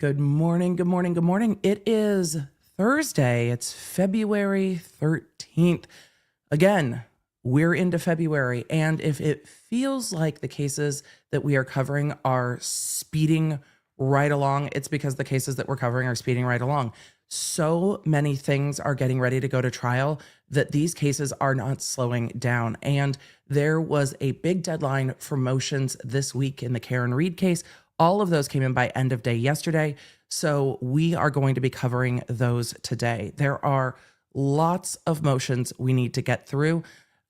Good morning, good morning, good morning. It is Thursday. It's February 13th. Again, we're into February, and if it feels like the cases that we are covering are speeding right along, it's because the cases that we're covering are speeding right along. So many things are getting ready to go to trial that these cases are not slowing down. And there was a big deadline for motions this week in the Karen Read case. All of those came in by end of day yesterday. So we are going to be covering those today. There are lots of motions we need to get through.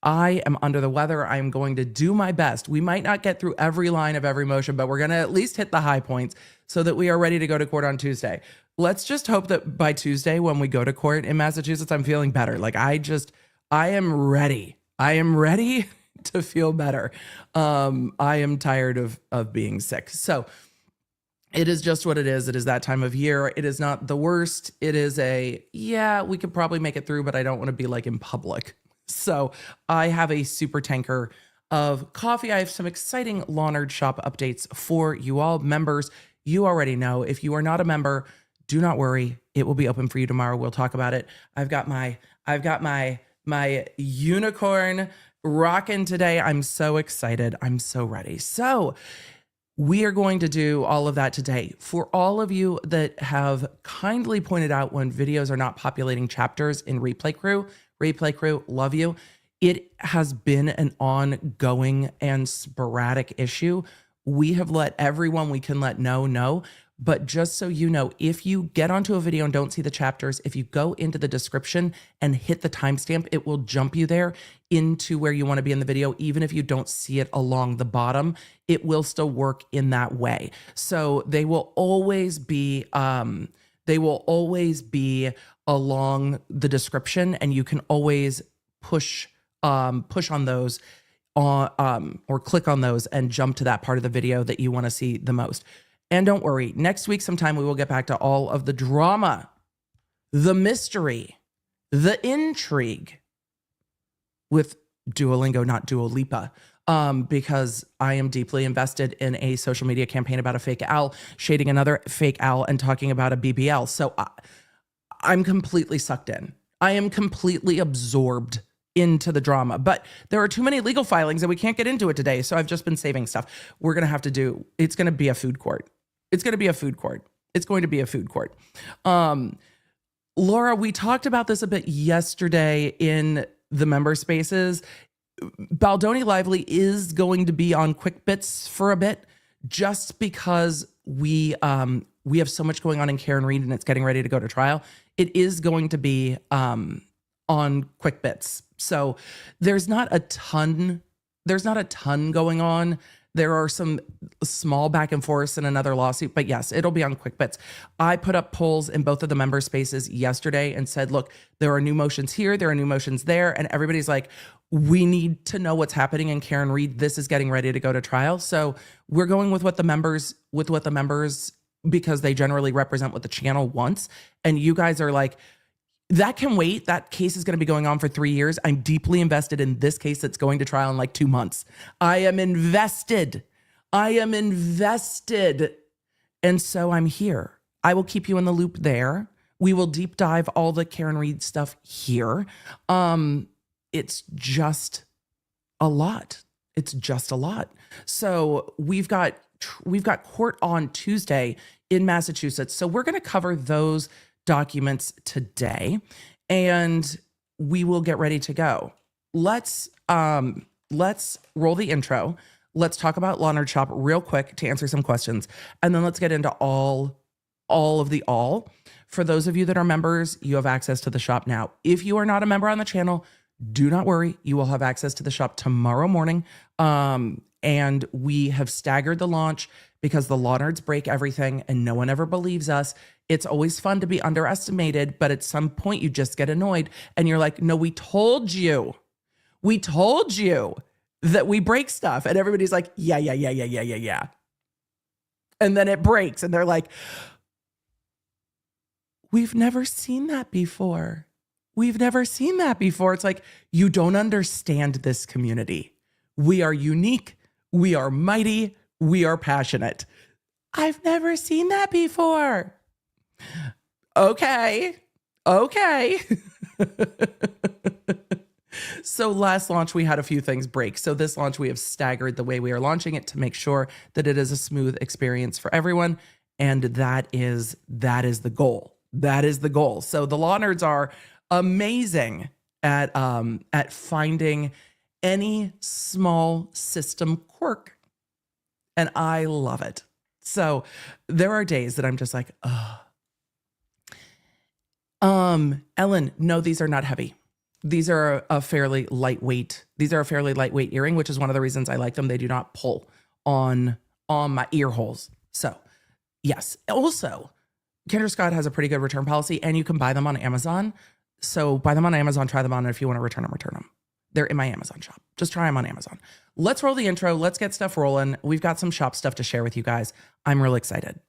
I am under the weather. I'm going to do my best. We might not get through every line of every motion, but we're going to at least hit the high points so that we are ready to go to court on Tuesday. Let's just hope that by Tuesday, when we go to court in Massachusetts, I'm feeling better. Like I am ready. I am ready to feel better. I am tired of being sick. So it is just what it is. It is that time of year. It is not the worst. It is we could probably make it through, but I don't want to be like in public. So I have a super tanker of coffee. I have some exciting Lawnard Shop updates for you all. Members, you already know. If you are not a member, do not worry. It will be open for you tomorrow. We'll talk about it. I've got my unicorn rocking today. I'm so excited. I'm so ready. So we are going to do all of that today. For all of you that have kindly pointed out when videos are not populating chapters in Replay Crew, love you. It has been an ongoing and sporadic issue. We have let everyone we can let know. But just so you know, if you get onto a video and don't see the chapters, if you go into the description and hit the timestamp, it will jump you there into where you want to be in the video. Even if you don't see it along the bottom, it will still work in that way. So they will always be along the description, and you can always push on those or click on those and jump to that part of the video that you want to see the most. And don't worry, next week sometime we will get back to all of the drama, the mystery, the intrigue with Duolingo, not Dua Lipa, because I am deeply invested in a social media campaign about a fake owl, shading another fake owl and talking about a BBL. So I'm completely sucked in. I am completely absorbed into the drama, but there are too many legal filings and we can't get into it today. So I've just been saving stuff. We're going to have to do, it's going to be a food court. It's going to be a food court. Laura, we talked about this a bit yesterday in the member spaces. Baldoni Lively is going to be on Quick Bits for a bit, just because we have so much going on in Karen Read and it's getting ready to go to trial. It is going to be on Quick Bits. So there's not a ton going on. There are some small back and forth in another lawsuit, but yes, it'll be on Quick Bits. I put up polls in both of the member spaces yesterday and said, look, there are new motions here, there are new motions there, and everybody's like, we need to know what's happening in Karen Read. This is getting ready to go to trial. So we're going with what the members, because they generally represent what the channel wants. And you guys are like, that can wait. That case is going to be going on for 3 years. I'm deeply invested in this case that's going to trial in like 2 months. I am invested. And so I'm here. I will keep you in the loop there. We will deep dive all the Karen Read stuff here. It's just a lot. So we've got court on Tuesday in Massachusetts. So we're going to cover those documents today, and we will get ready to go. Let's roll the intro. Let's talk about Lawnard Shop real quick to answer some questions, and then let's get into all of the all. For those of you that are members, you have access to the shop now. If you are not a member on the channel, do not worry. You will have access to the shop tomorrow morning. And we have staggered the launch because the Lawnards break everything and no one ever believes us. It's always fun to be underestimated, but at some point you just get annoyed and you're like, no, we told you that we break stuff. And everybody's like, yeah. And then it breaks and they're like, we've never seen that before. It's like, you don't understand this community. We are unique. We are mighty. We are passionate. I've never seen that before. Okay. So last launch, we had a few things break. So this launch, we have staggered the way we are launching it to make sure that it is a smooth experience for everyone. And that is the goal. That is the goal. So the law nerds are amazing at finding any small system quirk. And I love it. So there are days that I'm just like, Ellen, no, these are not heavy. These are a fairly lightweight. These are a fairly lightweight earring, which is one of the reasons I like them. They do not pull on my ear holes. So yes. Also, Kendra Scott has a pretty good return policy, and you can buy them on Amazon. So buy them on Amazon, try them on, and if you want to return them. They're in my Amazon shop. Just try them on Amazon. Let's roll the intro. Let's get stuff rolling. We've got some shop stuff to share with you guys. I'm real excited.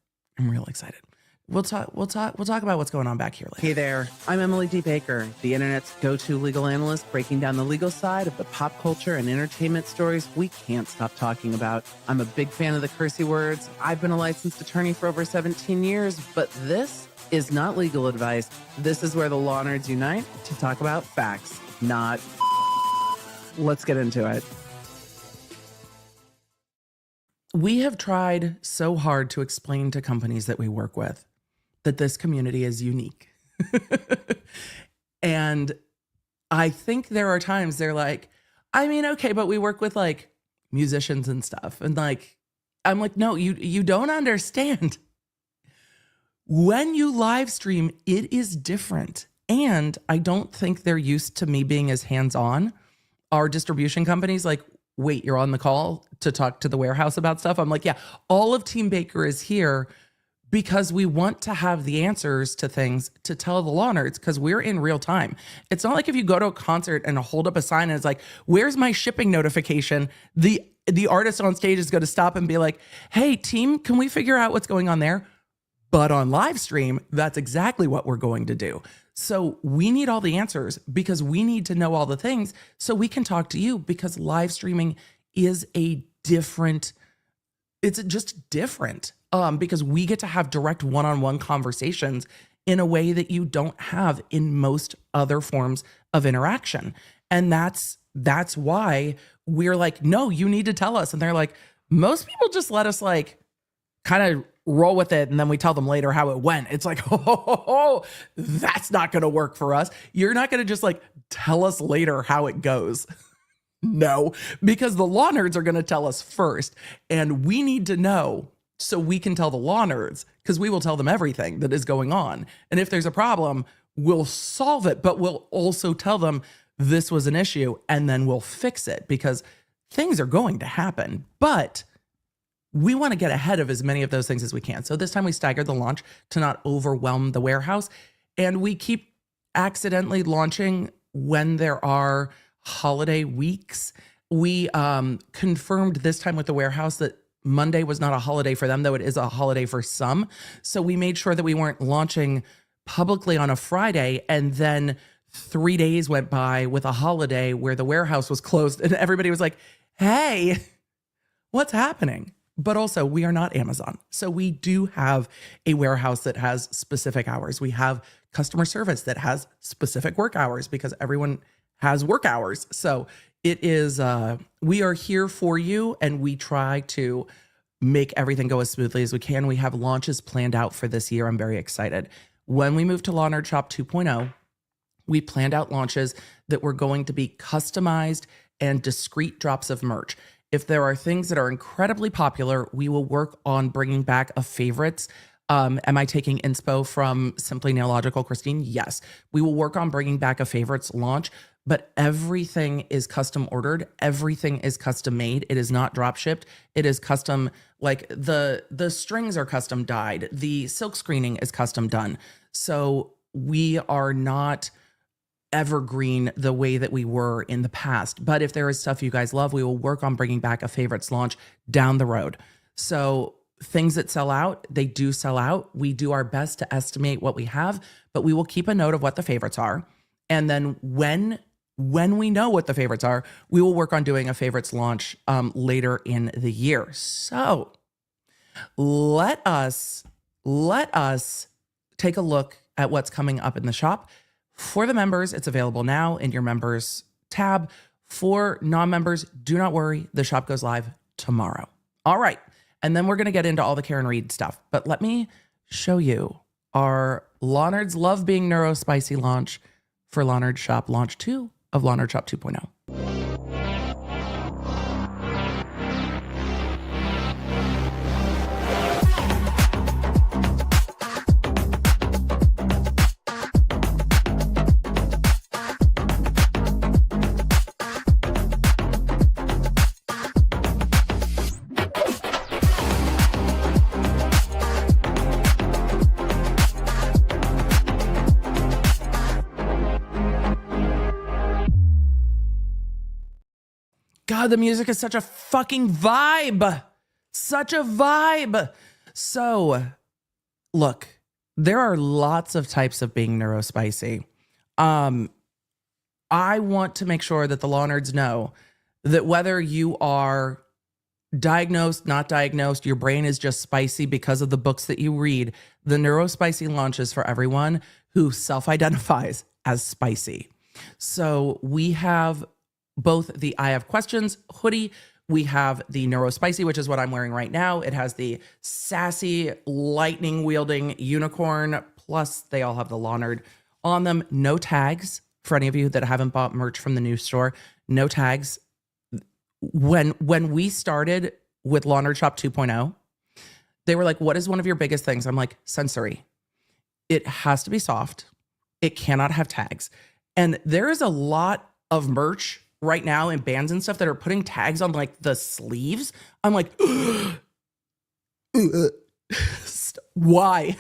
We'll talk about what's going on back here later. Hey there, I'm Emily D. Baker, the internet's go-to legal analyst, breaking down the legal side of the pop culture and entertainment stories we can't stop talking about. I'm a big fan of the cursey words. I've been a licensed attorney for over 17 years, but this is not legal advice. This is where the law nerds unite to talk about facts, not. Let's get into it. We have tried so hard to explain to companies that we work with that this community is unique. And I think there are times they're like, I mean, okay, but we work with like musicians and stuff. And like, I'm like, no, you don't understand. When you live stream, it is different. And I don't think they're used to me being as hands-on. Our distribution companies like, wait, you're on the call to talk to the warehouse about stuff? I'm like, yeah, all of Team Baker is here because we want to have the answers to things to tell the law nerds because we're in real time. It's not like if you go to a concert and hold up a sign and it's like, where's my shipping notification? The artist on stage is going to stop and be like, hey, team, can we figure out what's going on there? But on live stream, that's exactly what we're going to do. So we need all the answers because we need to know all the things so we can talk to you because live streaming is it's just different because we get to have direct one-on-one conversations in a way that you don't have in most other forms of interaction. And that's why we're like, no, you need to tell us. And they're like, most people just let us like kind of roll with it. And then we tell them later how it went. It's like, that's not going to work for us. You're not going to just like tell us later how it goes. No, because the law nerds are going to tell us first. And we need to know so we can tell the law nerds because we will tell them everything that is going on. And if there's a problem, we'll solve it, but we'll also tell them this was an issue and then we'll fix it because things are going to happen. But we want to get ahead of as many of those things as we can. So this time we staggered the launch to not overwhelm the warehouse. And we keep accidentally launching when there are holiday weeks. We confirmed this time with the warehouse that Monday was not a holiday for them, though it is a holiday for some. So we made sure that we weren't launching publicly on a Friday and then 3 days went by with a holiday where the warehouse was closed and everybody was like, hey, what's happening? But also, we are not Amazon. So we do have a warehouse that has specific hours. We have customer service that has specific work hours because everyone has work hours. So it is, we are here for you and we try to make everything go as smoothly as we can. We have launches planned out for this year. I'm very excited. When we moved to Law Nerd Shop 2.0, we planned out launches that were going to be customized and discrete drops of merch. If there are things that are incredibly popular, we will work on bringing back a favorites. Am I taking inspo from Simply Nailogical, Christine? Yes. We will work on bringing back a favorites launch, but everything is custom ordered. Everything is custom made. It is not drop shipped. It is custom, like the strings are custom dyed. The silk screening is custom done. So we are not evergreen the way that we were in the past. But if there is stuff you guys love, we will work on bringing back a favorites launch down the road. So things that sell out, they do sell out. We do our best to estimate what we have, but we will keep a note of what the favorites are. And then when we know what the favorites are, we will work on doing a favorites launch later in the year. So let us take a look at what's coming up in the shop. For the members, it's available now in your members tab. For non-members, do not worry. The shop goes live tomorrow. All right. And then we're going to get into all the Karen Reed stuff. But let me show you our Lawnard's Love Being Neurospicy launch for Lawnard Shop Launch 2 of Lawnard Shop 2.0. God, the music is such a fucking vibe. Such a vibe. So, look, there are lots of types of being neurospicy. I want to make sure that the Lawnards know that whether you are diagnosed, not diagnosed, your brain is just spicy because of the books that you read, the neurospicy launch is for everyone who self-identifies as spicy. So we have both the I Have Questions hoodie. We have the Neurospicy, which is what I'm wearing right now. It has the sassy, lightning-wielding unicorn, plus they all have the Lawnard on them. No tags for any of you that haven't bought merch from the new store. No tags. When we started with Lawnard Shop 2.0, they were like, what is one of your biggest things? I'm like, sensory. It has to be soft. It cannot have tags. And there is a lot of merch right now in bands and stuff that are putting tags on like the sleeves. I'm like, why?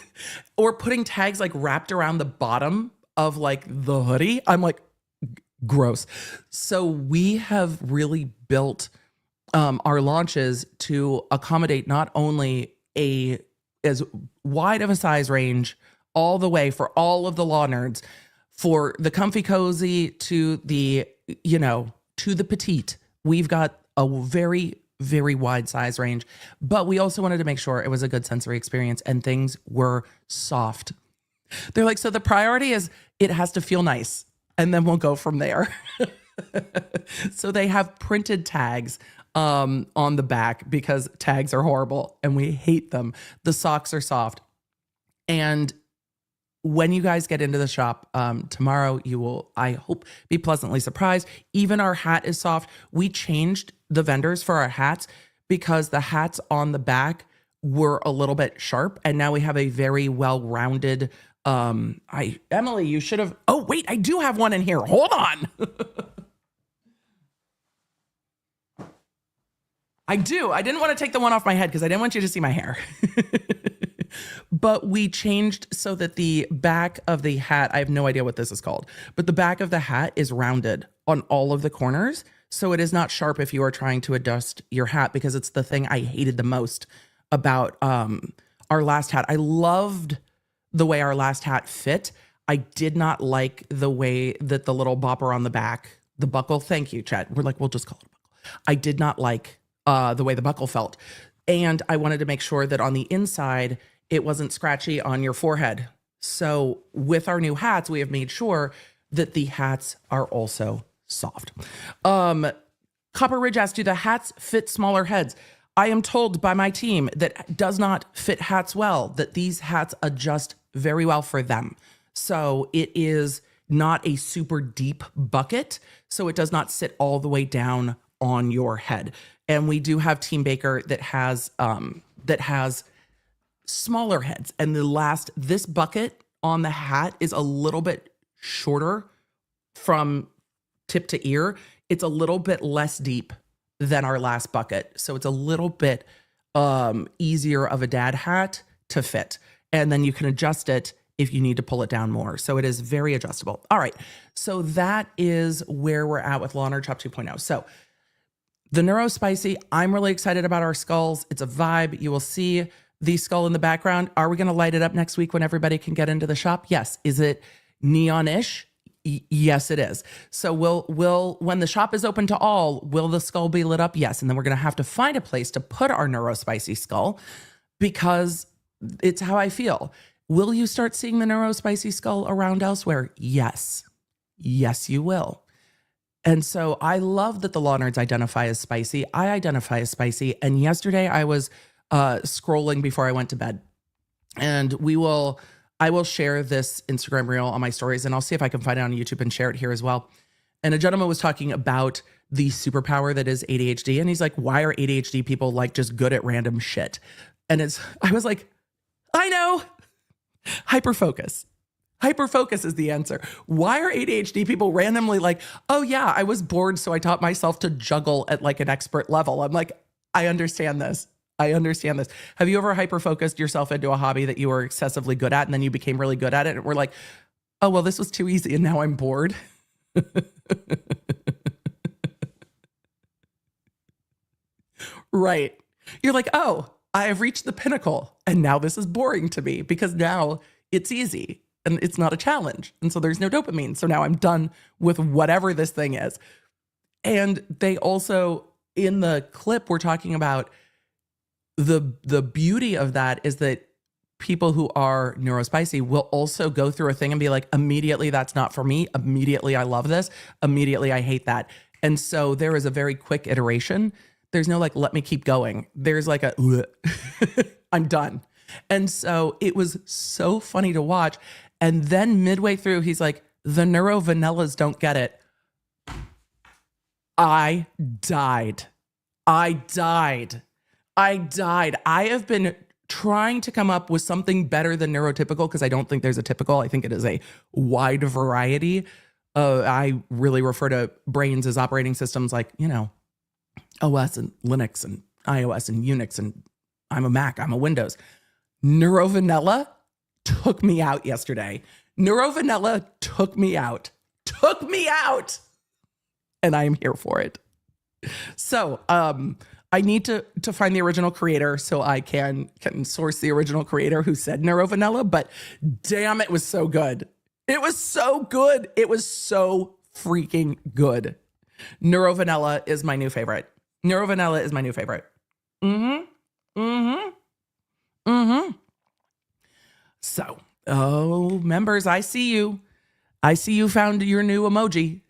Or putting tags like wrapped around the bottom of like the hoodie. I'm like, gross. So we have really built our launches to accommodate not only as wide of a size range all the way for all of the law nerds, for the comfy cozy to the, to the petite. We've got a very, very wide size range, but we also wanted to make sure it was a good sensory experience and things were soft. They're like, so the priority is it has to feel nice and then we'll go from there. So they have printed tags on the back because tags are horrible and we hate them. The socks are soft. And when you guys get into the shop tomorrow, you will, I hope, be pleasantly surprised. Even our hat is soft. We changed the vendors for our hats because the hats on the back were a little bit sharp. And now we have a very well-rounded, Emily, you should have, oh, wait, I do have one in here. Hold on. I do. I didn't want to take the one off my head because I didn't want you to see my hair. But we changed so that the back of the hat, I have no idea what this is called, but the back of the hat is rounded on all of the corners. So it is not sharp if you are trying to adjust your hat, because it's the thing I hated the most about our last hat. I loved the way our last hat fit. I did not like the way that the little bopper on the back, the buckle, thank you, Chad. We're like, we'll just call it a buckle. I did not like the way the buckle felt. And I wanted to make sure that on the inside, it wasn't scratchy on your forehead. So with our new hats, we have made sure that the hats are also soft. Copper Ridge asked, do the hats fit smaller heads? I am told by my team that does not fit hats well, that these hats adjust very well for them. So it is not a super deep bucket, so it does not sit all the way down on your head. And we do have Team Baker that has smaller heads. And this bucket on the hat is a little bit shorter from tip to ear. It's a little bit less deep than our last bucket. So it's a little bit easier of a dad hat to fit. And then you can adjust it if you need to pull it down more. So it is very adjustable. All right. So that is where we're at with Lawnard Shop 2.0. So the Neurospicy, I'm really excited about our skulls. It's a vibe. You will see the skull in the background. Are we going to light it up next week when everybody can get into the shop? Yes. Is it neon-ish? Yes, it is. So will when the shop is open to all, will the skull be lit up? Yes. And then we're going to have to find a place to put our Neurospicy skull, because it's how I feel. Will you start seeing the neurospicy skull around elsewhere? Yes. Yes, you will. And so I love that the law nerds identify as spicy. I identify as spicy. And yesterday I was scrolling before I went to bed. And I will share this Instagram reel on my stories, and I'll see if I can find it on YouTube and share it here as well. And a gentleman was talking about the superpower that is ADHD. And he's like, why are ADHD people like just good at random shit? And I was like, I know. Hyperfocus. Hyperfocus is the answer. Why are ADHD people randomly like, oh yeah, I was bored, so I taught myself to juggle at like an expert level? I'm like, I understand this. I understand this. Have you ever hyper-focused yourself into a hobby that you were excessively good at and then you became really good at it? And we're like, oh, well, this was too easy and now I'm bored. Right. You're like, oh, I have reached the pinnacle and now this is boring to me because now it's easy and it's not a challenge. And so there's no dopamine. So now I'm done with whatever this thing is. And they also, in the clip, we're talking about the beauty of that is that people who are neurospicy will also go through a thing and be like, immediately, that's not for me. Immediately, I love this. Immediately, I hate that. And so there is a very quick iteration. There's no like, let me keep going. There's like I'm done. And so it was so funny to watch. And then midway through, he's like, the neuro vanillas don't get it. I died. I have been trying to come up with something better than neurotypical because I don't think there's a typical. I think it is a wide variety. I really refer to brains as operating systems like, OS and Linux and iOS and Unix, and I'm a Mac, I'm a Windows. Neurovanilla took me out yesterday. Neurovanilla took me out. And I am here for it. So, I need to find the original creator so I can source the original creator who said Neurovanilla, but damn, it was so good. It was so good. It was so freaking good. Neurovanilla is my new favorite. So, members, I see you. Found your new emoji.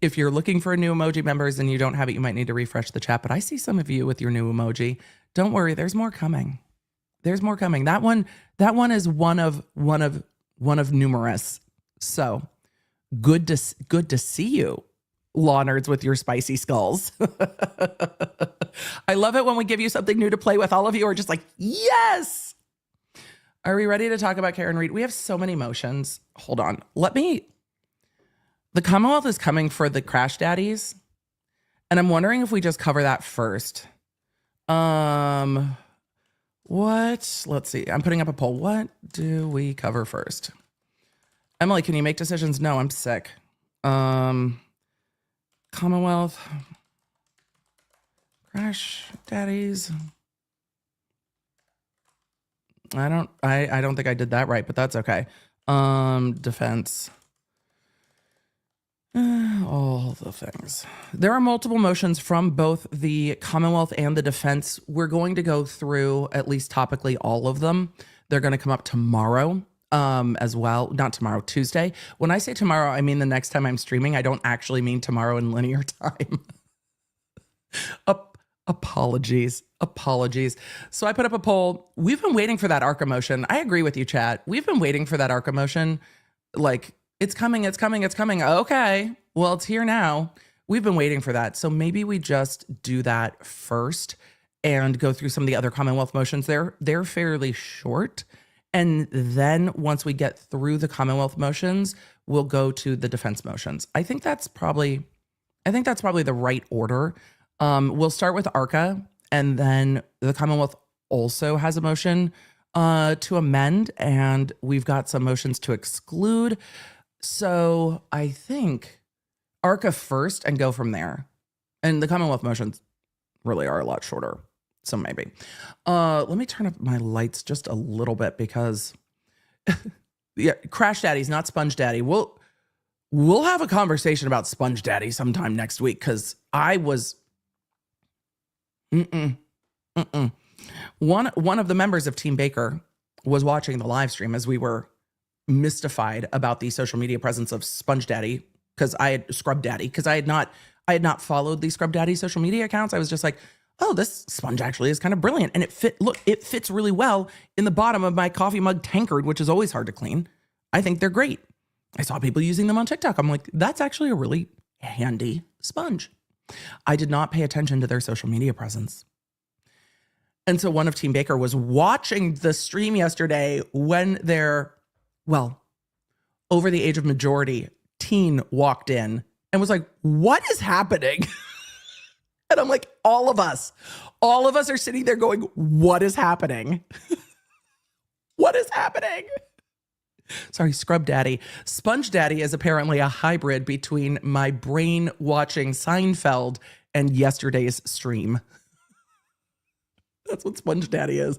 If you're looking for a new emoji, members, and you don't have it, you might need to refresh the chat. But I see some of you with your new emoji. Don't worry, there's more coming. That one is one of numerous. So good to see you, law nerds with your spicy skulls. I love it when we give you something new to play with. All of you are just like, yes. Are we ready to talk about Karen Reed? We have so many motions. Hold on. The Commonwealth is coming for the crash daddies. And I'm wondering if we just cover that first. Let's see. I'm putting up a poll. What do we cover first? Emily, can you make decisions? No, I'm sick. Commonwealth. Crash daddies. I don't think I did that right, but that's okay. Defense. All the things. There are multiple motions from both the Commonwealth and the defense. We're going to go through, at least topically, all of them. They're going to come up tomorrow as well. Not tomorrow, Tuesday. When I say tomorrow, I mean the next time I'm streaming. I don't actually mean tomorrow in linear time. Apologies. So I put up a poll. We've been waiting for that ARRCA motion. I agree with you, chat. We've been waiting for that ARRCA motion. Like, it's coming. Okay, well, it's here now. We've been waiting for that. So maybe we just do that first and go through some of the other Commonwealth motions. They're fairly short. And then once we get through the Commonwealth motions, we'll go to the defense motions. I think that's probably the right order. We'll start with ARRCA, and then the Commonwealth also has a motion to amend, and we've got some motions to exclude. So I think ARRCA first and go from there. And the Commonwealth motions really are a lot shorter. So maybe. Let me turn up my lights just a little bit because yeah, Crash Daddy's not Sponge Daddy. We'll have a conversation about Sponge Daddy sometime next week because I was One of the members of Team Baker was watching the live stream as we were mystified about the social media presence of Sponge Daddy, because I had Scrub Daddy, because I had not followed the Scrub Daddy social media accounts. I was just like, oh, this sponge actually is kind of brilliant. And it fits really well in the bottom of my coffee mug tankard, which is always hard to clean. I think they're great. I saw people using them on TikTok. I'm like, that's actually a really handy sponge. I did not pay attention to their social media presence. And so one of Team Baker was watching the stream yesterday when their, well, over the age of majority teen walked in and was like, what is happening? And I'm like, all of us are sitting there going, what is happening? What is happening? Sorry, Scrub Daddy. Sponge Daddy is apparently a hybrid between my brain watching Seinfeld and yesterday's stream. That's what Sponge Daddy is.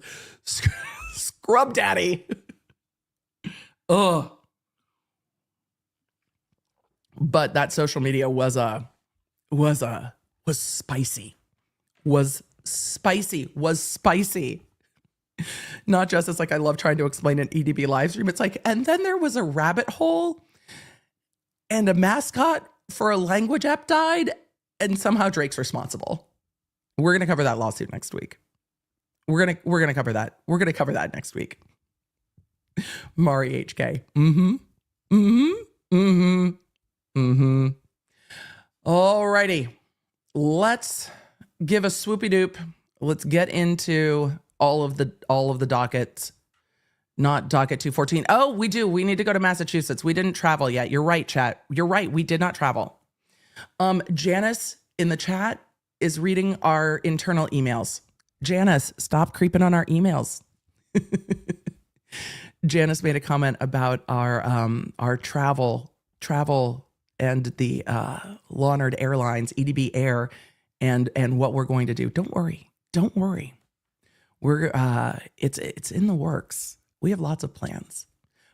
Scrub Daddy. Ugh. But that social media was spicy. Not just as like I love trying to explain an EDB live stream. It's like, and then there was a rabbit hole and a mascot for a language app died, and somehow Drake's responsible. We're gonna cover that lawsuit next week. We're gonna cover that. We're gonna cover that next week. Mari HK. Alrighty. Let's give a swoopy doop. Let's get into all of the dockets. Not docket 214. Oh, we do. We need to go to Massachusetts. We didn't travel yet. You're right, chat. You're right. We did not travel. Janice in the chat is reading our internal emails. Janice, stop creeping on our emails. Janice made a comment about our travel and the Lawnard Airlines, EDB Air, and what we're going to do. Don't worry. We're it's in the works. We have lots of plans.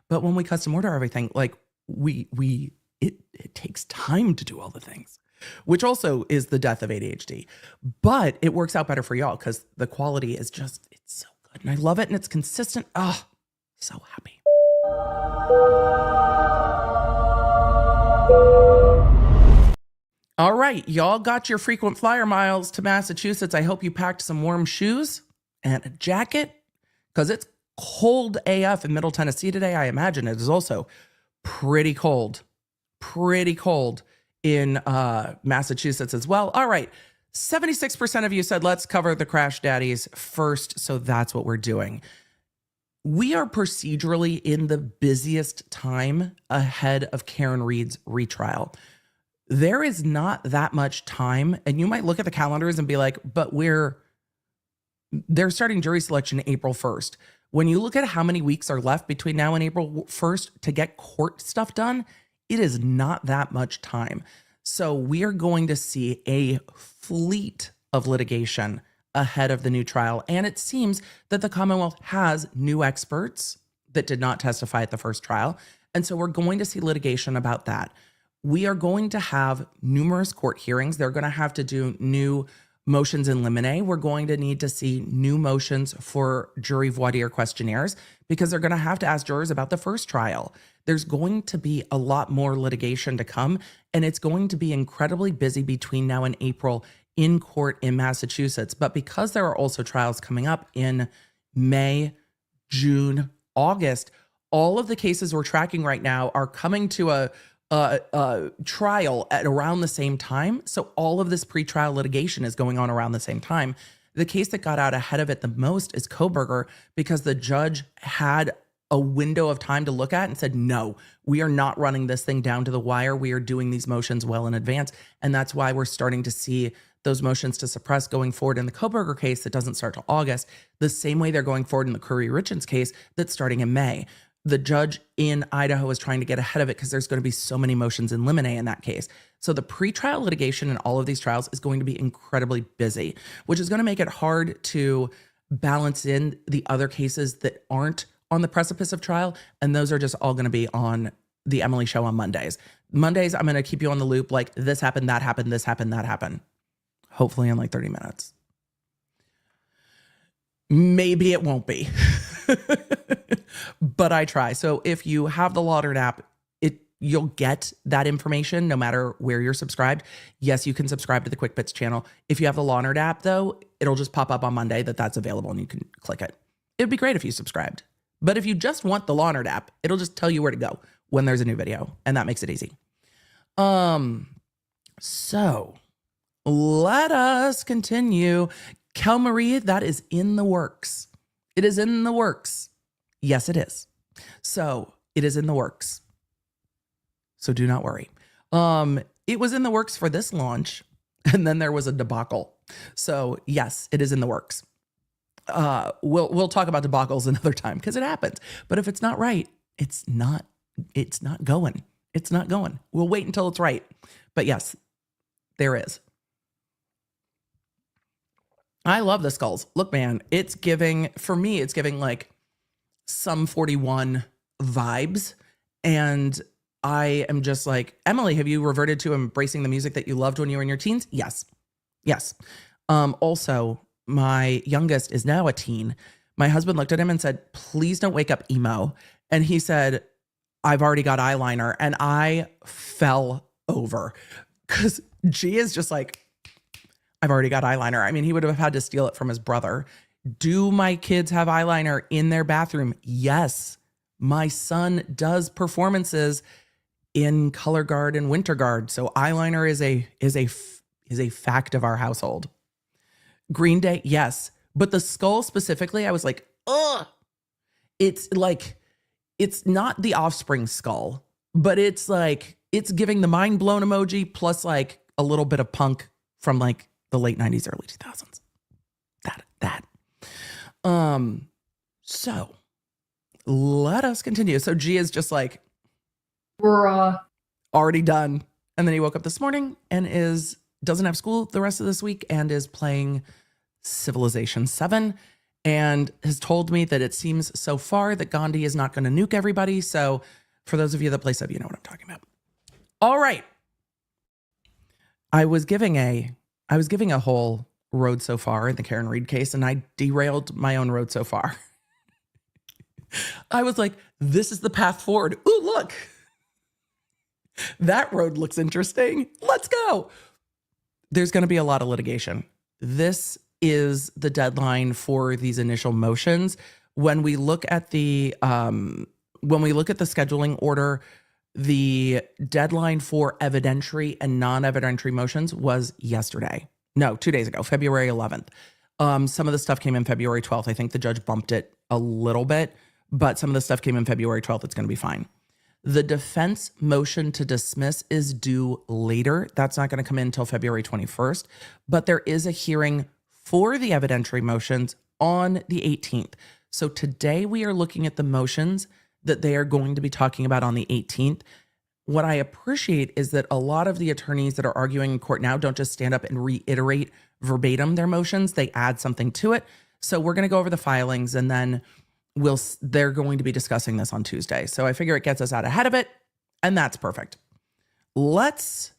But when we custom order everything, like it takes time to do all the things, which also is the death of ADHD. But it works out better for y'all because the quality is just, it's so good. And I love it and it's consistent. Oh, so happy. All right, y'all got your frequent flyer miles to Massachusetts. I hope you packed some warm shoes and a jacket because it's cold AF in Middle Tennessee today. I imagine it is also pretty cold in Massachusetts as well. All right, 76% of you said let's cover the crash daddies first, so that's what we're doing. We are procedurally in the busiest time ahead of Karen Reed's retrial. There is not that much time, and you might look at the calendars and be like, but they're starting jury selection April 1st. When you look at how many weeks are left between now and April 1st to get court stuff done, it is not that much time. So we are going to see a fleet of litigation ahead of the new trial. And it seems that the Commonwealth has new experts that did not testify at the first trial. And so we're going to see litigation about that. We are going to have numerous court hearings. They're going to have to do new motions in limine. We're going to need to see new motions for jury voir dire questionnaires because they're going to have to ask jurors about the first trial. There's going to be a lot more litigation to come, and it's going to be incredibly busy between now and April in court in Massachusetts. But because there are also trials coming up in May, June, August, all of the cases we're tracking right now are coming to a trial at around the same time. So all of this pretrial litigation is going on around the same time. The case that got out ahead of it the most is Kohberger because the judge had a window of time to look at and said, no, we are not running this thing down to the wire. We are doing these motions well in advance. And that's why we're starting to see those motions to suppress going forward in the Kohberger case that doesn't start till August, the same way they're going forward in the Curry-Richens case that's starting in May. The judge in Idaho is trying to get ahead of it because there's going to be so many motions in limine in that case. So the pretrial litigation in all of these trials is going to be incredibly busy, which is going to make it hard to balance in the other cases that aren't on the precipice of trial. And those are just all going to be on the Emily Show on Mondays. Mondays, I'm going to keep you on the loop. Like this happened, that happened, this happened, that happened. Hopefully in like 30 minutes. Maybe it won't be, but I try. So if you have the Lauderd app, you'll get that information no matter where you're subscribed. Yes, you can subscribe to the Quick Bits channel. If you have the Lauderd app, though, it'll just pop up on Monday that that's available and you can click it. It'd be great if you subscribed. But if you just want the Lauderd app, it'll just tell you where to go when there's a new video, and that makes it easy. So let us continue. Kel Marie, that is in the works. It is in the works. Yes, it is. So it is in the works. So do not worry. It was in the works for this launch, and then there was a debacle. So yes, it is in the works. We'll talk about debacles another time because it happens. But if it's not right, it's not going. It's not going. We'll wait until it's right. But yes, there is. I love the skulls. Look, man, it's giving, for me, it's giving like Sum 41 vibes. And I am just like, Emily, have you reverted to embracing the music that you loved when you were in your teens? Yes. Yes. Also, my youngest is now a teen. My husband looked at him and said, please don't wake up emo. And he said, I've already got eyeliner. And I fell over because G is just like, I've already got eyeliner. I mean, he would have had to steal it from his brother. Do my kids have eyeliner in their bathroom? Yes. My son does performances in color guard and winter guard. So eyeliner is a fact of our household. Green Day, yes. But the skull specifically, I was like, ugh. It's like, it's not the Offspring skull, but it's like, it's giving the mind blown emoji plus like a little bit of punk from like the late 90s, early 2000s. That. So let us continue. So G is just like, Bruh. Already done. And then he woke up this morning and doesn't have school the rest of this week and is playing Civilization 7 and has told me that it seems so far that Gandhi is not going to nuke everybody. So for those of you that play Civ, you know what I'm talking about. All right. I was giving a whole road so far in the Karen Reed case, and I derailed my own road so far. I was like, this is the path forward. Ooh, look. That road looks interesting. Let's go. There's going to be a lot of litigation. This is the deadline for these initial motions. When we look at the scheduling order, the deadline for evidentiary and non-evidentiary motions was yesterday. No, 2 days ago, February 11th. Some of the stuff came in February 12th. I think the judge bumped it a little bit, but some of the stuff came in February 12th. It's going to be fine. The defense motion to dismiss is due later. That's not going to come in until February 21st, but there is a hearing for the evidentiary motions on the 18th. So today we are looking at the motions that they are going to be talking about on the 18th. What I appreciate is that a lot of the attorneys that are arguing in court now don't just stand up and reiterate verbatim their motions. They add something to it. So we're going to go over the filings and then they're going to be discussing this on Tuesday. So I figure it gets us out ahead of it, and that's perfect. Let's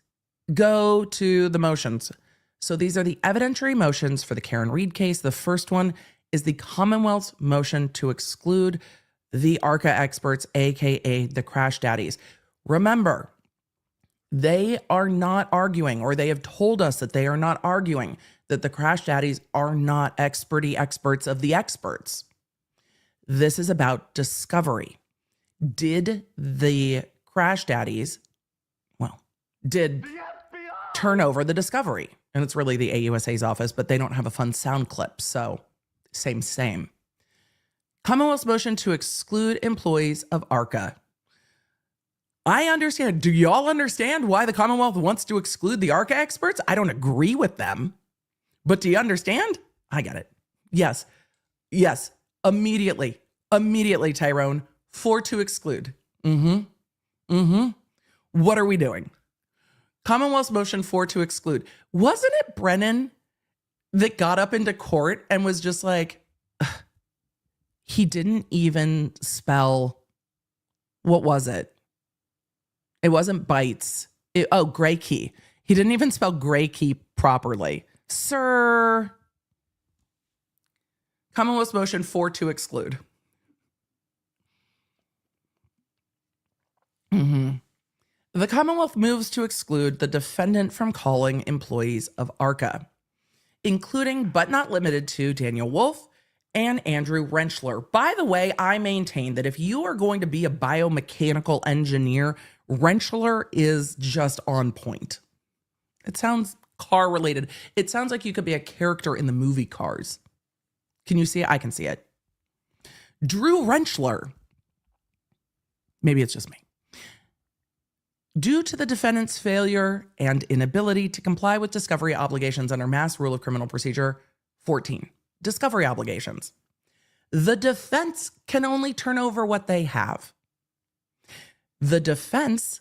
go to the motions. So these are the evidentiary motions for the Karen Reed case. The first one is the Commonwealth's motion to exclude the ARRCA experts, aka the crash daddies. Remember, they are not arguing, or they have told us that they are not arguing, that the crash daddies are not experts of the experts. This is about discovery. Did the crash daddies, turn over the discovery? And it's really the AUSA's office, but they don't have a fun sound clip. So same. Commonwealth's motion to exclude employees of ARRCA. I understand. Do y'all understand why the Commonwealth wants to exclude the ARRCA experts? I don't agree with them. But do you understand? I get it. Yes. Immediately, Tyrone, for to exclude. What are we doing? Commonwealth's motion for to exclude. Wasn't it Brennan that got up into court and was just like, he didn't even spell, what was it? It wasn't bites. Gray key. He didn't even spell gray key properly. Sir. Commonwealth's motion 4 to exclude. The Commonwealth moves to exclude the defendant from calling employees of ARRCA, including but not limited to Daniel Wolf and Andrew Rentschler. By the way, I maintain that if you are going to be a biomechanical engineer, Rentschler is just on point. It sounds car related. It sounds like you could be a character in the movie Cars. Can you see it? I can see it. Drew Rentschler. Maybe it's just me. Due to the defendant's failure and inability to comply with discovery obligations under Mass Rule of Criminal Procedure 14, discovery obligations, the defense can only turn over what they have. The defense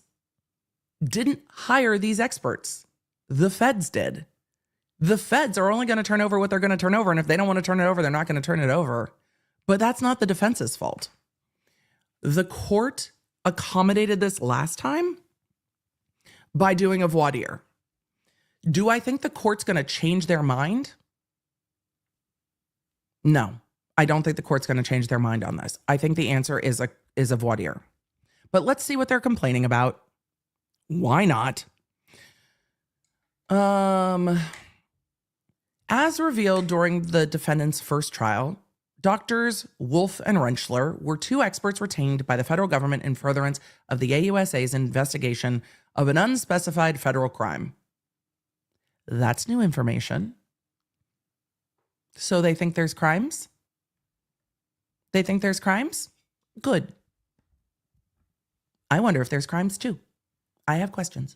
didn't hire these experts. The feds did. The feds are only going to turn over what they're going to turn over. And if they don't want to turn it over, they're not going to turn it over. But that's not the defense's fault. The court accommodated this last time by doing a voir dire. Do I think the court's going to change their mind? No, I don't think the court's going to change their mind on this. I think the answer is a voir dire. But let's see what they're complaining about. Why not? As revealed during the defendant's first trial, Doctors Wolf and Rentschler were two experts retained by the federal government in furtherance of the AUSA's investigation of an unspecified federal crime. That's new information. So they think there's crimes? They think there's crimes? Good. I wonder if there's crimes too. I have questions.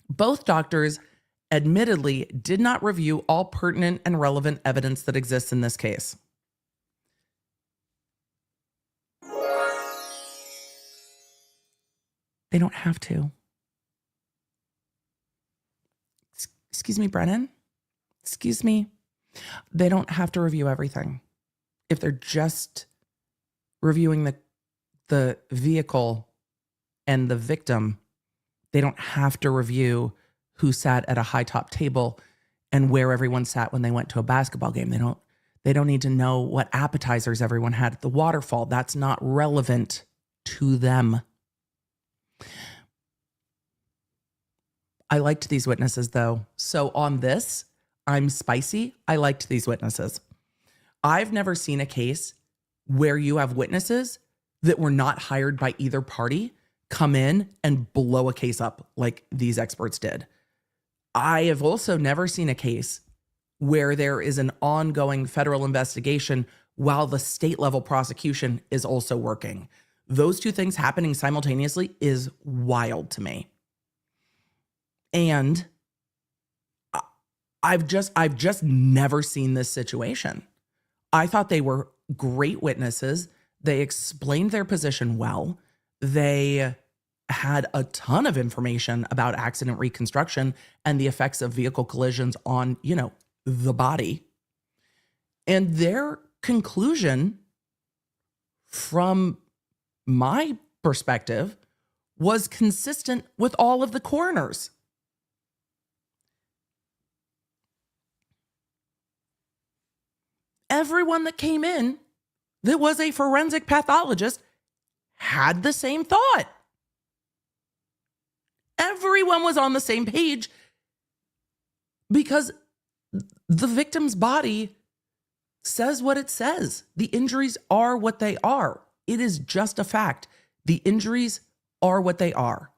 Both doctors admittedly did not review all pertinent and relevant evidence that exists in this case. They don't have to. Excuse me, Brennan? Excuse me? They don't have to review everything. If they're just reviewing the vehicle and the victim, they don't have to review who sat at a high top table and where everyone sat when they went to a basketball game. They don't need to know what appetizers everyone had at the waterfall. That's not relevant to them. I liked these witnesses though. So on this, I'm spicy. I liked these witnesses. I've never seen a case where you have witnesses that were not hired by either party come in and blow a case up like these experts did. I have also never seen a case where there is an ongoing federal investigation while the state level prosecution is also working. Those two things happening simultaneously is wild to me. And I've just never seen this situation. I thought they were great witnesses. They explained their position well. They had a ton of information about accident reconstruction and the effects of vehicle collisions on, the body. And their conclusion, from my perspective, was consistent with all of the coroners. Everyone that came in that was a forensic pathologist had the same thought. Everyone was on the same page because the victim's body says what it says. The injuries are what they are. It is just a fact. The injuries are what they are.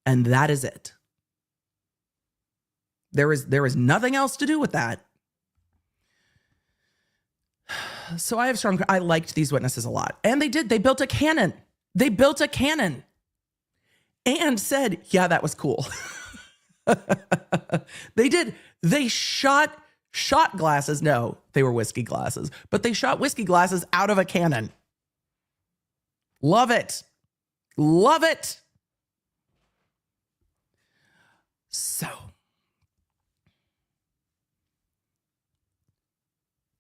And that is it. There is nothing else to do with that. So I liked these witnesses a lot. And they built a cannon. They built a cannon. And said, yeah, that was cool. They did. They shot glasses. No, they were whiskey glasses. But they shot whiskey glasses out of a cannon. Love it. Love it. So,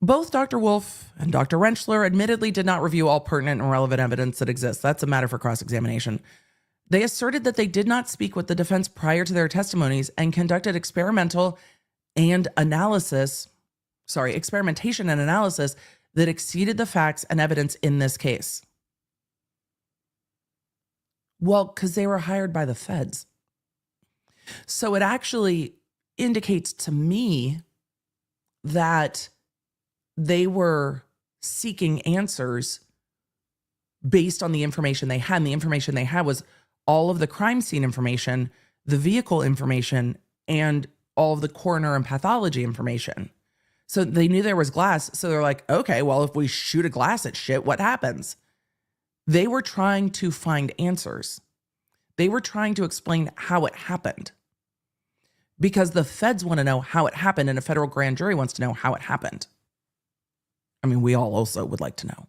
both Dr. Wolf and Dr. Rentschler admittedly did not review all pertinent and relevant evidence that exists. That's a matter for cross-examination. They asserted that they did not speak with the defense prior to their testimonies and conducted experimental and experimentation and analysis that exceeded the facts and evidence in this case. Well, because they were hired by the feds. So it actually indicates to me that they were seeking answers based on the information they had. And the information they had was all of the crime scene information, the vehicle information, and all of the coroner and pathology information. So they knew there was glass. So they're like, okay, well, if we shoot a glass at shit, what happens? They were trying to find answers. They were trying to explain how it happened. Because the feds want to know how it happened, and a federal grand jury wants to know how it happened. I mean, we all also would like to know.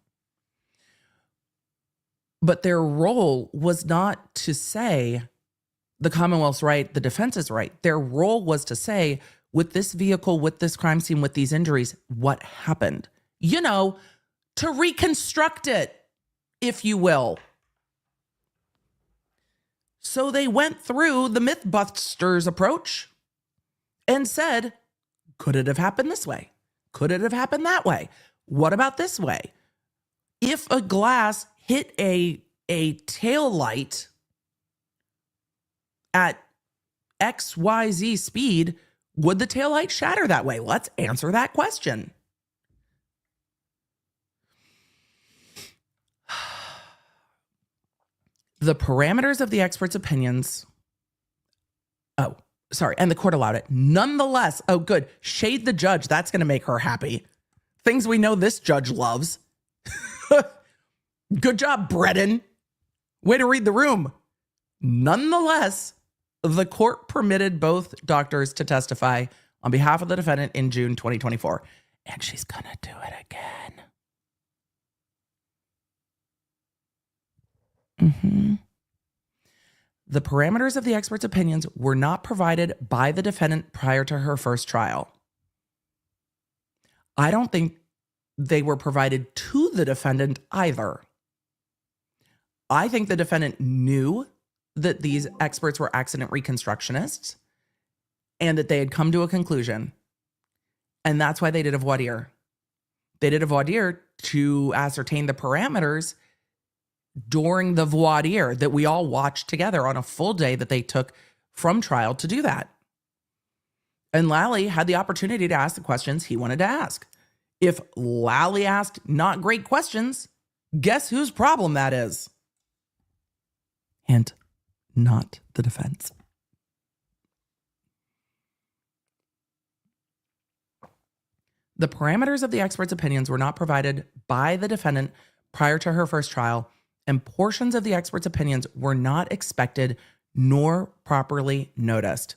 But their role was not to say the Commonwealth's right, the defense is right. Their role was to say, with this vehicle, with this crime scene, with these injuries, what happened? You know, to reconstruct it, if you will. So they went through the Mythbusters approach and said, could it have happened this way? Could it have happened that way? What about this way? If a glass hit a tail light at XYZ speed, would the taillight shatter that way? Let's answer that question. The parameters of the experts' opinions. Oh, sorry. And the court allowed it. Nonetheless, oh, good. Shade the judge. That's going to make her happy. Things we know this judge loves. Good job, Bredin. Way to read the room. Nonetheless, the court permitted both doctors to testify on behalf of the defendant in June 2024. And she's going to do it again. The parameters of the experts' opinions were not provided by the defendant prior to her first trial. I don't think they were provided to the defendant either. I think the defendant knew that these experts were accident reconstructionists and that they had come to a conclusion. And that's why they did a voir dire. They did a voir dire to ascertain the parameters during the voir dire that we all watched together on a full day that they took from trial to do that. And Lally had the opportunity to ask the questions he wanted to ask. If Lally asked not great questions, guess whose problem that is? Hint, not the defense. The parameters of the experts' opinions were not provided by the defendant prior to her first trial, and portions of the experts' opinions were not expected nor properly noticed.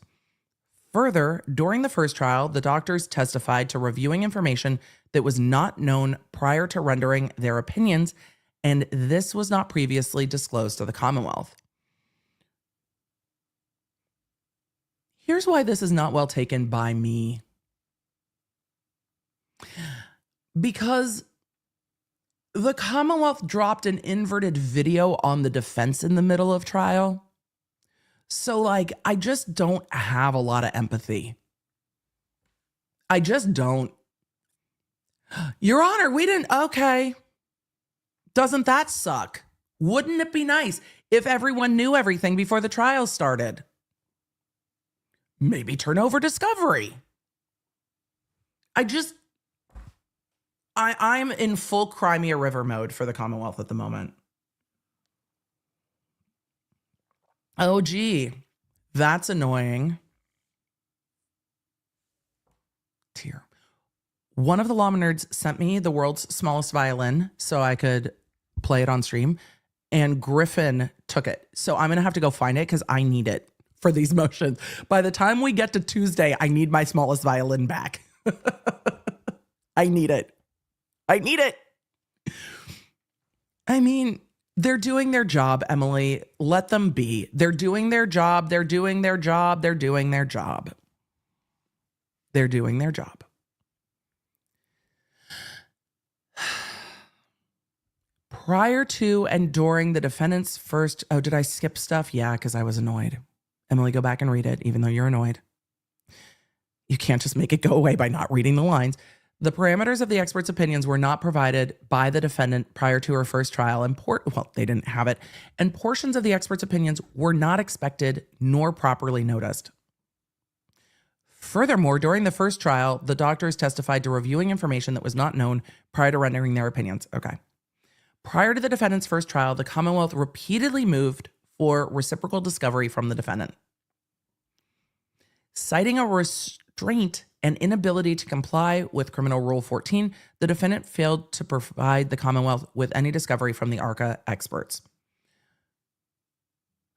Further, during the first trial, the doctors testified to reviewing information that was not known prior to rendering their opinions, and this was not previously disclosed to the Commonwealth. Here's why this is not well taken by me. Because the Commonwealth dropped an inverted video on the defense in the middle of trial. So, like, I just don't have a lot of empathy. I just don't. Your Honor, we didn't. Okay. Doesn't that suck? Wouldn't it be nice if everyone knew everything before the trial started? Maybe turn over discovery. I'm in full Crimea River mode for the Commonwealth at the moment. Oh, gee, that's annoying. Tear. One of the law nerds sent me the world's smallest violin so I could play it on stream, and Griffin took it. So I'm going to have to go find it because I need it for these motions. By the time we get to Tuesday, I need my smallest violin back. I need it. I need it. I mean, they're doing their job, Emily. Let them be. They're doing their job. They're doing their job. They're doing their job. They're doing their job. Prior to and during the defendant's first... Oh, did I skip stuff? Yeah, because I was annoyed. Emily, go back and read it, even though you're annoyed. You can't just make it go away by not reading the lines. The parameters of the experts' opinions were not provided by the defendant prior to her first trial, and they didn't have it, and portions of the experts' opinions were not expected nor properly noticed. Furthermore, during the first trial, the doctors testified to reviewing information that was not known prior to rendering their opinions. Okay. Prior to the defendant's first trial, the Commonwealth repeatedly moved for reciprocal discovery from the defendant. Citing a restraint and inability to comply with Criminal Rule 14, the defendant failed to provide the Commonwealth with any discovery from the ARRCA experts.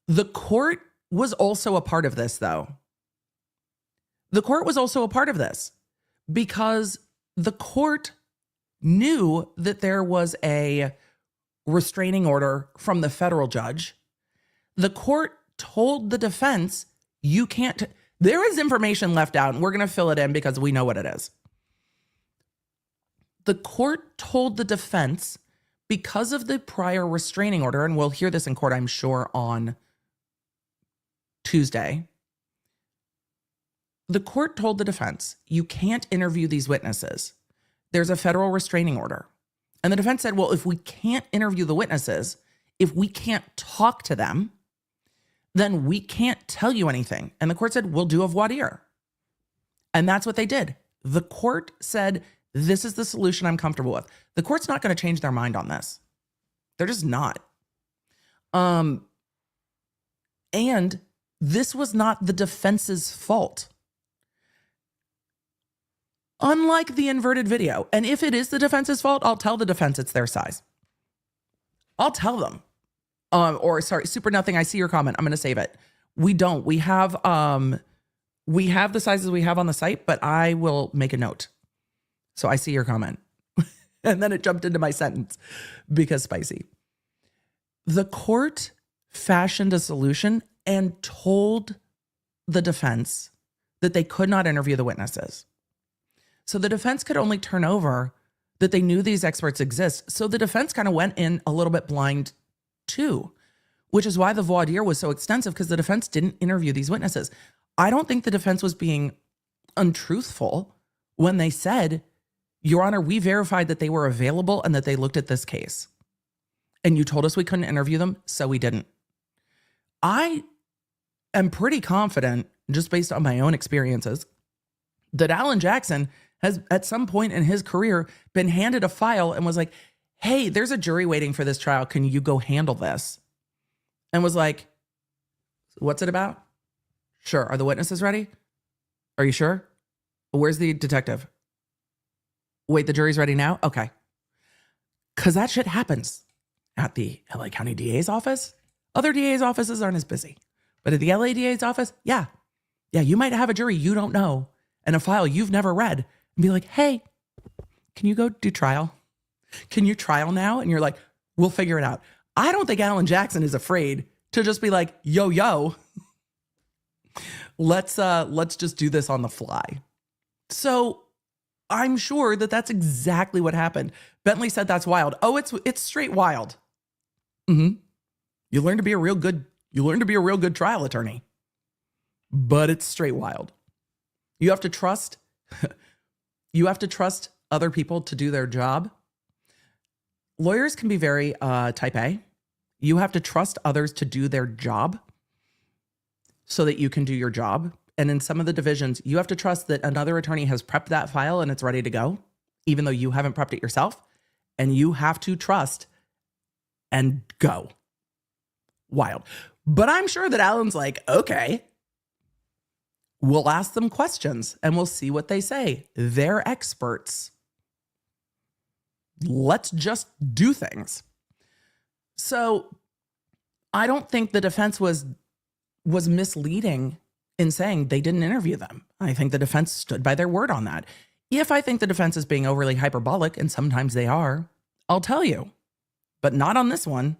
The court was also a part of this, though. The court was also a part of this because the court knew that there was a restraining order from the federal judge. The court told the defense, you can't, there is information left out and we're going to fill it in because we know what it is. The court told the defense, because of the prior restraining order, and we'll hear this in court, I'm sure, on Tuesday. The court told the defense, you can't interview these witnesses. There's a federal restraining order. And the defense said, well, if we can't interview the witnesses, if we can't talk to them, then we can't tell you anything. And the court said, we'll do a voir dire. And that's what they did. The court said, this is the solution I'm comfortable with. The court's not going to change their mind on this. They're just not. And this was not the defense's fault. Unlike the inverted video. And if it is the defense's fault, I'll tell the defense it's their size. I'll tell them. Super nothing. I see your comment. I'm going to save it. We don't. We have the sizes we have on the site, but I will make a note. So I see your comment. And then it jumped into my sentence because spicy. The court fashioned a solution and told the defense that they could not interview the witnesses. So the defense could only turn over that they knew these experts exist. So the defense kind of went in a little bit blind too, which is why the voir dire was so extensive, because the defense didn't interview these witnesses. I don't think the defense was being untruthful when they said, Your Honor, we verified that they were available and that they looked at this case. And you told us we couldn't interview them, so we didn't. I am pretty confident, just based on my own experiences, that Alan Jackson has at some point in his career been handed a file and was like, hey, there's a jury waiting for this trial. Can you go handle this? And was like, what's it about? Sure. Are the witnesses ready? Are you sure? Where's the detective? Wait, the jury's ready now? Okay. Because that shit happens at the LA County DA's office. Other DA's offices aren't as busy. But at the LA DA's office, yeah, you might have a jury you don't know and a file you've never read and be like, hey, can you go do trial? Can you trial now? And you're like, we'll figure it out. I don't think Alan Jackson is afraid to just be like, yo, let's just do this on the fly. So I'm sure that that's exactly what happened. Bentley said that's wild. Oh, it's straight wild. Mm-hmm. You learn to be a real good trial attorney, but it's straight wild. You have to trust other people to do their job. Lawyers can be very type A. You have to trust others to do their job so that you can do your job. And in some of the divisions, you have to trust that another attorney has prepped that file and it's ready to go, even though you haven't prepped it yourself. And you have to trust and go. Wild. But I'm sure that Alan's like, okay, we'll ask them questions and we'll see what they say. They're experts. Let's just do things. So I don't think the defense was misleading in saying they didn't interview them. I think the defense stood by their word on that. If I think the defense is being overly hyperbolic, and sometimes they are, I'll tell you, but not on this one.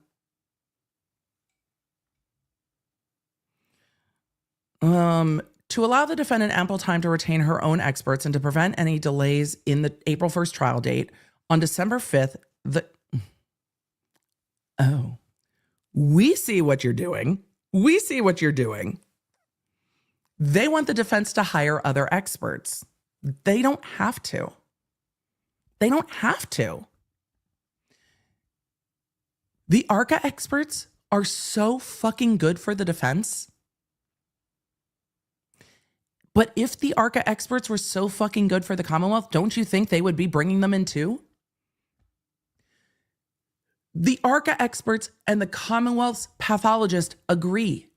To allow the defendant ample time to retain her own experts and to prevent any delays in the April 1st trial date, on December 5th, we see what you're doing. We see what you're doing. They want the defense to hire other experts. They don't have to. They don't have to. The ARRCA experts are so fucking good for the defense. But if the ARRCA experts were so fucking good for the Commonwealth, don't you think they would be bringing them in too? The ARRCA experts and the Commonwealth's pathologist agree.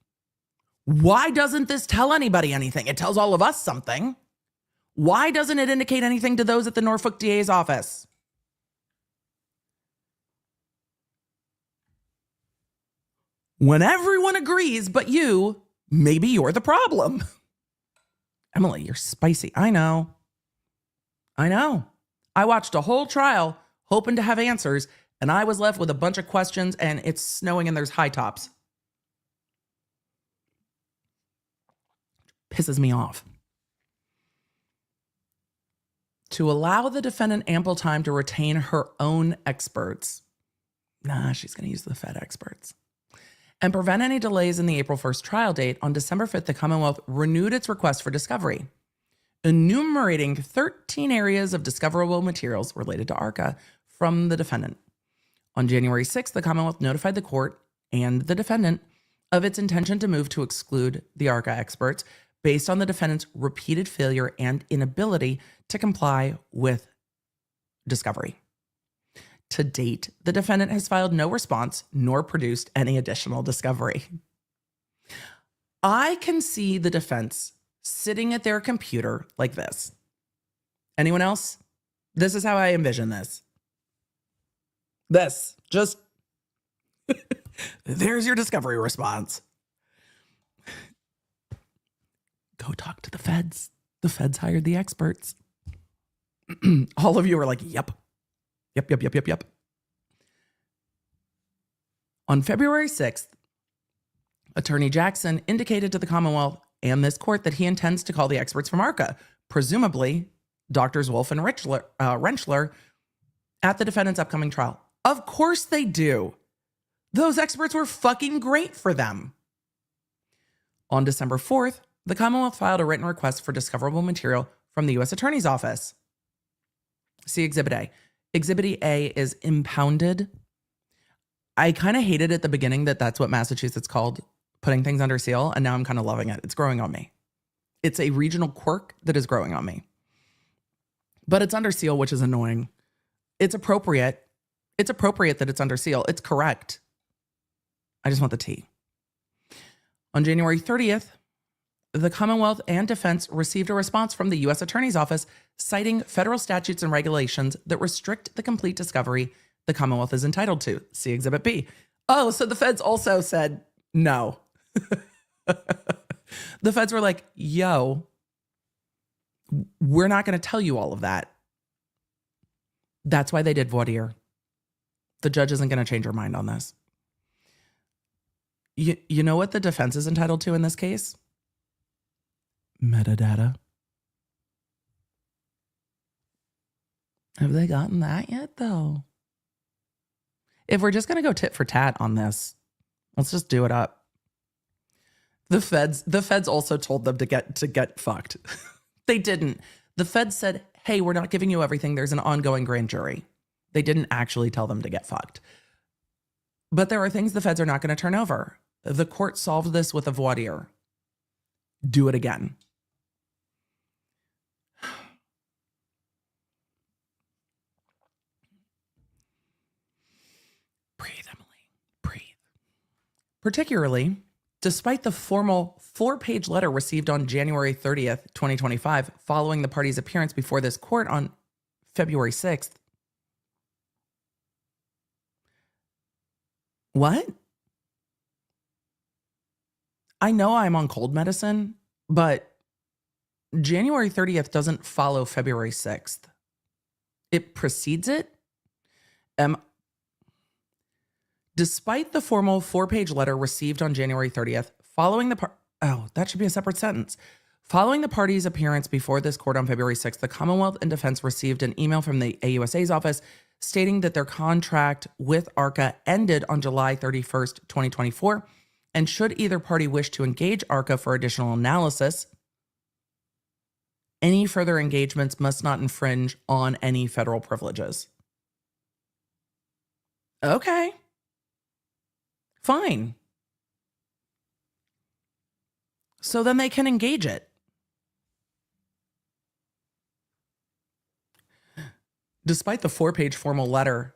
Why doesn't this tell anybody anything? It tells all of us something. Why doesn't it indicate anything to those at the Norfolk DA's office? When everyone agrees but you, maybe you're the problem. Emily, you're spicy. I know. I watched a whole trial hoping to have answers, and I was left with a bunch of questions, and it's snowing and there's high tops. Pisses me off. To allow the defendant ample time to retain her own experts. Nah, she's going to use the Fed experts. And prevent any delays in the April 1st trial date, on December 5th, the Commonwealth renewed its request for discovery, enumerating 13 areas of discoverable materials related to ARRCA from the defendant. On January 6th, the Commonwealth notified the court and the defendant of its intention to move to exclude the ARRCA experts based on the defendant's repeated failure and inability to comply with discovery. To date, the defendant has filed no response nor produced any additional discovery. I can see the defense sitting at their computer like this. Anyone else? This is how I envision this. Just there's your discovery response. Go talk to the feds. The feds hired the experts. All of you are like, yep. Yep. On February 6th, Attorney Jackson indicated to the Commonwealth and this court that he intends to call the experts from ARRCA, presumably Drs. Wolf and Rentschler, at the defendant's upcoming trial. Of course they do. Those experts were fucking great for them. On December 4th, the Commonwealth filed a written request for discoverable material from the U.S. Attorney's Office. See Exhibit A. Exhibit A is impounded. I kind of hated at the beginning that that's what Massachusetts called putting things under seal, and now I'm kind of loving it. It's growing on me. It's a regional quirk that is growing on me. But it's under seal, which is annoying. It's appropriate. It's appropriate that it's under seal. It's correct. I just want the tea. On January 30th, the Commonwealth and defense received a response from the U.S. Attorney's Office citing federal statutes and regulations that restrict the complete discovery the Commonwealth is entitled to. See Exhibit B. Oh, so the feds also said no. The feds were like, yo, we're not going to tell you all of that. That's why they did voir dire. The judge isn't going to change her mind on this. You know what the defense is entitled to in this case? Metadata. Have they gotten that yet, though? If we're just going to go tit for tat on this, let's just do it up. The feds also told them to get fucked. They didn't. The feds said, hey, we're not giving you everything. There's an ongoing grand jury. They didn't actually tell them to get fucked. But there are things the feds are not going to turn over. The court solved this with a voir dire. Do it again. Breathe, Emily. Breathe. Particularly, despite the formal 4-page letter received on January 30th, 2025, following the party's appearance before this court on February 6th. What? I know I'm on cold medicine, but January 30th doesn't follow February 6th. It precedes it. Despite the formal 4-page letter received on January 30th, that should be a separate sentence. Following the party's appearance before this court on February 6th, the Commonwealth and defense received an email from the AUSA's office stating that their contract with ARRCA ended on July 31st, 2024, And should either party wish to engage ARRCA for additional analysis, any further engagements must not infringe on any federal privileges. Okay. Fine. So then they can engage it. Despite the 4-page formal letter,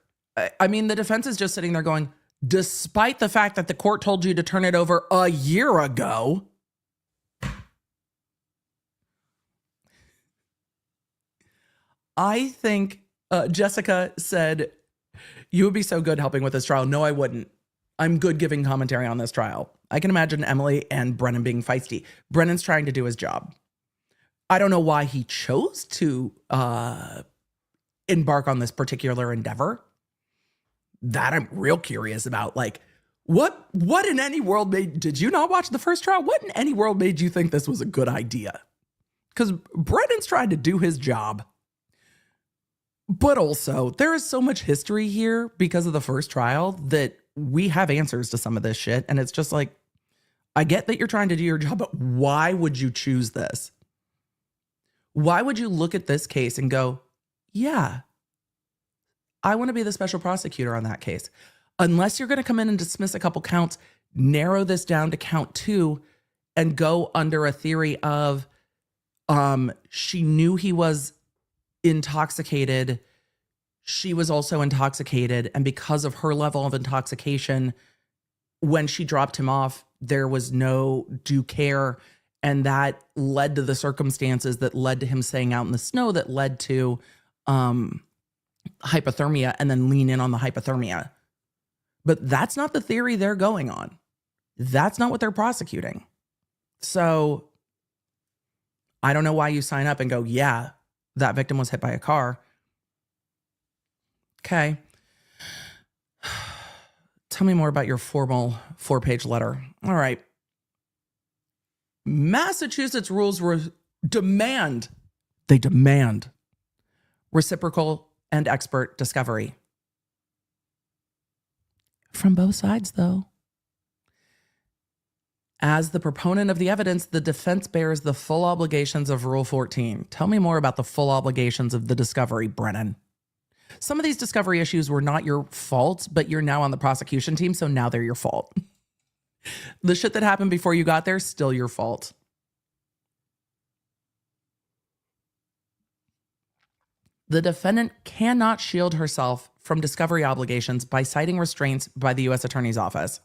I mean, the defense is just sitting there going, despite the fact that the court told you to turn it over a year ago, I think Jessica said, you would be so good helping with this trial. No, I wouldn't. I'm good giving commentary on this trial. I can imagine Emily and Brennan being feisty. Brennan's trying to do his job. I don't know why he chose to embark on this particular endeavor. That I'm real curious about. Like, what in any world did you not watch the first trial? What in any world made you think this was a good idea? Because Brennan's trying to do his job. But also, there is so much history here because of the first trial that we have answers to some of this shit. And it's just like, I get that you're trying to do your job, but why would you choose this? Why would you look at this case and go, yeah, I want to be the special prosecutor on that case? Unless you're going to come in and dismiss a couple counts, narrow this down to count 2 and go under a theory of she knew he was intoxicated. She was also intoxicated. And because of her level of intoxication, when she dropped him off, there was no due care. And that led to the circumstances that led to him staying out in the snow, that led to hypothermia, and then lean in on the hypothermia. But that's not the theory they're going on. That's not what they're prosecuting. So I don't know why you sign up and go, yeah, that victim was hit by a car. Okay. Tell me more about your formal 4-page letter. All right. Massachusetts rules demand reciprocal and expert discovery. From both sides, though. As the proponent of the evidence, the defense bears the full obligations of Rule 14. Tell me more about the full obligations of the discovery, Brennan. Some of these discovery issues were not your fault, but you're now on the prosecution team, so now they're your fault. The shit that happened before you got there, still your fault. The defendant cannot shield herself from discovery obligations by citing restraints by the U.S. Attorney's Office,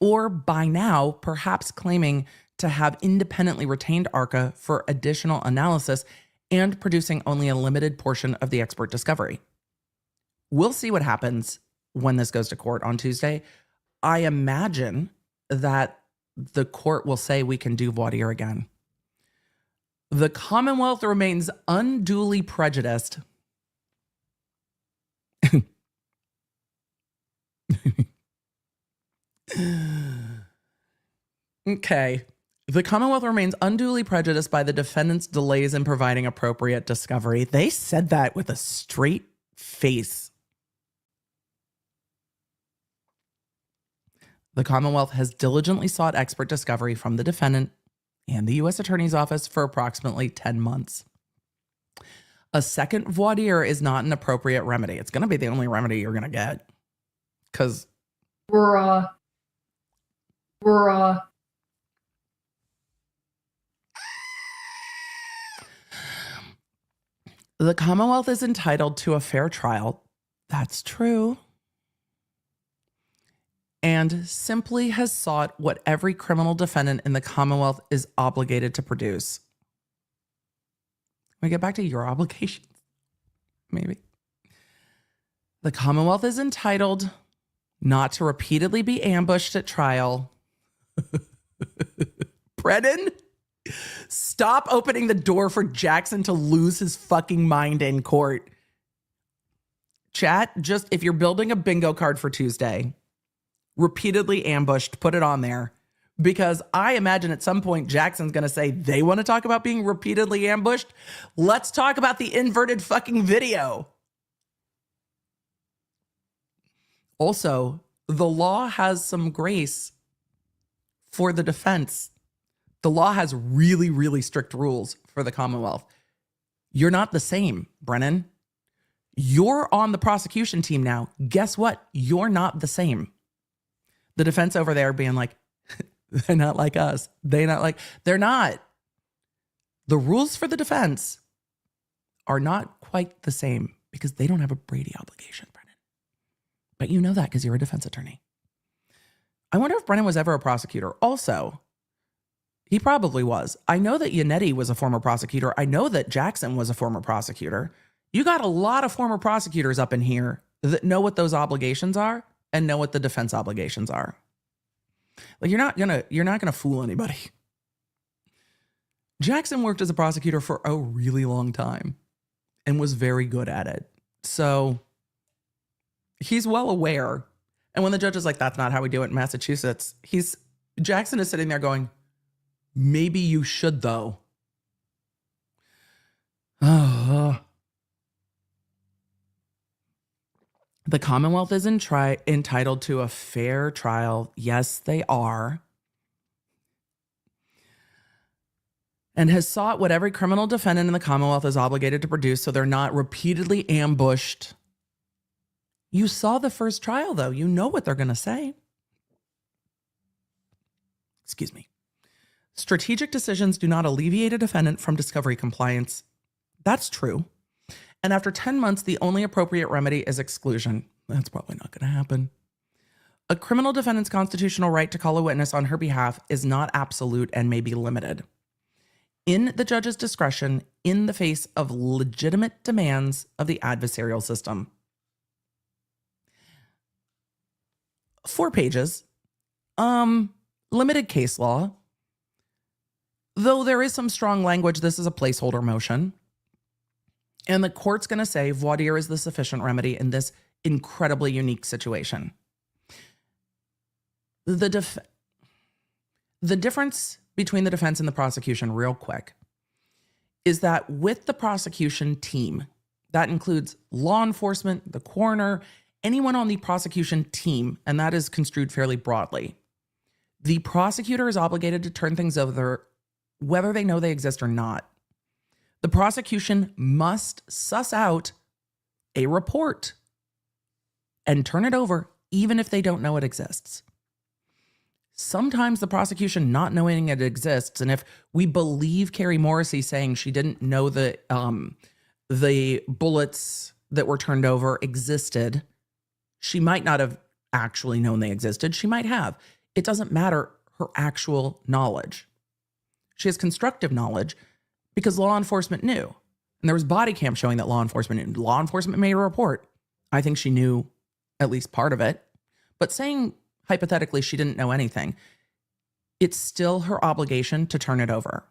or by now perhaps claiming to have independently retained ARRCA for additional analysis and producing only a limited portion of the expert discovery. We'll see what happens when this goes to court on Tuesday. I imagine that the court will say we can do voir dire again. The Commonwealth remains unduly prejudiced. Okay. The Commonwealth remains unduly prejudiced by the defendant's delays in providing appropriate discovery. They said that with a straight face. The Commonwealth has diligently sought expert discovery from the defendant and the U.S. Attorney's Office for approximately 10 months. A second voir dire is not an appropriate remedy. It's going to be the only remedy you're going to get. Because We're the Commonwealth is entitled to a fair trial. That's true. And simply has sought what every criminal defendant in the Commonwealth is obligated to produce. We get back to your obligations, maybe. The Commonwealth is entitled not to repeatedly be ambushed at trial. Brennan, stop opening the door for Jackson to lose his fucking mind in court. Chat, just if you're building a bingo card for Tuesday, repeatedly ambushed, put it on there. Because I imagine at some point Jackson's going to say they want to talk about being repeatedly ambushed. Let's talk about the inverted fucking video. Also, the law has some grace for the defense. The law has really, really strict rules for the Commonwealth. You're not the same, Brennan. You're on the prosecution team now. Guess what? You're not the same. The defense over there being like, they're not like us. They're not. The rules for the defense are not quite the same because they don't have a Brady obligation, Brennan. But you know that because you're a defense attorney. I wonder if Brennan was ever a prosecutor. Also, he probably was. I know that Yannetti was a former prosecutor. I know that Jackson was a former prosecutor. You got a lot of former prosecutors up in here that know what those obligations are and know what the defense obligations are. Like you're not gonna fool anybody. Jackson worked as a prosecutor for a really long time and was very good at it. So he's well aware. And when the judge is like, that's not how we do it in Massachusetts, Jackson is sitting there going, maybe you should though. The Commonwealth is entitled to a fair trial. Yes, they are. And has sought what every criminal defendant in the Commonwealth is obligated to produce so they're not repeatedly ambushed. You saw the first trial, though. You know what they're going to say. Excuse me. Strategic decisions do not alleviate a defendant from discovery compliance. That's true. And after 10 months, the only appropriate remedy is exclusion. That's probably not going to happen. A criminal defendant's constitutional right to call a witness on her behalf is not absolute and may be limited. In the judge's discretion, in the face of legitimate demands of the adversarial system. 4 pages. Limited case law. Though there is some strong language, this is a placeholder motion. And the court's going to say voir dire is the sufficient remedy in this incredibly unique situation. The difference between the defense and the prosecution, real quick, is that with the prosecution team, that includes law enforcement, the coroner, anyone on the prosecution team, and that is construed fairly broadly, the prosecutor is obligated to turn things over whether they know they exist or not. The prosecution must suss out a report and turn it over even if they don't know it exists. Sometimes the prosecution not knowing it exists, and if we believe Carrie Morrissey saying she didn't know the bullets that were turned over existed, she might not have actually known they existed. She might have. It doesn't matter her actual knowledge. She has constructive knowledge because law enforcement knew. And there was body cam showing that law enforcement knew. Law enforcement made a report. I think she knew at least part of it. But saying hypothetically she didn't know anything, it's still her obligation to turn it over.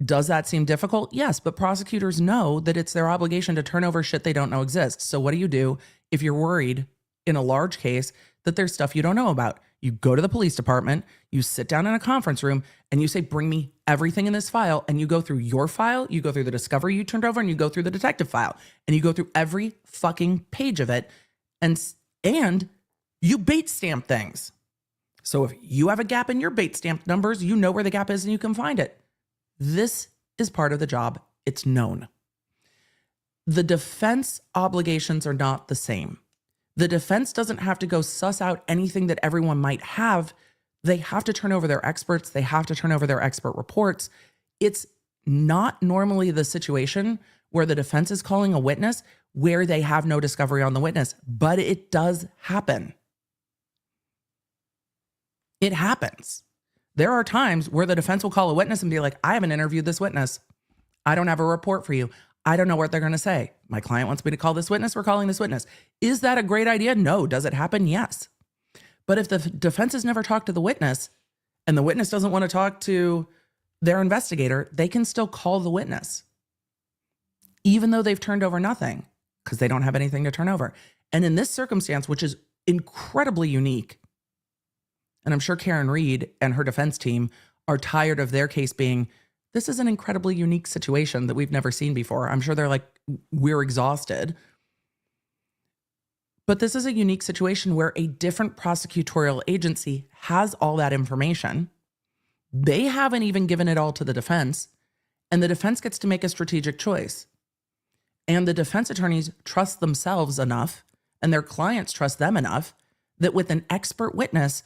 Does that seem difficult? Yes, but prosecutors know that it's their obligation to turn over shit they don't know exists. So what do you do if you're worried in a large case that there's stuff you don't know about? You go to the police department, you sit down in a conference room, and you say, bring me everything in this file. And you go through your file, you go through the discovery you turned over, and you go through the detective file. And you go through every fucking page of it. And you bait stamp things. So if you have a gap in your bait stamp numbers, you know where the gap is and you can find it. This is part of the job. It's known. The defense obligations are not the same. The defense doesn't have to go suss out anything that everyone might have. They have to turn over their experts. They have to turn over their expert reports. It's not normally the situation where the defense is calling a witness where they have no discovery on the witness, but it does happen. It happens. There are times where the defense will call a witness and be like, I haven't interviewed this witness. I don't have a report for you. I don't know what they're going to say. My client wants me to call this witness. We're calling this witness. Is that a great idea? No. Does it happen? Yes. But if the defense has never talked to the witness and the witness doesn't want to talk to their investigator, they can still call the witness, even though they've turned over nothing because they don't have anything to turn over. And in this circumstance, which is incredibly unique, and I'm sure Karen Reed and her defense team are tired of their case being, this is an incredibly unique situation that we've never seen before. I'm sure they're like, we're exhausted. But this is a unique situation where a different prosecutorial agency has all that information. They haven't even given it all to the defense, and the defense gets to make a strategic choice. And the defense attorneys trust themselves enough, and their clients trust them enough, that with an expert witness,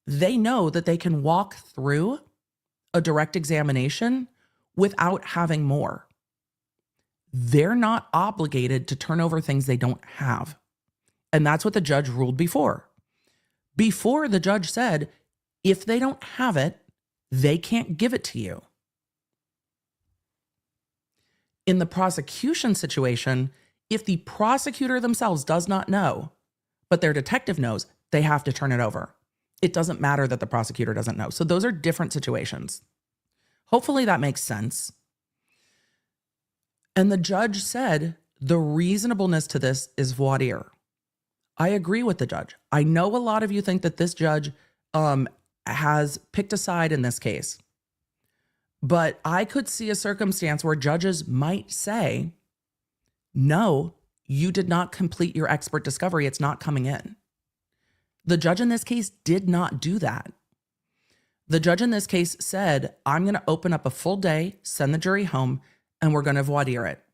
they know that they can walk through a direct examination without having more. They're not obligated to turn over things they don't have. And that's what the judge ruled before. Before, the judge said, if they don't have it, they can't give it to you. In the prosecution situation, if the prosecutor themselves does not know, but their detective knows, they have to turn it over. It doesn't matter that the prosecutor doesn't know. So those are different situations. Hopefully that makes sense. And the judge said the reasonableness to this is voir dire. I agree with the judge. I know a lot of you think that this judge has picked a side in this case. But I could see a circumstance where judges might say, no, you did not complete your expert discovery. It's not coming in. The judge in this case did not do that. The judge in this case said, I'm going to open up a full day, send the jury home, and we're going to voir dire it.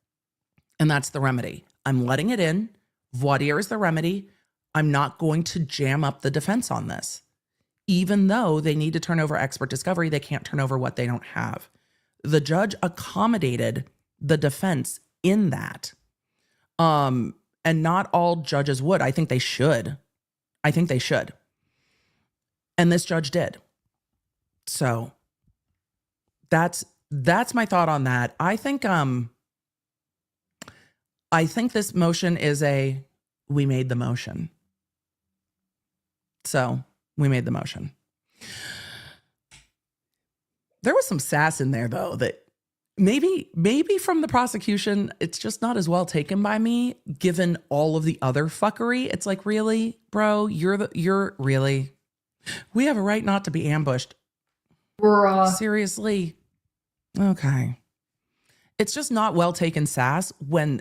And that's the remedy. I'm letting it in. Voir dire is the remedy. I'm not going to jam up the defense on this. Even though they need to turn over expert discovery, they can't turn over what they don't have. The judge accommodated the defense in that. And not all judges would. I think they should. And this judge did. So that's my thought on that. I think this motion is we made the motion. So we made the motion. There was some sass in there, though, that maybe from the prosecution, it's just not as well taken by me, given all of the other fuckery. It's like, really, bro, you're really, we have a right not to be ambushed. Seriously. Okay. It's just not well taken sass when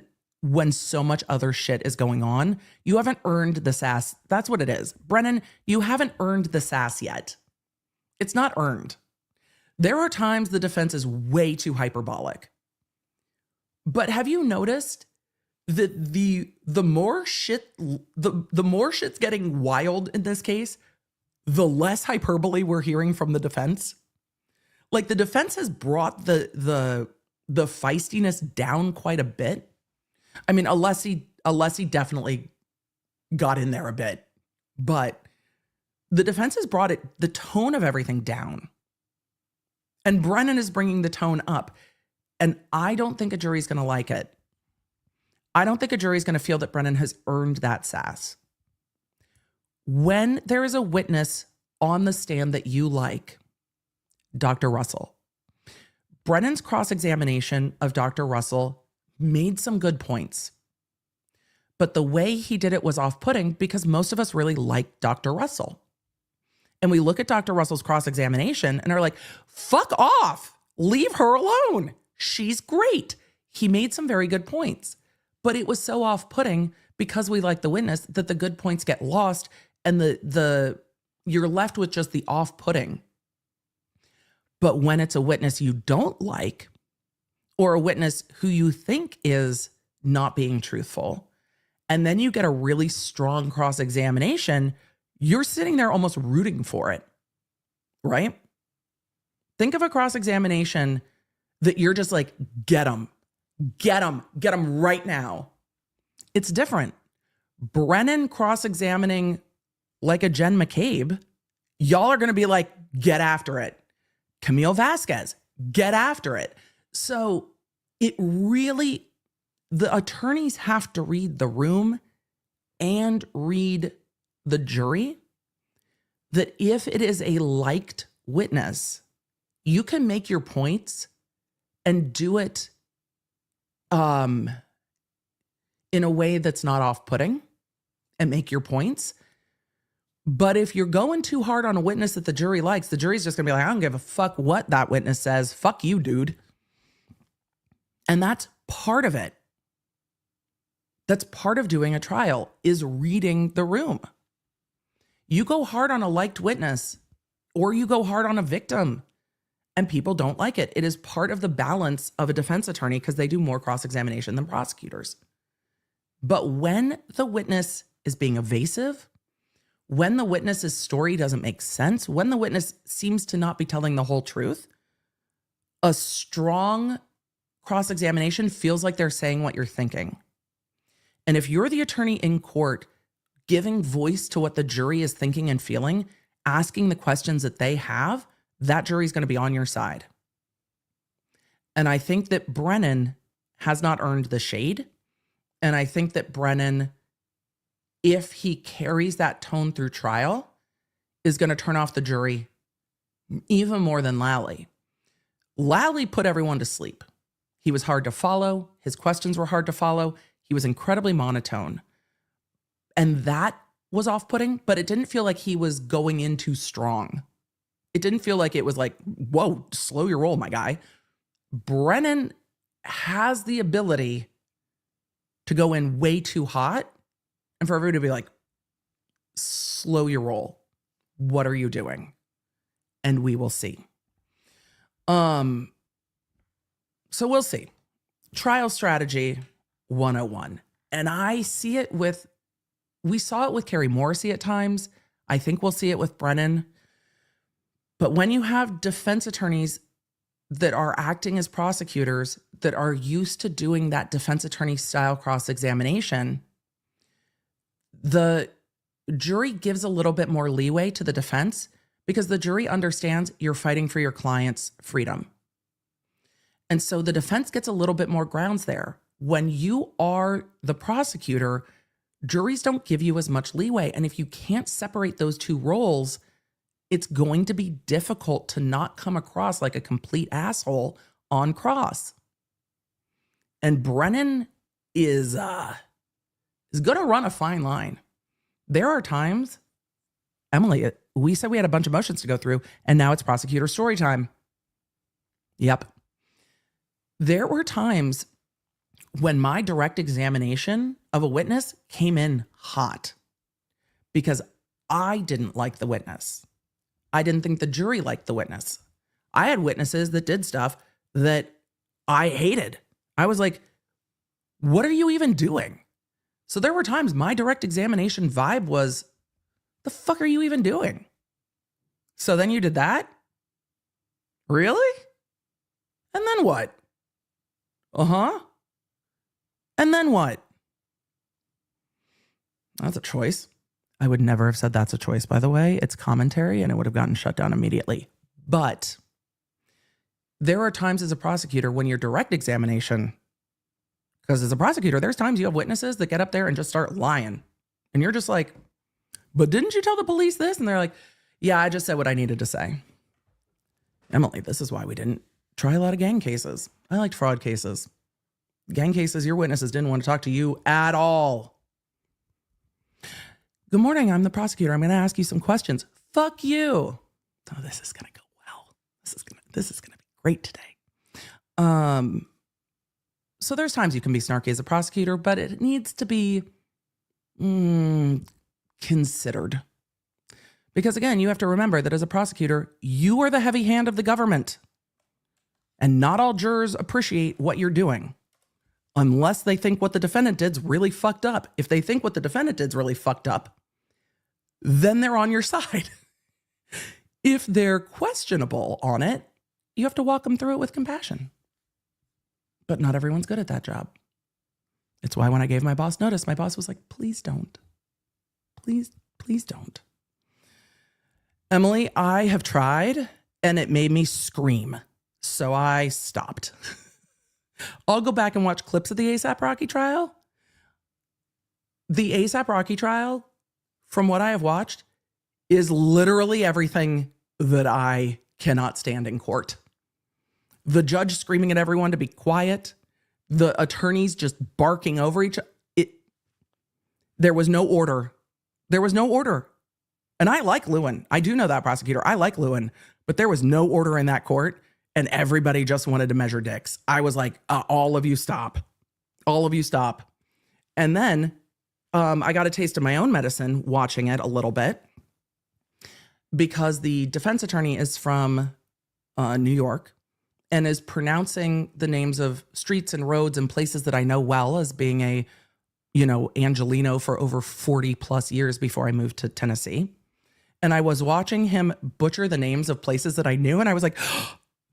so much other shit is going on. You haven't earned the sass. That's what it is. Brennan, you haven't earned the sass yet. It's not earned. There are times the defense is way too hyperbolic. But have you noticed that the more shit's getting wild in this case, the less hyperbole we're hearing from the defense? Like, the defense has brought the feistiness down quite a bit. I mean, Alessi definitely got in there a bit, but the defense has brought the tone of everything down. And Brennan is bringing the tone up. And I don't think a jury's going to like it. I don't think a jury's going to feel that Brennan has earned that sass. When there is a witness on the stand that you like, Dr. Russell, Brennan's cross-examination of Dr. Russell made some good points. But the way he did it was off-putting because most of us really like Dr. Russell. And we look at Dr. Russell's cross-examination and are like, fuck off, leave her alone. She's great. He made some very good points, but it was so off-putting because we like the witness that the good points get lost and you're left with just the off-putting. But when it's a witness you don't like, or a witness who you think is not being truthful, and then you get a really strong cross-examination, you're sitting there almost rooting for it, right? Think of a cross-examination that you're just like, get him right now. It's different. Brennan cross-examining like a Jen McCabe, y'all are going to be like, get after it. Camille Vasquez, get after it. So it really, the attorneys have to read the room and read the jury, that if it is a liked witness, you can make your points and do it in a way that's not off-putting and make your points. But if you're going too hard on a witness that the jury likes, the jury's just gonna be like, I don't give a fuck what that witness says. Fuck you, dude. And that's part of it. That's part of doing a trial, is reading the room. You go hard on a liked witness or you go hard on a victim and people don't like it. It is part of the balance of a defense attorney because they do more cross-examination than prosecutors. But when the witness is being evasive, when the witness's story doesn't make sense, when the witness seems to not be telling the whole truth, a strong cross-examination feels like they're saying what you're thinking. And if you're the attorney in court giving voice to what the jury is thinking and feeling, asking the questions that they have, that jury's going to be on your side. And I think that Brennan has not earned the shade. And I think that Brennan, if he carries that tone through trial, is going to turn off the jury even more than Lally. Lally put everyone to sleep. He was hard to follow. His questions were hard to follow. He was incredibly monotone. And that was off-putting, but it didn't feel like he was going in too strong. It didn't feel like it was like, whoa, slow your roll, my guy. Brennan has the ability to go in way too hot and for everybody to be like, slow your roll. What are you doing? And we will see. So we'll see. Trial strategy 101. And I see it we saw it with Carrie Morrissey at times. I think we'll see it with Brennan. But when you have defense attorneys that are acting as prosecutors that are used to doing that defense attorney style cross-examination, the jury gives a little bit more leeway to the defense because the jury understands you're fighting for your client's freedom. And so the defense gets a little bit more grounds there. When you are the prosecutor, juries don't give you as much leeway. And if you can't separate those two roles, it's going to be difficult to not come across like a complete asshole on cross. And Brennan is going to run a fine line. There are times, Emily, we said we had a bunch of motions to go through, and now it's prosecutor story time. Yep. There were times when my direct examination of a witness came in hot because I didn't like the witness. I didn't think the jury liked the witness. I had witnesses that did stuff that I hated. I was like, what are you even doing? So there were times my direct examination vibe was, the fuck are you even doing? So then you did that? Really? And then what? Uh-huh. And then what? That's a choice. I would never have said that's a choice, by the way. It's commentary and it would have gotten shut down immediately. But there are times as a prosecutor when your direct examination, because as a prosecutor, there's times you have witnesses that get up there and just start lying. And you're just like, but didn't you tell the police this? And they're like, yeah, I just said what I needed to say. Emily, this is why we didn't try a lot of gang cases. I liked fraud cases. Gang cases, your witnesses didn't want to talk to you at all. Good morning, I'm the prosecutor. I'm going to ask you some questions. Fuck you. Oh, this is going to go well. This is going to be great today. So there's times you can be snarky as a prosecutor, but it needs to be considered. Because again, you have to remember that as a prosecutor, you are the heavy hand of the government. And not all jurors appreciate what you're doing. Unless they think what the defendant did's really fucked up. If they think what the defendant did's really fucked up, then they're on your side. If they're questionable on it, you have to walk them through it with compassion. But not everyone's good at that job. It's why when I gave my boss notice, my boss was like, please don't. Please don't. Emily, I have tried and it made me scream. So I stopped. I'll go back and watch clips of the A$AP Rocky trial. The A$AP Rocky trial, from what I have watched, is literally everything that I cannot stand in court. The judge screaming at everyone to be quiet. The attorneys just barking over each other. There was no order. There was no order. And I like Lewin. I do know that prosecutor. I like Lewin. But there was no order in that court. And everybody just wanted to measure dicks. I was like, all of you stop. All of you stop. And then I got a taste of my own medicine watching it a little bit because the defense attorney is from New York and is pronouncing the names of streets and roads and places that I know well as being a, Angelino for over 40 plus years before I moved to Tennessee. And I was watching him butcher the names of places that I knew. And I was like,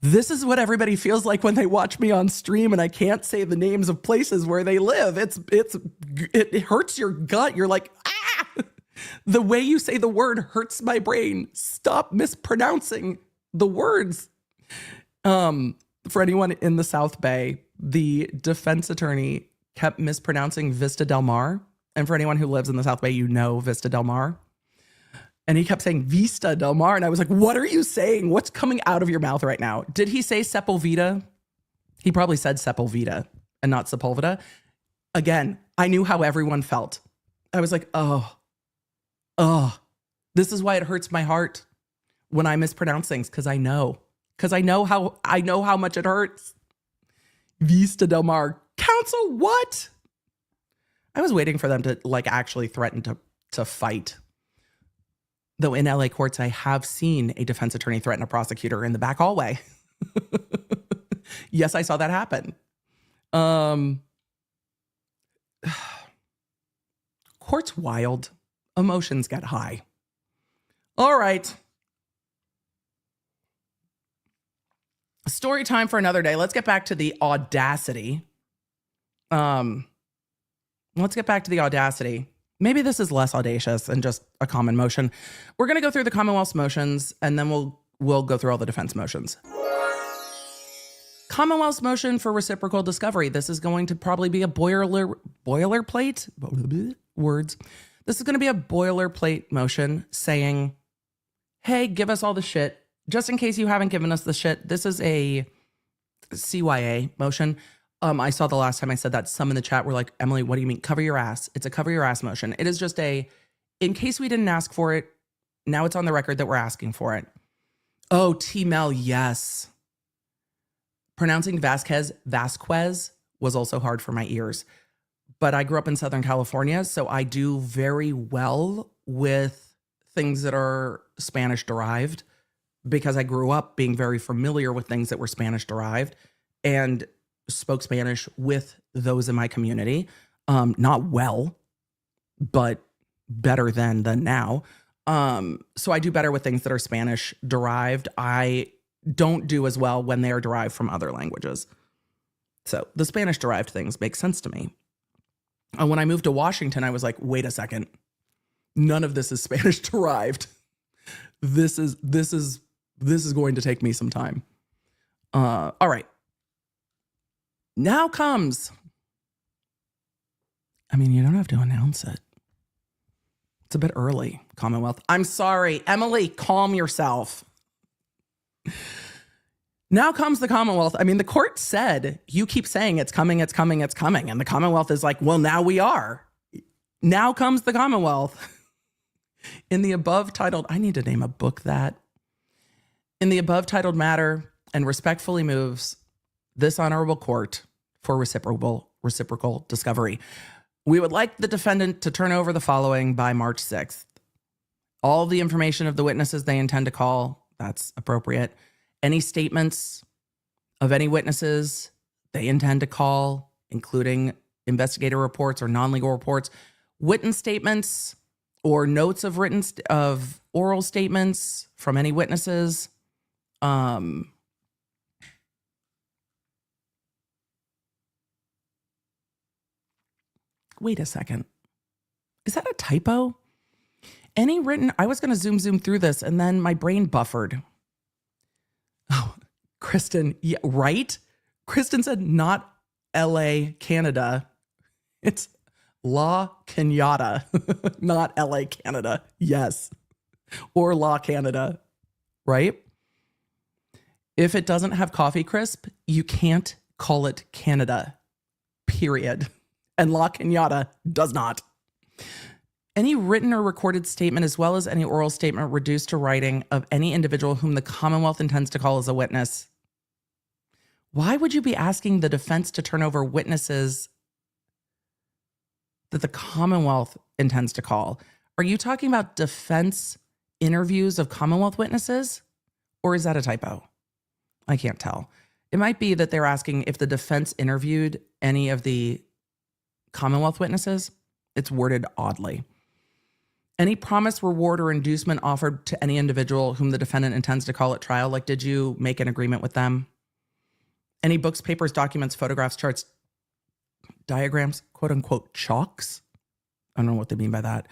this is what everybody feels like when they watch me on stream and I can't say the names of places where they live. It hurts your gut. You're like, ah, the way you say the word hurts my brain. Stop mispronouncing the words. For anyone in the South Bay, the defense attorney kept mispronouncing Vista Del Mar. And for anyone who lives in the South Bay, Vista Del Mar. And he kept saying Vista Del Mar. And I was like, what are you saying? What's coming out of your mouth right now? Did he say Sepulveda? He probably said Sepulveda and not Sepulveda. Again, I knew how everyone felt. I was like, oh, this is why it hurts my heart when I mispronounce things. Because I know how much it hurts. Vista Del Mar. Counsel, what? I was waiting for them to actually threaten to fight. Though in LA courts, I have seen a defense attorney threaten a prosecutor in the back hallway. Yes, I saw that happen. Court's wild. Emotions get high. All right. Story time for another day. Let's get back to the audacity. Maybe this is less audacious and just a common motion. We're going to go through the Commonwealth's motions, and then we'll go through all the defense motions. Commonwealth's motion for reciprocal discovery. This is going to probably be a boilerplate. Words. This is going to be a boilerplate motion saying, hey, give us all the shit. Just in case you haven't given us the shit, this is a CYA motion. I saw the last time I said that, some in the chat were like, Emily, what do you mean? Cover your ass. It's a cover your ass motion. It is just in case we didn't ask for it, now it's on the record that we're asking for it. Oh, T-Mel, yes. Pronouncing Vasquez was also hard for my ears. But I grew up in Southern California, so I do very well with things that are Spanish derived because I grew up being very familiar with things that were Spanish derived and spoke Spanish with those in my community. Not well, but better than now. So I do better with things that are Spanish derived. I don't do as well when they are derived from other languages. So the Spanish derived things make sense to me. When I moved to Washington, I was like, wait a second. None of this is Spanish derived. This is going to take me some time. All right. Now comes, you don't have to announce it. It's a bit early, Commonwealth. I'm sorry. Emily, calm yourself. Now comes the Commonwealth. The court said, you keep saying it's coming, it's coming, it's coming. And the Commonwealth is like, well, now we are. Now comes the Commonwealth. In the above titled, I need to name a book that. In the above titled matter, and respectfully moves this honorable court for reciprocal discovery. We would like the defendant to turn over the following by March 6th. All the information of the witnesses they intend to call, that's appropriate. Any statements of any witnesses they intend to call, including investigator reports or non-legal reports, witness statements or notes of oral statements from any witnesses. Wait a second. Is that a typo? Any written, I was going to zoom through this and then my brain buffered. Oh, Kristen, yeah, right? Kristen said not LA, Canada. It's La Canada, not LA, Canada. Yes. Or La Canada, right? If it doesn't have coffee crisp, you can't call it Canada, period. And La Canada does not. Any written or recorded statement, as well as any oral statement reduced to writing of any individual whom the Commonwealth intends to call as a witness. Why would you be asking the defense to turn over witnesses that the Commonwealth intends to call. Are you talking about defense interviews of Commonwealth witnesses? Or is that a typo? I can't tell. It might be that they're asking if the defense interviewed any of the Commonwealth witnesses. It's worded oddly. Any promise, reward, or inducement offered to any individual whom the defendant intends to call at trial. Like, did you make an agreement with them? Any books, papers, documents, photographs, charts, diagrams, quote unquote, chalks? I don't know what they mean by that.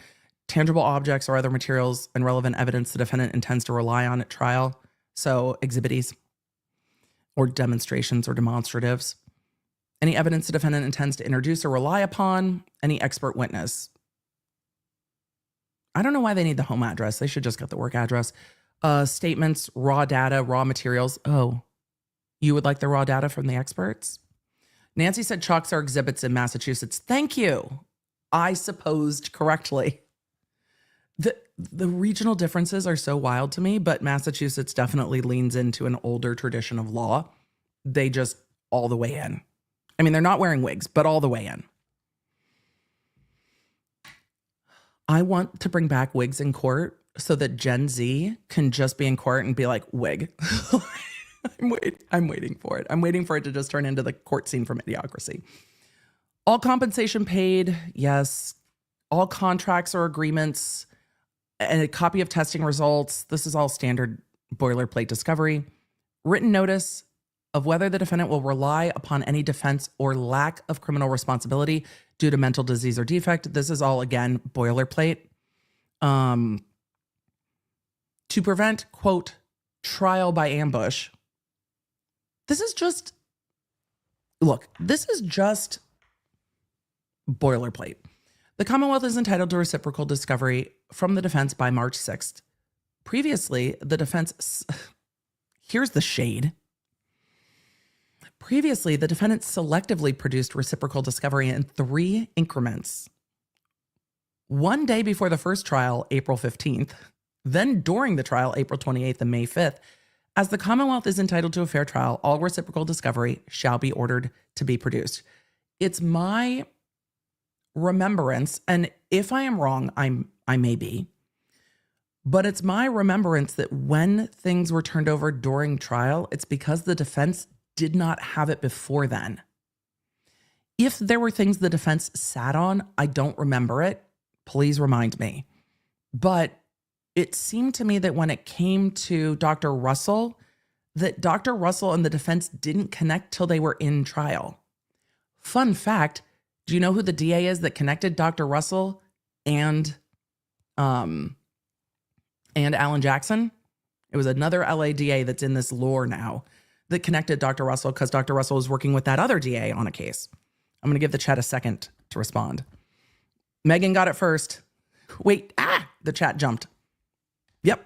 Tangible objects or other materials and relevant evidence the defendant intends to rely on at trial. So exhibits or demonstrations or demonstratives. Any evidence the defendant intends to introduce or rely upon. Any expert witness. I don't know why they need the home address. They should just get the work address. Statements, raw data, raw materials. Oh, you would like the raw data from the experts? Nancy said chalks are exhibits in Massachusetts. Thank you. I supposed correctly. The regional differences are so wild to me, but Massachusetts definitely leans into an older tradition of law. They just all the way in. I mean, they're not wearing wigs, but all the way in. I want to bring back wigs in court so that Gen Z can just be in court and be like, wig. I'm waiting for it. I'm waiting for it to just turn into the court scene from Idiocracy. All compensation paid, yes. All contracts or agreements, and a copy of testing results. This is all standard boilerplate discovery. Written notice of whether the defendant will rely upon any defense or lack of criminal responsibility due to mental disease or defect. This is all, again, boilerplate. To prevent, quote, trial by ambush. This is just boilerplate. The Commonwealth is entitled to reciprocal discovery from the defense by March 6th. Previously, the defense, here's the shade. Previously, the defendant selectively produced reciprocal discovery in 3 increments. One day before the first trial, April 15th, then during the trial, April 28th and May 5th. As the Commonwealth is entitled to a fair trial, all reciprocal discovery shall be ordered to be produced. It's my remembrance, and if I am wrong, I may be, but it's my remembrance that when things were turned over during trial, it's because the defense did not have it before then. If there were things the defense sat on, I don't remember it. Please remind me. But it seemed to me that when it came to Dr. Russell, that Dr. Russell and the defense didn't connect till they were in trial. Fun fact, do you know who the DA is that connected Dr. Russell and Alan Jackson? It was another LA DA that's in this lore now that connected Dr. Russell because Dr. Russell was working with that other DA on a case. I'm going to give the chat a second to respond. Megan got it first. Wait, the chat jumped. Yep.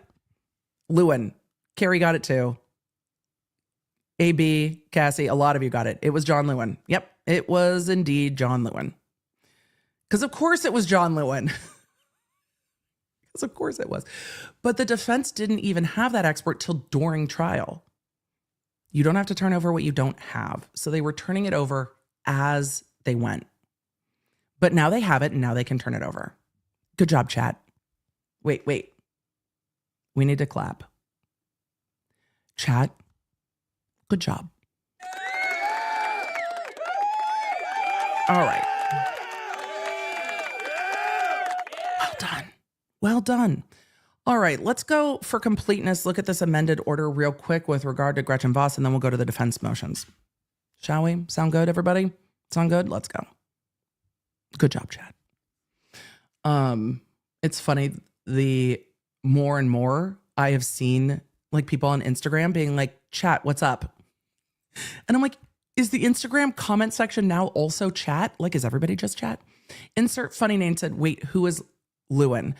Lewin. Carrie got it too. AB, Cassie, a lot of you got it. It was John Lewin. Yep. It was indeed John Lewin. Because of course it was John Lewin. Because of course it was. But the defense didn't even have that expert till during trial. You don't have to turn over what you don't have. So they were turning it over as they went. But now they have it and now they can turn it over. Good job, chat. Wait. We need to clap. Chat, good job. All right. Well done. All right, let's go for completeness. Look at this amended order real quick with regard to Gretchen Voss, and then we'll go to the defense motions. Shall we? Sound good, everybody? Sound good? Let's go. Good job, Chad. It's funny, the more and more I have seen like people on Instagram being like, chat, what's up? And I'm like, is the Instagram comment section now also chat? Like, is everybody just chat? Insert funny name said, wait, who is Lewin?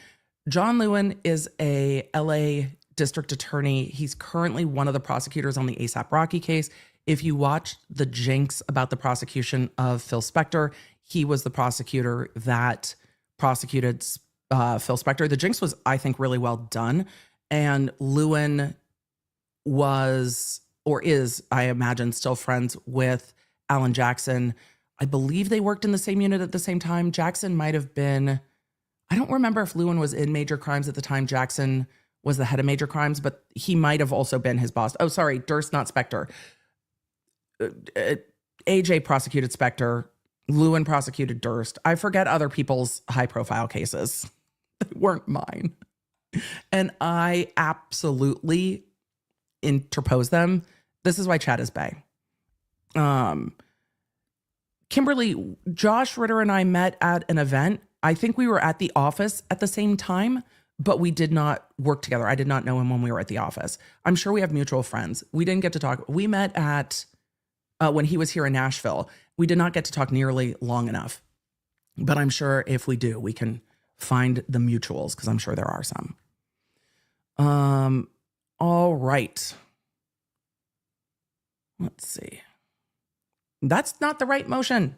John Lewin is a LA district attorney. He's currently one of the prosecutors on the A$AP Rocky case. If you watch the jinx about the prosecution of Phil Spector, he was the prosecutor that prosecuted Phil Spector. The jinx was, I think, really well done. And Lewin was, or is, I imagine, still friends with Alan Jackson. I believe they worked in the same unit at the same time. Jackson might have been, I don't remember if Lewin was in major crimes at the time Jackson was the head of major crimes, but he might have also been his boss. Oh, sorry, Durst, not Spector. AJ prosecuted Spector. Lewin prosecuted Durst. I forget other people's high profile cases. They weren't mine. And I absolutely interpose them. This is why Chad is bae. Kimberly, Josh Ritter and I met at an event. I think we were at the office at the same time, but we did not work together. I did not know him when we were at the office. I'm sure we have mutual friends. We didn't get to talk. We met at when he was here in Nashville. We did not get to talk nearly long enough, but I'm sure if we do, we can find the mutuals because I'm sure there are some. All right. Let's see. That's not the right motion.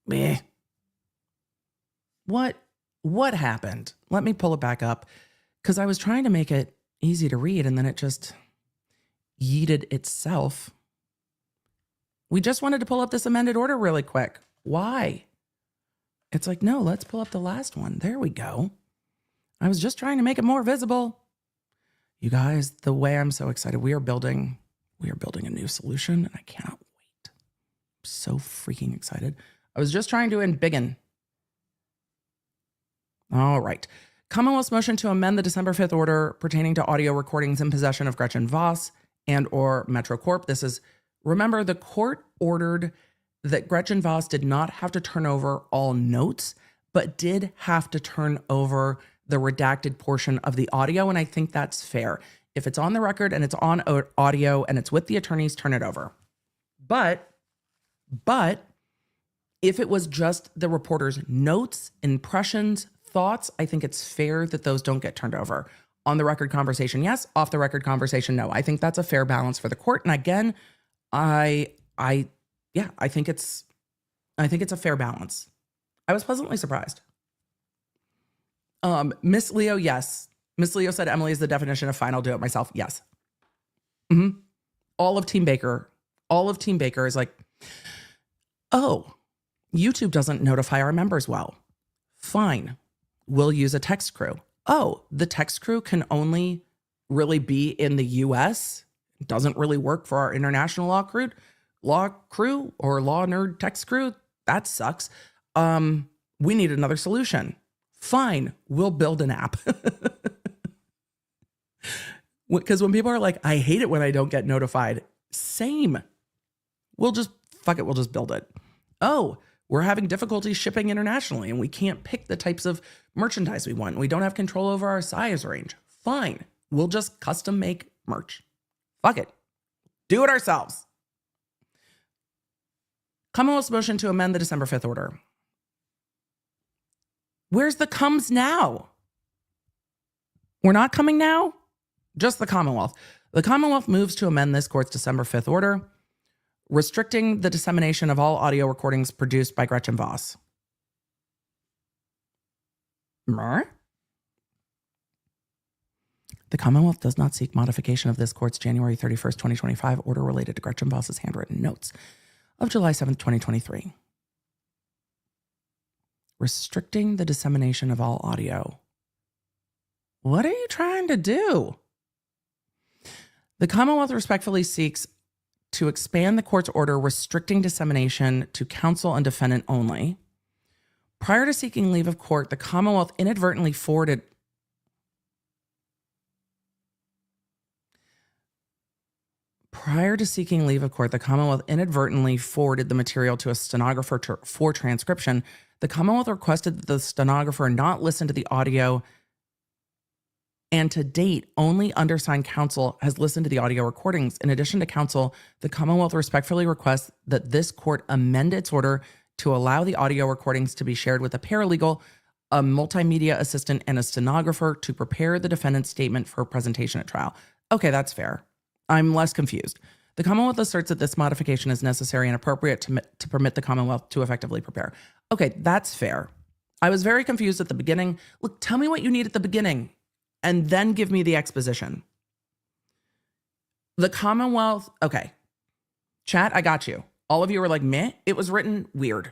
Meh. What happened? Let me pull it back up because I was trying to make it easy to read and then it just yeeted itself. We just wanted to pull up this amended order really quick. Why? It's like, no, let's pull up the last one. There we go. I was just trying to make it more visible. You guys, the way I'm so excited, we are building a new solution and I cannot wait. I'm so freaking excited. I was just trying to embiggen. All right. Commonwealth's motion to amend the December 5th order pertaining to audio recordings in possession of Gretchen Voss and or Metro Corp. This is, remember, the court ordered that Gretchen Voss did not have to turn over all notes, but did have to turn over the redacted portion of the audio. And I think that's fair. If it's on the record and it's on audio and it's with the attorneys, turn it over. But if it was just the reporter's notes, impressions, thoughts, I think it's fair that those don't get turned over. On the record conversation, yes. Off the record conversation, no. I think that's a fair balance for the court. And again, I think it's a fair balance. I was pleasantly surprised. Miss Leo, yes. Miss Leo said Emily is the definition of fine. I'll do it myself. Yes. All of Team Baker is like, oh, YouTube doesn't notify our members well. Fine. We'll use a text crew. Oh, the text crew can only really be in the US. It doesn't really work for our international law crew or law nerd text crew. That sucks. We need another solution. Fine. We'll build an app. Because when people are like, I hate it when I don't get notified. Same. We'll just build it. Oh, we're having difficulty shipping internationally and we can't pick the types of merchandise we want. We don't have control over our size range. Fine. We'll just custom make merch. Fuck it. Do it ourselves. Commonwealth's motion to amend the December 5th order. Where's the comes now? We're not coming now? Just the Commonwealth. The Commonwealth moves to amend this court's December 5th order, restricting the dissemination of all audio recordings produced by Gretchen Voss. The Commonwealth does not seek modification of this court's January 31st, 2025 order related to Gretchen Voss's handwritten notes of July 7th, 2023. Restricting the dissemination of all audio. What are you trying to do? The Commonwealth respectfully seeks to expand the court's order restricting dissemination to counsel and defendant only. Prior to seeking leave of court, the Commonwealth inadvertently forwarded the material to a stenographer for transcription. The Commonwealth requested that the stenographer not listen to the audio, and to date, only undersigned counsel has listened to the audio recordings. In addition to counsel, the Commonwealth respectfully requests that this court amend its order to allow the audio recordings to be shared with a paralegal, a multimedia assistant, and a stenographer to prepare the defendant's statement for presentation at trial. Okay, that's fair. I'm less confused. The Commonwealth asserts that this modification is necessary and appropriate to permit the Commonwealth to effectively prepare. Okay, that's fair. I was very confused at the beginning. Look, tell me what you need at the beginning and then give me the exposition. The Commonwealth, okay. Chat, I got you. All of you were like, meh, it was written weird.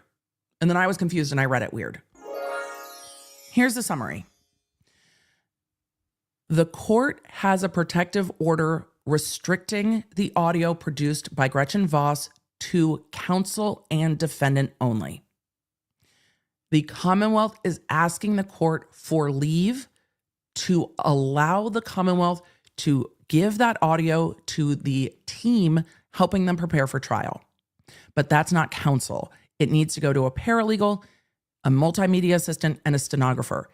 And then I was confused and I read it weird. Here's the summary. The court has a protective order restricting the audio produced by Gretchen Voss to counsel and defendant only. The Commonwealth is asking the court for leave to allow the Commonwealth to give that audio to the team helping them prepare for trial. But that's not counsel. It needs to go to a paralegal, a multimedia assistant, and a stenographer.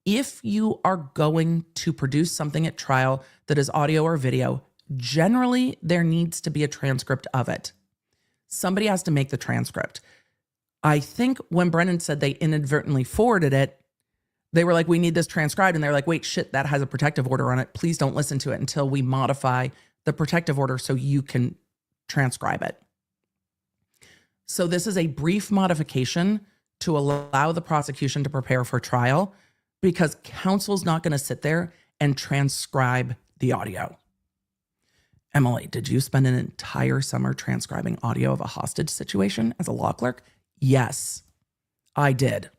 If you are going to produce something at trial that is audio or video, generally there needs to be a transcript of it. Somebody has to make the transcript. I think when Brennan said they inadvertently forwarded it, they were like, we need this transcribed. And they're like, wait, shit, that has a protective order on it. Please don't listen to it until we modify the protective order so you can transcribe it. So this is a brief modification to allow the prosecution to prepare for trial because counsel's not going to sit there and transcribe the audio. Emily, did you spend an entire summer transcribing audio of a hostage situation as a law clerk? Yes, I did.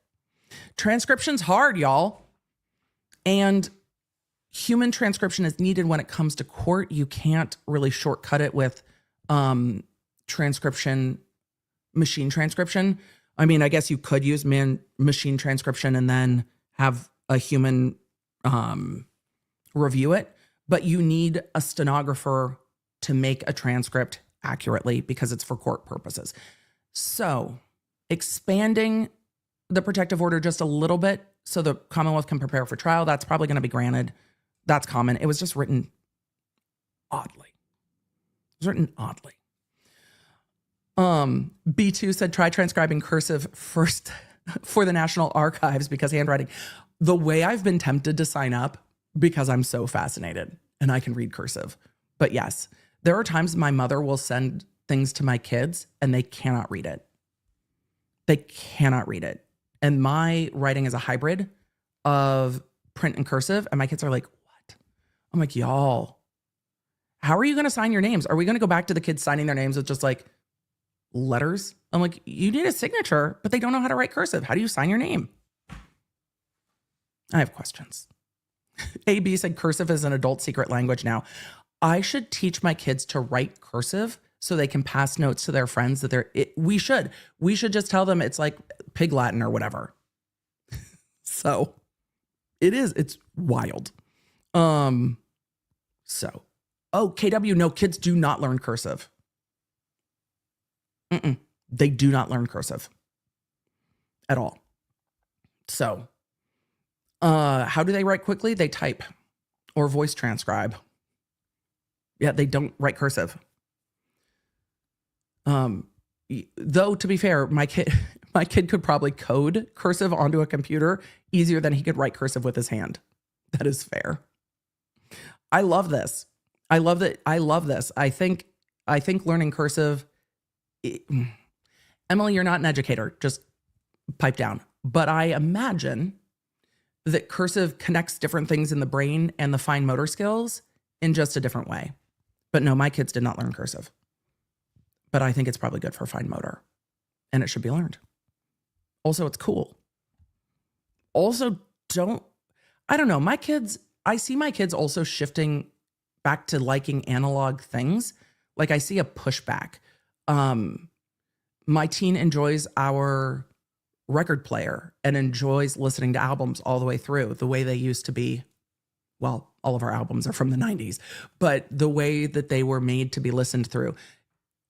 Transcription's hard, y'all. And human transcription is needed when it comes to court. You can't really shortcut it with transcription, machine transcription. I mean, I guess you could use machine transcription and then have a human review it, but you need a stenographer to make a transcript accurately because it's for court purposes. So expanding the protective order just a little bit so the Commonwealth can prepare for trial, that's probably going to be granted. That's common. It was just written oddly. It was written oddly. B2 said, try transcribing cursive first for the National Archives because handwriting. The way I've been tempted to sign up because I'm so fascinated and I can read cursive. But yes, there are times my mother will send things to my kids and they cannot read it. They cannot read it. And my writing is a hybrid of print and cursive. And my kids are like, what? I'm like, y'all, how are you going to sign your names? Are we going to go back to the kids signing their names with just like letters? I'm like, you need a signature, but they don't know how to write cursive. How do you sign your name? I have questions. AB said cursive is an adult secret language now. I should teach my kids to write cursive so they can pass notes to their friends that we should just tell them it's like Pig Latin or whatever. So it's wild. KW, no, kids do not learn cursive. They do not learn cursive at all. So, how do they write quickly? They type or voice transcribe. Yeah, they don't write cursive. Though to be fair, my kid could probably code cursive onto a computer easier than he could write cursive with his hand. That is fair. I love this. I love this. I think learning cursive, Emily, you're not an educator, just pipe down. But I imagine that cursive connects different things in the brain and the fine motor skills in just a different way. But no, my kids did not learn cursive. But I think it's probably good for fine motor and it should be learned. Also, it's cool. Also, I don't know, I see my kids also shifting back to liking analog things. Like I see a pushback. My teen enjoys our record player and enjoys listening to albums all the way through the way they used to be. Well, all of our albums are from the 90s, but the way that they were made to be listened through.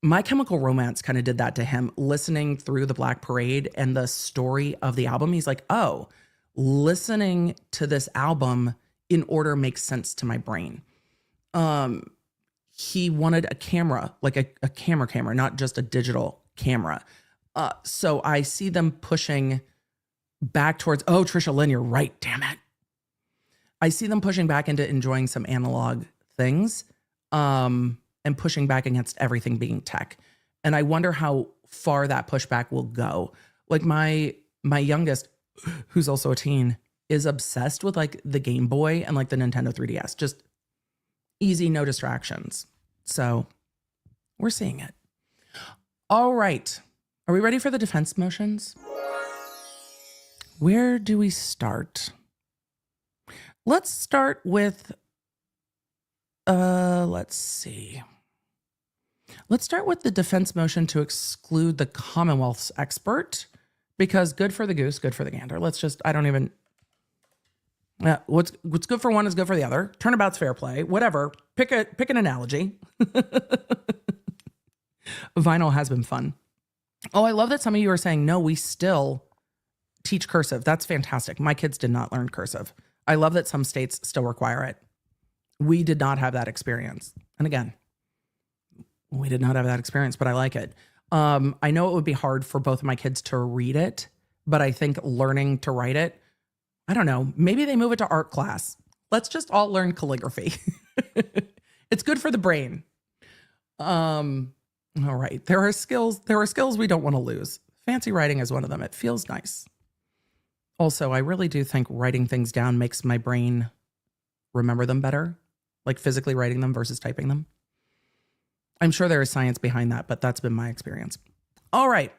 My Chemical Romance kind of did that to him, listening through the Black Parade and the story of the album. He's like, oh, listening to this album in order makes sense to my brain. He wanted a camera, like a camera, not just a digital camera. So I see them pushing back towards, oh, Trisha Lynn, you're right, damn it. I see them pushing back into enjoying some analog things and pushing back against everything being tech. And I wonder how far that pushback will go. Like my youngest, who's also a teen, is obsessed with like the Game Boy and like the Nintendo 3DS. Just easy, no distractions. So we're seeing it. All right. Are we ready for the defense motions? Where do we start? Let's start with, let's see. Let's start with the defense motion to exclude the Commonwealth's expert, because good for the goose, good for the gander. Let's just, I don't even, what's good for one is good for the other. Turnabout's fair play, whatever. Pick an analogy. Vinyl has been fun. Oh, I love that some of you are saying, no, we still teach cursive. That's fantastic. My kids did not learn cursive. I love that some states still require it. We did not have that experience. And again, we did not have that experience, but I like it. I know it would be hard for both of my kids to read it, but I think learning to write it, I don't know, maybe they move it to art class. Let's just all learn calligraphy. It's good for the brain. All right. There are skills we don't want to lose. Fancy writing is one of them. It feels nice. Also, I really do think writing things down makes my brain remember them better, like physically writing them versus typing them. I'm sure there is science behind that, but that's been my experience. All right.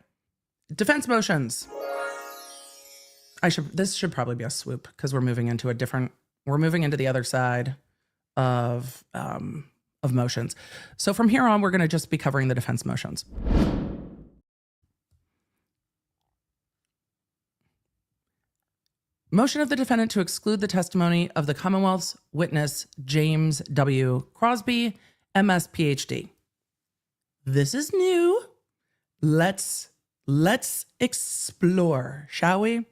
Defense motions. This should probably be a swoop because we're moving into the other side of motions. So from here on, we're going to just be covering the defense motions. Motion of the defendant to exclude the testimony of the Commonwealth's witness, James W. Crosby, MS, PhD. This is new. Let's explore, shall we?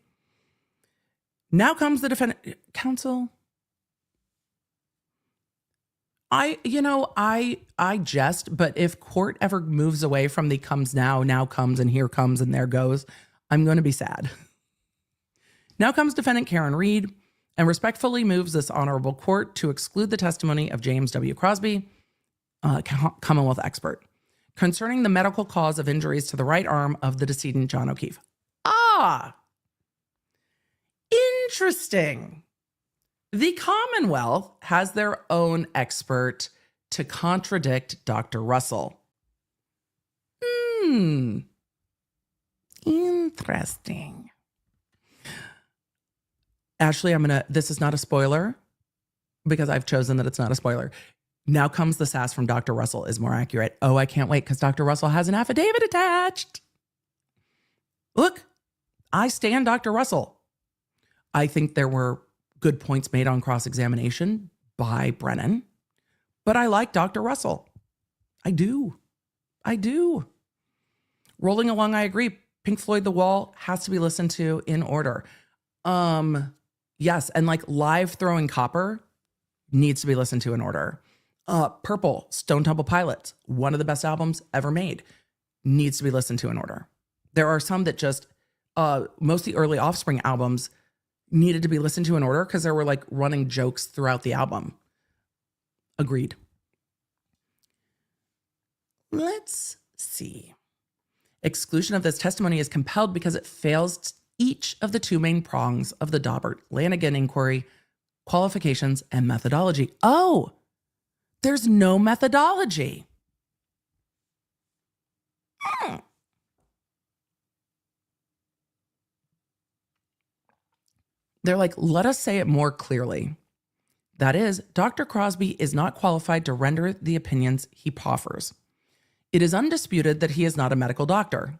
Now comes the defendant. Counsel, I jest, but if court ever moves away from the comes now comes, and here comes, and there goes, I'm going to be sad. Now comes defendant Karen Reed and respectfully moves this honorable court to exclude the testimony of James W. Crosby, Commonwealth expert, concerning the medical cause of injuries to the right arm of the decedent John O'Keefe. Ah, interesting. The Commonwealth has their own expert to contradict Dr. Russell. Interesting. Ashley, this is not a spoiler because I've chosen that it's not a spoiler. Now comes the sass from Dr. Russell is more accurate. Oh, I can't wait because Dr. Russell has an affidavit attached. Look, I stand Dr. Russell. I think there were good points made on cross-examination by Brennan, but I like Dr. Russell. I do. Rolling along, I agree. Pink Floyd, The Wall has to be listened to in order. Yes, and like Live Throwing Copper needs to be listened to in order. Purple, Stone Temple Pilots, one of the best albums ever made, needs to be listened to in order. There are some that just, most of the early Offspring albums needed to be listened to in order because there were like running jokes throughout the album. Agreed. Let's see. Exclusion of this testimony is compelled because it fails each of the two main prongs of the Daubert-Lanigan inquiry, qualifications and methodology. Oh, there's no methodology. They're like, let us say it more clearly. That is, Dr. Crosby is not qualified to render the opinions he proffers. It is undisputed that he is not a medical doctor.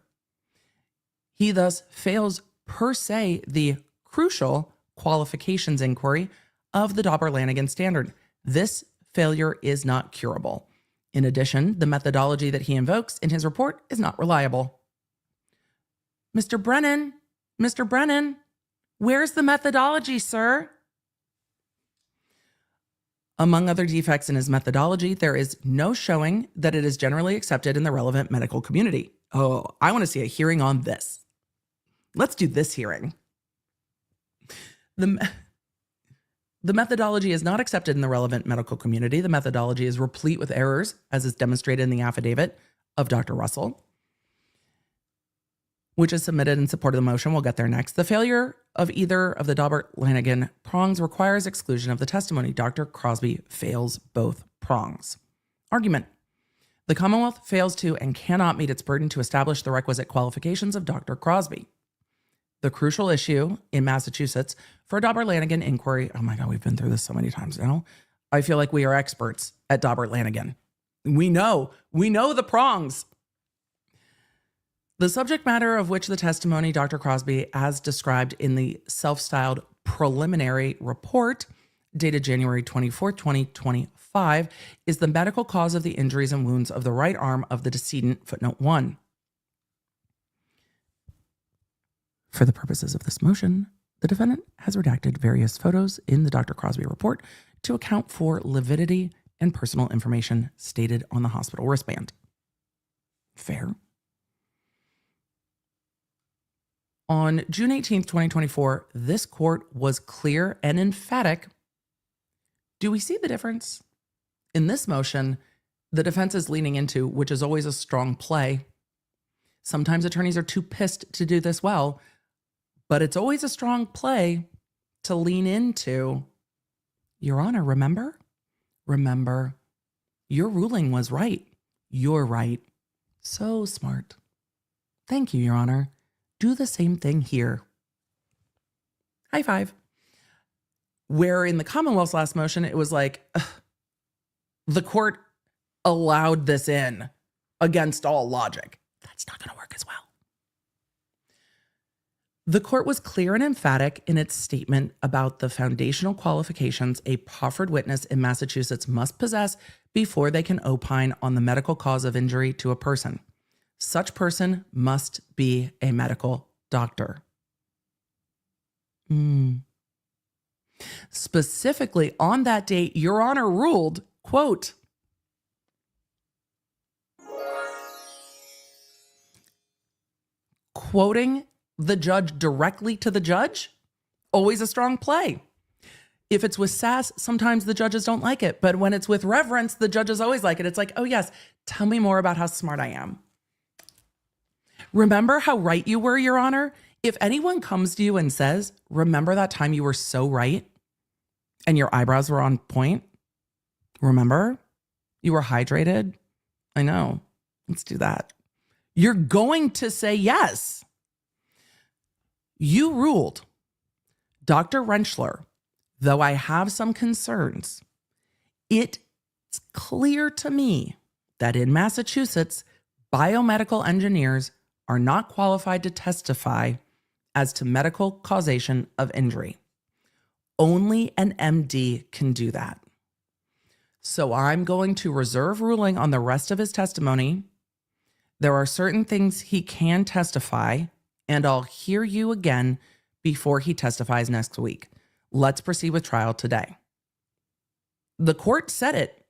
He thus fails per se the crucial qualifications inquiry of the Daubert-Lanigan standard. This failure is not curable. In addition, the methodology that he invokes in his report is not reliable. Mr. Brennan, where's the methodology, sir? Among other defects in his methodology, there is no showing that it is generally accepted in the relevant medical community. Oh, I want to see a hearing on this. Let's do this hearing. The methodology is not accepted in the relevant medical community. The methodology is replete with errors, as is demonstrated in the affidavit of Dr. Russell, which is submitted in support of the motion. We'll get there next. The failure of either of the Daubert-Lanigan prongs requires exclusion of the testimony. Dr. Crosby fails both prongs. Argument. The Commonwealth fails to and cannot meet its burden to establish the requisite qualifications of Dr. Crosby. The crucial issue in Massachusetts for a Daubert-Lanigan inquiry, oh my God, we've been through this so many times now. I feel like we are experts at Daubert-Lanigan. We know the prongs. The subject matter of which the testimony Dr. Crosby, as described in the self-styled preliminary report dated January 24, 2025, is the medical cause of the injuries and wounds of the right arm of the decedent, footnote 1. For the purposes of this motion, the defendant has redacted various photos in the Dr. Crosby report to account for lividity and personal information stated on the hospital wristband. Fair. On June 18th, 2024, this court was clear and emphatic. Do we see the difference? In this motion, the defense is leaning into, which is always a strong play. Sometimes attorneys are too pissed to do this well, but it's always a strong play to lean into, Your Honor, remember? Remember, your ruling was right. You're right. So smart. Thank you, Your Honor. Do the same thing here. High five. Where in the Commonwealth's last motion, it was like, the court allowed this in against all logic. That's not going to work as well. The court was clear and emphatic in its statement about the foundational qualifications a proffered witness in Massachusetts must possess before they can opine on the medical cause of injury to a person. Such person must be a medical doctor. Specifically on that date, Your Honor ruled, quote, quoting the judge directly to the judge, always a strong play. If it's with sass, sometimes the judges don't like it. But when it's with reverence, the judges always like it. It's like, oh yes, tell me more about how smart I am. Remember how right you were, Your Honor? If anyone comes to you and says, remember that time you were so right and your eyebrows were on point? Remember? You were hydrated? I know. Let's do that. You're going to say yes. You ruled, Dr. Rentschler, though I have some concerns, it's clear to me that in Massachusetts, biomedical engineers are not qualified to testify as to medical causation of injury. Only an MD can do that. So I'm going to reserve ruling on the rest of his testimony. There are certain things he can testify, and I'll hear you again before he testifies next week. Let's proceed with trial today. The court said it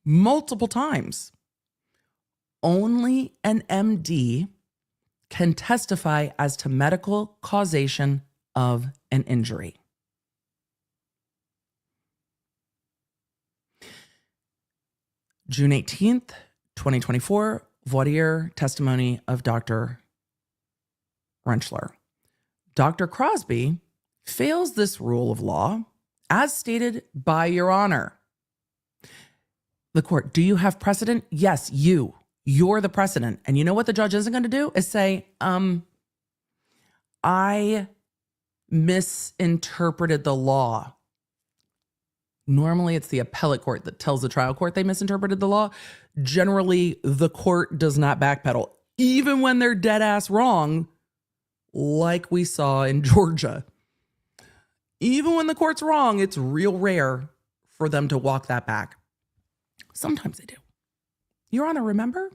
multiple times. Only an MD can testify as to medical causation of an injury. June 18th, 2024, voir dire testimony of Dr. Rentschler. Dr. Crosby fails this rule of law as stated by Your Honor. The court, do you have precedent? Yes, you're the precedent. And you know what the judge isn't going to do is say, I misinterpreted the law. Normally it's the appellate court that tells the trial court they misinterpreted the law. Generally, the court does not backpedal, even when they're dead ass wrong, like we saw in Georgia. Even when the court's wrong, it's real rare for them to walk that back. Sometimes they do. Your Honor, remember?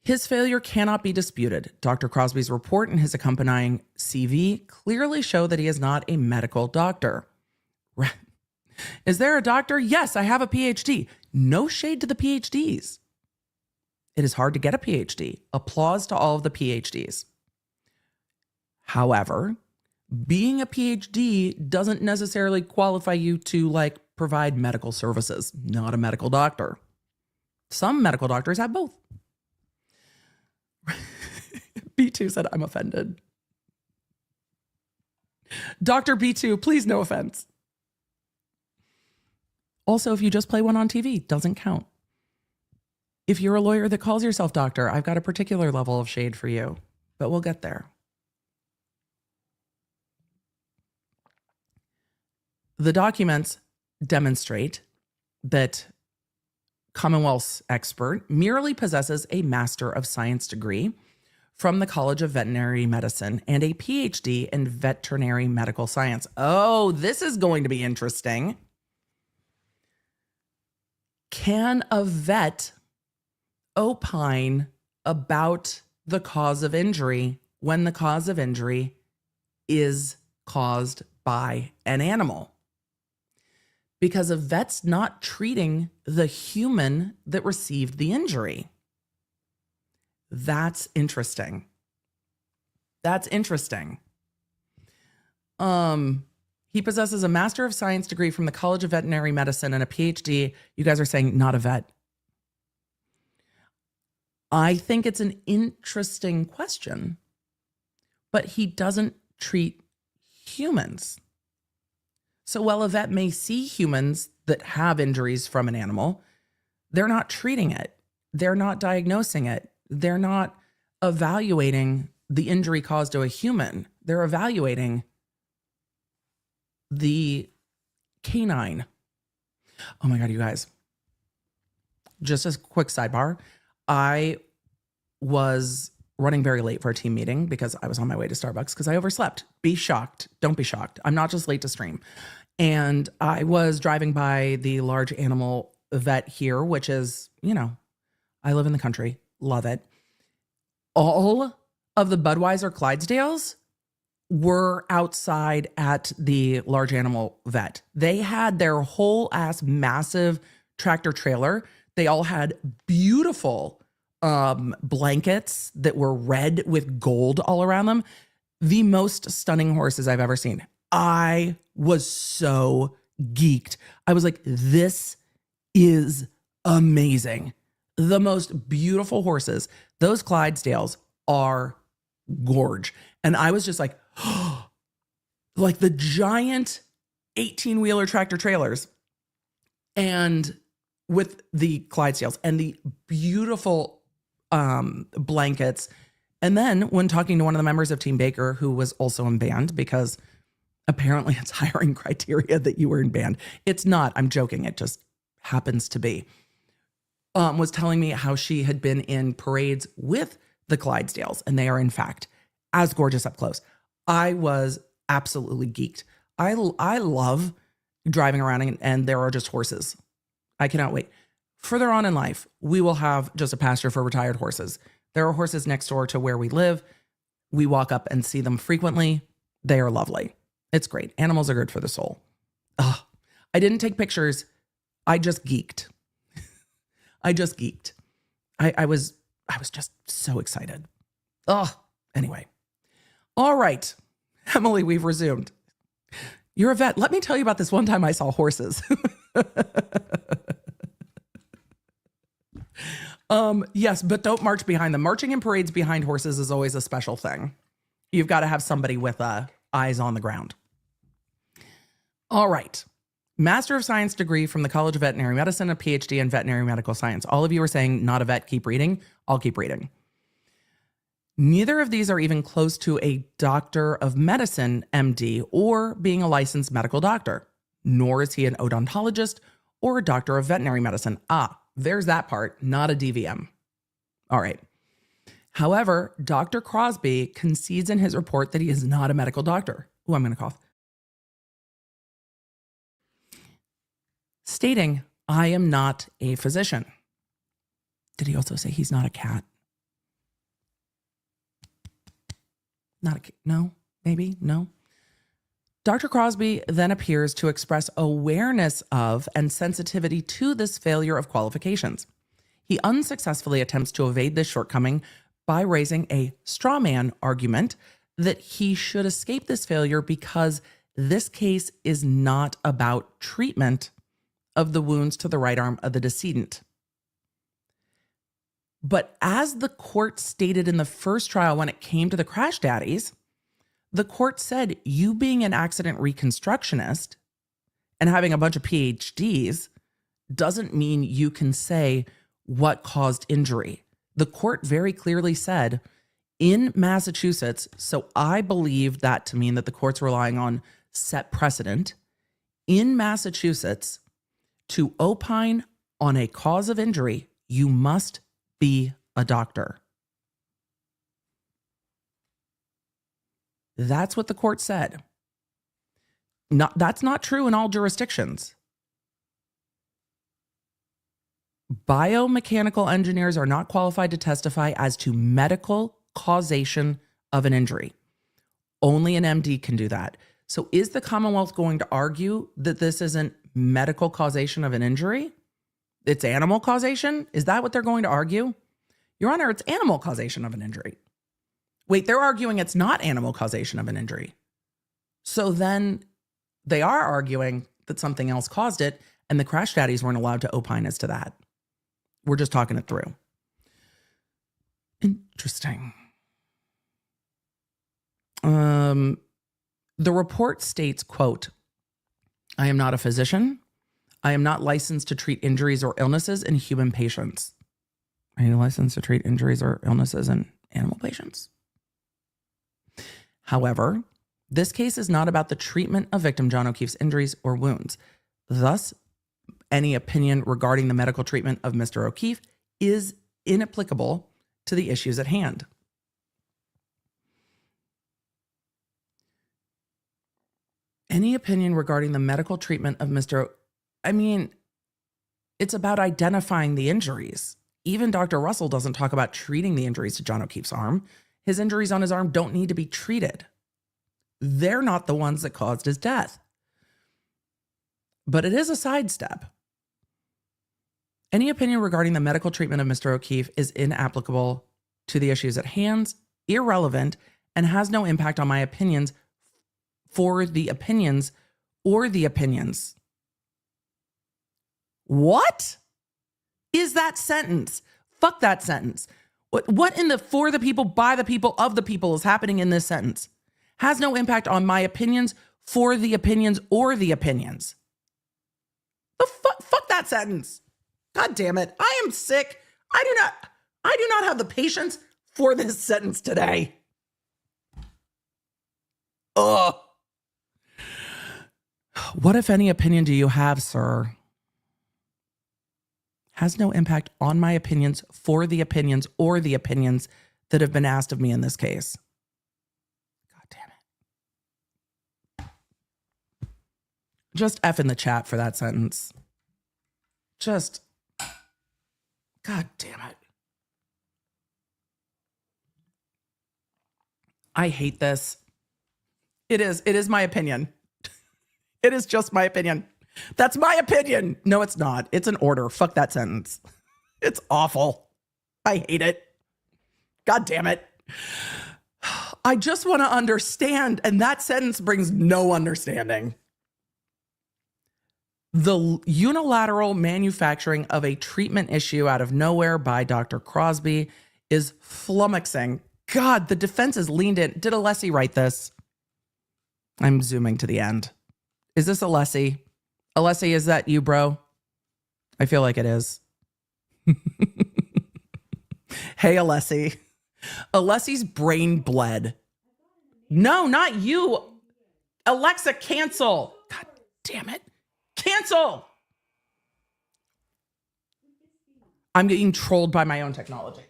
His failure cannot be disputed. Dr. Crosby's report and his accompanying CV clearly show that he is not a medical doctor. Is there a doctor? Yes, I have a PhD. No shade to the PhDs. It is hard to get a PhD. Applause to all of the PhDs. However, being a PhD doesn't necessarily qualify you to provide medical services. Not a medical doctor. Some medical doctors have both. B2 said, I'm offended. Dr. B2, please no offense. Also, if you just play one on TV, doesn't count. If you're a lawyer that calls yourself doctor, I've got a particular level of shade for you, but we'll get there. The documents demonstrate that Commonwealth's expert merely possesses a Master of Science degree from the College of Veterinary Medicine and a PhD in veterinary medical science. Oh, this is going to be interesting. Can a vet opine about the cause of injury when the cause of injury is caused by an animal? Because a vet's not treating the human that received the injury. That's interesting. That's interesting. He possesses a Master of Science degree from the College of Veterinary Medicine and a PhD. You guys are saying not a vet. I think it's an interesting question, but he doesn't treat humans. So while a vet may see humans that have injuries from an animal, they're not treating it. They're not diagnosing it. They're not evaluating the injury caused to a human. They're evaluating the canine. Oh my God, you guys. Just as a quick sidebar, I was running very late for a team meeting because I was on my way to Starbucks because I overslept. Be shocked. Don't be shocked. I'm not just late to stream. And I was driving by the large animal vet here, which is, you know, I live in the country. Love it. All of the Budweiser Clydesdales were outside at the large animal vet. They had their whole ass massive tractor trailer. They all had beautiful blankets that were red with gold all around them. The most stunning horses I've ever seen. I was so geeked. I was like, this is amazing. The most beautiful horses. Those Clydesdales are gorge. And I was just like, oh, like the giant 18-wheeler tractor trailers and with the Clydesdales and the beautiful blankets. And then when talking to one of the members of Team Baker, who was also in band, because apparently it's hiring criteria that you were in band. It's not, I'm joking. It just happens to be. Was telling me how she had been in parades with the Clydesdales, and they are in fact as gorgeous up close. I was absolutely geeked. I love driving around and there are just horses. I cannot wait. Further on in life, we will have just a pasture for retired horses. There are horses next door to where we live. We walk up and see them frequently. They are lovely. It's great. Animals are good for the soul. Oh, I didn't take pictures. I just geeked. I was just so excited. Oh, anyway. All right. Emily, we've resumed. You're a vet. Let me tell you about this one time I saw horses. Yes, but don't march behind them. Marching in parades behind horses is always a special thing. You've got to have somebody with eyes on the ground. All right. Master of Science degree from the College of Veterinary Medicine, a PhD in veterinary medical science. All of you are saying not a vet, keep reading. I'll keep reading. Neither of these are even close to a doctor of medicine, MD, or being a licensed medical doctor, nor is he an odontologist or a doctor of veterinary medicine. There's that part, not a DVM. All right. However, Dr. Crosby concedes in his report that he is not a medical doctor. I'm going to cough. Stating, I am not a physician. Did he also say he's not a cat? No, maybe, no. Dr. Crosby then appears to express awareness of and sensitivity to this failure of qualifications. He unsuccessfully attempts to evade this shortcoming by raising a straw man argument that he should escape this failure because this case is not about treatment of the wounds to the right arm of the decedent. But as the court stated in the first trial when it came to the crash daddies, the court said you being an accident reconstructionist and having a bunch of PhDs doesn't mean you can say what caused injury. The court very clearly said in Massachusetts, so I believe that to mean that the court's relying on set precedent. In Massachusetts, to opine on a cause of injury, you must be a doctor. That's what the court said. That's not true in all jurisdictions. Biomechanical engineers are not qualified to testify as to medical causation of an injury. Only an MD can do that. So is the Commonwealth going to argue that this isn't medical causation of an injury? It's animal causation? Is that what they're going to argue? Your Honor, it's animal causation of an injury. Wait, they're arguing it's not animal causation of an injury. So then they are arguing that something else caused it, and the crash daddies weren't allowed to opine as to that. We're just talking it through. Interesting. The report states, quote, I am not a physician. I am not licensed to treat injuries or illnesses in human patients. Are you licensed to treat injuries or illnesses in animal patients? However, this case is not about the treatment of victim John O'Keefe's injuries or wounds. Thus, any opinion regarding the medical treatment of Mr. O'Keefe is inapplicable to the issues at hand. Any opinion regarding the medical treatment of it's about identifying the injuries. Even Dr. Russell doesn't talk about treating the injuries to John O'Keefe's arm. His injuries on his arm don't need to be treated. They're not the ones that caused his death. But it is a sidestep. Any opinion regarding the medical treatment of Mr. O'Keefe is inapplicable to the issues at hand, irrelevant, and has no impact on my opinions for the opinions or the opinions. What is that sentence? Fuck that sentence. What in the for the people, by the people, of the people is happening in this sentence? Has no impact on my opinions, for the opinions, or the opinions. Fuck that sentence. God damn it. I am sick. I do not have the patience for this sentence today. Ugh. What, if any, opinion do you have, sir? Has no impact on my opinions, for the opinions, or the opinions that have been asked of me in this case. God damn it. Just F in the chat for that sentence. Just, God damn it. I hate this. It is my opinion. It is just my opinion. That's my opinion. No, it's not. It's an order. Fuck that sentence. It's awful. I hate it. God damn it. I just want to understand, and that sentence brings no understanding. The unilateral manufacturing of a treatment issue out of nowhere by Dr. Crosby is flummoxing. God, the defense has leaned in. Did Alessi write this? I'm zooming to the end. Is this Alessi? Alessi, is that you, bro? I feel like it is. Hey, Alessi. Alessi's brain bled. No, not you. Alexa, cancel. God damn it. Cancel. I'm getting trolled by my own technology.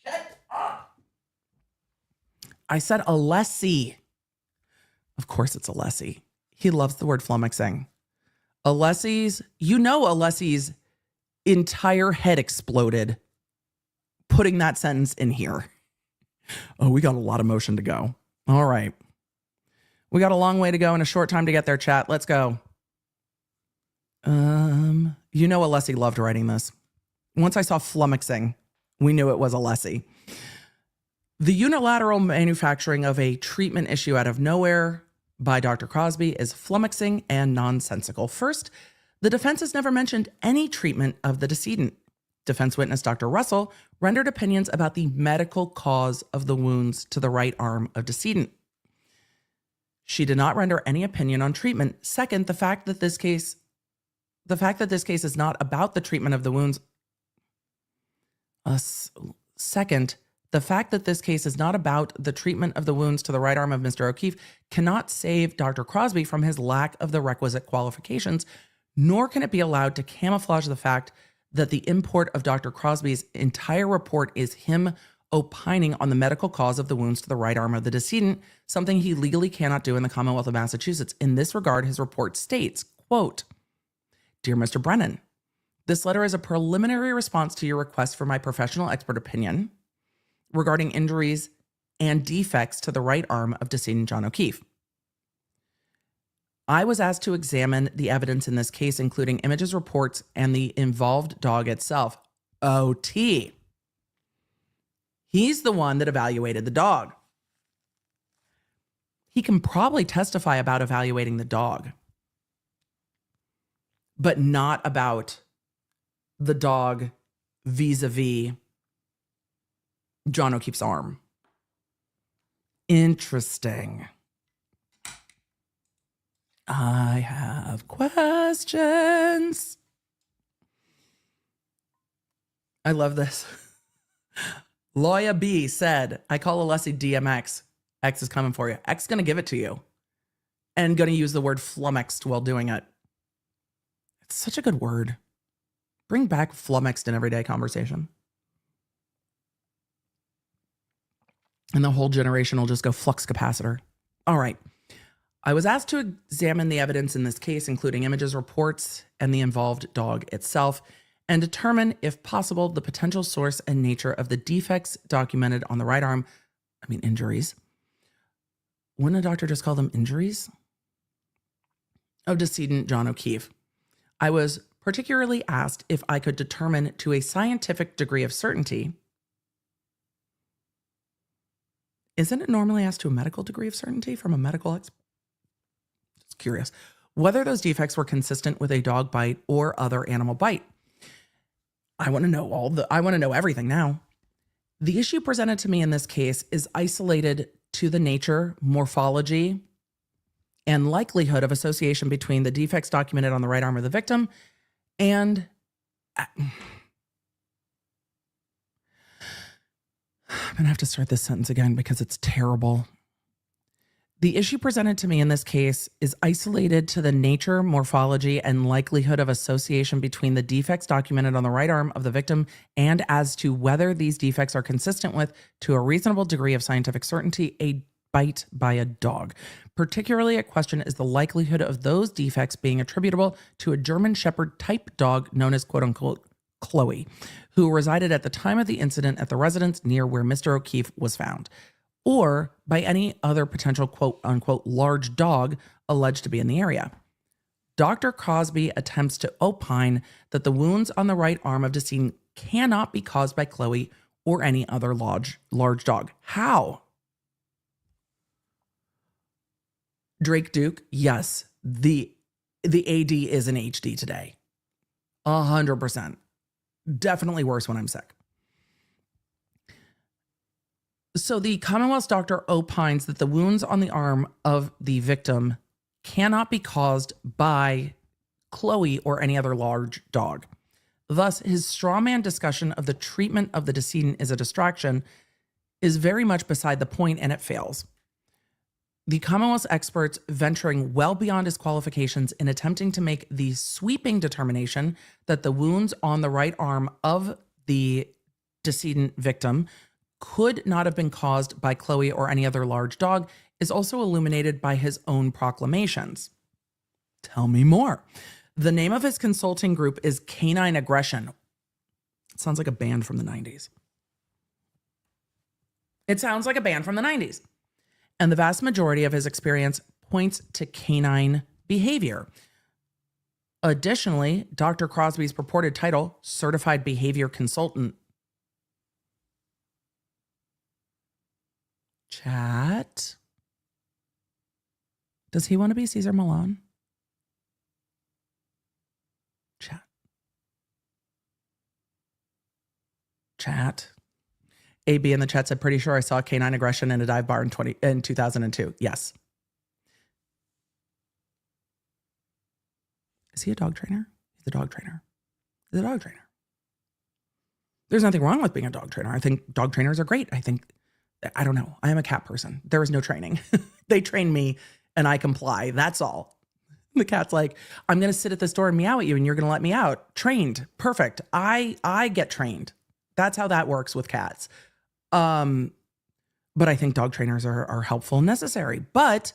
Shut up. I said Alessi. Of course it's Alessi. He loves the word flummoxing. Alessi's entire head exploded putting that sentence in here. Oh, we got a lot of motion to go. All right. We got a long way to go and a short time to get there, chat. Let's go. Alessi loved writing this. Once I saw flummoxing, we knew it was Alessi. The unilateral manufacturing of a treatment issue out of nowhere by Dr. Crosby is flummoxing and nonsensical. First, the defense has never mentioned any treatment of the decedent. Defense witness Dr. Russell rendered opinions about the medical cause of the wounds to the right arm of decedent. She did not render any opinion on treatment. Second, the fact that this case is not about the treatment of the wounds. Second, the fact that this case is not about the treatment of the wounds to the right arm of Mr. O'Keefe cannot save Dr. Crosby from his lack of the requisite qualifications, nor can it be allowed to camouflage the fact that the import of Dr. Crosby's entire report is him opining on the medical cause of the wounds to the right arm of the decedent, something he legally cannot do in the Commonwealth of Massachusetts. In this regard, his report states, quote, "Dear Mr. Brennan, this letter is a preliminary response to your request for my professional expert opinion regarding injuries and defects to the right arm of decedent John O'Keefe. I was asked to examine the evidence in this case, including images, reports, and the involved dog itself." OT. He's the one that evaluated the dog. He can probably testify about evaluating the dog, but not about the dog vis-a-vis John O'Keefe's arm. Interesting. I have questions. I love this. Lawyer B said, "I call Alessi DMX. X is coming for you. X is going to give it to you. And going to use the word flummoxed while doing it." It's such a good word. Bring back flummoxed in everyday conversation. And the whole generation will just go flux capacitor. All right. I was asked to examine the evidence in this case, including images, reports, and the involved dog itself, and determine, if possible, the potential source and nature of the defects documented on the right arm. Injuries. Wouldn't a doctor just call them injuries? Of decedent John O'Keefe. I was particularly asked if I could determine to a scientific degree of certainty. Isn't it normally asked to a medical degree of certainty from a medical expert? Just curious. Whether those defects were consistent with a dog bite or other animal bite. I want to know everything now. The issue presented to me in this case is isolated to the nature, morphology, and likelihood of association between the defects documented on the right arm of the victim and I'm going to have to start this sentence again because it's terrible. The issue presented to me in this case is isolated to the nature, morphology, and likelihood of association between the defects documented on the right arm of the victim and as to whether these defects are consistent with, to a reasonable degree of scientific certainty, a bite by a dog. Particularly at question is the likelihood of those defects being attributable to a German Shepherd type dog known as quote unquote Chloe, who resided at the time of the incident at the residence near where Mr. O'Keefe was found, or by any other potential quote unquote large dog alleged to be in the area. Dr. Crosby attempts to opine that the wounds on the right arm of decedent cannot be caused by Chloe or any other large dog. How? Drake Duke, yes, the AD is in HD today. 100%. Definitely worse when I'm sick. So the Commonwealth's doctor opines that the wounds on the arm of the victim cannot be caused by Chloe or any other large dog. Thus, his straw man discussion of the treatment of the decedent is a distraction is very much beside the point, and it fails. The Commonwealth's experts venturing well beyond his qualifications in attempting to make the sweeping determination that the wounds on the right arm of the decedent victim could not have been caused by Chloe or any other large dog is also illuminated by his own proclamations. Tell me more. The name of his consulting group is Canine Aggression. It sounds like a band from the 90s. And the vast majority of his experience points to canine behavior. Additionally, Dr. Crosby's purported title, Certified Behavior Consultant. Chat. Does he want to be Cesar Millan? Chat. AB in the chat said, pretty sure I saw canine aggression in a dive bar in 2002. Yes. Is he a dog trainer? He's a dog trainer. He's a dog trainer. There's nothing wrong with being a dog trainer. I think dog trainers are great. I don't know. I am a cat person. There is no training. They train me and I comply. That's all. The cat's like, I'm going to sit at this door and meow at you and you're going to let me out. Trained. Perfect. I get trained. That's how that works with cats. But I think dog trainers are helpful and necessary. But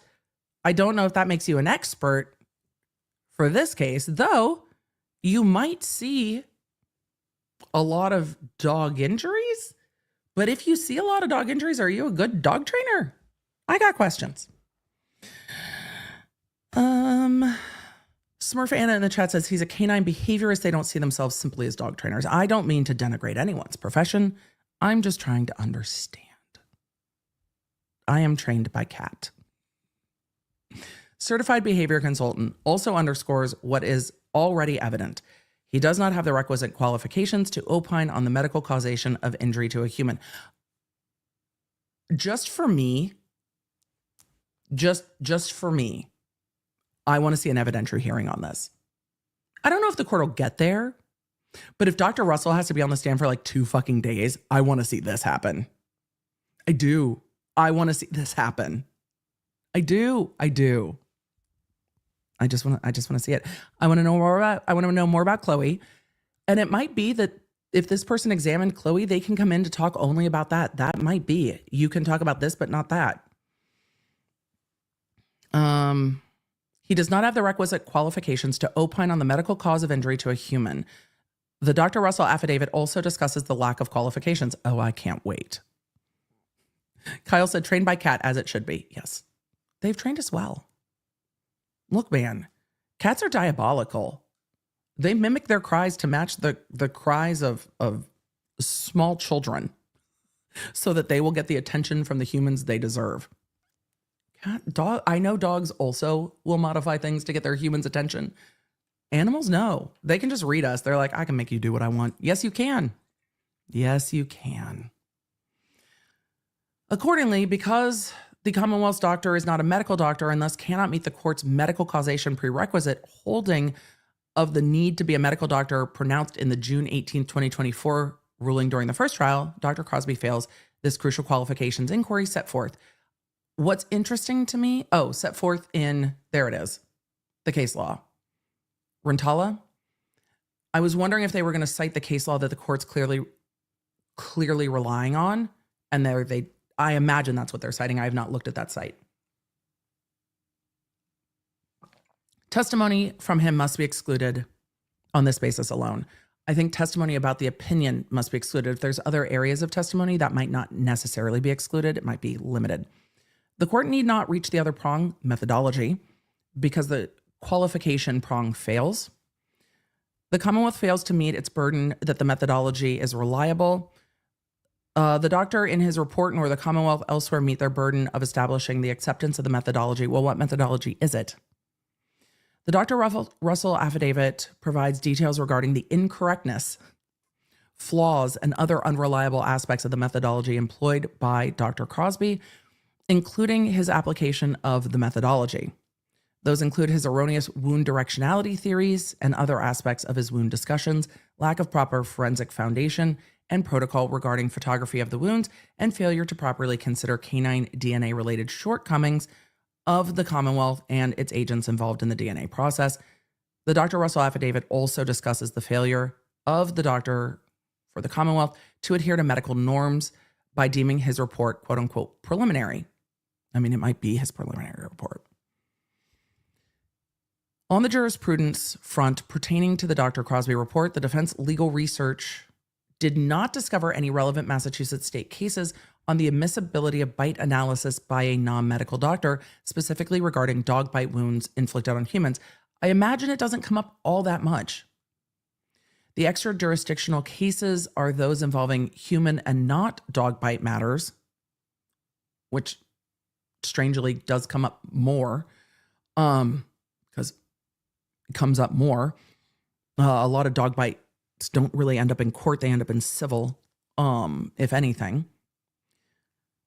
I don't know if that makes you an expert for this case, though you might see a lot of dog injuries. But if you see a lot of dog injuries, are you a good dog trainer? I got questions. Smurf Anna in the chat says he's a canine behaviorist. They don't see themselves simply as dog trainers. I don't mean to denigrate anyone's profession. I'm just trying to understand. I am trained by cat. Certified behavior consultant also underscores what is already evident. He does not have the requisite qualifications to opine on the medical causation of injury to a human. Just for me, I want to see an evidentiary hearing on this. I don't know if the court will get there, but if Dr. Russell has to be on the stand for like 2 fucking days, I want to see this happen. I do. I want to see this happen. I do. I just want to see it. I want to know more about Chloe. And it might be that if this person examined Chloe, they can come in to talk only about that. That might be. You can talk about this, but not that. He does not have the requisite qualifications to opine on the medical cause of injury to a human. The Dr. Russell affidavit also discusses the lack of qualifications. Oh, I can't wait. Kyle said, trained by cat as it should be. Yes, they've trained us well. Look, man, cats are diabolical. They mimic their cries to match the cries of small children so that they will get the attention from the humans they deserve. I know dogs also will modify things to get their humans' attention. Animals, no. They can just read us. They're like, I can make you do what I want. Yes, you can. Yes, you can. Accordingly, because the Commonwealth's doctor is not a medical doctor and thus cannot meet the court's medical causation prerequisite holding of the need to be a medical doctor pronounced in the June 18, 2024 ruling during the first trial, Dr. Crosby fails this crucial qualifications inquiry set forth. What's interesting to me, set forth in, there it is, the case law. Rentala. I was wondering if they were going to cite the case law that the court's clearly relying on, and I imagine that's what they're citing. I have not looked at that site. Testimony from him must be excluded on this basis alone. I think testimony about the opinion must be excluded. If there's other areas of testimony that might not necessarily be excluded, it might be limited. The court need not reach the other prong, methodology, because the qualification prong fails. The Commonwealth fails to meet its burden that the methodology is reliable. The doctor in his report nor the Commonwealth elsewhere meet their burden of establishing the acceptance of the methodology. Well, what methodology is it? The Dr. Russell affidavit provides details regarding the incorrectness, flaws, and other unreliable aspects of the methodology employed by Dr. Crosby, including his application of the methodology. Those include his erroneous wound directionality theories and other aspects of his wound discussions, lack of proper forensic foundation and protocol regarding photography of the wounds, and failure to properly consider canine DNA-related shortcomings of the Commonwealth and its agents involved in the DNA process. The Dr. Russell affidavit also discusses the failure of the doctor for the Commonwealth to adhere to medical norms by deeming his report, quote unquote, preliminary. I mean, it might be his preliminary report. On the jurisprudence front pertaining to the Dr. Crosby report, the defense legal research did not discover any relevant Massachusetts state cases on the admissibility of bite analysis by a non-medical doctor, specifically regarding dog bite wounds inflicted on humans. I imagine it doesn't come up all that much. The extra jurisdictional cases are those involving human and not dog bite matters, which strangely does come up more, because it comes up more. A lot of dog bites don't really end up in court. They end up in civil, if anything.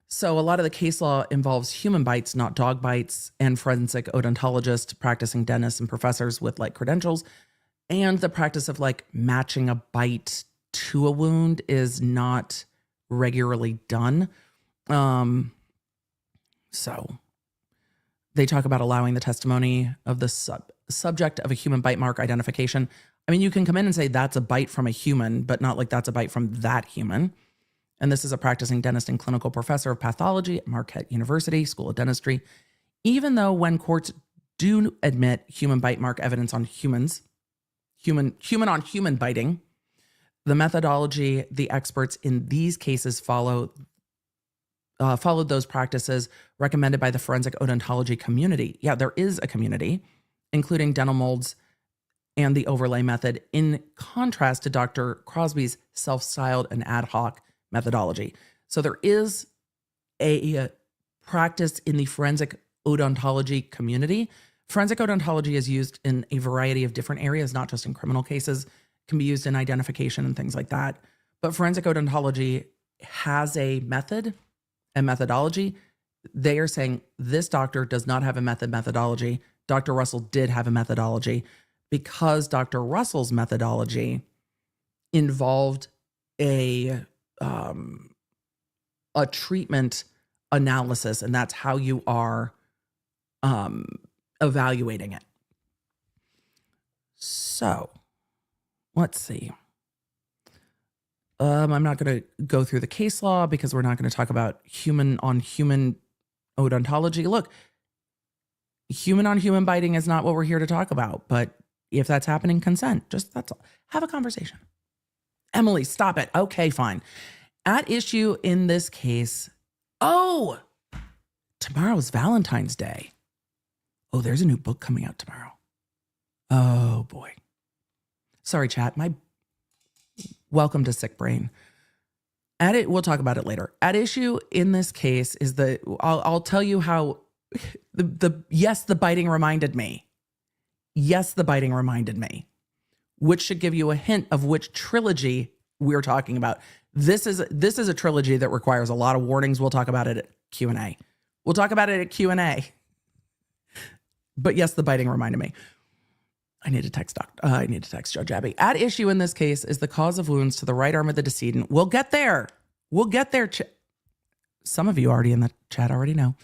So a lot of the case law involves human bites, not dog bites, and forensic odontologists, practicing dentists, and professors with like credentials, and the practice of like matching a bite to a wound is not regularly done. So they talk about allowing the testimony of the subject of a human bite mark identification. I mean, you can come in and say that's a bite from a human, but not like that's a bite from that human. And this is a practicing dentist and clinical professor of pathology at Marquette University School of Dentistry. Even though when courts do admit human bite mark evidence on humans, human on human biting, the methodology the experts in these cases followed those practices recommended by the forensic odontology community. Yeah, there is a community, including dental molds and the overlay method, in contrast to Dr. Crosby's self-styled and ad hoc methodology. So there is a practice in the forensic odontology community. Forensic odontology is used in a variety of different areas, not just in criminal cases. It can be used in identification and things like that. But forensic odontology has a method and methodology. They are saying this doctor does not have a methodology. Dr. Russell did have a methodology, because Dr. Russell's methodology involved a treatment analysis, and that's how you are evaluating it. So let's see. I'm not going to go through the case law because we're not going to talk about human on human odontology. Look, human on human biting is not what we're here to talk about, but if that's happening, consent. That's all. Have a conversation. Emily, stop it. Okay, fine. At issue in this case, tomorrow's Valentine's Day. Oh, there's a new book coming out tomorrow. Oh boy. Sorry, chat. Welcome to Sick Brain. We'll talk about it later. At issue in this case is I'll tell you how the biting reminded me. Yes, the biting reminded me, which should give you a hint of which trilogy we're talking about. This is a trilogy that requires a lot of warnings. We'll talk about it at Q&A. But yes, the biting reminded me. I need to text Judge Abby. At issue in this case is the cause of wounds to the right arm of the decedent. We'll get there. Some of you already in the chat already know.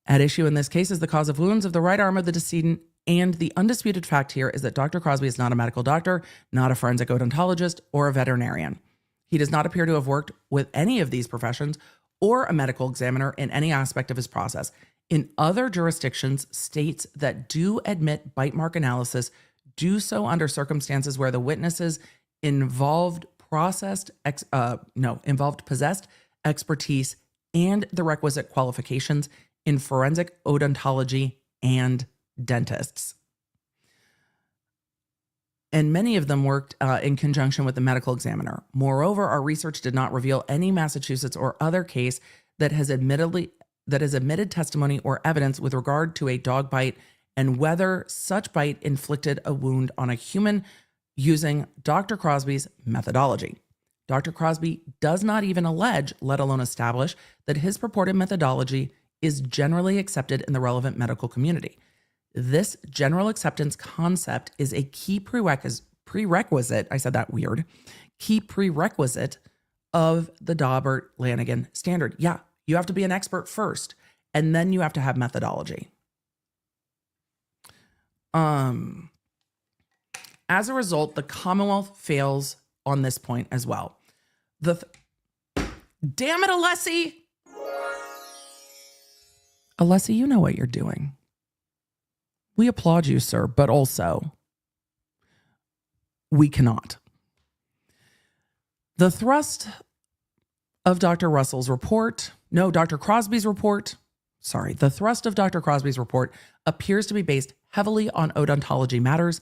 At issue in this case is the cause of wounds of the right arm of the decedent, and the undisputed fact here is that Dr. Crosby is not a medical doctor, not a forensic odontologist, or a veterinarian. He does not appear to have worked with any of these professions or a medical examiner in any aspect of his process. In other jurisdictions, states that do admit bite mark analysis do so under circumstances where the witnesses involved possessed expertise and the requisite qualifications in forensic odontology and dentists. And many of them worked in conjunction with the medical examiner. Moreover, our research did not reveal any Massachusetts or other case that has admitted testimony or evidence with regard to a dog bite and whether such bite inflicted a wound on a human using Dr. Crosby's methodology. Dr. Crosby does not even allege, let alone establish, that his purported methodology is generally accepted in the relevant medical community. This general acceptance concept is a key prerequisite, I said that weird, key prerequisite of the Daubert-Lanigan standard. Yeah, you have to be an expert first, and then you have to have methodology. As a result, the Commonwealth fails on this point as well. Damn it, Alessi! Alessi, you know what you're doing. We applaud you, sir, but also we cannot. The thrust of Dr. Crosby's report appears to be based heavily on odontology matters,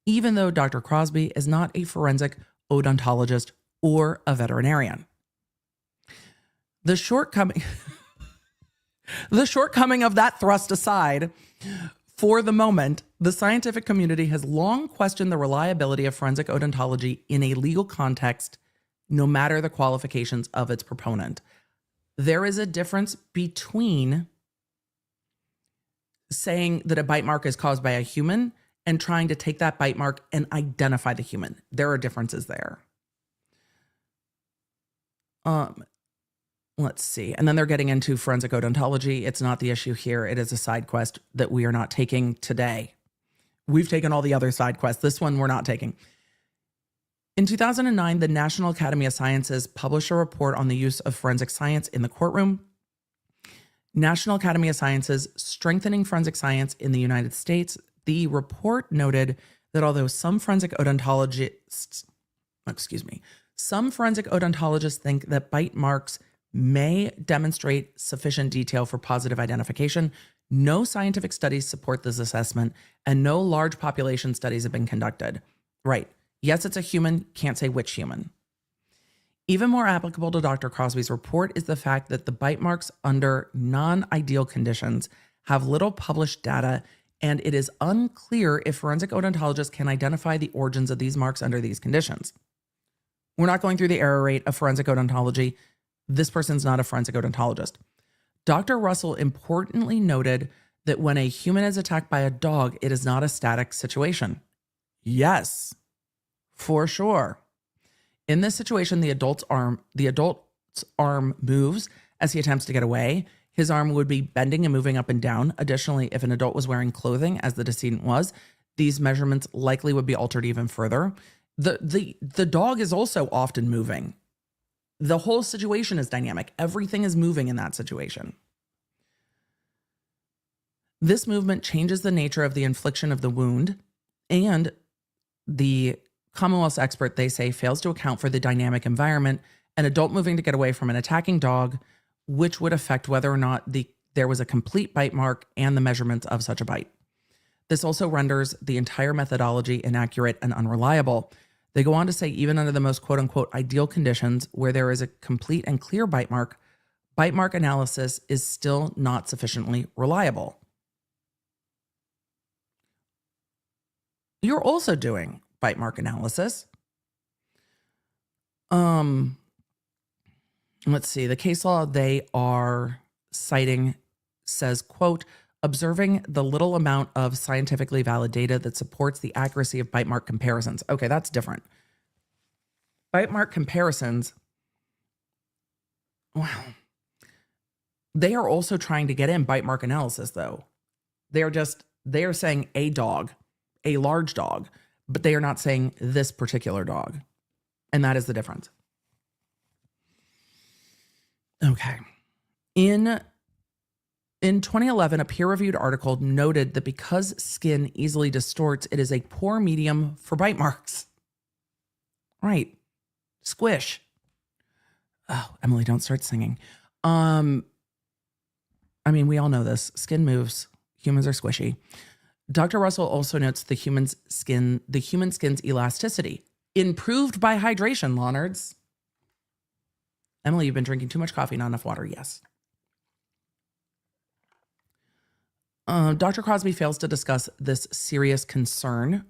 even though Dr. Crosby is not a forensic odontologist or a veterinarian. The shortcoming of that thrust aside, for the moment, the scientific community has long questioned the reliability of forensic odontology in a legal context, no matter the qualifications of its proponent. There is a difference between saying that a bite mark is caused by a human and trying to take that bite mark and identify the human. There are differences there. Let's see. And then they're getting into forensic odontology. It's not the issue here. It is a side quest that we are not taking today. We've taken all the other side quests. This one we're not taking. In 2009, the National Academy of Sciences published a report on the use of forensic science in the courtroom. National Academy of Sciences, Strengthening Forensic Science in the United States. The report noted that although some forensic odontologists think that bite marks may demonstrate sufficient detail for positive identification, no scientific studies support this assessment, and no large population studies have been conducted. Right. Yes, it's a human, can't say which human. Even more applicable to Dr. Crosby's report is the fact that the bite marks under non-ideal conditions have little published data, and it is unclear if forensic odontologists can identify the origins of these marks under these conditions. We're not going through the error rate of forensic odontology. This person's not a forensic odontologist. Dr. Russell importantly noted that when a human is attacked by a dog, it is not a static situation. Yes, for sure. In this situation, the adult's arm moves as he attempts to get away. His arm would be bending and moving up and down. Additionally, if an adult was wearing clothing, as the decedent was, these measurements likely would be altered even further. The dog is also often moving. The whole situation is dynamic. Everything is moving in that situation. This movement changes the nature of the infliction of the wound, and the Commonwealth's expert, they say, fails to account for the dynamic environment, an adult moving to get away from an attacking dog, which would affect whether or not there was a complete bite mark and the measurements of such a bite. This also renders the entire methodology inaccurate and unreliable. They go on to say, even under the most quote-unquote ideal conditions where there is a complete and clear bite mark analysis is still not sufficiently reliable. You're also doing bite mark analysis. Let's see. The case law they are citing says, quote, observing the little amount of scientifically valid data that supports the accuracy of bite mark comparisons. Okay, that's different. Bite mark comparisons, wow. They are also trying to get in bite mark analysis, though. They are saying a dog, a large dog, but they are not saying this particular dog. And that is the difference. Okay. In 2011, a peer-reviewed article noted that because skin easily distorts, it is a poor medium for bite marks. Right. Squish. Oh, Emily, don't start singing. I mean, we all know this. Skin moves. Humans are squishy. Dr. Russell also notes the human skin's elasticity, improved by hydration, Lonards. Emily, you've been drinking too much coffee, not enough water. Yes. Dr. Crosby fails to discuss this serious concern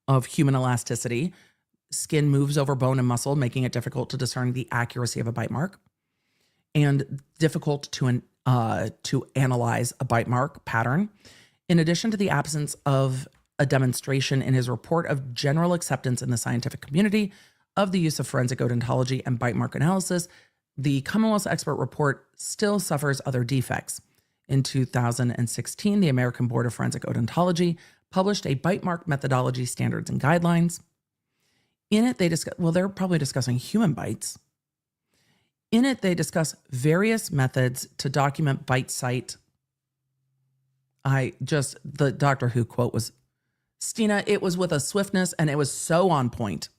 of human elasticity. Skin moves over bone and muscle, making it difficult to discern the accuracy of a bite mark and difficult to analyze a bite mark pattern. In addition to the absence of a demonstration in his report of general acceptance in the scientific community of the use of forensic odontology and bite mark analysis, the Commonwealth's expert report still suffers other defects. In 2016, the American Board of Forensic Odontology published a bite mark methodology standards and guidelines. In it, they discuss, well, they're probably discussing human bites. In it, they discuss various methods to document bite site. The Doctor Who quote was, Stina, it was with a swiftness and it was so on point.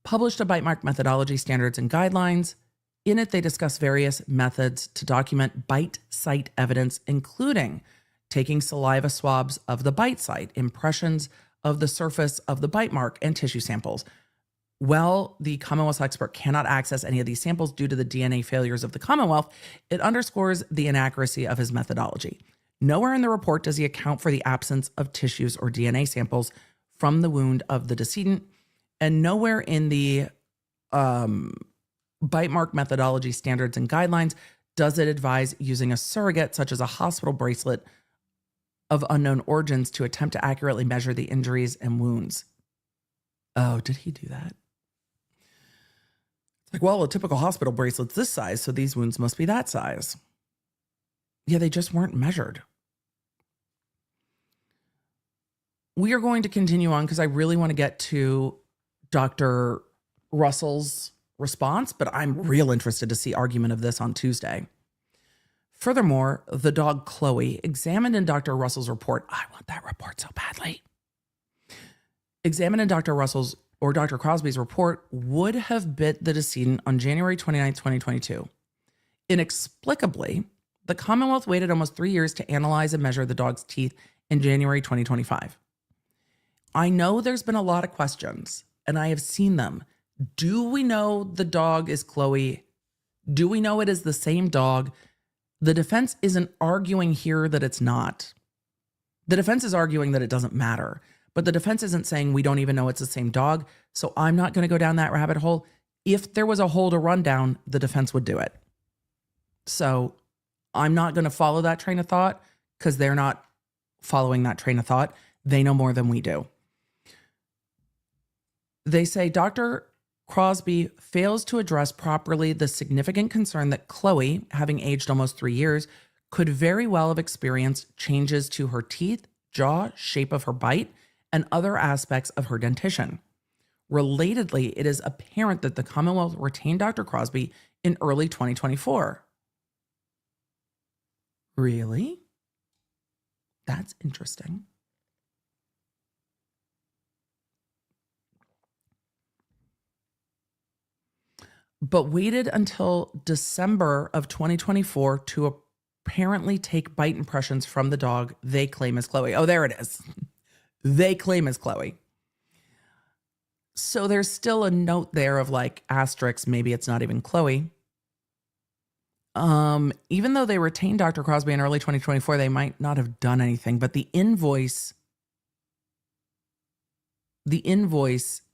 Published a bite mark methodology standards and guidelines. In it, they discuss various methods to document bite site evidence, including taking saliva swabs of the bite site, impressions of the surface of the bite mark, and tissue samples. While the Commonwealth expert cannot access any of these samples due to the DNA failures of the Commonwealth, it underscores the inaccuracy of his methodology. Nowhere in the report does he account for the absence of tissues or DNA samples from the wound of the decedent, and nowhere in the bite mark methodology standards and guidelines does it advise using a surrogate such as a hospital bracelet of unknown origins to attempt to accurately measure the injuries and wounds. Oh, did he do that? It's like, well, a typical hospital bracelet's this size, so these wounds must be that size. Yeah, they just weren't measured. We are going to continue on because I really want to get to Dr. Russell's response, but I'm real interested to see argument of this on Tuesday. Furthermore, the dog Chloe, examined in Dr. Russell's report, I want that report so badly. Examined in Dr. Russell's or Dr. Crosby's report, would have bit the decedent on January 29, 2022. Inexplicably, the Commonwealth waited almost 3 years to analyze and measure the dog's teeth in January 2025. I know there's been a lot of questions, and I have seen them. Do we know the dog is Chloe? Do we know it is the same dog? The defense isn't arguing here that it's not. The defense is arguing that it doesn't matter. But the defense isn't saying we don't even know it's the same dog. So I'm not going to go down that rabbit hole. If there was a hole to run down, the defense would do it. So I'm not going to follow that train of thought because they're not following that train of thought. They know more than we do. They say Dr. Crosby fails to address properly the significant concern that Chloe, having aged almost 3 years, could very well have experienced changes to her teeth, jaw, shape of her bite, and other aspects of her dentition. Relatedly, it is apparent that the Commonwealth retained Dr. Crosby in early 2024. Really? That's interesting. But waited until December of 2024 to apparently take bite impressions from the dog they claim is Chloe. Oh, there it is. They claim is Chloe. So there's still a note there of like asterisk, maybe it's not even Chloe. Even though they retained Dr. Crosby in early 2024, they might not have done anything, but the invoice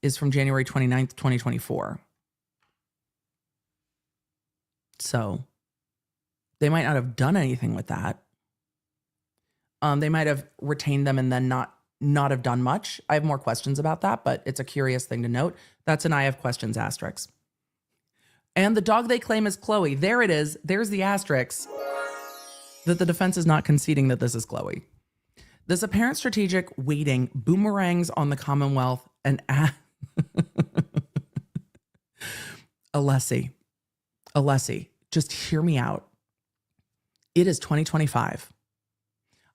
is from January 29th, 2024. So they might not have done anything with that. They might have retained them and then not have done much. I have more questions about that, but it's a curious thing to note. That's an I have questions asterisk. And the dog they claim is Chloe. There it is. There's the asterisk that the defense is not conceding that this is Chloe. This apparent strategic waiting boomerangs on the Commonwealth and Alessi, just hear me out. It is 2025.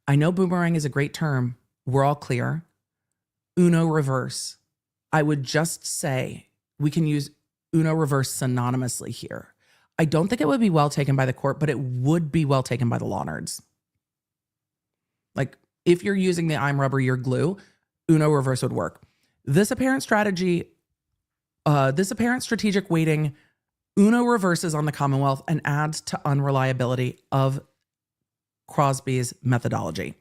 I know boomerang is a great term. We're all clear. Uno reverse. I would just say we can use Uno reverse synonymously here. I don't think it would be well taken by the court, but it would be well taken by the law nerds. Like if you're using the I'm rubber, you're glue, Uno reverse would work. This apparent strategic waiting Uno reverses on the Commonwealth and adds to unreliability of Crosby's methodology.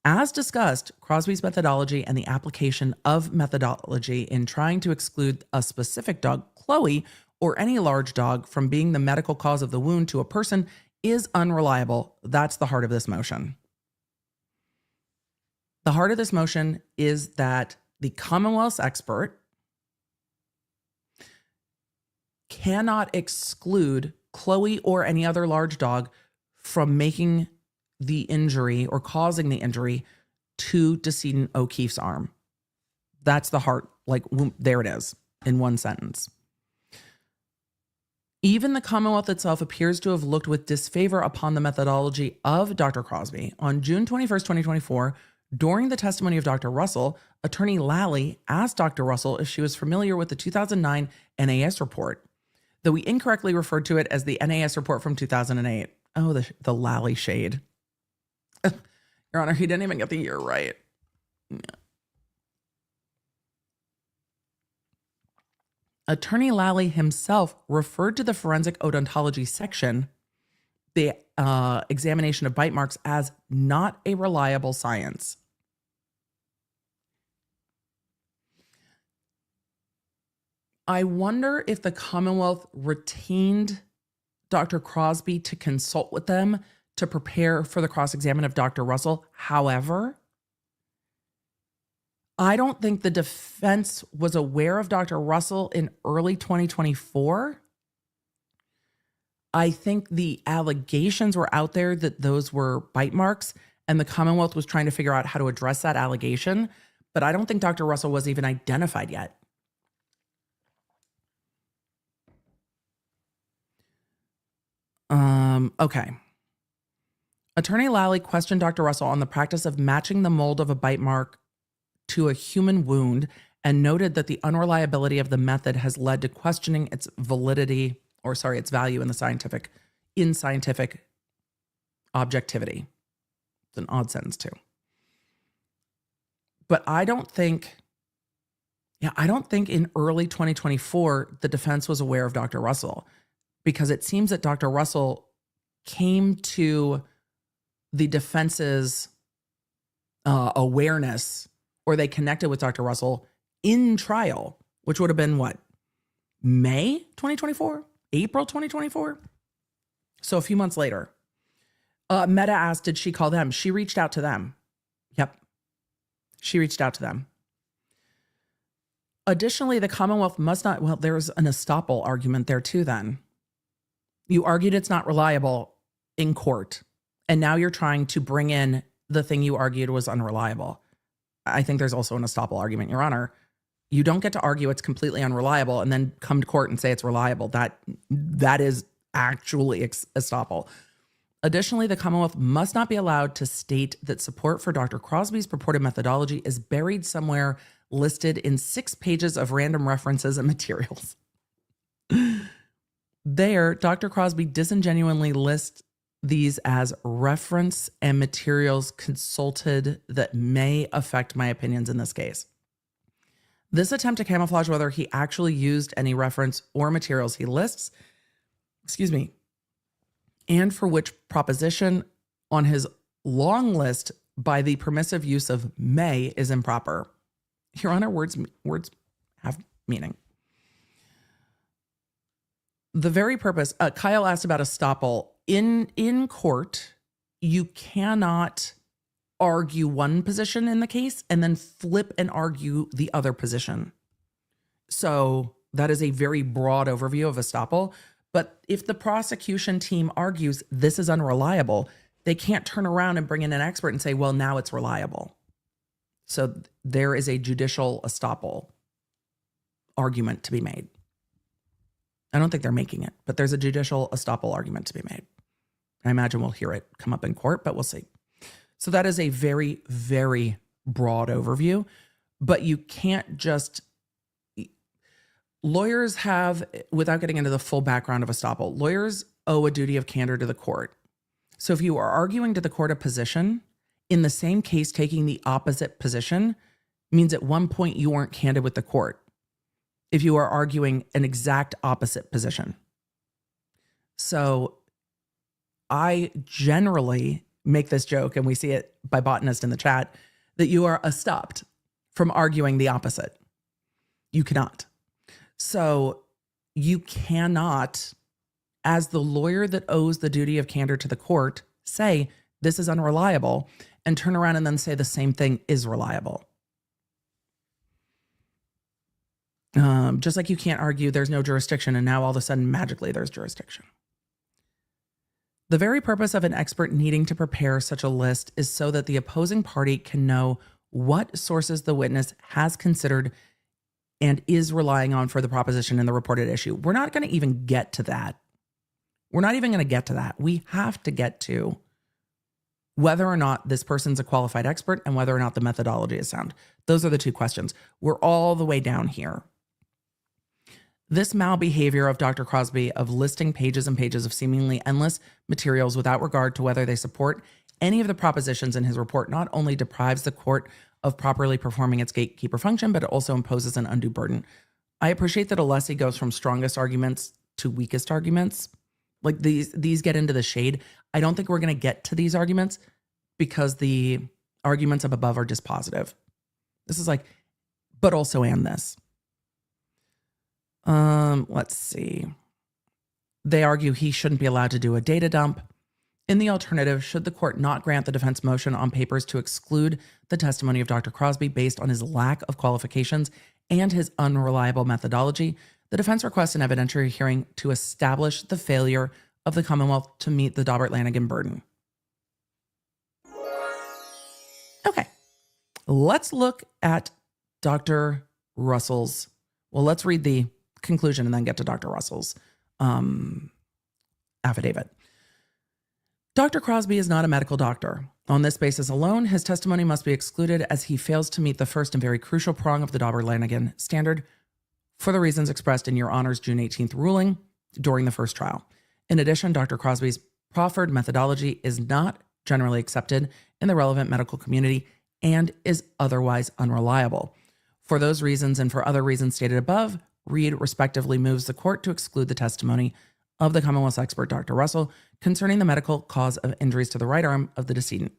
As discussed, Crosby's methodology and the application of methodology in trying to exclude a specific dog, Chloe, or any large dog from being the medical cause of the wound to a person is unreliable. That's the heart of this motion. The heart of this motion is that the Commonwealth's expert cannot exclude Chloe or any other large dog from making the injury or causing the injury to decedent O'Keefe's arm. That's the heart. Like, there it is in one sentence. Even the Commonwealth itself appears to have looked with disfavor upon the methodology of Dr. Crosby. On June 21st, 2024, during the testimony of Dr. Russell, Attorney Lally asked Dr. Russell if she was familiar with the 2009 NAS report, though he incorrectly referred to it as the NAS report from 2008. Oh, the Lally shade. Your Honor, he didn't even get the year right. Yeah. Attorney Lally himself referred to the forensic odontology section, the examination of bite marks, as not a reliable science. I wonder if the Commonwealth retained Dr. Crosby to consult with them to prepare for the cross-examination of Dr. Russell. However, I don't think the defense was aware of Dr. Russell in early 2024. I think the allegations were out there that those were bite marks, and the Commonwealth was trying to figure out how to address that allegation. But I don't think Dr. Russell was even identified yet. Okay. Attorney Lally questioned Dr. Russell on the practice of matching the mold of a bite mark to a human wound and noted that the unreliability of the method has led to questioning its validity, its value in scientific objectivity. It's an odd sentence too. But I don't think in early 2024, the defense was aware of Dr. Russell, because it seems that Dr. Russell came to the defense's awareness, or they connected with Dr. Russell in trial, which would have been what? May 2024? April 2024? So a few months later. Meta asked, did she call them? She reached out to them. Yep. She reached out to them. Additionally, the Commonwealth must not, well, there's an estoppel argument there too then. You argued it's not reliable in court, and now you're trying to bring in the thing you argued was unreliable. I think there's also an estoppel argument, Your Honor. You don't get to argue it's completely unreliable and then come to court and say it's reliable. That is actually estoppel. Additionally, the Commonwealth must not be allowed to state that support for Dr. Crosby's purported methodology is buried somewhere listed in 6 pages of random references and materials. There, Dr. Crosby disingenuously lists these as reference and materials consulted that may affect my opinions in this case. This attempt to camouflage whether he actually used any reference or materials he lists, and for which proposition on his long list by the permissive use of may is improper. Your Honor, words have meaning. The very purpose, Kyle asked about estoppel. In court, you cannot argue one position in the case and then flip and argue the other position. So that is a very broad overview of estoppel. But if the prosecution team argues this is unreliable, they can't turn around and bring in an expert and say, well, now it's reliable. So there is a judicial estoppel argument to be made. I don't think they're making it, but there's a judicial estoppel argument to be made. I imagine we'll hear it come up in court, but we'll see. So that is a very, very broad overview, but you can't just... Lawyers have, without getting into the full background of estoppel, lawyers owe a duty of candor to the court. So if you are arguing to the court a position, in the same case, taking the opposite position means at one point you weren't candid with the court if you are arguing an exact opposite position. So I generally make this joke, and we see it by Botanist in the chat, that you are estopped from arguing the opposite. You cannot. So you cannot, as the lawyer that owes the duty of candor to the court, say this is unreliable and turn around and then say the same thing is reliable. Just like you can't argue there's no jurisdiction and now all of a sudden magically there's jurisdiction. The very purpose of an expert needing to prepare such a list is so that the opposing party can know what sources the witness has considered and is relying on for the proposition in the reported issue. We're not going to even get to that. We're not even going to get to that. We have to get to whether or not this person's a qualified expert and whether or not the methodology is sound. Those are the two questions. We're all the way down here. This malbehavior of Dr. Crosby of listing pages and pages of seemingly endless materials without regard to whether they support any of the propositions in his report not only deprives the court of properly performing its gatekeeper function, but it also imposes an undue burden. I appreciate that Alessi goes from strongest arguments to weakest arguments. Like these get into the shade. I don't think we're going to get to these arguments because the arguments up above are dispositive. This is like, but also and this. Let's see. They argue he shouldn't be allowed to do a data dump. In the alternative, should the court not grant the defense motion on papers to exclude the testimony of Dr. Crosby based on his lack of qualifications and his unreliable methodology, the defense requests an evidentiary hearing to establish the failure of the Commonwealth to meet the Daubert-Lanigan burden. Okay, let's look at Dr. Russell's. Well, let's read the conclusion and then get to Dr. Russell's affidavit. Dr. Crosby is not a medical doctor. On this basis alone, his testimony must be excluded as he fails to meet the first and very crucial prong of the Daubert-Lanigan standard for the reasons expressed in Your Honor's June 18th ruling during the first trial. In addition, Dr. Crosby's proffered methodology is not generally accepted in the relevant medical community and is otherwise unreliable. For those reasons and for other reasons stated above, Reed respectively moves the court to exclude the testimony of the Commonwealth's expert, Dr. Russell, concerning the medical cause of injuries to the right arm of the decedent.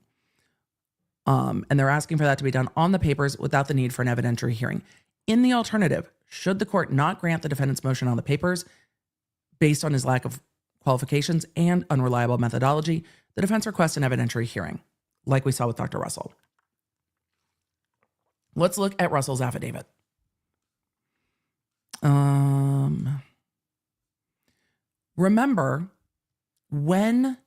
And they're asking for that to be done on the papers without the need for an evidentiary hearing. In the alternative, should the court not grant the defendant's motion on the papers based on his lack of qualifications and unreliable methodology, the defense requests an evidentiary hearing, like we saw with Dr. Russell. Let's look at Russell's affidavit. Remember, when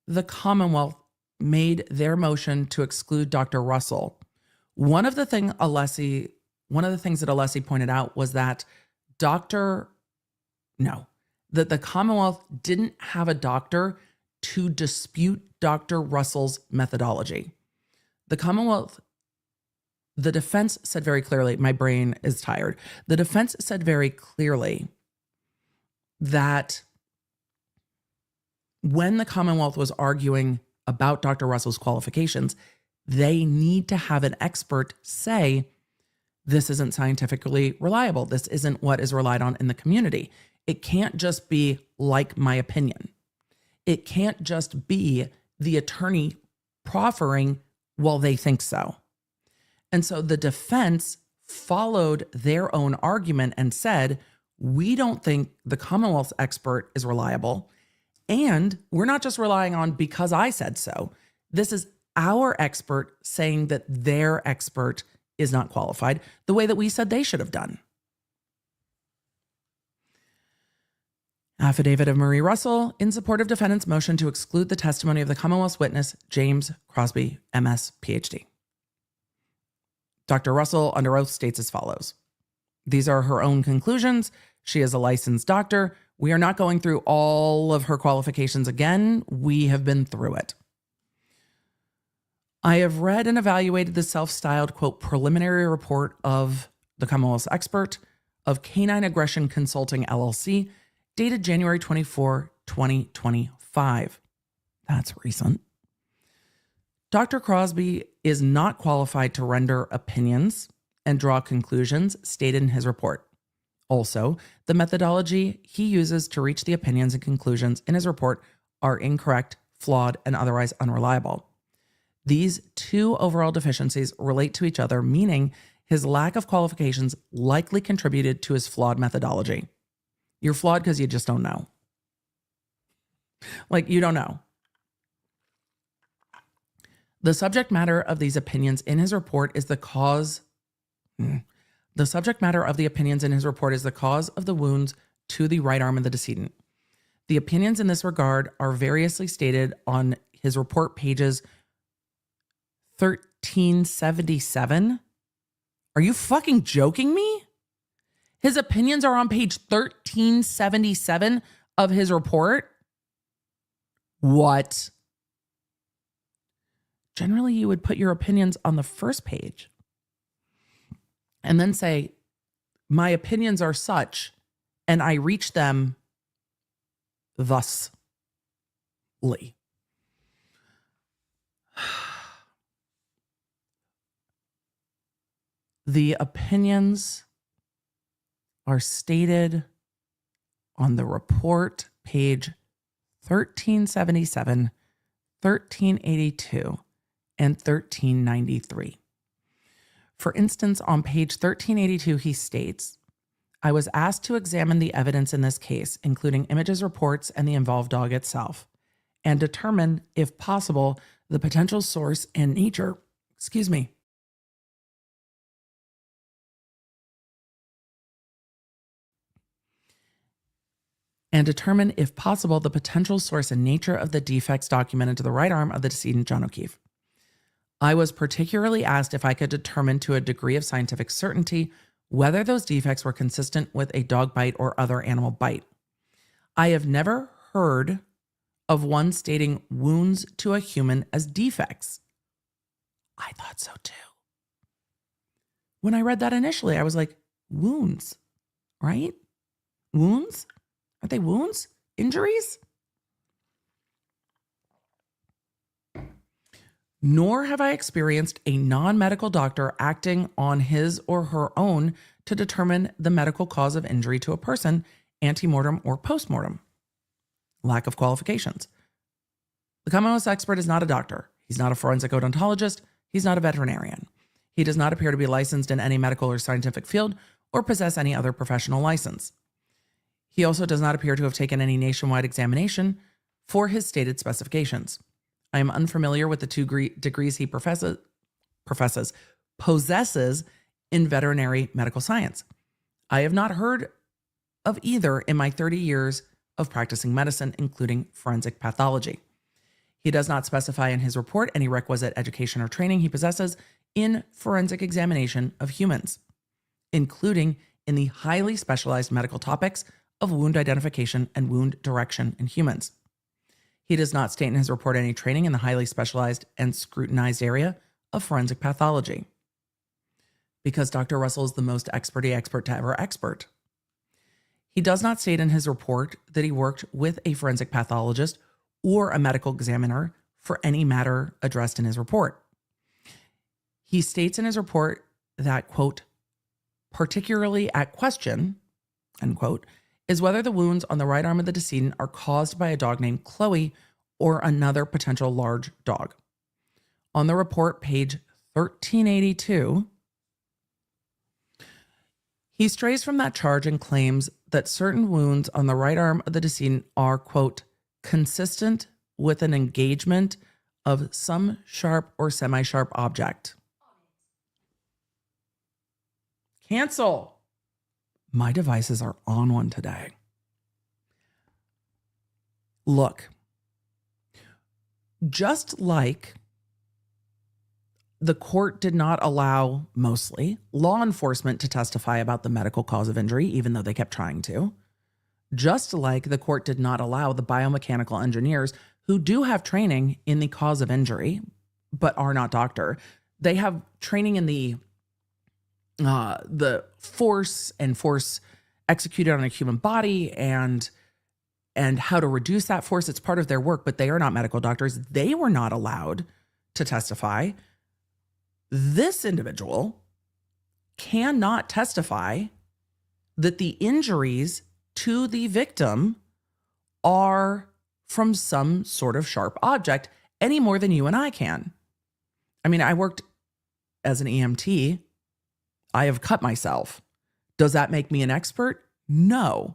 the Commonwealth made their motion to exclude Dr. Russell, one of the things that Alessi pointed out was that the Commonwealth didn't have a doctor to dispute Dr. Russell's methodology. The defense said very clearly, my brain is tired. The defense said very clearly that when the Commonwealth was arguing about Dr. Russell's qualifications, they need to have an expert say, this isn't scientifically reliable. This isn't what is relied on in the community. It can't just be like my opinion. It can't just be the attorney proffering, well, they think so. And so the defense followed their own argument and said, we don't think the Commonwealth's expert is reliable. And we're not just relying on because I said so. This is our expert saying that their expert is not qualified the way that we said they should have done. Affidavit of Marie Russell in support of defendant's motion to exclude the testimony of the Commonwealth's witness, James Crosby, MS, PhD. Dr. Russell under oath states as follows. These are her own conclusions. She is a licensed doctor. We are not going through all of her qualifications again. We have been through it. I have read and evaluated the self-styled, quote, preliminary report of the Commonwealth's expert of Canine Aggression Consulting, LLC, dated January 24, 2025. That's recent. Dr. Crosby is not qualified to render opinions and draw conclusions stated in his report. Also, the methodology he uses to reach the opinions and conclusions in his report are incorrect, flawed, and otherwise unreliable. These two overall deficiencies relate to each other, meaning his lack of qualifications likely contributed to his flawed methodology. You're flawed because you just don't know. Like, you don't know. The subject matter of these opinions in his report is the cause. The subject matter of the opinions in his report is the cause of the wounds to the right arm of the decedent. The opinions in this regard are variously stated on his report pages 1377. Are you fucking joking me? His opinions are on page 1377 of his report? What? Generally, you would put your opinions on the first page and then say, my opinions are such, and I reach them thusly. The opinions are stated on the report, page 1377, 1382, and 1393. For instance, on page 1382, he states, I was asked to examine the evidence in this case, including images, reports, and the involved dog itself. and determine, if possible, the potential source and nature, and determine, if possible, the potential source and nature of the defects documented to the right arm of the decedent, John O'Keefe. I was particularly asked if I could determine to a degree of scientific certainty whether those defects were consistent with a dog bite or other animal bite. I have never heard of one stating wounds to a human as defects. I thought so too. When I read that initially, I was like, wounds, right? Wounds? Aren't they wounds? Injuries? Nor have I experienced a non-medical doctor acting on his or her own to determine the medical cause of injury to a person, ante-mortem or post-mortem. Lack of qualifications. The Commonwealth's expert is not a doctor. He's not a forensic odontologist. He's not a veterinarian. He does not appear to be licensed in any medical or scientific field or possess any other professional license. He also does not appear to have taken any nationwide examination for his stated specifications. I am unfamiliar with the 2 degrees he possesses in veterinary medical science. I have not heard of either in my 30 years of practicing medicine, including forensic pathology. He does not specify in his report any requisite education or training he possesses in forensic examination of humans, including in the highly specialized medical topics of wound identification and wound direction in humans. He does not state in his report any training in the highly specialized and scrutinized area of forensic pathology. Because Dr. Russell is the most experty expert to ever expert. He does not state in his report that he worked with a forensic pathologist or a medical examiner for any matter addressed in his report. He states in his report that, quote, particularly at question, unquote, is whether the wounds on the right arm of the decedent are caused by a dog named Chloe or another potential large dog. On the report, page 1382, he strays from that charge and claims that certain wounds on the right arm of the decedent are, quote, consistent with an engagement of some sharp or semi-sharp object. Cancel. My devices are on one today. Look, just like the court did not allow, mostly, law enforcement to testify about the medical cause of injury, even though they kept trying to, just like the court did not allow the biomechanical engineers who do have training in the cause of injury, but are not doctor. They have training in the force executed on a human body and how to reduce that force. It's part of their work, but they are not medical doctors. They were not allowed to testify. This individual cannot testify that the injuries to the victim are from some sort of sharp object any more than you and I can. I mean, I worked as an EMT. I have cut myself. Does that make me an expert? No.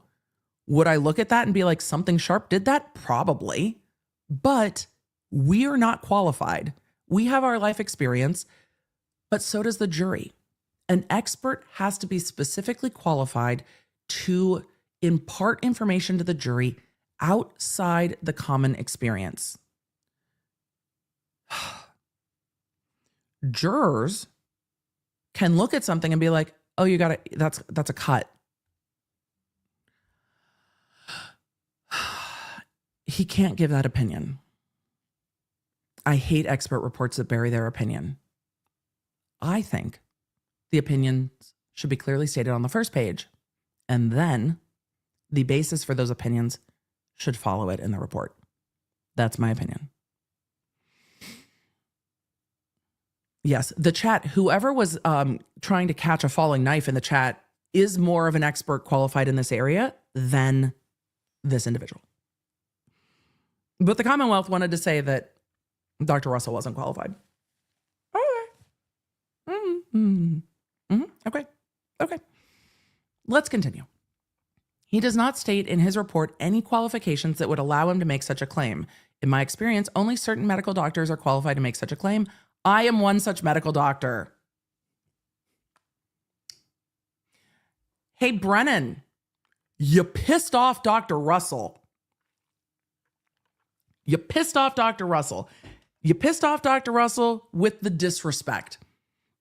Would I look at that and be like, something sharp did that? Probably. But we are not qualified. We have our life experience, but so does the jury. An expert has to be specifically qualified to impart information to the jury outside the common experience. Jurors can look at something and be like, oh, you got it. That's a cut. He can't give that opinion. I hate expert reports that bury their opinion. I think the opinions should be clearly stated on the first page, and then the basis for those opinions should follow it in the report. That's my opinion. Yes, the chat, whoever was trying to catch a falling knife in the chat is more of an expert qualified in this area than this individual. But the Commonwealth wanted to say that Dr. Russell wasn't qualified. Okay. Okay. Let's continue. He does not state in his report any qualifications that would allow him to make such a claim. In my experience, only certain medical doctors are qualified to make such a claim. I am one such medical doctor. Hey, Brennan, you pissed off Dr. Russell. You pissed off Dr. Russell. You pissed off Dr. Russell with the disrespect.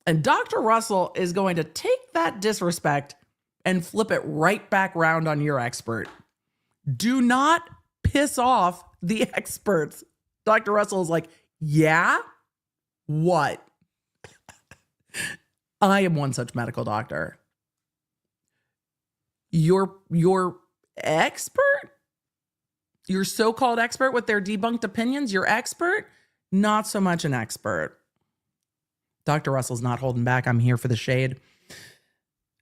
And Dr. Russell is going to take that disrespect and flip it right back around on your expert. Do not piss off the experts. Dr. Russell is like, yeah? What? I am one such medical doctor. Your expert? Your so-called expert with their debunked opinions? Your expert? Not so much an expert. Dr. Russell's not holding back. I'm here for the shade.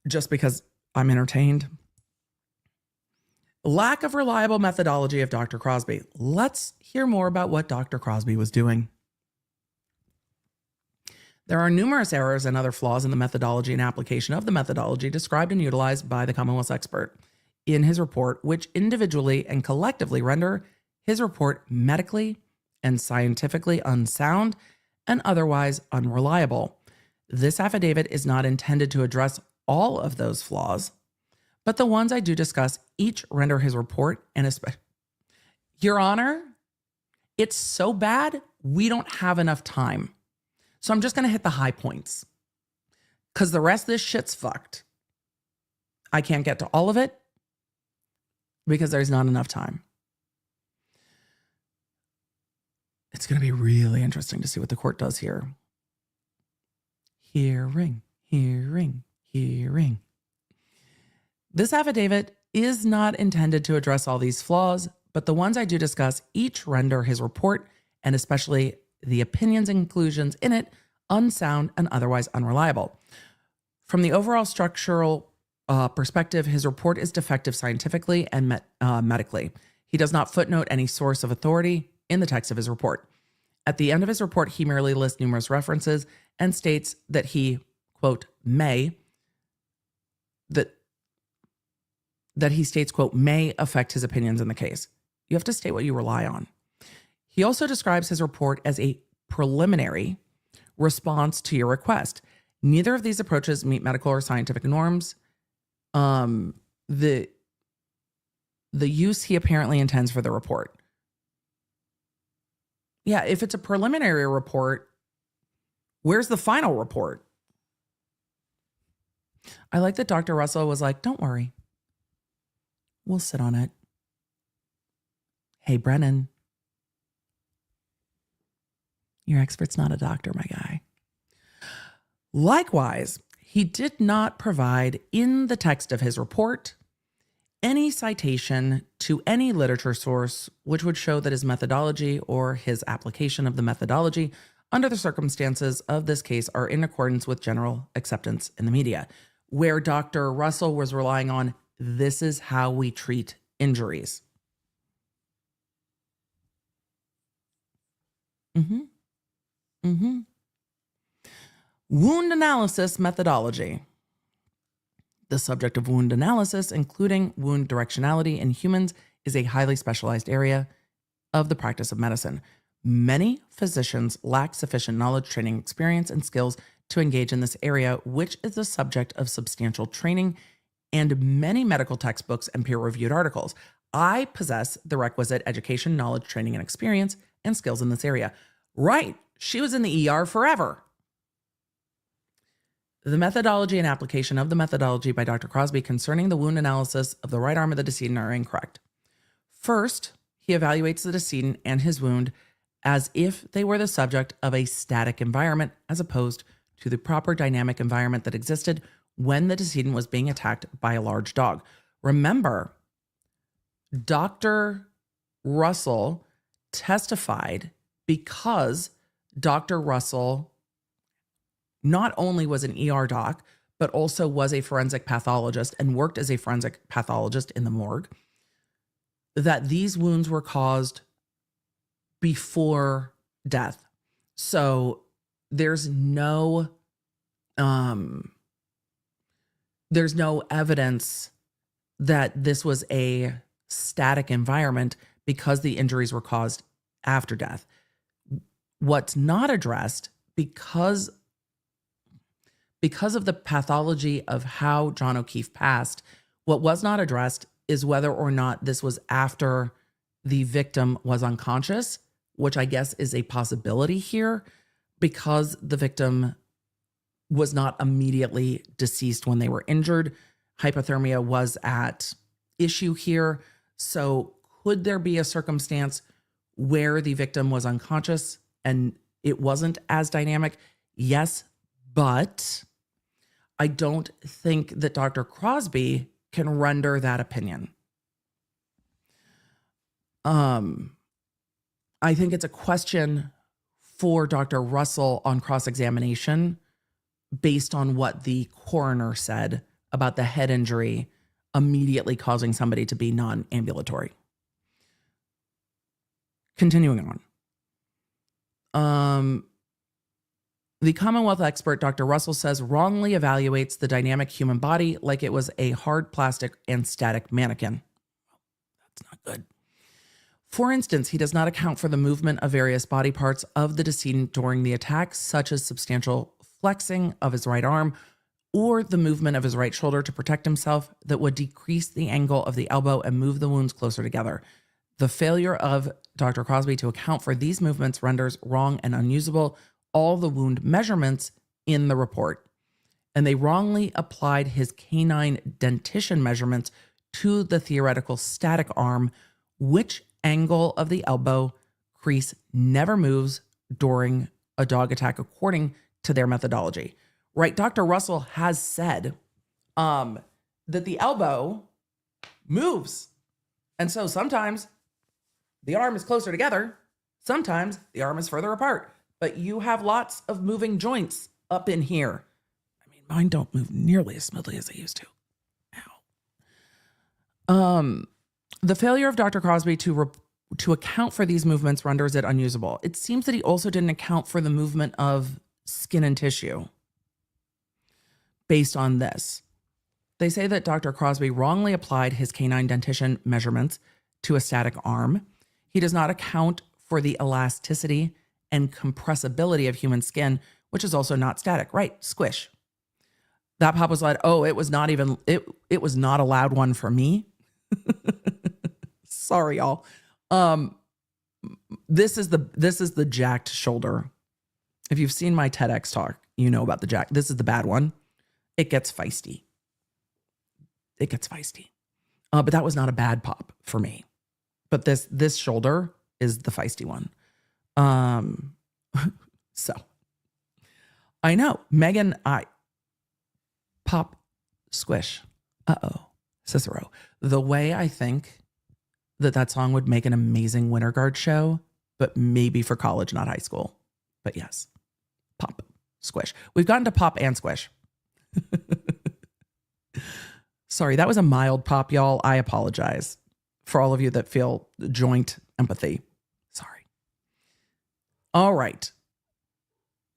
Just because I'm entertained. Lack of reliable methodology of Dr. Crosby. Let's hear more about what Dr. Crosby was doing. There are numerous errors and other flaws in the methodology and application of the methodology described and utilized by the Commonwealth's expert in his report, which individually and collectively render his report medically and scientifically unsound and otherwise unreliable. This affidavit is not intended to address all of those flaws, but the ones I do discuss each render his report and especially, Your Honor, it's so bad we don't have enough time. So I'm just going to hit the high points because the rest of this shit's fucked. I can't get to all of it because there's not enough time. It's going to be really interesting to see what the court does here. Hearing, hearing, hearing. This affidavit is not intended to address all these flaws, but the ones I do discuss each render his report, and especially the opinions and conclusions in it, unsound and otherwise unreliable. From the overall structural perspective, his report is defective scientifically and medically. He does not footnote any source of authority in the text of his report. At the end of his report, he merely lists numerous references and states that he, quote, may affect his opinions in the case. You have to state what you rely on. He also describes his report as a preliminary response to your request. Neither of these approaches meet medical or scientific norms. The use he apparently intends for the report. Yeah, if it's a preliminary report, where's the final report? I like that Dr. Russell was like, don't worry. We'll sit on it. Hey, Brennan. Your expert's not a doctor, my guy. Likewise, he did not provide in the text of his report any citation to any literature source which would show that his methodology or his application of the methodology under the circumstances of this case are in accordance with general acceptance in the media, where Dr. Russell was relying on, this is how we treat injuries. Wound analysis methodology. The subject of wound analysis, including wound directionality in humans, is a highly specialized area of the practice of medicine. Many physicians lack sufficient knowledge, training, experience, and skills to engage in this area, which is the subject of substantial training and many medical textbooks and peer-reviewed articles. I possess the requisite education, knowledge, training, and experience and skills in this area. Right. She was in the ER forever. The methodology and application of the methodology by Dr. Crosby concerning the wound analysis of the right arm of the decedent are incorrect. First, he evaluates the decedent and his wound as if they were the subject of a static environment as opposed to the proper dynamic environment that existed when the decedent was being attacked by a large dog. Remember, Dr. Russell testified because Dr. Russell not only was an ER doc, but also was a forensic pathologist and worked as a forensic pathologist in the morgue, that these wounds were caused before death. So there's no evidence that this was a static environment because the injuries were caused after death. What's not addressed because of the pathology of how John O'Keefe passed, what was not addressed is whether or not this was after the victim was unconscious, which I guess is a possibility here because the victim was not immediately deceased when they were injured. Hypothermia was at issue here. So could there be a circumstance where the victim was unconscious and it wasn't as dynamic? Yes, but I don't think that Dr. Crosby can render that opinion. I think it's a question for Dr. Russell on cross-examination based on what the coroner said about the head injury immediately causing somebody to be non-ambulatory. Continuing on. The Commonwealth expert, Dr. Russell, says wrongly evaluates the dynamic human body like it was a hard plastic and static mannequin. That's not good. For instance, he does not account for the movement of various body parts of the decedent during the attack, such as substantial flexing of his right arm or the movement of his right shoulder to protect himself that would decrease the angle of the elbow and move the wounds closer together. The failure of Dr. Crosby to account for these movements renders wrong and unusable all the wound measurements in the report. And they wrongly applied his canine dentition measurements to the theoretical static arm, which angle of the elbow crease never moves during a dog attack, according to their methodology. Right? Dr. Russell has said that the elbow moves. And so sometimes the arm is closer together. Sometimes the arm is further apart. But you have lots of moving joints up in here. I mean, mine don't move nearly as smoothly as they used to. Ow. The failure of Dr. Crosby to account for these movements renders it unusable. It seems that he also didn't account for the movement of skin and tissue based on this. They say that Dr. Crosby wrongly applied his canine dentition measurements to a static arm. He does not account for the elasticity and compressibility of human skin, which is also not static, right? Squish. That pop was like, oh, it was not even, it was not a loud one for me. Sorry, y'all. This is the jacked shoulder. If you've seen my TEDx talk, you know about the jack. This is the bad one. It gets feisty. It gets feisty. But that was not a bad pop for me. But this shoulder is the feisty one. So I know Megan, pop, squish. Cicero. The way I think that song would make an amazing Winter Guard show, but maybe for college, not high school. But yes, pop, squish. We've gotten to pop and squish. Sorry, that was a mild pop, y'all. I apologize for all of you that feel joint empathy. Sorry. All right.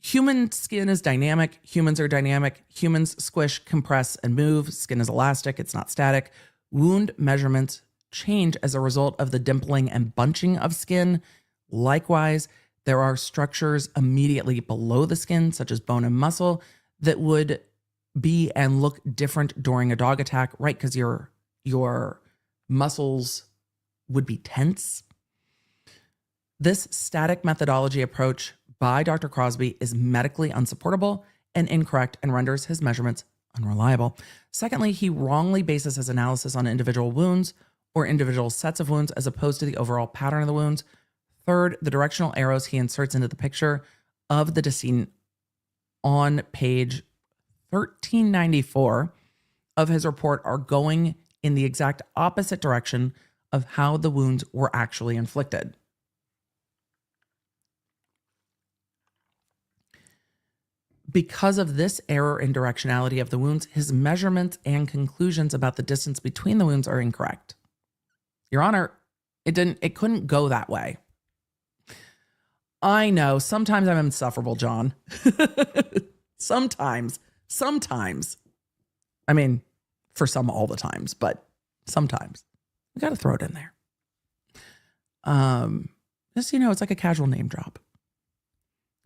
Human skin is dynamic. Humans are dynamic. Humans squish, compress, and move. Skin is elastic. It's not static. Wound measurements change as a result of the dimpling and bunching of skin. Likewise, there are structures immediately below the skin, such as bone and muscle, that would be and look different during a dog attack, right? Because your muscles would be tense. This static methodology approach by Dr. Crosby is medically unsupportable and incorrect and renders his measurements unreliable. Secondly, he wrongly bases his analysis on individual wounds or individual sets of wounds as opposed to the overall pattern of the wounds. Third, the directional arrows he inserts into the picture of the decedent on page 1394 of his report are going in the exact opposite direction of how the wounds were actually inflicted. Because of this error in directionality of the wounds, his measurements and conclusions about the distance between the wounds are incorrect. Your Honor, it couldn't go that way. I know, sometimes I'm insufferable, John. Sometimes. I mean, for some all the times, but sometimes. We got to throw it in there. Just, it's like a casual name drop.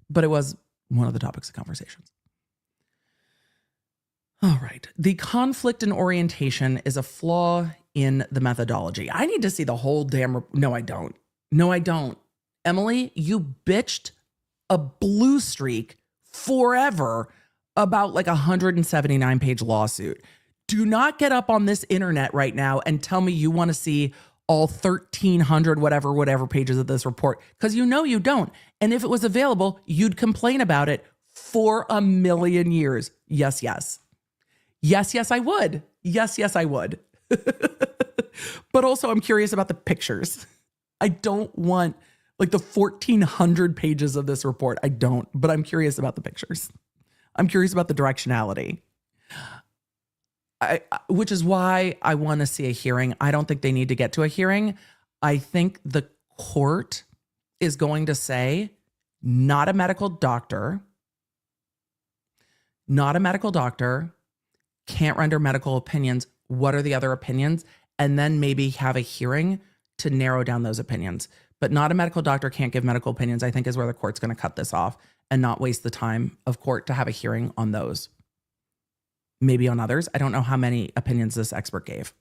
But it was one of the topics of conversations. All right. The conflict in orientation is a flaw in the methodology. I need to see the whole damn... No, I don't. No, I don't. Emily, you bitched a blue streak forever about like a 179-page lawsuit. Do not get up on this internet right now and tell me you want to see all 1,300 whatever pages of this report, because you don't. And if it was available, you'd complain about it for a million years. Yes, yes. Yes, yes, I would. Yes, yes, I would. But also, I'm curious about the pictures. I don't want like the 1,400 pages of this report. I don't, but I'm curious about the pictures. I'm curious about the directionality. Which is why I want to see a hearing. I don't think they need to get to a hearing. I think the court is going to say, not a medical doctor, can't render medical opinions. What are the other opinions? And then maybe have a hearing to narrow down those opinions. But not a medical doctor can't give medical opinions, I think, is where the court's going to cut this off and not waste the time of court to have a hearing on those. Maybe on others. I don't know how many opinions this expert gave.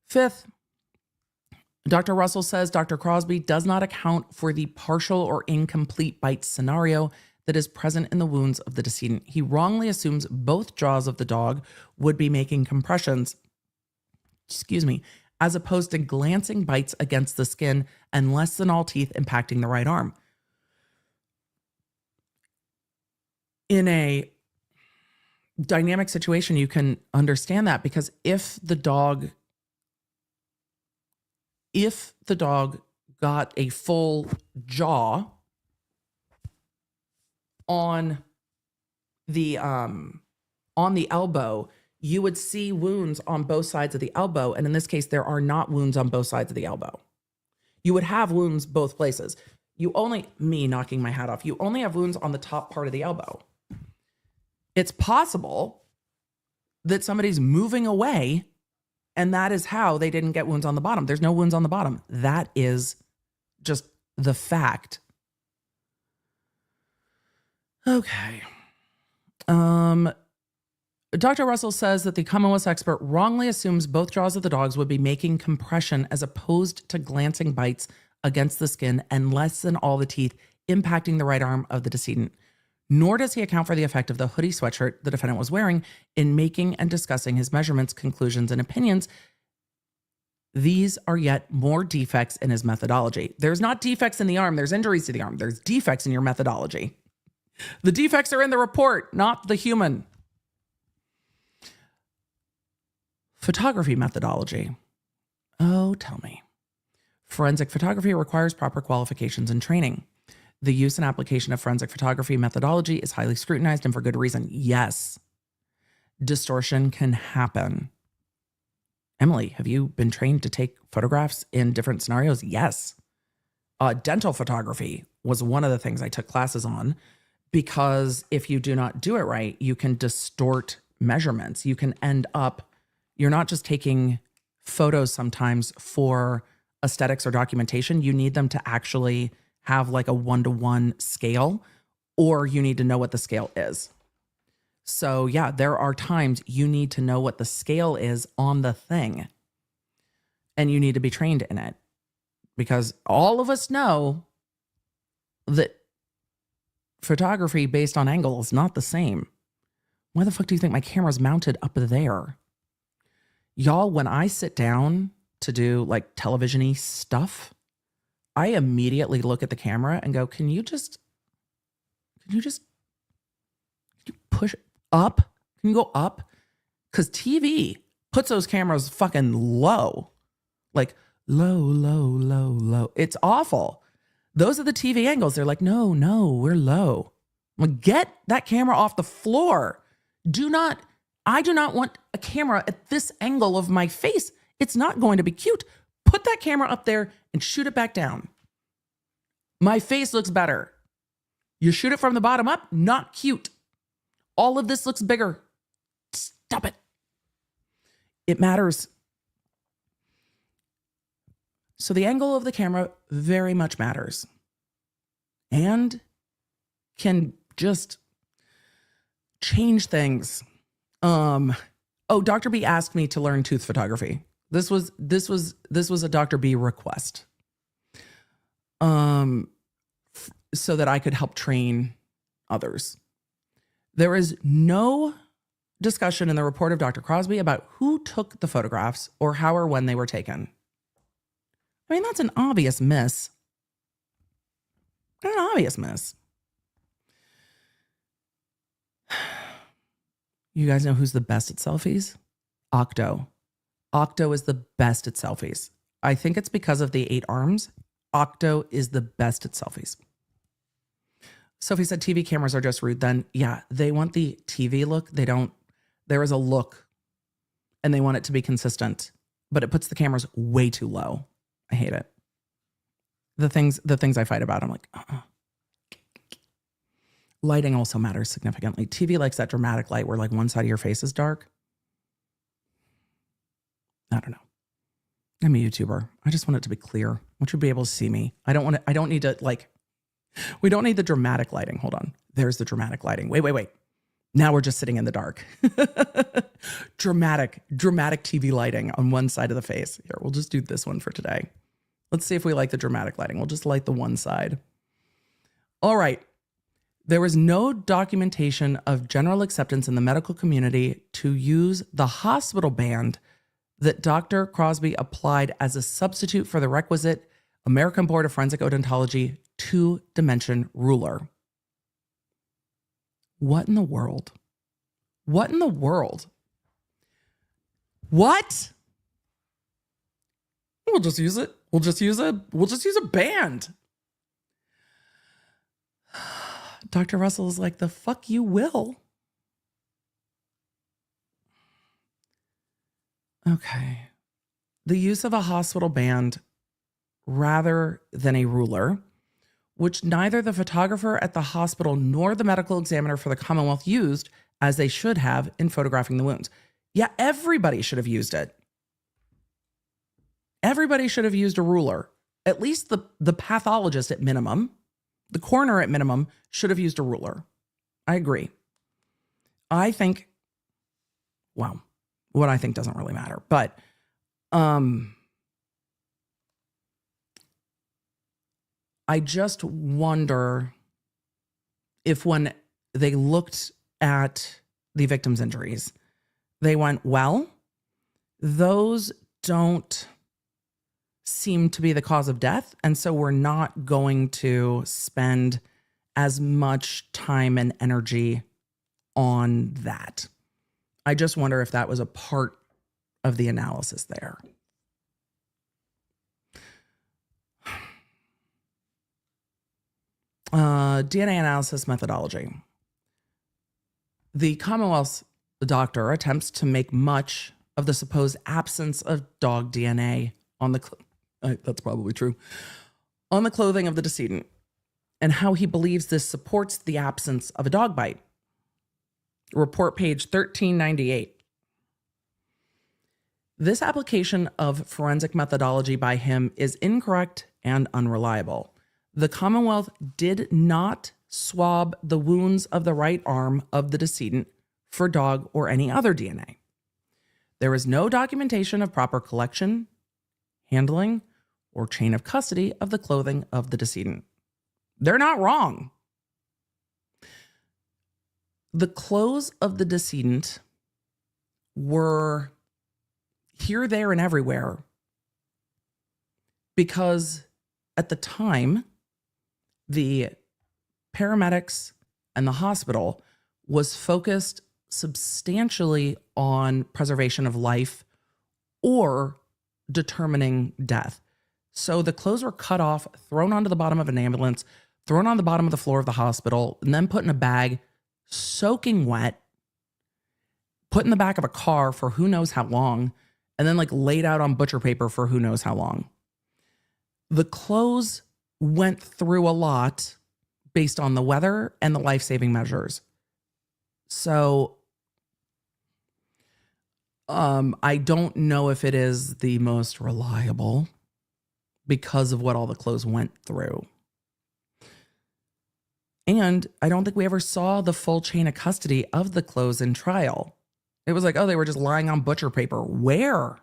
Fifth, Dr. Russell says Dr. Crosby does not account for the partial or incomplete bite scenario that is present in the wounds of the decedent. He wrongly assumes both jaws of the dog would be making compressions, as opposed to glancing bites against the skin and less than all teeth impacting the right arm. In a dynamic situation, you can understand that, because if the dog got a full jaw on the elbow, you would see wounds on both sides of the elbow. And in this case, there are not wounds on both sides of the elbow. You would have wounds both places. Me knocking my hat off, you only have wounds on the top part of the elbow. It's possible that somebody's moving away, and that is how they didn't get wounds on the bottom. There's no wounds on the bottom. That is just the fact. Okay. Dr. Russell says that the Commonwealth expert wrongly assumes both jaws of the dogs would be making compression as opposed to glancing bites against the skin and less than all the teeth impacting the right arm of the decedent. Nor does he account for the effect of the hoodie sweatshirt the defendant was wearing in making and discussing his measurements, conclusions, and opinions. These are yet more defects in his methodology. There's not defects in the arm. There's injuries to the arm. There's defects in your methodology. The defects are in the report, not the human. Photography methodology. Oh, tell me. Forensic photography requires proper qualifications and training. The use and application of forensic photography methodology is highly scrutinized, and for good reason. Yes, distortion can happen. Emily, have you been trained to take photographs in different scenarios? Yes. Dental photography was one of the things I took classes on, because if you do not do it right, you can distort measurements. You can end up, you're not just taking photos sometimes for aesthetics or documentation. You need them to actually have like a 1-to-1 scale, or you need to know what the scale is. So yeah, there are times you need to know what the scale is on the thing, and you need to be trained in it, because all of us know that photography based on angle is not the same. Why the fuck do you think my camera's mounted up there? Y'all, when I sit down to do like television-y stuff, I immediately look at the camera and go, can you push up? Can you go up? Because TV puts those cameras fucking low. Like low, low, low, low. It's awful. Those are the TV angles. They're like, no, we're low. I'm like, get that camera off the floor. I do not want a camera at this angle of my face. It's not going to be cute. Put that camera up there and shoot it back down. My face looks better. You shoot it from the bottom up, not cute. All of this looks bigger. Stop it. It matters. So the angle of the camera very much matters and can just change things. Dr. B asked me to learn tooth photography. This was a Dr. B request. So that I could help train others. There is no discussion in the report of Dr. Crosby about who took the photographs or how or when they were taken. I mean, that's an obvious miss. An obvious miss. You guys know who's the best at selfies? Octo. Octo is the best at selfies. I think it's because of the 8 arms. Octo is the best at selfies. Sophie said TV cameras are just rude. Then, yeah, they want the TV look. They don't. There is a look and they want it to be consistent, but it puts the cameras way too low. I hate it. The things I fight about, I'm like, Lighting also matters significantly. TV likes that dramatic light where like one side of your face is dark. I don't know. I'm a YouTuber. I just want it to be clear. I want you to be able to see me. I don't need to like, we don't need the dramatic lighting. Hold on. There's the dramatic lighting. Wait. Now we're just sitting in the dark. Dramatic TV lighting on one side of the face. Here, we'll just do this one for today. Let's see if we like the dramatic lighting. We'll just light the one side. All right. There was no documentation of general acceptance in the medical community to use the hospital band that Dr. Crosby applied as a substitute for the requisite American Board of Forensic Odontology 2-dimension ruler. What in the world? What in the world? What? We'll just use it. We'll just use a band. Dr. Russell is like, the fuck you will. Okay. The use of a hospital band rather than a ruler, which neither the photographer at the hospital nor the medical examiner for the Commonwealth used, as they should have in photographing the wounds. Yeah, everybody should have used it. Everybody should have used a ruler. At least the pathologist at minimum, the coroner at minimum, should have used a ruler. I agree. I think, well, what I think doesn't really matter, but I just wonder if when they looked at the victim's injuries, they went, well, those don't seem to be the cause of death, and so we're not going to spend as much time and energy on that. I just wonder if that was a part of the analysis there. DNA analysis methodology. The Commonwealth's doctor attempts to make much of the supposed absence of dog DNA on the, that's probably true, on the clothing of the decedent, and how he believes this supports the absence of a dog bite. Report page 1398. This application of forensic methodology by him is incorrect and unreliable. The Commonwealth did not swab the wounds of the right arm of the decedent for dog or any other DNA. There is no documentation of proper collection, handling, or chain of custody of the clothing of the decedent. They're not wrong. The clothes of the decedent were here, there, and everywhere because at the time, the paramedics and the hospital was focused substantially on preservation of life or determining death. So the clothes were cut off, thrown onto the bottom of an ambulance, thrown on the bottom of the floor of the hospital, and then put in a bag, soaking wet, put in the back of a car for who knows how long, and then like laid out on butcher paper for who knows how long. The clothes went through a lot based on the weather and the life-saving measures. So I don't know if it is the most reliable because of what all the clothes went through. And I don't think we ever saw the full chain of custody of the clothes in trial. It was like, oh, they were just lying on butcher paper. Where?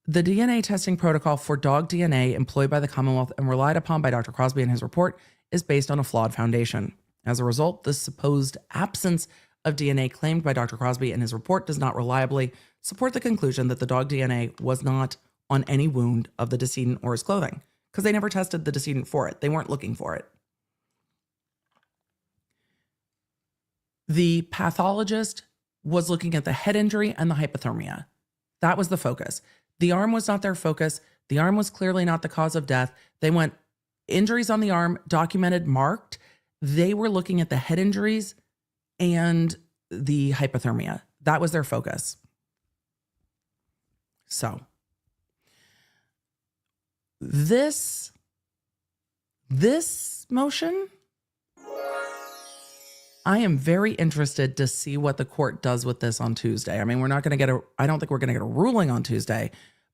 The DNA testing protocol for dog DNA employed by the Commonwealth and relied upon by Dr. Crosby in his report is based on a flawed foundation. As a result, the supposed absence of DNA claimed by Dr. Crosby in his report does not reliably support the conclusion that the dog DNA was not on any wound of the decedent or his clothing, because they never tested the decedent for it. They weren't looking for it. The pathologist was looking at the head injury and the hypothermia. That was the focus. The arm was not their focus. The arm was clearly not the cause of death. They went injuries on the arm, documented, marked. They were looking at the head injuries and the hypothermia. That was their focus. So this motion, I am very interested to see what the court does with this on Tuesday. I mean, I don't think we're going to get a ruling on Tuesday,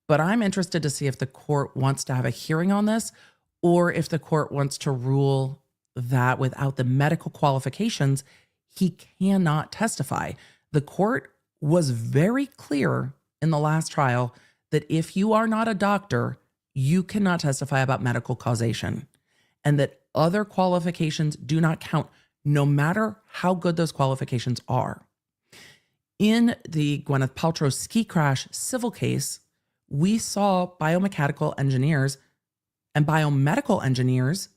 but I'm interested to see if the court wants to have a hearing on this or if the court wants to rule that without the medical qualifications, he cannot testify. The court was very clear in the last trial that if you are not a doctor, you cannot testify about medical causation, and that other qualifications do not count, no matter how good those qualifications are. In the Gwyneth Paltrow ski crash civil case, we saw biomechanical engineers and biomedical engineers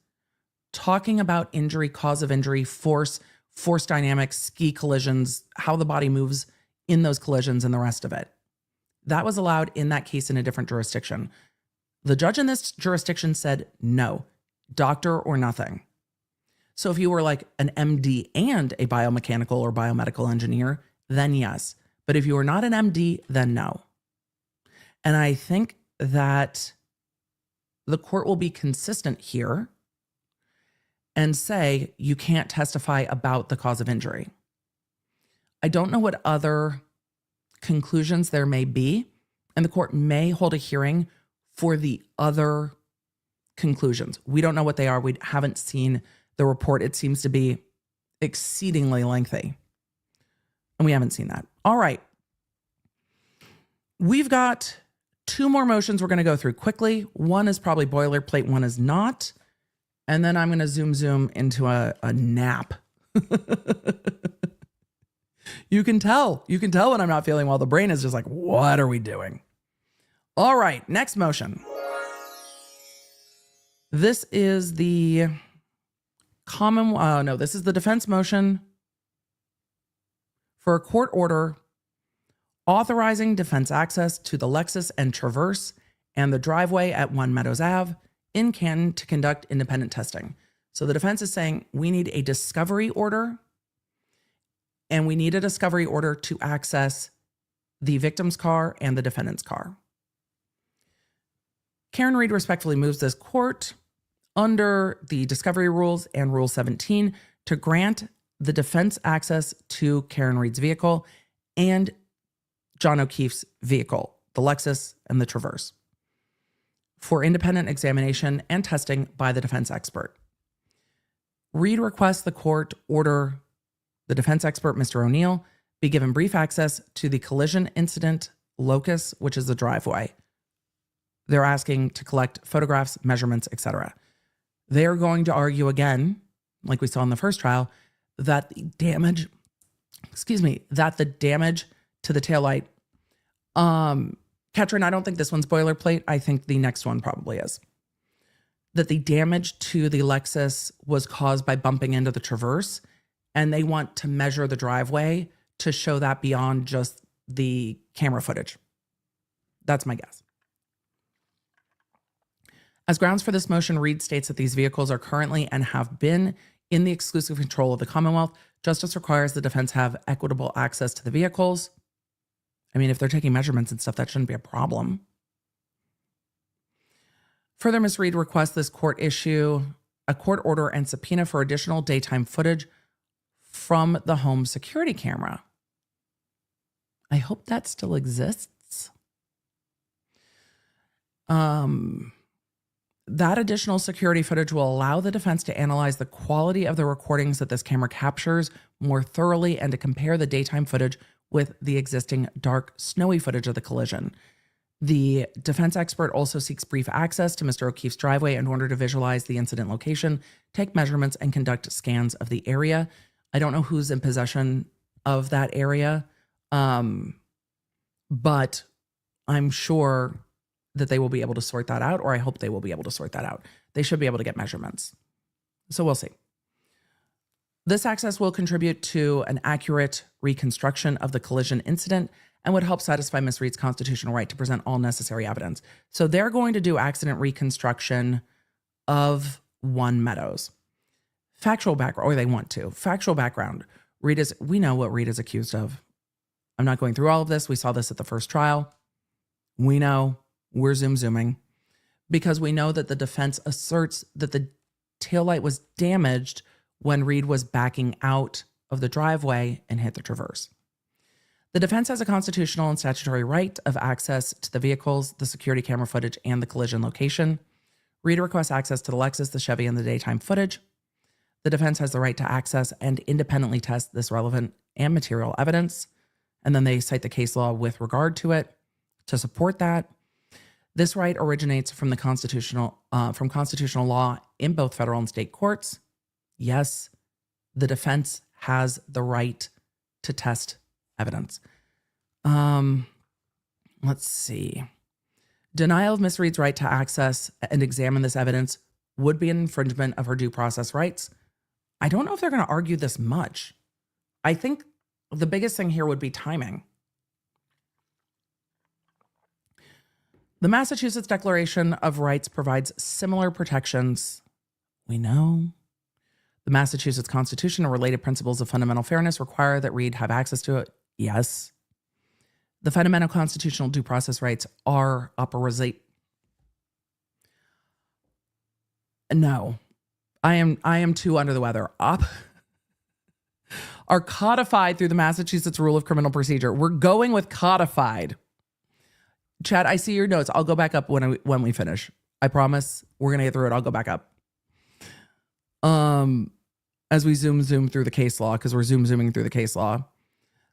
talking about injury, cause of injury, force dynamics, ski collisions, how the body moves in those collisions and the rest of it. That was allowed in that case in a different jurisdiction. The judge in this jurisdiction said no, doctor or nothing. So if you were like an MD and a biomechanical or biomedical engineer, then yes. But if you were not an MD, then no. And I think that the court will be consistent here and say you can't testify about the cause of injury. I don't know what other conclusions there may be, and the court may hold a hearing for the other conclusions. We don't know what they are. We haven't seen the report. It seems to be exceedingly lengthy, and we haven't seen that. All right. We've got two more motions we're going to go through quickly. One is probably boilerplate, one is not. And then I'm going to zoom into a nap. You can tell when I'm not feeling well. The brain is just like, what are we doing? All right, next motion. This is the this is the defense motion for a court order authorizing defense access to the Lexus and Traverse and the driveway at 1 Meadows Ave in Canton to conduct independent testing. So the defense is saying we need a discovery order, and we need a discovery order to access the victim's car and the defendant's car. Karen Reed respectfully moves this court under the discovery rules and Rule 17 to grant the defense access to Karen Reed's vehicle and John O'Keefe's vehicle, the Lexus and the Traverse, for independent examination and testing by the defense expert. Reed requests the court order the defense expert, Mr. O'Neill, be given brief access to the collision incident locus, which is the driveway. They're asking to collect photographs, measurements, etc. They're going to argue again, like we saw in the first trial, that the damage to the taillight, Katrin, I don't think this one's boilerplate. I think the next one probably is. That the damage to the Lexus was caused by bumping into the Traverse, and they want to measure the driveway to show that beyond just the camera footage. That's my guess. As grounds for this motion, Reed states that these vehicles are currently and have been in the exclusive control of the Commonwealth. Justice requires the defense have equitable access to the vehicles. I mean, if they're taking measurements and stuff, that shouldn't be a problem. Further, Ms. Reed requests this court issue a court order and subpoena for additional daytime footage from the home security camera. I hope that still exists. That additional security footage will allow the defense to analyze the quality of the recordings that this camera captures more thoroughly and to compare the daytime footage with the existing dark, snowy footage of the collision. The defense expert also seeks brief access to Mr. O'Keefe's driveway in order to visualize the incident location, take measurements, and conduct scans of the area. I don't know who's in possession of that area, but I'm sure that they will be able to sort that out, or I hope they will be able to sort that out. They should be able to get measurements. So we'll see. This access will contribute to an accurate reconstruction of the collision incident and would help satisfy Ms. Reed's constitutional right to present all necessary evidence. So they're going to do accident reconstruction of One Meadows. Factual background, or they want to. Factual background. We know what Reed is accused of. I'm not going through all of this. We saw this at the first trial. We know. We're zooming. Because we know that the defense asserts that the taillight was damaged when Reed was backing out of the driveway and hit the traverse. The defense has a constitutional and statutory right of access to the vehicles, the security camera footage, and the collision location. Reed requests access to the Lexus, the Chevy, and the daytime footage. The defense has the right to access and independently test this relevant and material evidence. And then they cite the case law with regard to it to support that. This right originates from the constitutional law in both federal and state courts. Yes, the defense has the right to test evidence. Let's see. Denial of Ms. Reed's right to access and examine this evidence would be an infringement of her due process rights. I don't know if they're going to argue this much. I think the biggest thing here would be timing. The Massachusetts Declaration of Rights provides similar protections. We know. The Massachusetts Constitution and related principles of fundamental fairness require that Reed have access to it. Yes. The fundamental constitutional due process rights are No. I am too under the weather. Are codified through the Massachusetts Rule of Criminal Procedure. We're going with codified. Chad, I see your notes. I'll go back up when we finish. I promise we're going to get through it. I'll go back up. As we zoom through the case law, because we're zooming through the case law.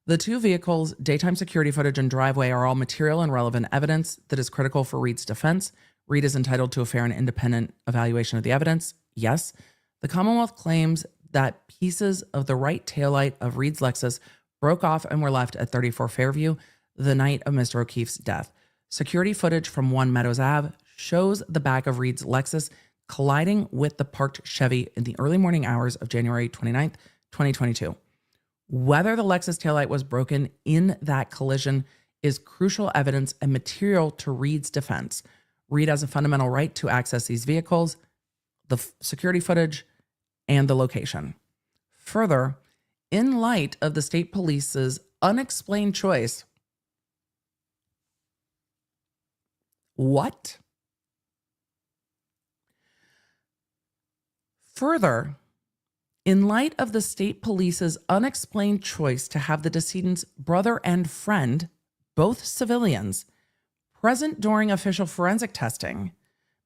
The two vehicles, daytime security footage and driveway are all material and relevant evidence that is critical for Reed's defense. Reed is entitled to a fair and independent evaluation of the evidence. Yes. The Commonwealth claims that pieces of the right taillight of Reed's Lexus broke off and were left at 34 Fairview the night of Mr. O'Keefe's death. Security footage from One Meadows Ave shows the back of Reed's Lexus colliding with the parked Chevy in the early morning hours of January 29th, 2022. Whether the Lexus taillight was broken in that collision is crucial evidence and material to Reed's defense. Reed has a fundamental right to access these vehicles, the security footage, and the location. Further, in light of the state police's unexplained choice, what? Further, in light of the state police's unexplained choice to have the decedent's brother and friend, both civilians, present during official forensic testing,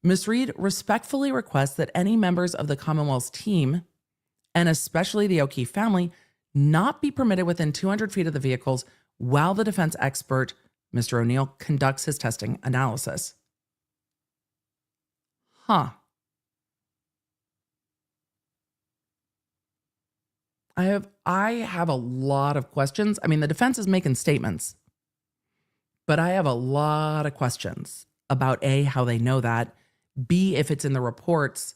Ms. Reed respectfully requests that any members of the Commonwealth's team, and especially the O'Keefe family, not be permitted within 200 feet of the vehicles while the defense expert, Mr. O'Neill, conducts his testing analysis. I have a lot of questions. I mean, the defense is making statements, but I have a lot of questions about A, how they know that, B, if it's in the reports.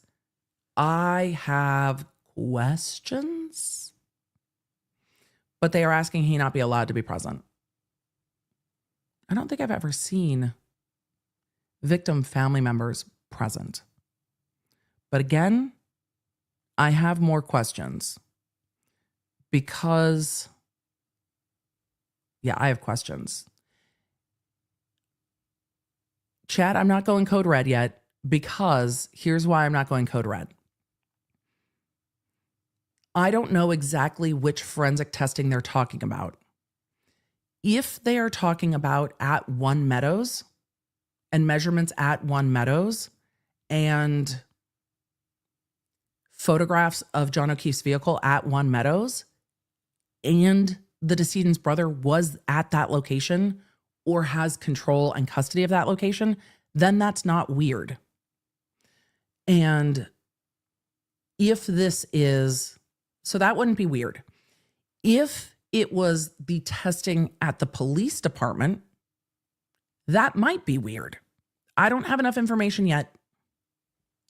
I have questions, but they are asking he not be allowed to be present. I don't think I've ever seen victim family members present. But again, I have more questions because, I have questions. Chat, I'm not going code red yet because here's why I'm not going code red. I don't know exactly which forensic testing they're talking about. If they are talking about at One Meadows, and measurements at One Meadows and photographs of John O'Keefe's vehicle at One Meadows, and the decedent's brother was at that location or has control and custody of that location, then that's not weird. And if this is, so that wouldn't be weird. If it was the testing at the police department, that might be weird. I don't have enough information yet.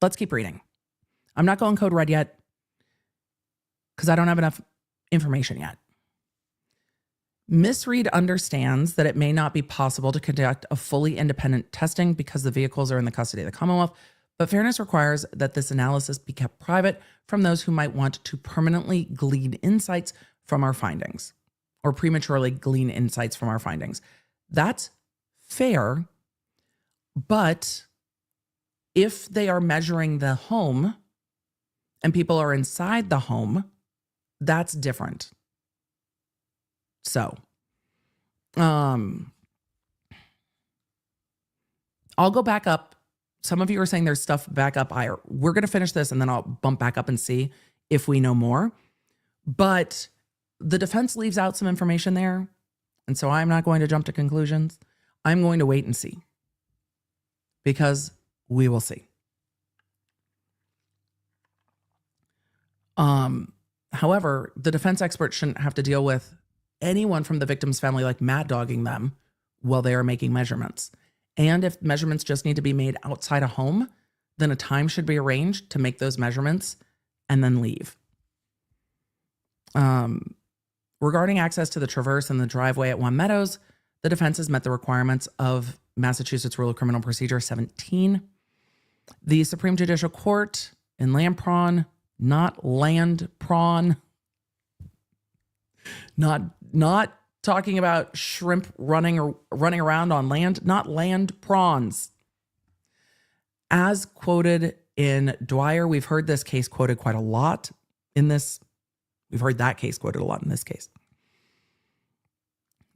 Let's keep reading. I'm not going code red yet because I don't have enough information yet. Miss Reed understands that it may not be possible to conduct a fully independent testing because the vehicles are in the custody of the Commonwealth, but fairness requires that this analysis be kept private from those who might want to permanently glean insights from our findings or prematurely glean insights from our findings. That's fair, but if they are measuring the home and people are inside the home, that's different. So, I'll go back up. Some of you are saying there's stuff back up higher. We're going to finish this and then I'll bump back up and see if we know more. But the defense leaves out some information there. And so I'm not going to jump to conclusions. I'm going to wait and see because we will see. However, the defense expert shouldn't have to deal with anyone from the victim's family like mad dogging them while they are making measurements. And if measurements just need to be made outside a home, then a time should be arranged to make those measurements and then leave. Regarding access to the traverse and the driveway at One Meadows, the defense has met the requirements of Massachusetts Rule of Criminal Procedure 17. The Supreme Judicial Court in Lampron, not land prawn, not talking about shrimp running around on land, not land prawns. As quoted in Dwyer, we've heard this case quoted quite a lot in this. We've heard that case quoted a lot in this case.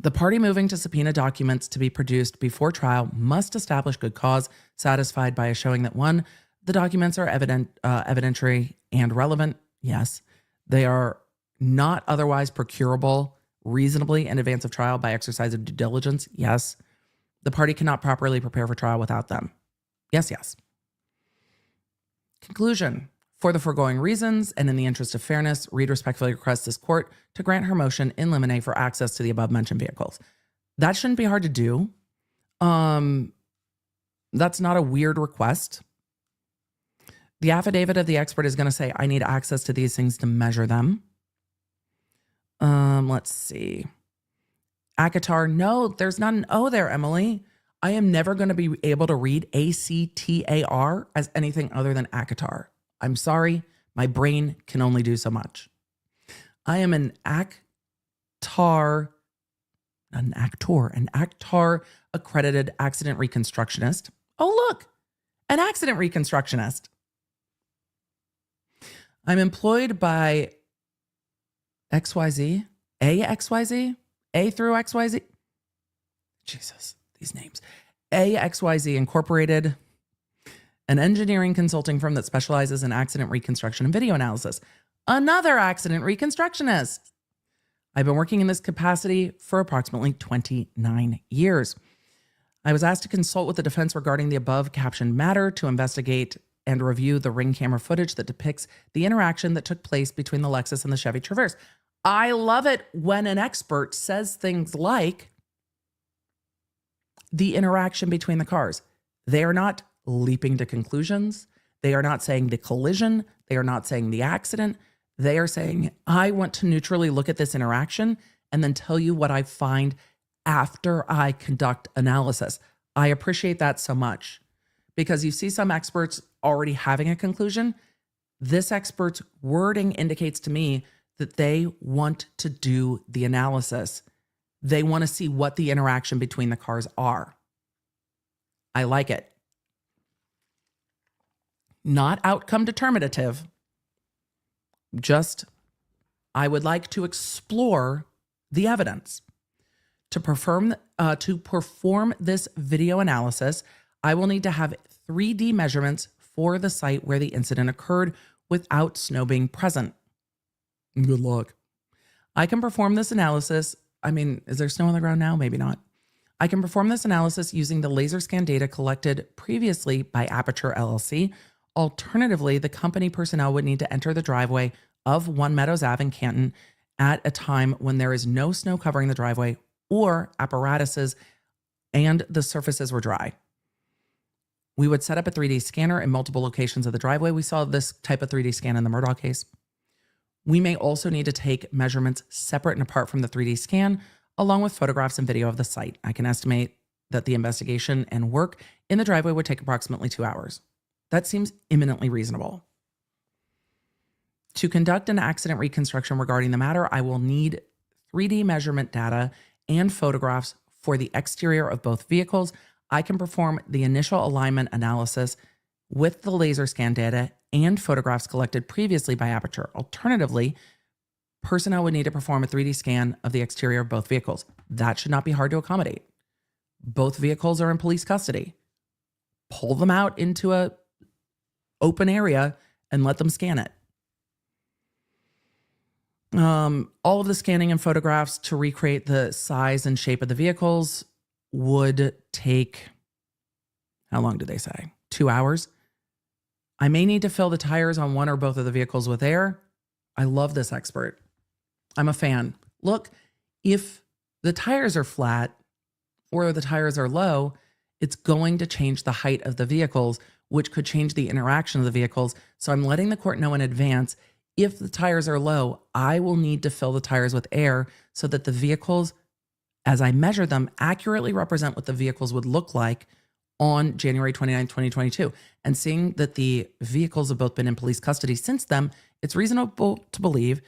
The party moving to subpoena documents to be produced before trial must establish good cause, satisfied by a showing that 1, the documents are evidentiary and relevant. Yes. They are not otherwise procurable reasonably in advance of trial by exercise of due diligence. Yes. The party cannot properly prepare for trial without them. Yes, yes. Conclusion. For the foregoing reasons and in the interest of fairness, Reed respectfully requests this court to grant her motion in limine for access to the above mentioned vehicles. That shouldn't be hard to do. That's not a weird request. The affidavit of the expert is going to say, I need access to these things to measure them. Let's see. ACATAR. No, there's not an O there, Emily. I am never going to be able to read ACTAR as anything other than ACATAR. I'm sorry. My brain can only do so much. I am an ACTAR accredited accident reconstructionist. Oh, look, an accident reconstructionist. I'm employed by XYZ, A through XYZ. Jesus, these names. AXYZ Incorporated, an engineering consulting firm that specializes in accident reconstruction and video analysis. Another accident reconstructionist. I've been working in this capacity for approximately 29 years. I was asked to consult with the defense regarding the above captioned matter to investigate and review the ring camera footage that depicts the interaction that took place between the Lexus and the Chevy Traverse. I love it when an expert says things like the interaction between the cars. They are not leaping to conclusions. They are not saying the collision. They are not saying the accident. They are saying, I want to neutrally look at this interaction and then tell you what I find after I conduct analysis. I appreciate that so much because you see some experts already having a conclusion. This expert's wording indicates to me that they want to do the analysis. They want to see what the interaction between the cars are. I like it. Not outcome determinative. Just, I would like to explore the evidence. To perform this video analysis, I will need to have 3D measurements for the site where the incident occurred without snow being present. Good luck. I can perform this analysis. I mean, is there snow on the ground now? Maybe not. I can perform this analysis using the laser scan data collected previously by Aperture LLC. Alternatively, the company personnel would need to enter the driveway of One Meadows Ave in Canton at a time when there is no snow covering the driveway or apparatuses and the surfaces were dry. We would set up a 3D scanner in multiple locations of the driveway. We saw this type of 3D scan in the Murdaugh case. We may also need to take measurements separate and apart from the 3D scan, along with photographs and video of the site. I can estimate that the investigation and work in the driveway would take approximately 2 hours. That seems imminently reasonable. To conduct an accident reconstruction regarding the matter, I will need 3D measurement data and photographs for the exterior of both vehicles. I can perform the initial alignment analysis with the laser scan data and photographs collected previously by Aperture. Alternatively, personnel would need to perform a 3D scan of the exterior of both vehicles. That should not be hard to accommodate. Both vehicles are in police custody. Pull them out into a open area and let them scan it. All of the scanning and photographs to recreate the size and shape of the vehicles would take, how long did they say? 2 hours. I may need to fill the tires on one or both of the vehicles with air. I love this expert. I'm a fan. Look, if the tires are flat or the tires are low, it's going to change the height of the vehicles, which could change the interaction of the vehicles. So I'm letting the court know in advance, if the tires are low, I will need to fill the tires with air so that the vehicles, as I measure them, accurately represent what the vehicles would look like on January 29, 2022. And seeing that the vehicles have both been in police custody since then, it's reasonable to believe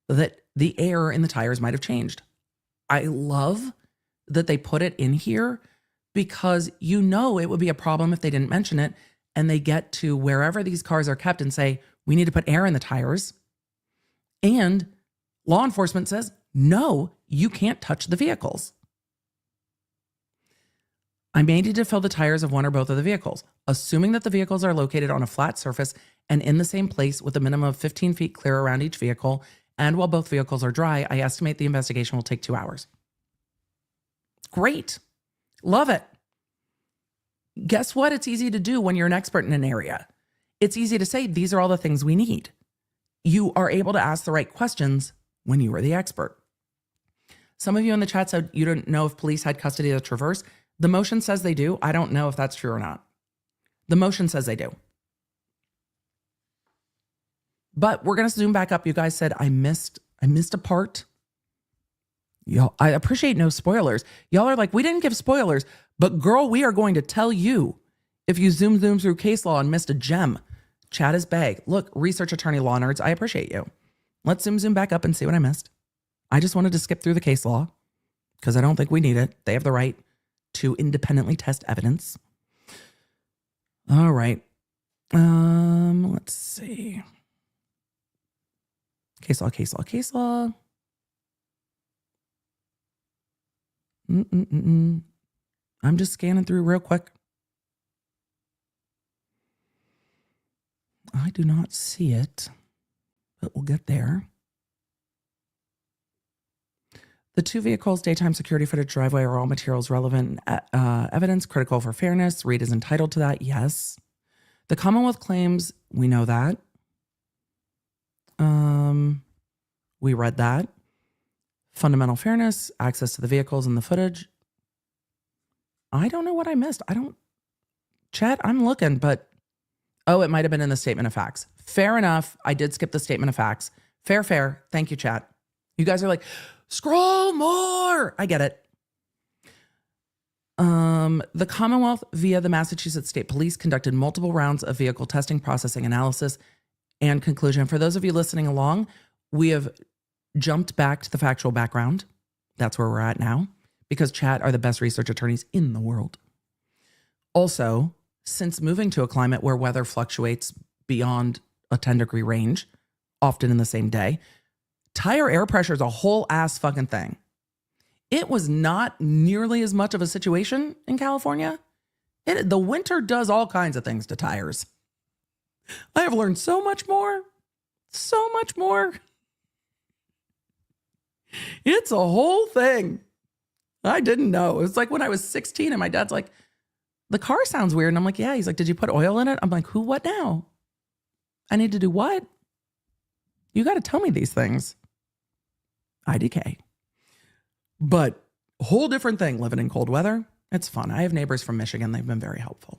that the air in the tires might have changed. I love that they put it in here because you know it would be a problem if they didn't mention it and they get to wherever these cars are kept and say, we need to put air in the tires. And law enforcement says, no, you can't touch the vehicles. I may need to fill the tires of one or both of the vehicles, assuming that the vehicles are located on a flat surface and in the same place with a minimum of 15 feet clear around each vehicle. And while both vehicles are dry, I estimate the investigation will take 2 hours. Great. Love it. Guess what? It's easy to do when you're an expert in an area. It's easy to say, these are all the things we need. You are able to ask the right questions when you are the expert. Some of you in the chat said you don't know if police had custody of the Traverse. The motion says they do. I don't know if that's true or not. The motion says they do. But we're going to zoom back up. You guys said I missed a part. Y'all, I appreciate no spoilers. Y'all are like, we didn't give spoilers, but girl, we are going to tell you if you zoom through case law and missed a gem. Chat is bag. Look, research attorney law nerds, I appreciate you. Let's zoom back up and see what I missed. I just wanted to skip through the case law because I don't think we need it. They have the right to independently test evidence. All right. Let's see. Case law. I'm just scanning through real quick. I do not see it, but we'll get there. The two vehicles, daytime security footage, driveway are all materials relevant evidence, critical for fairness. Reed is entitled to that. Yes. The Commonwealth claims, we know that. We read that. Fundamental fairness, access to the vehicles and the footage. I don't know what I missed. Chat, I'm looking, but, oh, it might have been in the statement of facts. Fair enough. I did skip the statement of facts. Fair. Thank you, chat. You guys are like, scroll more. I get it. The Commonwealth, via the Massachusetts State Police, conducted multiple rounds of vehicle testing, processing, analysis, and conclusion. For those of you listening along, we have jumped back to the factual background. That's where we're at now, because chat are the best research attorneys in the world. Also, since moving to a climate where weather fluctuates beyond a 10-degree range, often in the same day, tire air pressure is a whole ass fucking thing. It was not nearly as much of a situation in California. The winter does all kinds of things to tires. I have learned so much more. So much more. It's a whole thing. I didn't know. It was like when I was 16 and my dad's like, the car sounds weird. And I'm like, yeah. He's like, did you put oil in it? I'm like, who, what now? I need to do what? You got to tell me these things. IDK. But a whole different thing living in cold weather. It's fun. I have neighbors from Michigan. They've been very helpful.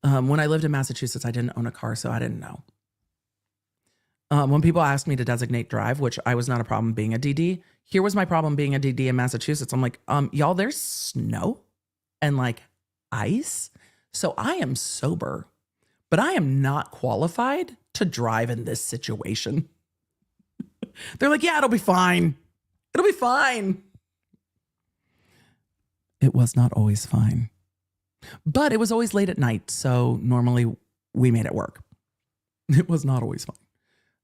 When I lived in Massachusetts, I didn't own a car, so I didn't know. When people asked me to designate drive, which I was not a problem being a DD, here was my problem being a DD in Massachusetts. I'm like, y'all, there's snow and like ice. So I am sober, but I am not qualified to drive in this situation. They're like, yeah, it'll be fine. It'll be fine. It was not always fine, but it was always late at night. So normally we made it work. It was not always fine.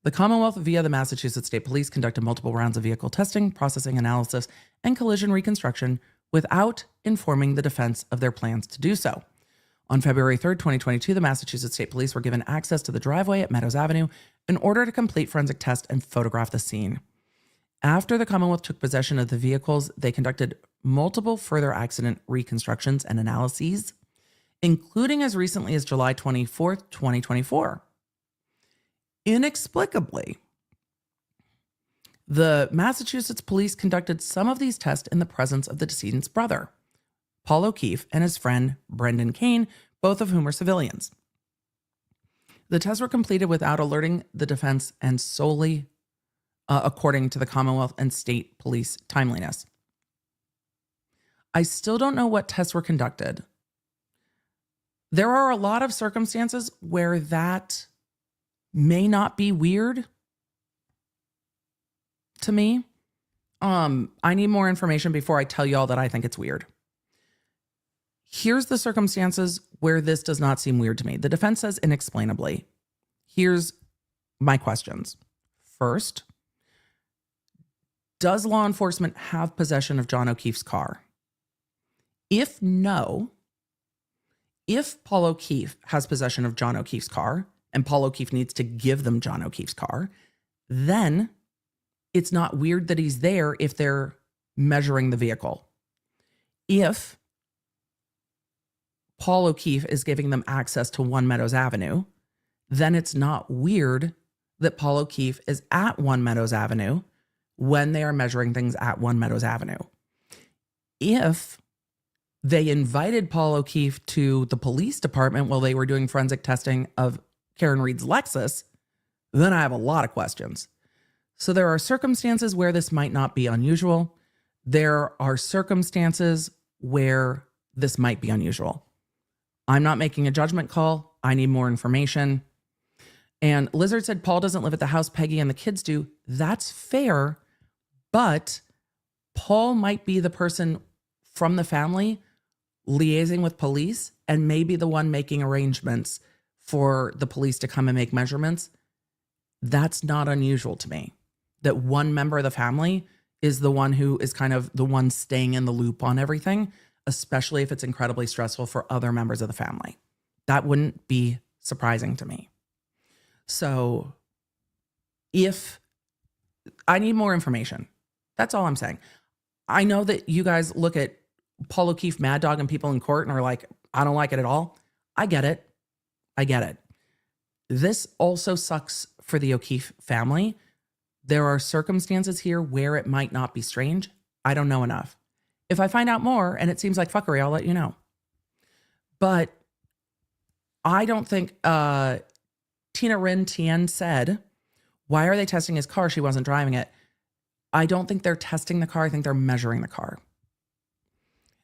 The Commonwealth, via the Massachusetts State Police, conducted multiple rounds of vehicle testing, processing analysis, and collision reconstruction without informing the defense of their plans to do so. On February 3rd, 2022, the Massachusetts State Police were given access to the driveway at Meadows Avenue in order to complete forensic tests and photograph the scene. After the Commonwealth took possession of the vehicles, they conducted multiple further accident reconstructions and analyses, including as recently as July 24th, 2024. Inexplicably, the Massachusetts police conducted some of these tests in the presence of the decedent's brother, Paul O'Keefe, and his friend, Brendan Kane, both of whom are civilians. The tests were completed without alerting the defense and solely according to the Commonwealth and state police timeliness. I still don't know what tests were conducted. There are a lot of circumstances where that may not be weird to me. I need more information before I tell y'all that I think it's weird. Here's the circumstances where this does not seem weird to me. The defense says inexplainably. Here's my questions. First, does law enforcement have possession of John O'Keefe's car? If no, if Paul O'Keefe has possession of John O'Keefe's car and Paul O'Keefe needs to give them John O'Keefe's car, then it's not weird that he's there if they're measuring the vehicle. If Paul O'Keefe is giving them access to 1 Meadows Avenue, then it's not weird that Paul O'Keefe is at 1 Meadows Avenue when they are measuring things at 1 Meadows Avenue. If they invited Paul O'Keefe to the police department while they were doing forensic testing of Karen Reed's Lexus, then I have a lot of questions. So there are circumstances where this might not be unusual. There are circumstances where this might be unusual. I'm not making a judgment call. I need more information. And Lizard said, Paul doesn't live at the house, Peggy and the kids do. That's fair, but Paul might be the person from the family liaising with police and maybe the one making arrangements for the police to come and make measurements. That's not unusual to me. That one member of the family is the one who is kind of the one staying in the loop on everything, especially if it's incredibly stressful for other members of the family. That wouldn't be surprising to me. So if I need more information, that's all I'm saying. I know that you guys look at Paul O'Keefe mad dogging people in court and are like, I don't like it at all. I get it. I get it. This also sucks for the O'Keefe family. There are circumstances here where it might not be strange. I don't know enough. If I find out more and it seems like fuckery, I'll let you know. But I don't think Tina Rin Tien said, why are they testing his car? She wasn't driving it. I don't think they're testing the car. I think they're measuring the car.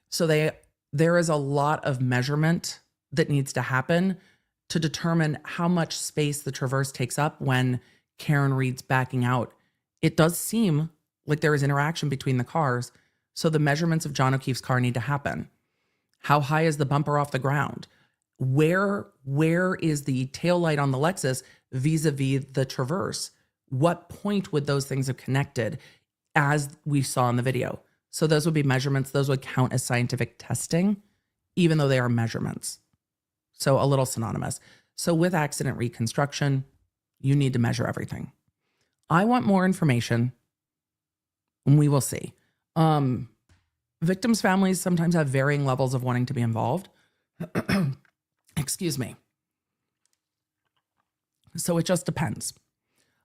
So there is a lot of measurement that needs to happen to determine how much space the Traverse takes up when Karen Reed's backing out. It does seem like there is interaction between the cars. So the measurements of John O'Keefe's car need to happen. How high is the bumper off the ground? Where is the taillight on the Lexus vis-a-vis the Traverse? What point would those things have connected as we saw in the video? So those would be measurements. Those would count as scientific testing even though they are measurements. So a little synonymous. So with accident reconstruction, you need to measure everything. I want more information, and we will see. Victims' families sometimes have varying levels of wanting to be involved. Excuse me. So it just depends.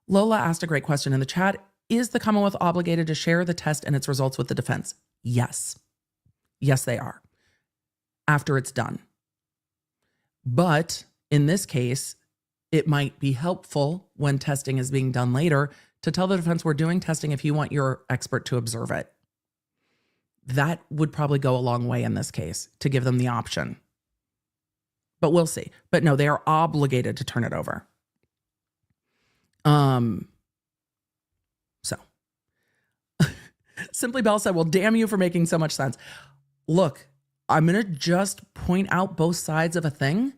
Lola asked a great question in the chat. Is the Commonwealth obligated to share the test and its results with the defense? Yes. Yes, they are. After it's done. But in this case, it might be helpful when testing is being done later to tell the defense, we're doing testing if you want your expert to observe it. That would probably go a long way in this case to give them the option. But we'll see. But no, they are obligated to turn it over. So Simply Bell said, well, damn you for making so much sense. Look, I'm going to just point out both sides of a thing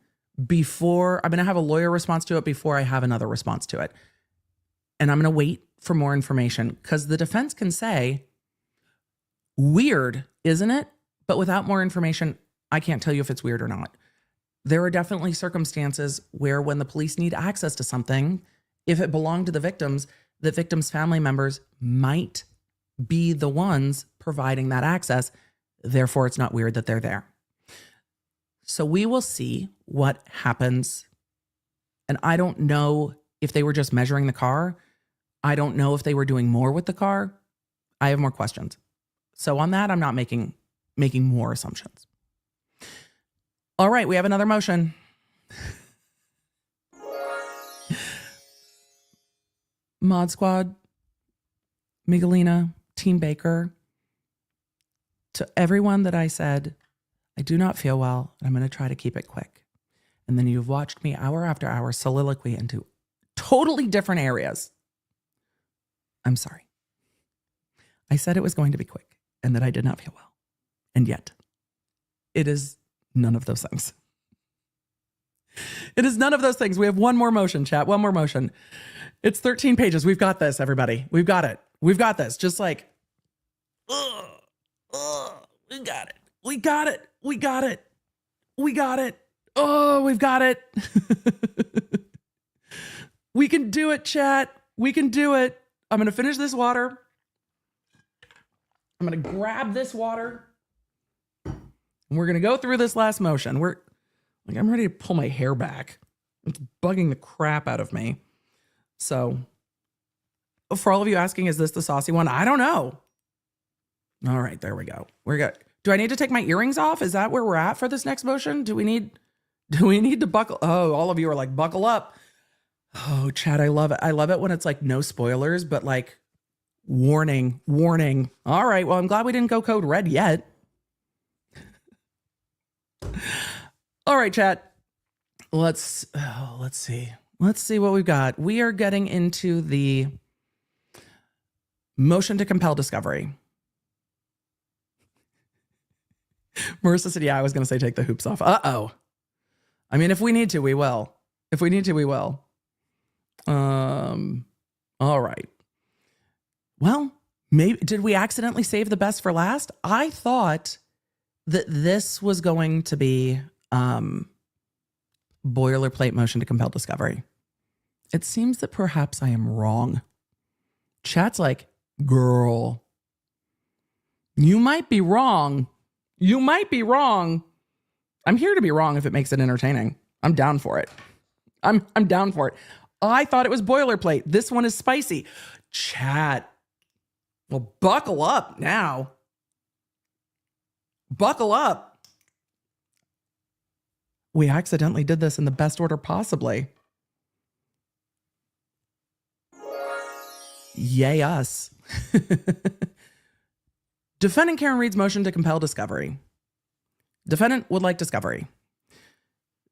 before I'm going to have a lawyer response to it before I have another response to it. And I'm going to wait for more information because the defense can say, weird, isn't it? But without more information, I can't tell you if it's weird or not. There are definitely circumstances where when the police need access to something, if it belonged to the victim's family members might be the ones providing that access. Therefore, it's not weird that they're there. So we will see what happens. And I don't know if they were just measuring the car. I don't know if they were doing more with the car. I have more questions. So on that, I'm not making more assumptions. All right, we have another motion. Mod Squad, Miguelina, Team Baker, to everyone that I said, I do not feel well, and I'm going to try to keep it quick. And then you've watched me hour after hour soliloquy into totally different areas. I'm sorry. I said it was going to be quick and that I did not feel well. And yet, it is none of those things. It is none of those things. We have one more motion, chat. One more motion. It's 13 pages. We've got this, everybody. We've got it. We've got this. Just like, we got it. We got it. We got it. We got it. Oh, we've got it. We can do it, chat. We can do it. I'm going to finish this water. I'm going to grab this water. And we're going to go through this last motion. I'm ready to pull my hair back. It's bugging the crap out of me. So for all of you asking, is this the saucy one? I don't know. All right, there we go. We're good. Do I need to take my earrings off? Is that where we're at for this next motion? Do we need to buckle? Oh, all of you are like, buckle up. Oh, Chad, I love it. I love it when it's like no spoilers, but like warning. All right, well, I'm glad we didn't go code red yet. All right, chat. Let's see. Let's see what we've got. We are getting into the motion to compel discovery. Marissa said, yeah, I was going to say take the hoops off. Uh-oh. I mean, if we need to, we will. If we need to, we will. All right. Well, maybe, did we accidentally save the best for last? I thought that this was going to be boilerplate motion to compel discovery. It seems that perhaps I am wrong. Chat's like, girl, you might be wrong. You might be wrong. I'm here to be wrong if it makes it entertaining. I'm down for it. I'm down for it. I thought it was boilerplate. This one is spicy. Chat. Well, buckle up now. Buckle up. We accidentally did this in the best order possibly. Yay us. Defendant Karen Reed's motion to compel discovery. Defendant would like discovery.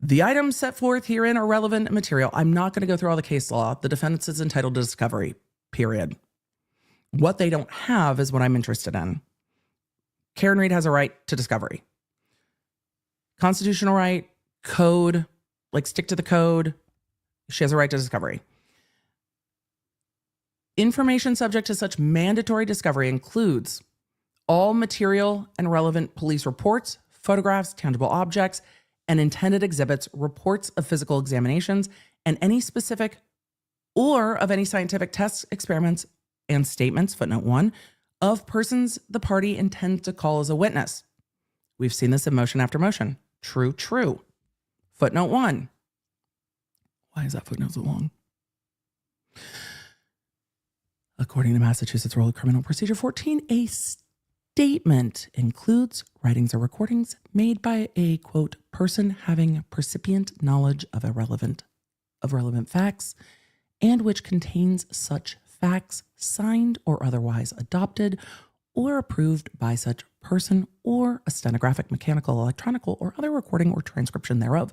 The items set forth herein are relevant and material. I'm not going to go through all the case law. The defendant is entitled to discovery, period. What they don't have is what I'm interested in. Karen Reed has a right to discovery. Constitutional right, code, like stick to the code. She has a right to discovery. Information subject to such mandatory discovery includes all material and relevant police reports, photographs, tangible objects, and intended exhibits, reports of physical examinations, and any specific or of any scientific tests, experiments, and statements, footnote 1, of persons the party intends to call as a witness. We've seen this in motion after motion. True, true. Footnote 1. Why is that footnote so long? According to Massachusetts Rule of Criminal Procedure 14, a statement includes writings or recordings made by a, quote, person having percipient knowledge of relevant facts and which contains such facts signed or otherwise adopted or approved by such person or a stenographic, mechanical, electronic, or other recording or transcription thereof,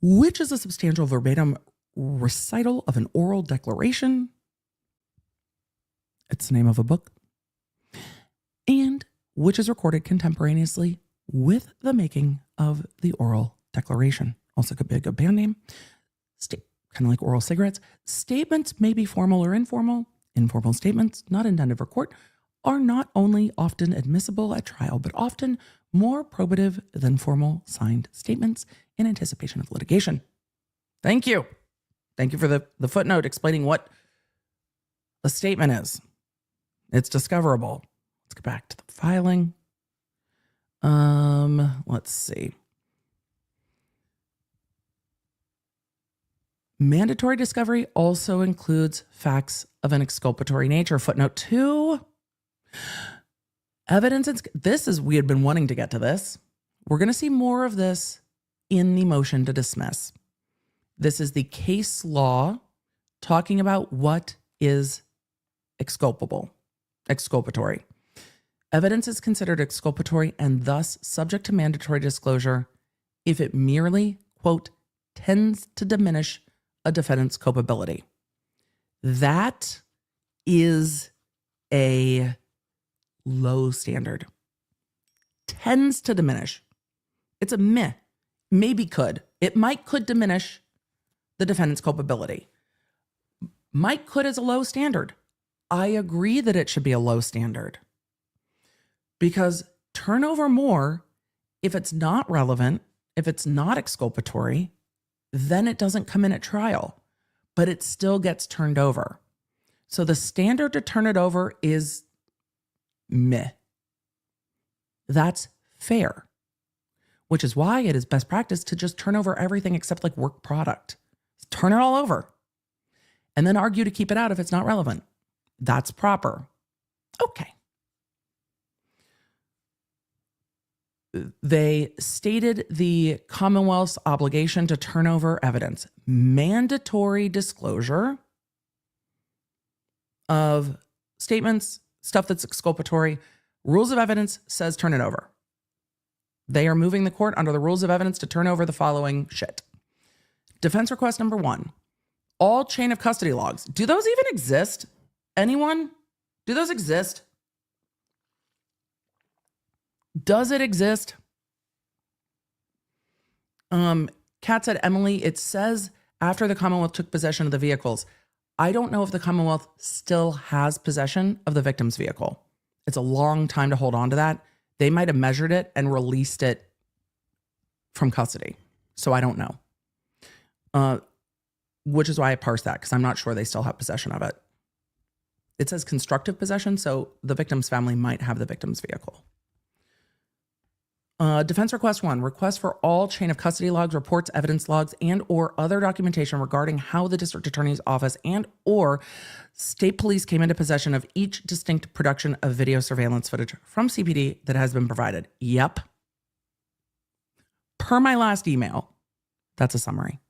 which is a substantial verbatim recital of an oral declaration. It's the name of a book. And which is recorded contemporaneously with the making of the oral declaration. Also could be a good band name. Kind of like oral cigarettes. Statements may be formal or informal. Informal statements, not intended for court, are not only often admissible at trial, but often more probative than formal signed statements in anticipation of litigation. Thank you. Thank you for the footnote explaining what a statement is. It's discoverable. Let's go back to the filing. Let's see. Mandatory discovery also includes facts of an exculpatory nature. Footnote 2. Evidence. We had been wanting to get to this. We're going to see more of this in the motion to dismiss. This is the case law talking about what is exculpatory. Evidence is considered exculpatory and thus subject to mandatory disclosure if it merely, quote, tends to diminish a defendant's culpability. That is a low standard. Tends to diminish. It's a meh. Maybe could. It could diminish the defendant's culpability. Could is a low standard. I agree that it should be a low standard. Because turn over more, if it's not relevant, if it's not exculpatory, then it doesn't come in at trial, but it still gets turned over. So the standard to turn it over is meh. That's fair, which is why it is best practice to just turn over everything except like work product. Turn it all over and then argue to keep it out if it's not relevant. That's proper. Okay. They stated the Commonwealth's obligation to turn over evidence. Mandatory disclosure of statements, stuff that's exculpatory. Rules of evidence says turn it over. They are moving the court under the rules of evidence to turn over the following shit. Defense request number 1. All chain of custody logs. Do those even exist? Anyone? Do those exist? Does it exist? Kat said, Emily, it says after the Commonwealth took possession of the vehicles. I don't know if the Commonwealth still has possession of the victim's vehicle. It's a long time to hold on to that. They might have measured it and released it from custody. So I don't know. Which is why I parsed that, because I'm not sure they still have possession of it. It says constructive possession, so the victim's family might have the victim's vehicle. Defense request 1, request for all chain of custody logs, reports, evidence logs, and or other documentation regarding how the district attorney's office and or state police came into possession of each distinct production of video surveillance footage from CPD that has been provided. Yep. Per my last email. That's a summary.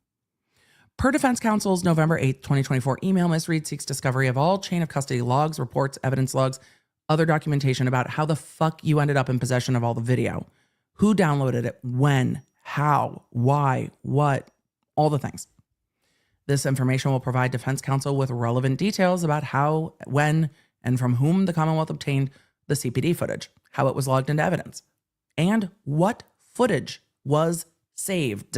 Per defense counsel's November 8th, 2024 email, Ms. Reed seeks discovery of all chain of custody logs, reports, evidence logs, other documentation about how the fuck you ended up in possession of all the video. Who downloaded it, when, how, why, what, all the things. This information will provide defense counsel with relevant details about how, when, and from whom the Commonwealth obtained the CPD footage, how it was logged into evidence, and what footage was saved.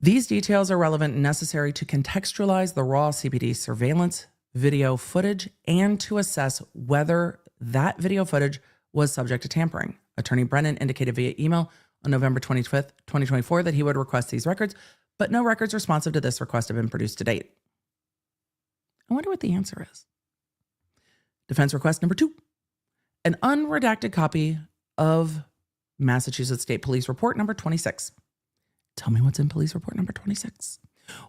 These details are relevant and necessary to contextualize the raw CPD surveillance video footage and to assess whether that video footage was subject to tampering. Attorney Brennan indicated via email on November 25th, 2024 that he would request these records, but no records responsive to this request have been produced to date. I wonder what the answer is. Defense request number 2, an unredacted copy of Massachusetts State Police Report number 26. Tell me what's in police report number 26.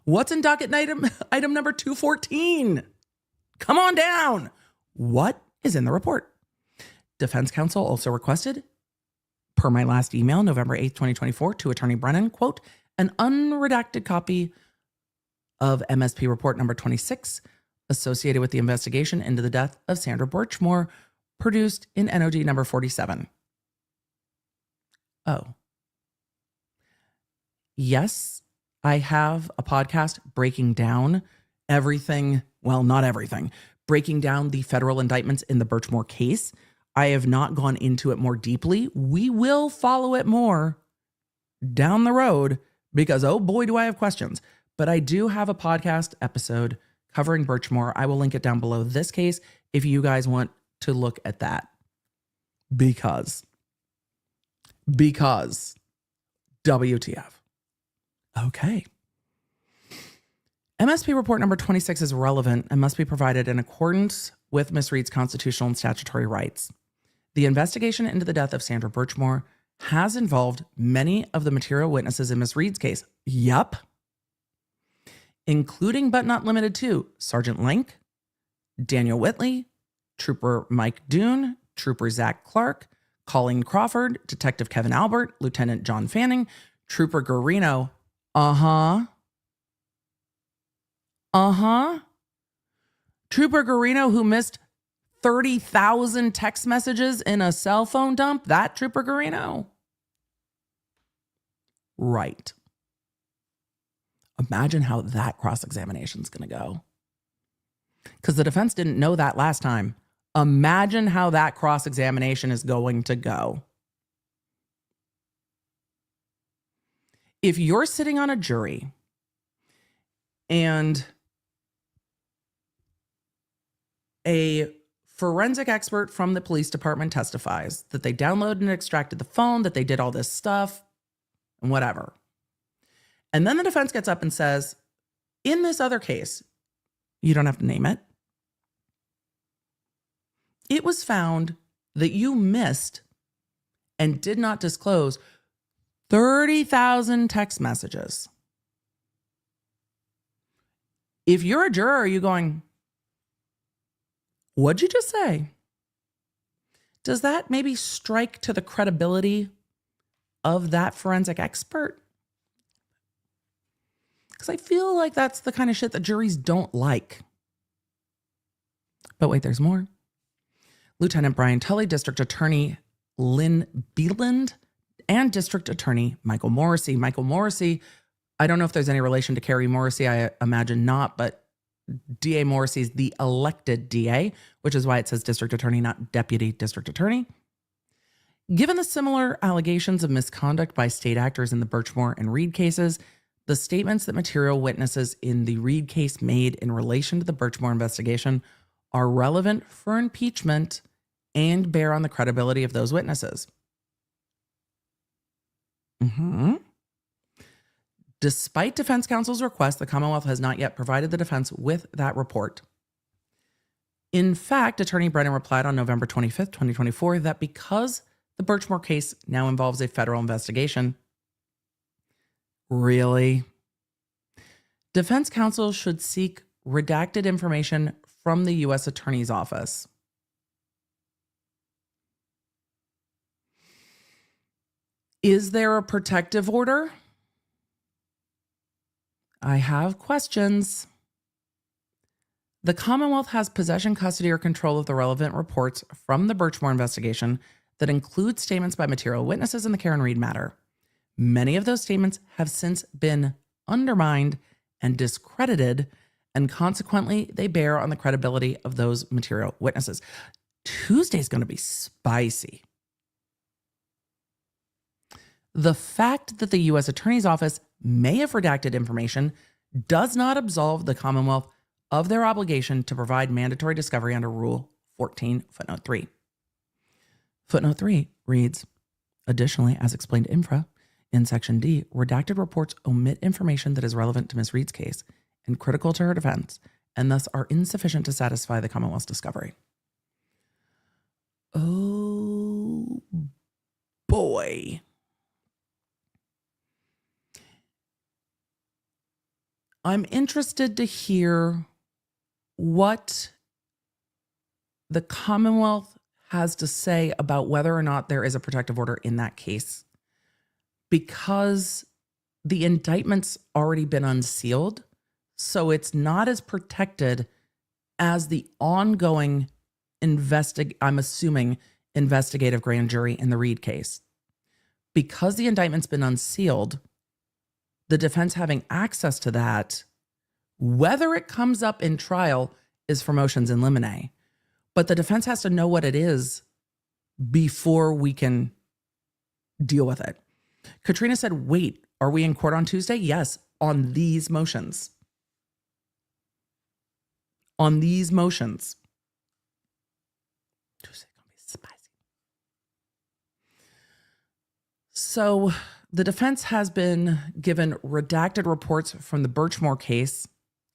What's in docket item number 214? Come on down. What is in the report? Defense counsel also requested, per my last email, November 8th, 2024, to Attorney Brennan, quote, an unredacted copy of MSP report number 26 associated with the investigation into the death of Sandra Birchmore, produced in NOD number 47. Oh. Yes, I have a podcast breaking down everything, well, not everything, breaking down the federal indictments in the Birchmore case. I have not gone into it more deeply. We will follow it more down the road because, oh boy, do I have questions. But I do have a podcast episode covering Birchmore. I will link it down below this case if you guys want to look at that. Because WTF. Okay. MSP report number 26 is relevant and must be provided in accordance with Ms. Reed's constitutional and statutory rights. The investigation into the death of Sandra Birchmore has involved many of the material witnesses in Ms. Reed's case. Yup. Including but not limited to Sergeant Lenk, Daniel Whitley, Trooper Mike Doon, Trooper Zach Clark, Colleen Crawford, Detective Kevin Albert, Lieutenant John Fanning, Trooper Guarino. Trooper Guarino, who missed 30,000 text messages in a cell phone dump. That Trooper Guarino. Right. Imagine how that cross-examination is going to go. Because the defense didn't know that last time. Imagine how that cross-examination is going to go. If you're sitting on a jury and a forensic expert from the police department testifies that they downloaded and extracted the phone, that they did all this stuff, and whatever. And then the defense gets up and says, in this other case, you don't have to name it, it was found that you missed and did not disclose 30,000 text messages. If you're a juror, are you going, what'd you just say? Does that maybe strike to the credibility of that forensic expert? Because I feel like that's the kind of shit that juries don't like. But wait, there's more. Lieutenant Brian Tully, District Attorney Lynn Beeland, and District Attorney Michael Morrissey. Michael Morrissey, I don't know if there's any relation to Carrie Morrissey. I imagine not, but DA Morrissey is the elected DA, which is why it says District Attorney, not Deputy District Attorney. Given the similar allegations of misconduct by state actors in the Birchmore and Reed cases, the statements that material witnesses in the Reed case made in relation to the Birchmore investigation are relevant for impeachment and bear on the credibility of those witnesses. Despite defense counsel's request, the Commonwealth has not yet provided the defense with that report. In fact, Attorney Brennan replied on November 25th, 2024, that because the Birchmore case now involves a federal investigation, really? Defense counsel should seek redacted information from the U.S. Attorney's Office. Is there a protective order? I have questions. The Commonwealth has possession, custody, or control of the relevant reports from the Birchmore investigation that include statements by material witnesses in the Karen Reed matter. Many of those statements have since been undermined and discredited, and consequently, they bear on the credibility of those material witnesses. Tuesday's going to be spicy. The fact that the U.S. Attorney's Office may have redacted information does not absolve the Commonwealth of their obligation to provide mandatory discovery under Rule 14, footnote 3. Footnote 3 reads, additionally, as explained infra, in Section D, redacted reports omit information that is relevant to Ms. Reed's case and critical to her defense, and thus are insufficient to satisfy the Commonwealth's discovery. Oh, boy. I'm interested to hear what the Commonwealth has to say about whether or not there is a protective order in that case, because the indictment's already been unsealed, so it's not as protected as the ongoing I'm assuming investigative grand jury in the Reed case. Because the indictment's been unsealed, the defense having access to that, whether it comes up in trial, is for motions in limine. But the defense has to know what it is before we can deal with it. Katrina said, wait, are we in court on Tuesday? Yes, on these motions. On these motions. Tuesday's gonna be spicy. So the defense has been given redacted reports from the Birchmore case.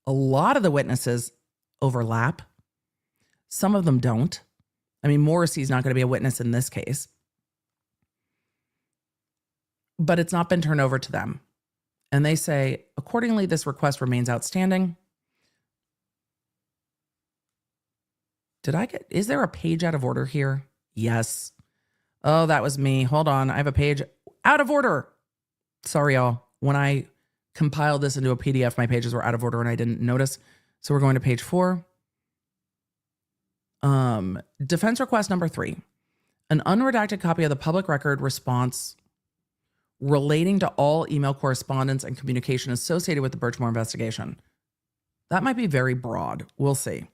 A lot of the witnesses overlap. Some of them don't. I mean, Morrissey's not going to be a witness in this case. But it's not been turned over to them. And they say, accordingly, this request remains outstanding. Is there a page out of order here? Yes. Oh, that was me. Hold on. I have a page out of order. Sorry, y'all. When I compiled this into a PDF, my pages were out of order and I didn't notice. So we're going to page 4. Defense request number 3. An unredacted copy of the public record response relating to all email correspondence and communication associated with the Birchmore investigation. That might be very broad. We'll see.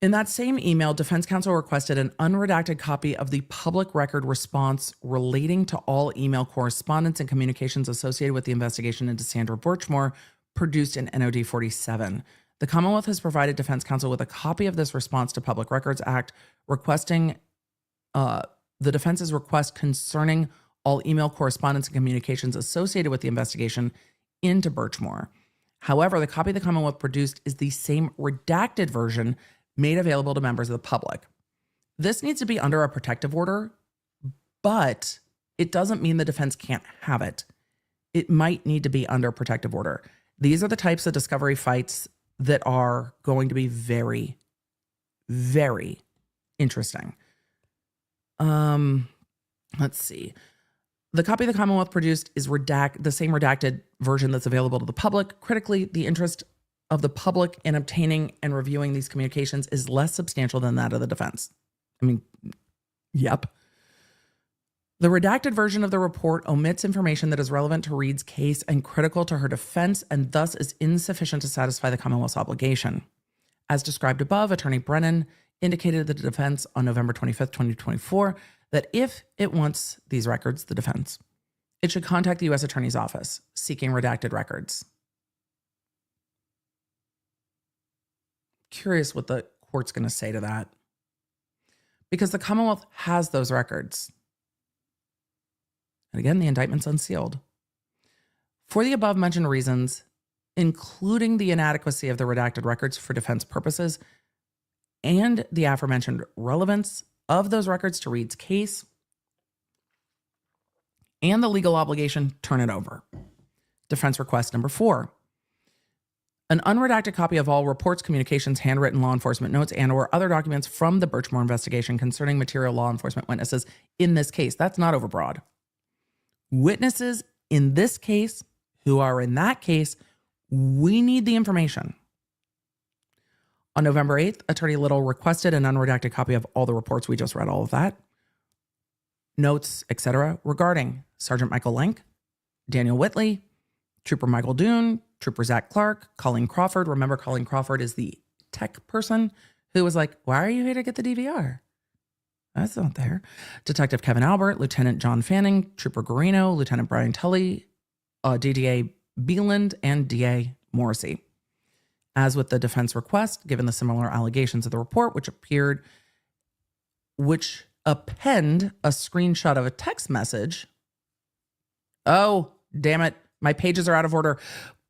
In that same email, defense counsel requested an unredacted copy of the public record response relating to all email correspondence and communications associated with the investigation into Sandra Birchmore, produced in NOD 47. The Commonwealth has provided defense counsel with a copy of this response to Public Records Act, requesting the defense's request concerning all email correspondence and communications associated with the investigation into Birchmore. However, the copy the Commonwealth produced is the same redacted version made available to members of the public. This needs to be under a protective order, but it doesn't mean the defense can't have it. It might need to be under protective order. These are the types of discovery fights that are going to be very, very interesting. Let's see. The copy the Commonwealth produced is the same redacted version that's available to the public. Critically, the interest of the public in obtaining and reviewing these communications is less substantial than that of the defense. I mean, yep. The redacted version of the report omits information that is relevant to Reed's case and critical to her defense, and thus is insufficient to satisfy the Commonwealth's obligation. As described above, Attorney Brennan indicated to the defense on November 25th, 2024, that if it wants these records, the defense, it should contact the U.S. Attorney's Office seeking redacted records. Curious what the court's going to say to that. Because the Commonwealth has those records. And again, the indictment's unsealed. For the above mentioned reasons, including the inadequacy of the redacted records for defense purposes and the aforementioned relevance of those records to Reed's case and the legal obligation, turn it over. Defense request number 4. An unredacted copy of all reports, communications, handwritten law enforcement notes, and or other documents from the Birchmore investigation concerning material law enforcement witnesses in this case. That's not overbroad. Witnesses in this case who are in that case, we need the information. On November 8th, Attorney Little requested an unredacted copy of all the reports. We just read all of that. Notes, etc., regarding Sergeant Michael Lenk, Daniel Whitley, Trooper Michael Doon, Trooper Zach Clark, Colleen Crawford. Remember, Colleen Crawford is the tech person who was like, why are you here to get the DVR? That's not there. Detective Kevin Albert, Lieutenant John Fanning, Trooper Guarino, Lieutenant Brian Tully, DDA Beeland, and DA Morrissey. As with the defense request, given the similar allegations of the report, which append a screenshot of a text message. Oh, damn it. My pages are out of order.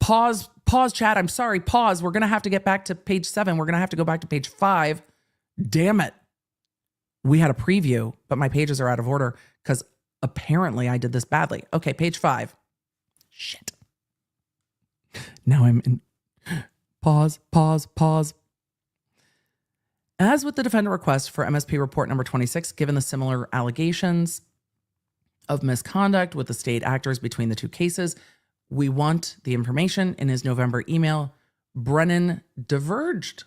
Pause, chat. I'm sorry. Pause. We're going to have to get back to page 7. We're going to have to go back to page 5. Damn it. We had a preview, but my pages are out of order because apparently I did this badly. Okay, page 5. Shit. Now I'm in. Pause. As with the defendant request for MSP report number 26, given the similar allegations of misconduct with the state actors between the two cases, we want the information. In his November email, Brennan diverged.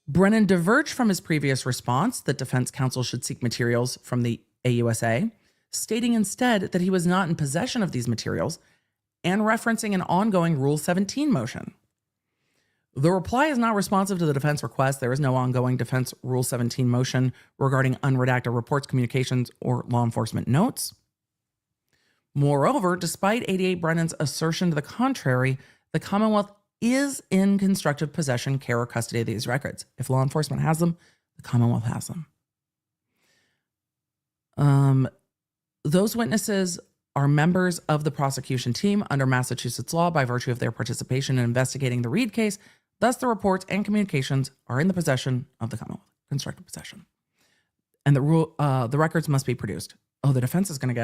Brennan diverged from his previous response that defense counsel should seek materials from the AUSA, stating instead that he was not in possession of these materials and referencing an ongoing Rule 17 motion. The reply is not responsive to the defense request. There is no ongoing defense Rule 17 motion regarding unredacted reports, communications, or law enforcement notes. Moreover, despite 88 Brennan's assertion to the contrary, the Commonwealth is in constructive possession, care, or custody of these records. If law enforcement has them, the Commonwealth has them. Those witnesses are members of the prosecution team under Massachusetts law by virtue of their participation in investigating the Reed case. Thus, the reports and communications are in the possession of the Commonwealth, constructive possession. And the records must be produced. Oh, the defense is going to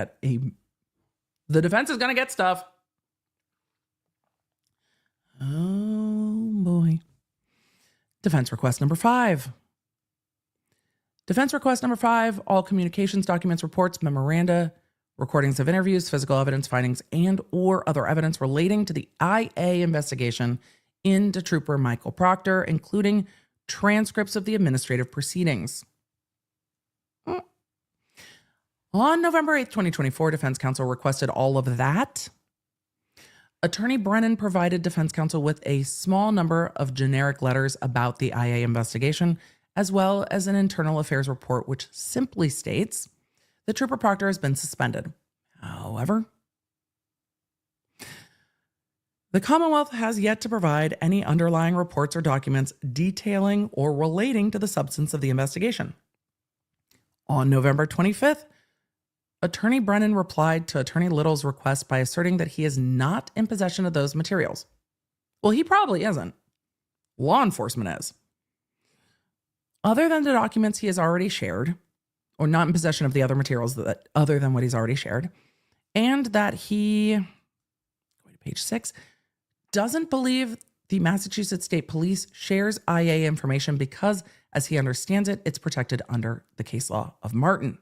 get stuff. Oh boy. Defense request number 5. Defense request number 5, all communications, documents, reports, memoranda, recordings of interviews, physical evidence, findings, and or other evidence relating to the IA investigation into Trooper Michael Proctor, including transcripts of the administrative proceedings. On November 8th, 2024, defense counsel requested all of that. Attorney Brennan provided defense counsel with a small number of generic letters about the IA investigation, as well as an internal affairs report, which simply states that Trooper Proctor has been suspended. However, the Commonwealth has yet to provide any underlying reports or documents detailing or relating to the substance of the investigation. On November 25th, Attorney Brennan replied to Attorney Little's request by asserting that he is not in possession of those materials. Well, he probably isn't. Law enforcement is. Other than the documents he has already shared, or not in possession of the other materials that other than what he's already shared, and that he, go to page 6, doesn't believe the Massachusetts State Police shares IA information because, as he understands it, it's protected under the case law of Martin.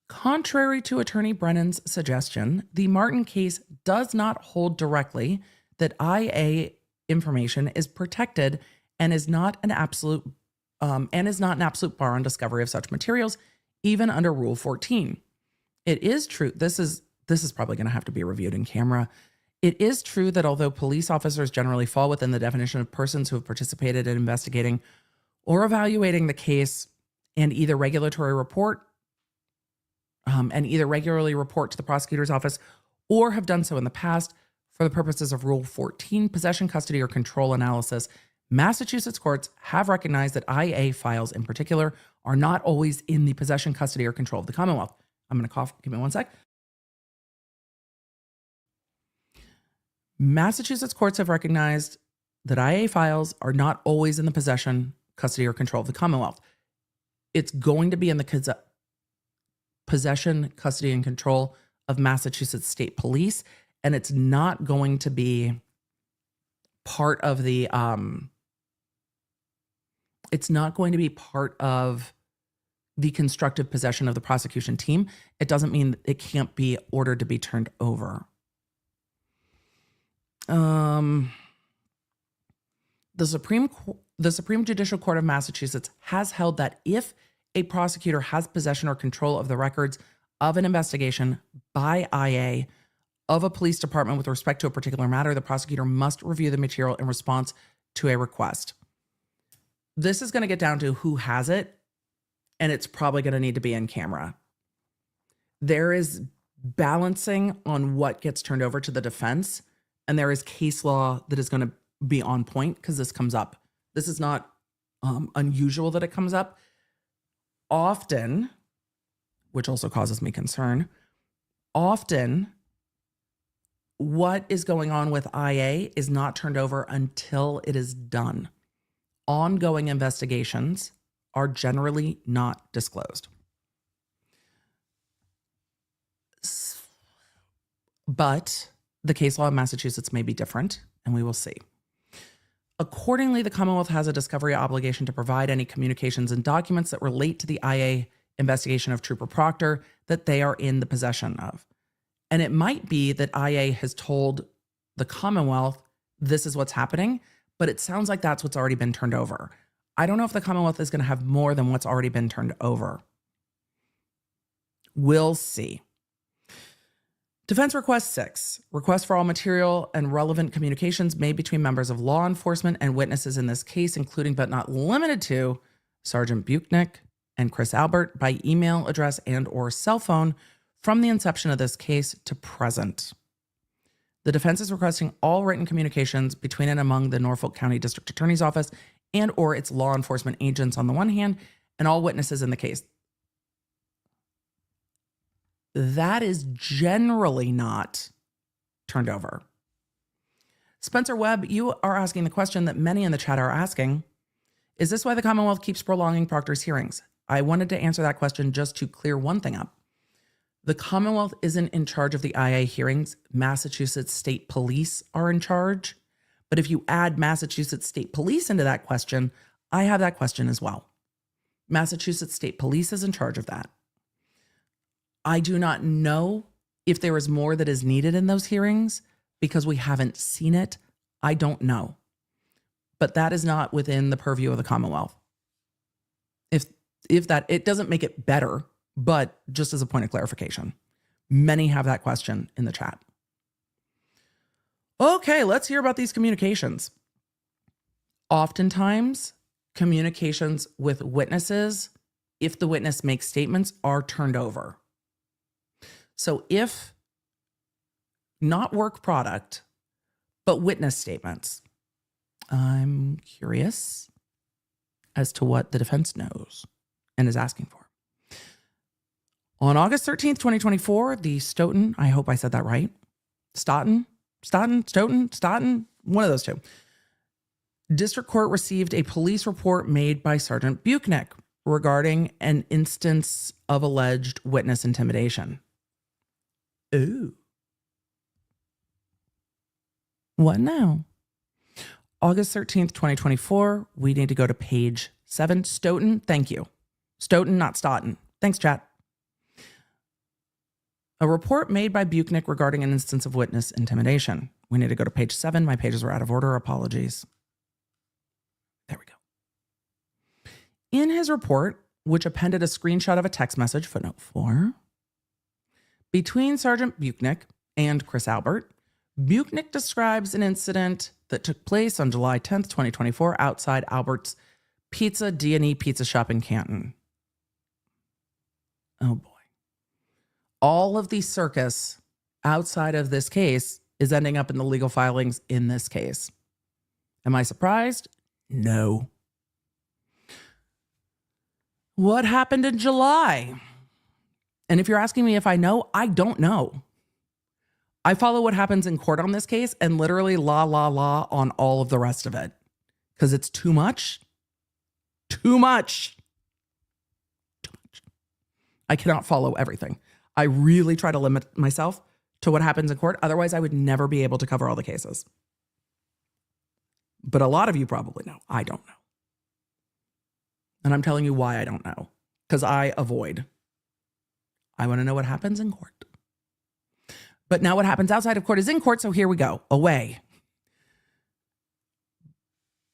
Contrary to Attorney Brennan's suggestion, the Martin case does not hold directly that IA information is protected and is not an absolute bar on discovery of such materials, even under Rule 14. It is true. This is probably going to have to be reviewed in camera. It is true that although police officers generally fall within the definition of persons who have participated in investigating or evaluating the case and either regularly report to the prosecutor's office or have done so in the past for the purposes of Rule 14, possession, custody, or control analysis, Massachusetts courts have recognized that IA files in particular are not always in the possession, custody, or control of the Commonwealth. I'm going to cough. Give me one sec. Massachusetts courts have recognized that IA files are not always in the possession, custody, or control of the Commonwealth. It's going to be in the possession, custody, and control of Massachusetts State Police, and it's not going to be part of the constructive possession of the prosecution team. It doesn't mean it can't be ordered to be turned over. The Supreme Judicial Court of Massachusetts has held that if a prosecutor has possession or control of the records of an investigation by IA of a police department with respect to a particular matter, the prosecutor must review the material in response to a request. This is going to get down to who has it, and it's probably going to need to be in camera. there is balancing on what gets turned over to the defense, and there is case law that is going to be on point because this comes up. This is not unusual that it comes up. Often, which also causes me concern, often what is going on with IA is not turned over until it is done. Ongoing investigations are generally not disclosed. But the case law in Massachusetts may be different, and we will see. Accordingly, the Commonwealth has a discovery obligation to provide any communications and documents that relate to the IA investigation of Trooper Proctor that they are in the possession of. And it might be that IA has told the Commonwealth this is what's happening, but it sounds like that's what's already been turned over. I don't know if the Commonwealth is going to have more than what's already been turned over. We'll see. Defense Request 6, request for all material and relevant communications made between members of law enforcement and witnesses in this case, including but not limited to Sergeant Buchnick and Chris Albert by email address and or cell phone from the inception of this case to present. The defense is requesting all written communications between and among the Norfolk County District Attorney's Office and or its law enforcement agents on the one hand, and all witnesses in the case. That is generally not turned over. Spencer Webb, you are asking the question that many in the chat are asking. Is this why the Commonwealth keeps prolonging Proctor's hearings? I wanted to answer that question just to clear one thing up. The Commonwealth isn't in charge of the IA hearings. Massachusetts State Police are in charge. But if you add Massachusetts State Police into that question, I have that question as well. Massachusetts State Police is in charge of that. I do not know if there is more that is needed in those hearings because we haven't seen it. I don't know. But that is not within the purview of the Commonwealth. If that, it doesn't make it better, but just as a point of clarification, many have that question in the chat. Okay, let's hear about these communications. Oftentimes, communications with witnesses, if the witness makes statements, are turned over. So if not work product, but witness statements, I'm curious as to what the defense knows and is asking for. On August 13th, 2024, the Stoughton, I hope I said that right, Stoughton, one of those two, District Court received a police report made by Sergeant Buchnick regarding an instance of alleged witness intimidation. Ooh. What now? August 13th, 2024. We need to go to page 7. Stoughton, thank you. Stoughton, not Stoughton. Thanks, chat. A report made by Buchnick regarding an instance of witness intimidation. We need to go to page 7. My pages were out of order. Apologies. There we go. In his report, which appended a screenshot of a text message, footnote 4, between Sergeant Buchnick and Chris Albert, Buchnick describes an incident that took place on July 10th, 2024, outside Albert's Pizza D&E Pizza Shop in Canton. Oh boy. All of the circus outside of this case is ending up in the legal filings in this case. Am I surprised? No. What happened in July? And if you're asking me if I know, I don't know. I follow what happens in court on this case and literally la on all of the rest of it. Because it's too much. Too much. I cannot follow everything. I really try to limit myself to what happens in court. Otherwise, I would never be able to cover all the cases. But a lot of you probably know. I don't know. And I'm telling you why I don't know. Because I avoid. I want to know what happens in court. But now what happens outside of court is in court, so here we go. Away.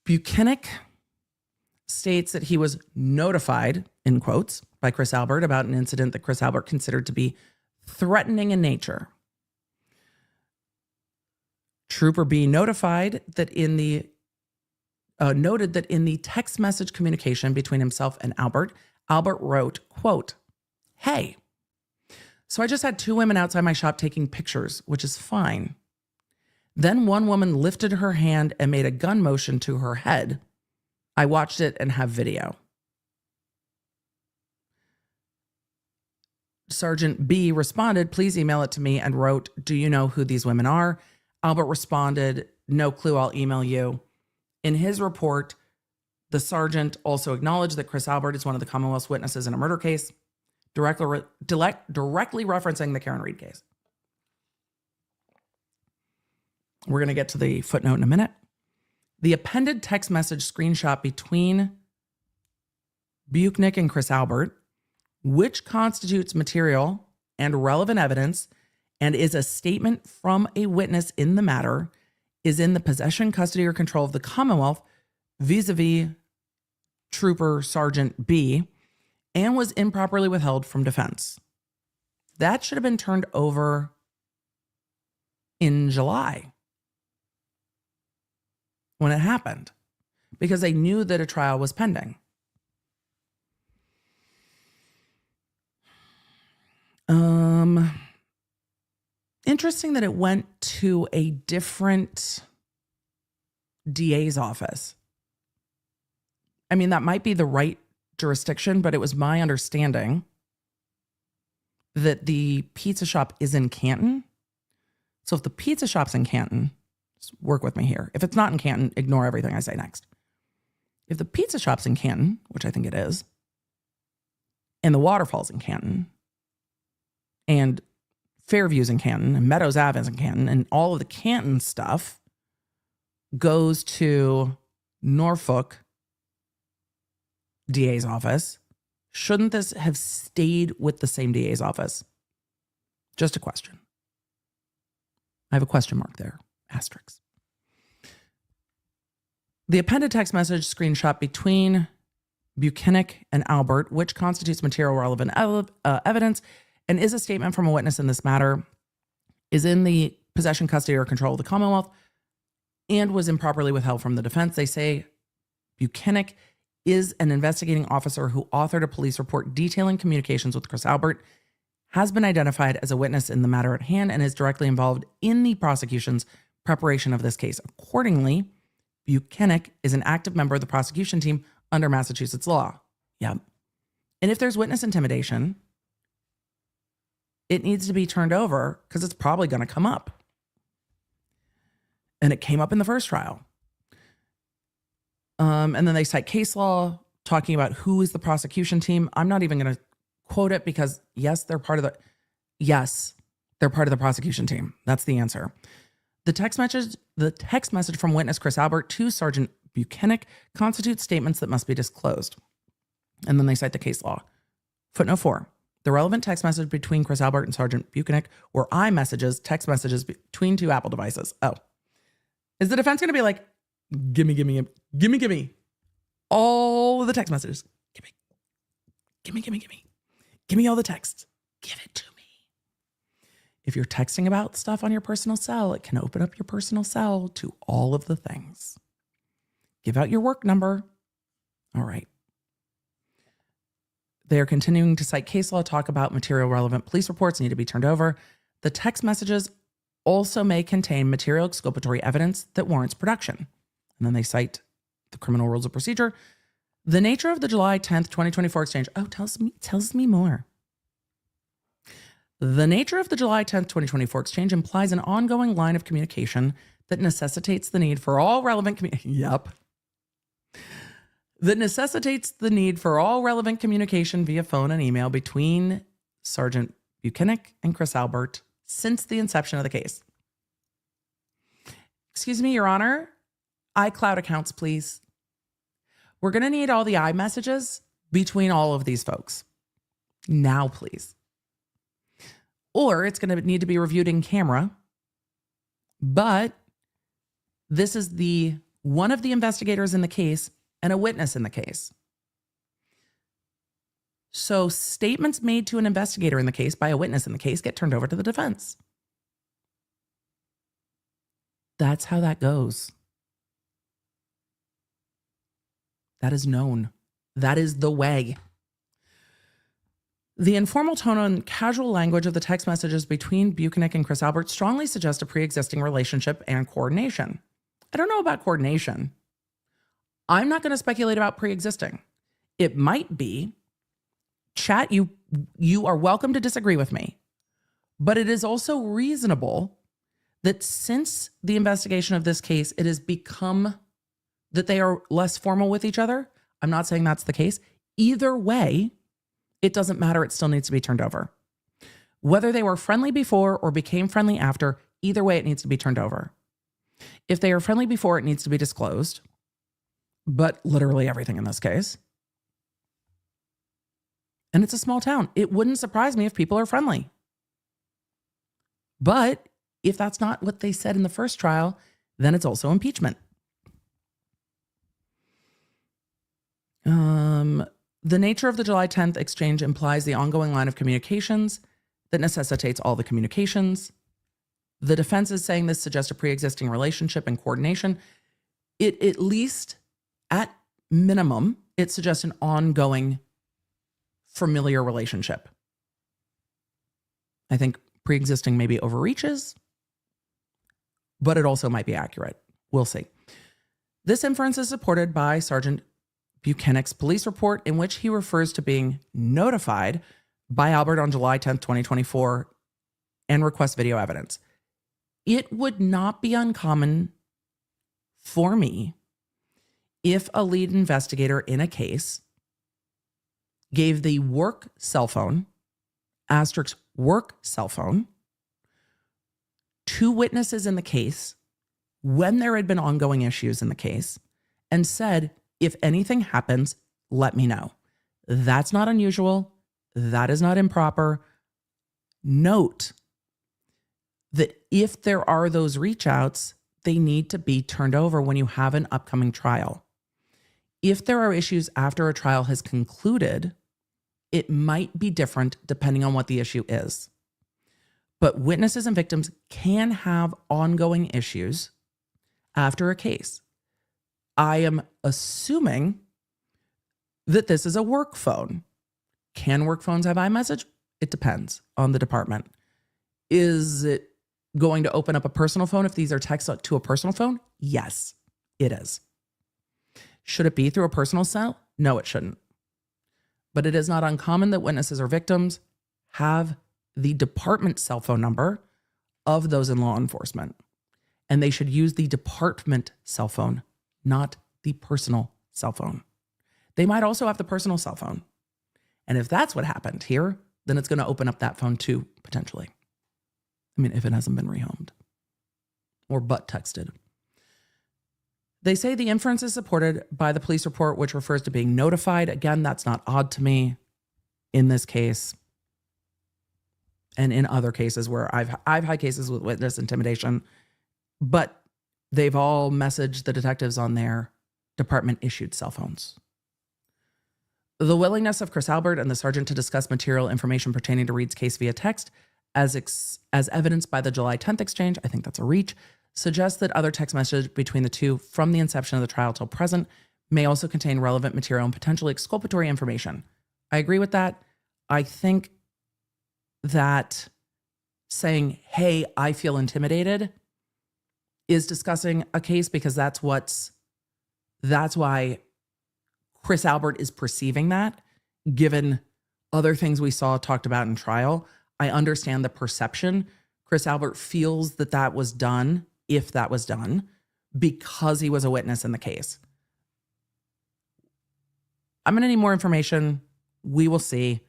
Buchnick states that he was notified, in quotes, by Chris Albert about an incident that Chris Albert considered to be threatening in nature. Trooper B noted that in the text message communication between himself and Albert, Albert wrote, quote, "Hey, So I just had two women outside my shop taking pictures, which is fine. Then one woman lifted her hand and made a gun motion to her head. I watched it and have video. Sergeant B responded, please email it to me, and wrote, do you know who these women are? Albert responded, no clue, I'll email you. In his report, the sergeant also acknowledged that Chris Albert is one of the Commonwealth's witnesses in a murder case, directly referencing the Karen Reed case. We're going to get to the footnote in a minute. The appended text message screenshot between Buchnick and Chris Albert, which constitutes material and relevant evidence and is a statement from a witness in the matter, is in the possession, custody, or control of the Commonwealth vis-a-vis Trooper Sergeant B, and was improperly withheld from defense. That should have been turned over in July when it happened, because they knew that a trial was pending. Interesting that it went to a different DA's office. I mean, that might be the right jurisdiction, but it was my understanding that the pizza shop is in Canton. So if the pizza shop's in Canton, just work with me here. If it's not in Canton, ignore everything I say next. If the pizza shop's in Canton, which I think it is, and the waterfall's in Canton, and Fairview's in Canton, and Meadows Ave is in Canton, and all of the Canton stuff goes to Norfolk DA's office, shouldn't this have stayed with the same DA's office? Just a question. I have a question mark there, asterisk. The appended text message screenshot between Buchnick and Albert, which constitutes material relevant evidence and is a statement from a witness in this matter, is in the possession, custody, or control of the Commonwealth and was improperly withheld from the defense. They say Buchnick is an investigating officer who authored a police report detailing communications with Chris Albert, has been identified as a witness in the matter at hand, and is directly involved in the prosecution's preparation of this case. Accordingly, Buchnick is an active member of the prosecution team under Massachusetts law. Yep. And if there's witness intimidation, it needs to be turned over because it's probably going to come up. And it came up in the first trial. And then they cite case law talking about who is the prosecution team. I'm not even going to quote it because yes, they're part of the prosecution team. That's the answer. The text message from witness Chris Albert to Sergeant Buchnick constitutes statements that must be disclosed. And then they cite the case law. Footnote 4. The relevant text message between Chris Albert and Sergeant Buchnick were iMessages, text messages between two Apple devices. Oh. Is the defense going to be like, gimme all of the text messages. Gimme all the text. Give it to me. If you're texting about stuff on your personal cell, it can open up your personal cell to all of the things. Give out your work number. All right. They are continuing to cite case law, talk about material relevant police reports need to be turned over. The text messages also may contain material exculpatory evidence that warrants production. And then they cite the criminal rules of procedure. The nature of the July 10th, 2024 exchange. Oh, tells me more. The nature of the July 10th, 2024 exchange implies an ongoing line of communication that necessitates the need for all relevant communication via phone and email between Sergeant Buchnick and Chris Albert since the inception of the case. Excuse me, Your Honor. iCloud accounts, please. We're going to need all the iMessages between all of these folks. Now, please. Or it's going to need to be reviewed in camera. But this is one of the investigators in the case and a witness in the case. So statements made to an investigator in the case by a witness in the case get turned over to the defense. That's how that goes. That is known. That is the way. The informal tone and casual language of the text messages between Buchanan and Chris Albert strongly suggest a pre-existing relationship and coordination. I don't know about coordination. I'm not going to speculate about pre-existing. It might be. Chat, you are welcome to disagree with me. But it is also reasonable that since the investigation of this case, it has become that they are less formal with each other. I'm not saying that's the case. Either way, it doesn't matter. It still needs to be turned over. Whether they were friendly before or became friendly after, either way, it needs to be turned over. If they are friendly before, it needs to be disclosed. But literally everything in this case. And it's a small town. It wouldn't surprise me if people are friendly. But if that's not what they said in the first trial, then it's also impeachment. The nature of the July 10th exchange implies the ongoing line of communications that necessitates all the communications. The defense is saying this suggests a pre-existing relationship and coordination. It at least, at minimum, it suggests an ongoing familiar relationship. I think pre-existing maybe overreaches, but it also might be accurate. We'll see. This inference is supported by Sergeant Buchanan's police report, in which he refers to being notified by Albert on July 10th, 2024, and requests video evidence. It would not be uncommon for me if a lead investigator in a case gave the work cell phone, asterisk work cell phone, to witnesses in the case when there had been ongoing issues in the case and said, if anything happens, let me know. That's not unusual. That is not improper. Note that if there are those reach outs, they need to be turned over when you have an upcoming trial. If there are issues after a trial has concluded, it might be different depending on what the issue is. But witnesses and victims can have ongoing issues after a case. I am assuming that this is a work phone. Can work phones have iMessage? It depends on the department. Is it going to open up a personal phone if these are texts to a personal phone? Yes, it is. Should it be through a personal cell? No, it shouldn't. But it is not uncommon that witnesses or victims have the department cell phone number of those in law enforcement. And they should use the department cell phone, not the personal cell phone. They might also have the personal cell phone. And if that's what happened here, then it's going to open up that phone too, potentially. I mean, if it hasn't been rehomed or butt texted. They say the inference is supported by the police report, which refers to being notified. Again, that's not odd to me in this case and in other cases where I've had cases with witness intimidation, but they've all messaged the detectives on their department-issued cell phones. The willingness of Chris Albert and the sergeant to discuss material information pertaining to Reed's case via text, as evidenced by the July 10th exchange, I think that's a reach, suggests that other text messages between the two from the inception of the trial till present may also contain relevant material and potentially exculpatory information. I agree with that. I think that saying, hey, I feel intimidated is discussing a case because that's why Chris Albert is perceiving that, given other things we saw talked about in trial. I understand the perception. Chris Albert feels that that was done, if that was done, because he was a witness in the case. I'm going to need more information. We will see.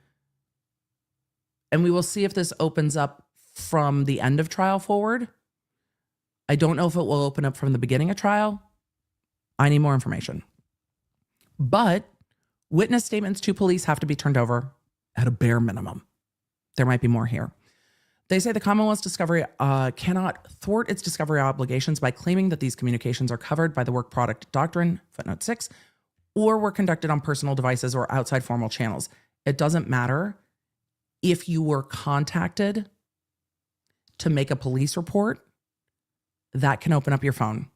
And we will see if this opens up from the end of trial forward. I don't know if it will open up from the beginning of trial. I need more information. But witness statements to police have to be turned over at a bare minimum. There might be more here. They say the Commonwealth's discovery cannot thwart its discovery obligations by claiming that these communications are covered by the work product doctrine, footnote 6, or were conducted on personal devices or outside formal channels. It doesn't matter if you were contacted to make a police report. That can open up your phone.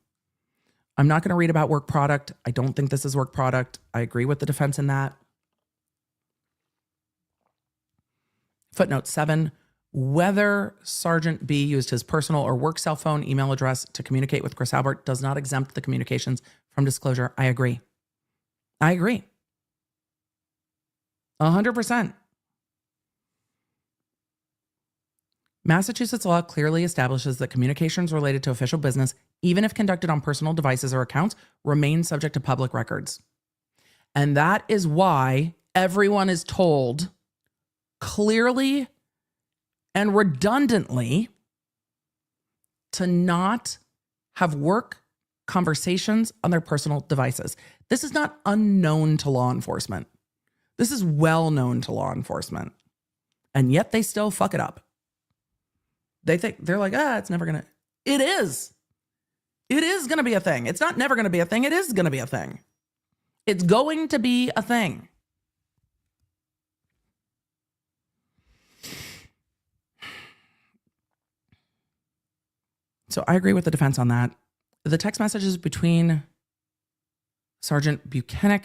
I'm not going to read about work product. I don't think this is work product. I agree with the defense in that. Footnote 7, whether Sergeant B used his personal or work cell phone email address to communicate with Chris Albert does not exempt the communications from disclosure. I agree. 100%. Massachusetts law clearly establishes that communications related to official business, even if conducted on personal devices or accounts, remain subject to public records. And that is why everyone is told clearly and redundantly to not have work conversations on their personal devices. This is not unknown to law enforcement. This is well known to law enforcement. And yet they still fuck it up. They're like, it's never gonna. It is. It is gonna be a thing. It's not never gonna be a thing. It is gonna be a thing. It's going to be a thing. So I agree with the defense on that. The text messages between Sergeant Buchanan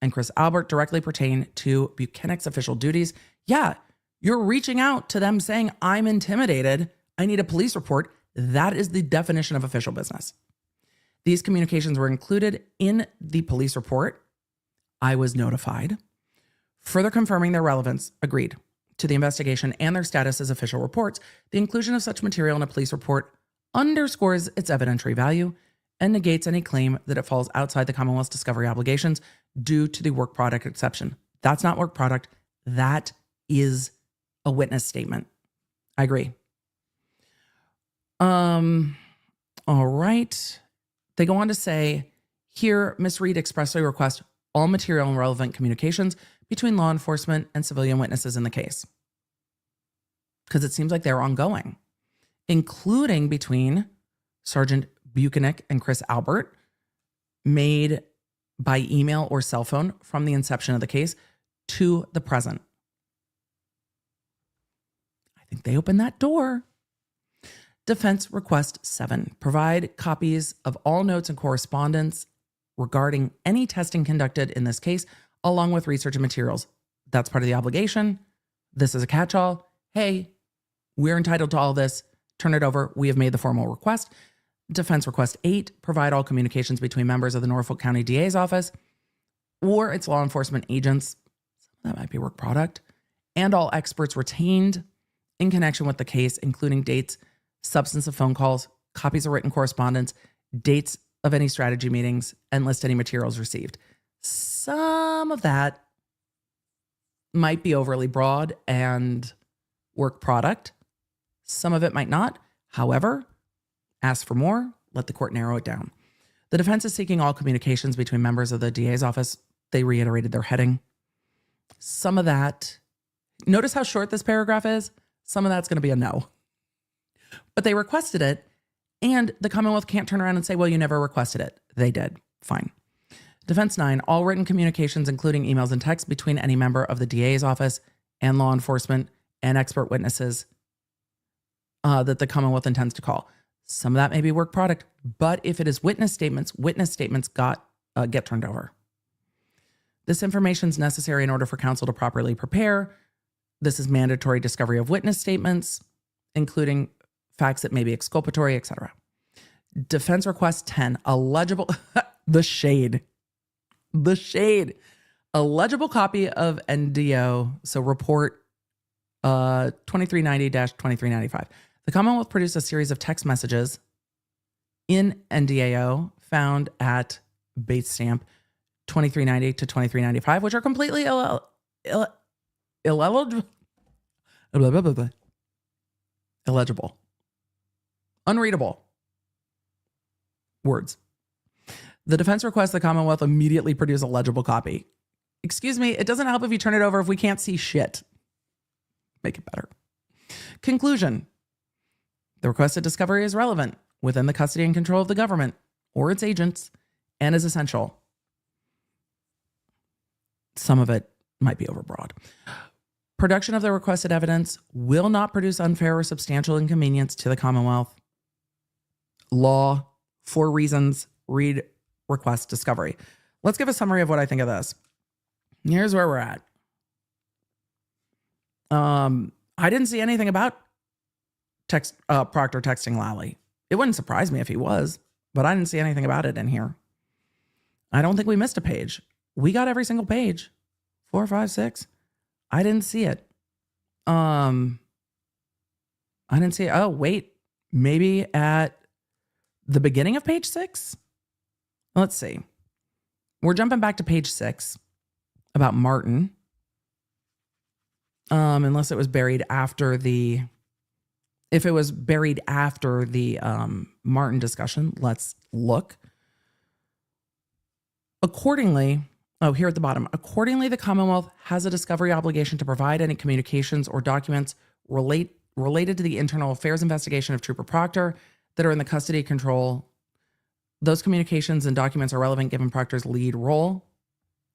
and Chris Albert directly pertain to Buchanan's official duties. Yeah, you're reaching out to them saying, I'm intimidated. I need a police report. That is the definition of official business. These communications were included in the police report. I was notified. Further confirming their relevance, agreed, to the investigation and their status as official reports. The inclusion of such material in a police report underscores its evidentiary value and negates any claim that it falls outside the Commonwealth's discovery obligations due to the work product exception. That's not work product. That is a witness statement. I agree. All right. They go on to say, here, Ms. Reed expressly requests all material and relevant communications between law enforcement and civilian witnesses in the case. Because it seems like they're ongoing, including between Sergeant Buchanan and Chris Albert, made by email or cell phone from the inception of the case to the present. I think they opened that door. Defense request 7, provide copies of all notes and correspondence regarding any testing conducted in this case, along with research and materials. That's part of the obligation. This is a catch-all. Hey, we're entitled to all this. Turn it over. We have made the formal request. Defense request 8, provide all communications between members of the Norfolk County DA's office or its law enforcement agents. That might be work product. And all experts retained in connection with the case, including dates, substance of phone calls, copies of written correspondence, dates of any strategy meetings, and list any materials received. Some of that might be overly broad and work product. Some of it might not. However, ask for more, let the court narrow it down. The defense is seeking all communications between members of the DA's office. They reiterated their heading. Some of that, notice how short this paragraph is? Some of that's going to be a no. But they requested it, and the Commonwealth can't turn around and say, well, you never requested it. They did. Fine. Defense 9, all written communications, including emails and texts between any member of the DA's office and law enforcement and expert witnesses that the Commonwealth intends to call. Some of that may be work product, but if it is witness statements get turned over. This information is necessary in order for counsel to properly prepare. This is mandatory discovery of witness statements, including facts that may be exculpatory, etc. Defense request 10, a legible, the shade, a legible copy of NDO, so report 2390-2395. The Commonwealth produced a series of text messages in NDAO found at base stamp 2390 to 2395, which are completely illegible, unreadable words. The defense requests the Commonwealth immediately produce a legible copy. Excuse me, it doesn't help if you turn it over if we can't see shit. Make it better. Conclusion. The requested discovery is relevant within the custody and control of the government or its agents and is essential. Some of it might be overbroad. Production of the requested evidence will not produce unfair or substantial inconvenience to the Commonwealth. Law, 4 reasons, read request discovery. Let's give a summary of what I think of this. Here's where we're at. I didn't see anything about Proctor texting Lally. It wouldn't surprise me if he was, but I didn't see anything about it in here. I don't think we missed a page. We got every single page. 4, 5, 6. I didn't see it. I didn't see it. Oh, wait. Maybe at the beginning of page 6? Let's see. We're jumping back to page 6 about Martin. Unless it was buried after the... If it was buried after the Martin discussion, let's look. Accordingly, here at the bottom, accordingly, the Commonwealth has a discovery obligation to provide any communications or documents related to the internal affairs investigation of Trooper Proctor that are in the custody control. Those communications and documents are relevant given Proctor's lead role.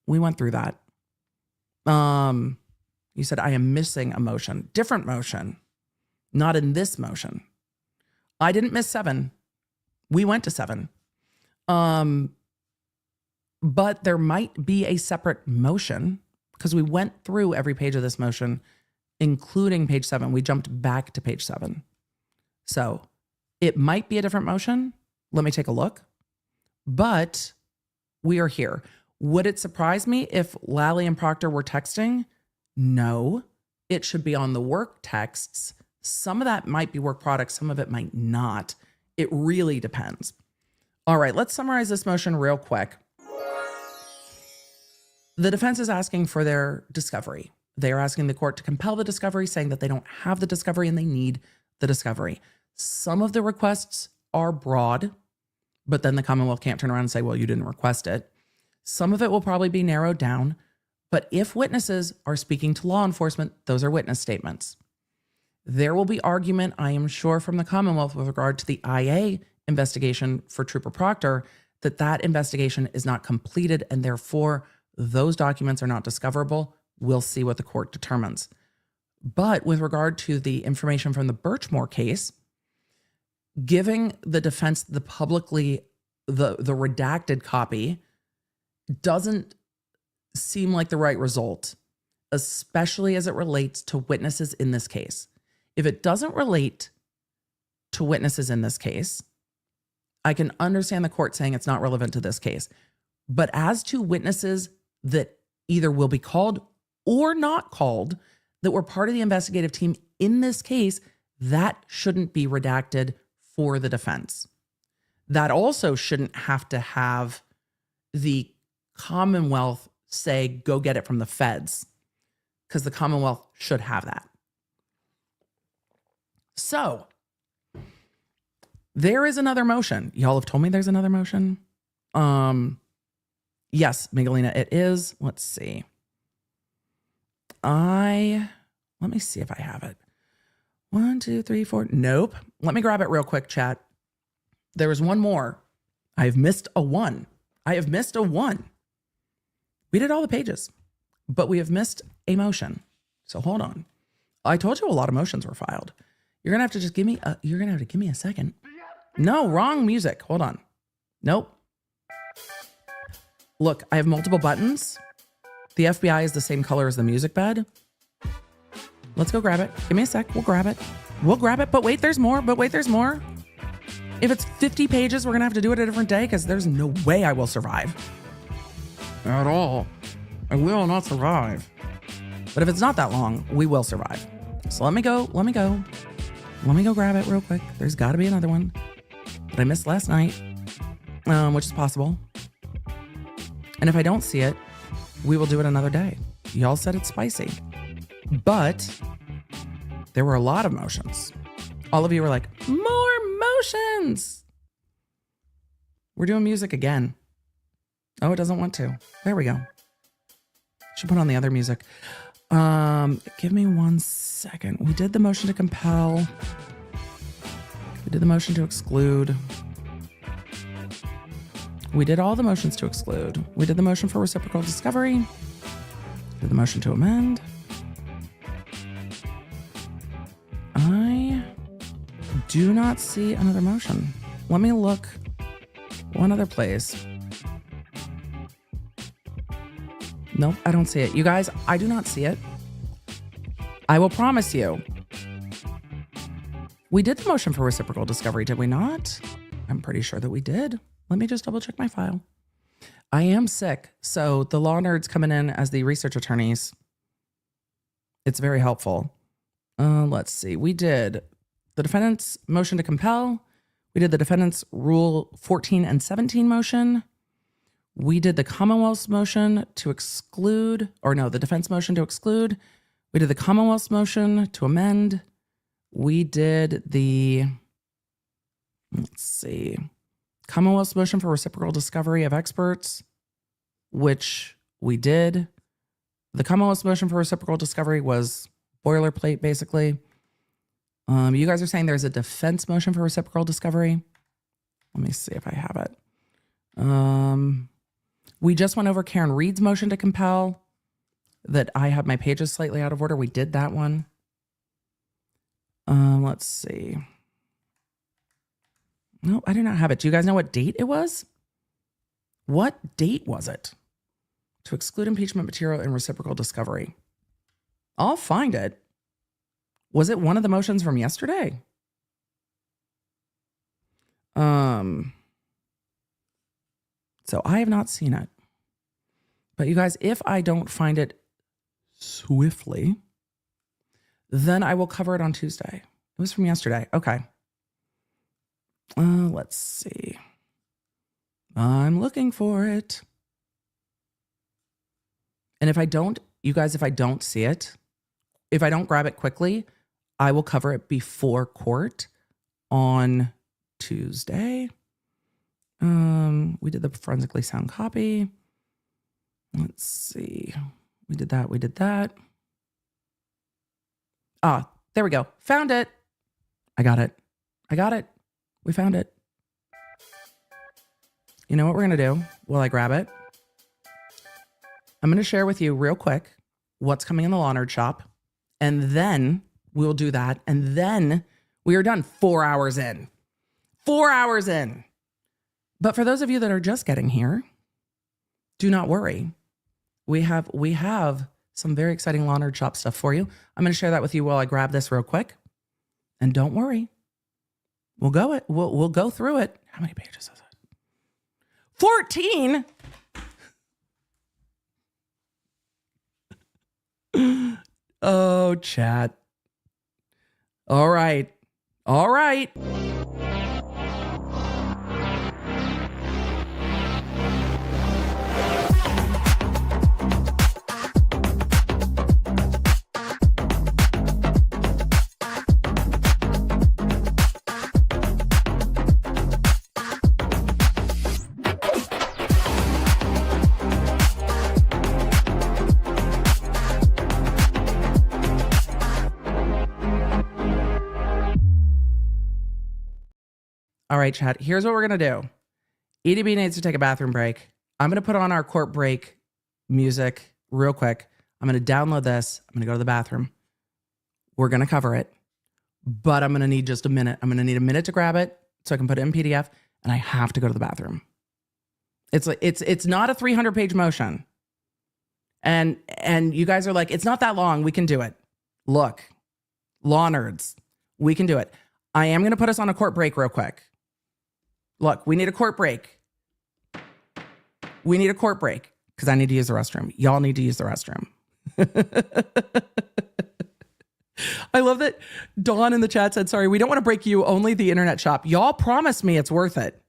We went through that. You said, I am missing a motion. Different motion. Not in this motion. I didn't miss 7. We went to 7. But there might be a separate motion because we went through every page of this motion, including page 7. We jumped back to page 7. So it might be a different motion. Let me take a look. But we are here. Would it surprise me if Lally and Proctor were texting? No. It should be on the work texts. Some of that might be work products. Some of it might not. It really depends. All right, let's summarize this motion real quick. The defense is asking for their discovery. They are asking the court to compel the discovery, saying that they don't have the discovery and they need the discovery. Some of the requests are broad, but then the Commonwealth can't turn around and say, well, you didn't request it. Some of it will probably be narrowed down, but if witnesses are speaking to law enforcement, those are witness statements. There will be argument, I am sure, from the Commonwealth with regard to the IA investigation for Trooper Proctor, that investigation is not completed and therefore those documents are not discoverable. We'll see what the court determines. But with regard to the information from the Birchmore case, giving the defense the redacted copy doesn't seem like the right result, especially as it relates to witnesses in this case. If it doesn't relate to witnesses in this case, I can understand the court saying it's not relevant to this case. But as to witnesses that either will be called or not called that were part of the investigative team in this case, that shouldn't be redacted for the defense. That also shouldn't have to have the Commonwealth say, go get it from the feds, because the Commonwealth should have that. So there is another motion. Y'all have told me there's another motion. Yes, Miguelina, it is. Let's see. Let me see if I have it. 1, 2, 3, 4. Nope. Let me grab it real quick, chat. There was one more. I've missed a 1. I have missed a 1. We did all the pages, but we have missed a motion. So hold on. I told you a lot of motions were filed. You're gonna have to just give me a second. No, wrong music. Hold on. Nope. Look, I have multiple buttons. The FBI is the same color as the music bed. Let's go grab it. Give me a sec. We'll grab it. But wait, there's more. If it's 50 pages, we're gonna have to do it a different day because there's no way I will survive. At all. I will not survive. But if it's not that long, we will survive. So let me go grab it real quick. There's got to be another one that I missed last night, which is possible. And if I don't see it, we will do it another day. Y'all said it's spicy. But there were a lot of motions. All of you were like, more motions. We're doing music again. Oh, it doesn't want to. There we go. Should put on the other music. Give me 1 second. We did the motion to compel. We did the motion to exclude. We did all the motions to exclude. We did the motion for reciprocal discovery. We did the motion to amend. I do not see another motion. Let me look one other place. Nope, I don't see it. You guys, I do not see it. I will promise you, We did the motion for reciprocal discovery, did we not? I'm pretty sure that we did. Let me just double check my file. I am sick, so the law nerds coming in as the research attorneys, it's very helpful. Let's see. We did the defendant's motion to compel. We did the defendant's Rule 14 and 17 motion. We did the Commonwealth's motion to exclude, or no, the defense motion to exclude. We did the Commonwealth's motion to amend. We did the, let's see, Commonwealth's motion for reciprocal discovery of experts, which we did. The Commonwealth's motion for reciprocal discovery was boilerplate, basically. You guys are saying there's a defense motion for reciprocal discovery. Let me see if I have it. We just went over Karen Reed's motion to compel that I have my pages slightly out of order. We did that one. Let's see. No, I do not have it. Do you guys know what date it was? What date was it? To exclude impeachment material in reciprocal discovery. I'll find it. Was it one of the motions from yesterday? So I have not seen it. But you guys, if I don't find it swiftly, then I will cover it on Tuesday. It was from yesterday. Okay. Let's see. I'm looking for it. And if I don't, you guys, if I don't see it, if I don't grab it quickly, I will cover it before court on Tuesday. We did the forensically sound copy. Let's see. We did that. We did that. Ah, there we go. Found it. I got it. I got it. We found it. You know what we're going to do while I grab it? I'm going to share with you real quick what's coming in the law nerd shop. And then we'll do that. And then we are done. 4 hours in. 4 hours in. But for those of you that are just getting here, do not worry. We have some very exciting law nerd shop stuff for you. I'm going to share that with you while I grab this real quick. And don't worry. We'll go through it. How many pages is it? 14. Oh, chat. All right. All right. All right, chat, here's what we're going to do. EDB needs to take a bathroom break. I'm going to put on our court break music real quick. I'm going to download this. I'm going to go to the bathroom. We're going to cover it, but I'm going to need just a minute. I'm going to need a minute to grab it so I can put it in PDF, and I have to go to the bathroom. It's not a 300-page motion. And you guys are like, it's not that long. We can do it. Look, law nerds, we can do it. I am going to put us on a court break real quick. Look, we need a court break. We need a court break because I need to use the restroom. Y'all need to use the restroom. I love that Dawn in the chat said, sorry, we don't want to break you, only the internet shop. Y'all promised me it's worth it.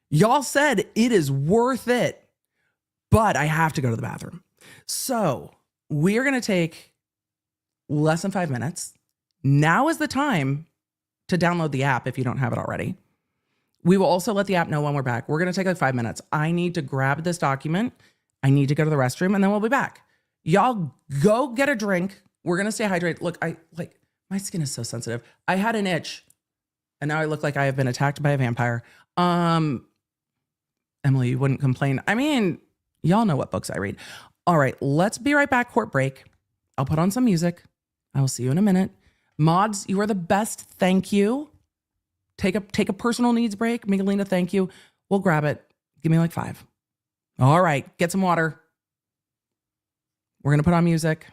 Y'all said it is worth it, but I have to go to the bathroom. So we are going to take less than 5 minutes. Now is the time to download the app if you don't have it already. We will also let the app know when we're back. We're going to take like 5 minutes. I need to grab this document. I need to go to the restroom and then we'll be back. Y'all go get a drink. We're going to stay hydrated. Look, my skin is so sensitive. I had an itch and now I look like I have been attacked by a vampire. Emily, you wouldn't complain. I mean, y'all know what books I read. All right, let's be right back. Court break. I'll put on some music. I will see you in a minute. Mods, you are the best. Thank you. Take a personal needs break. Miguelina, thank you. We'll grab it. Give me like 5. All right, get some water. We're going to put on music.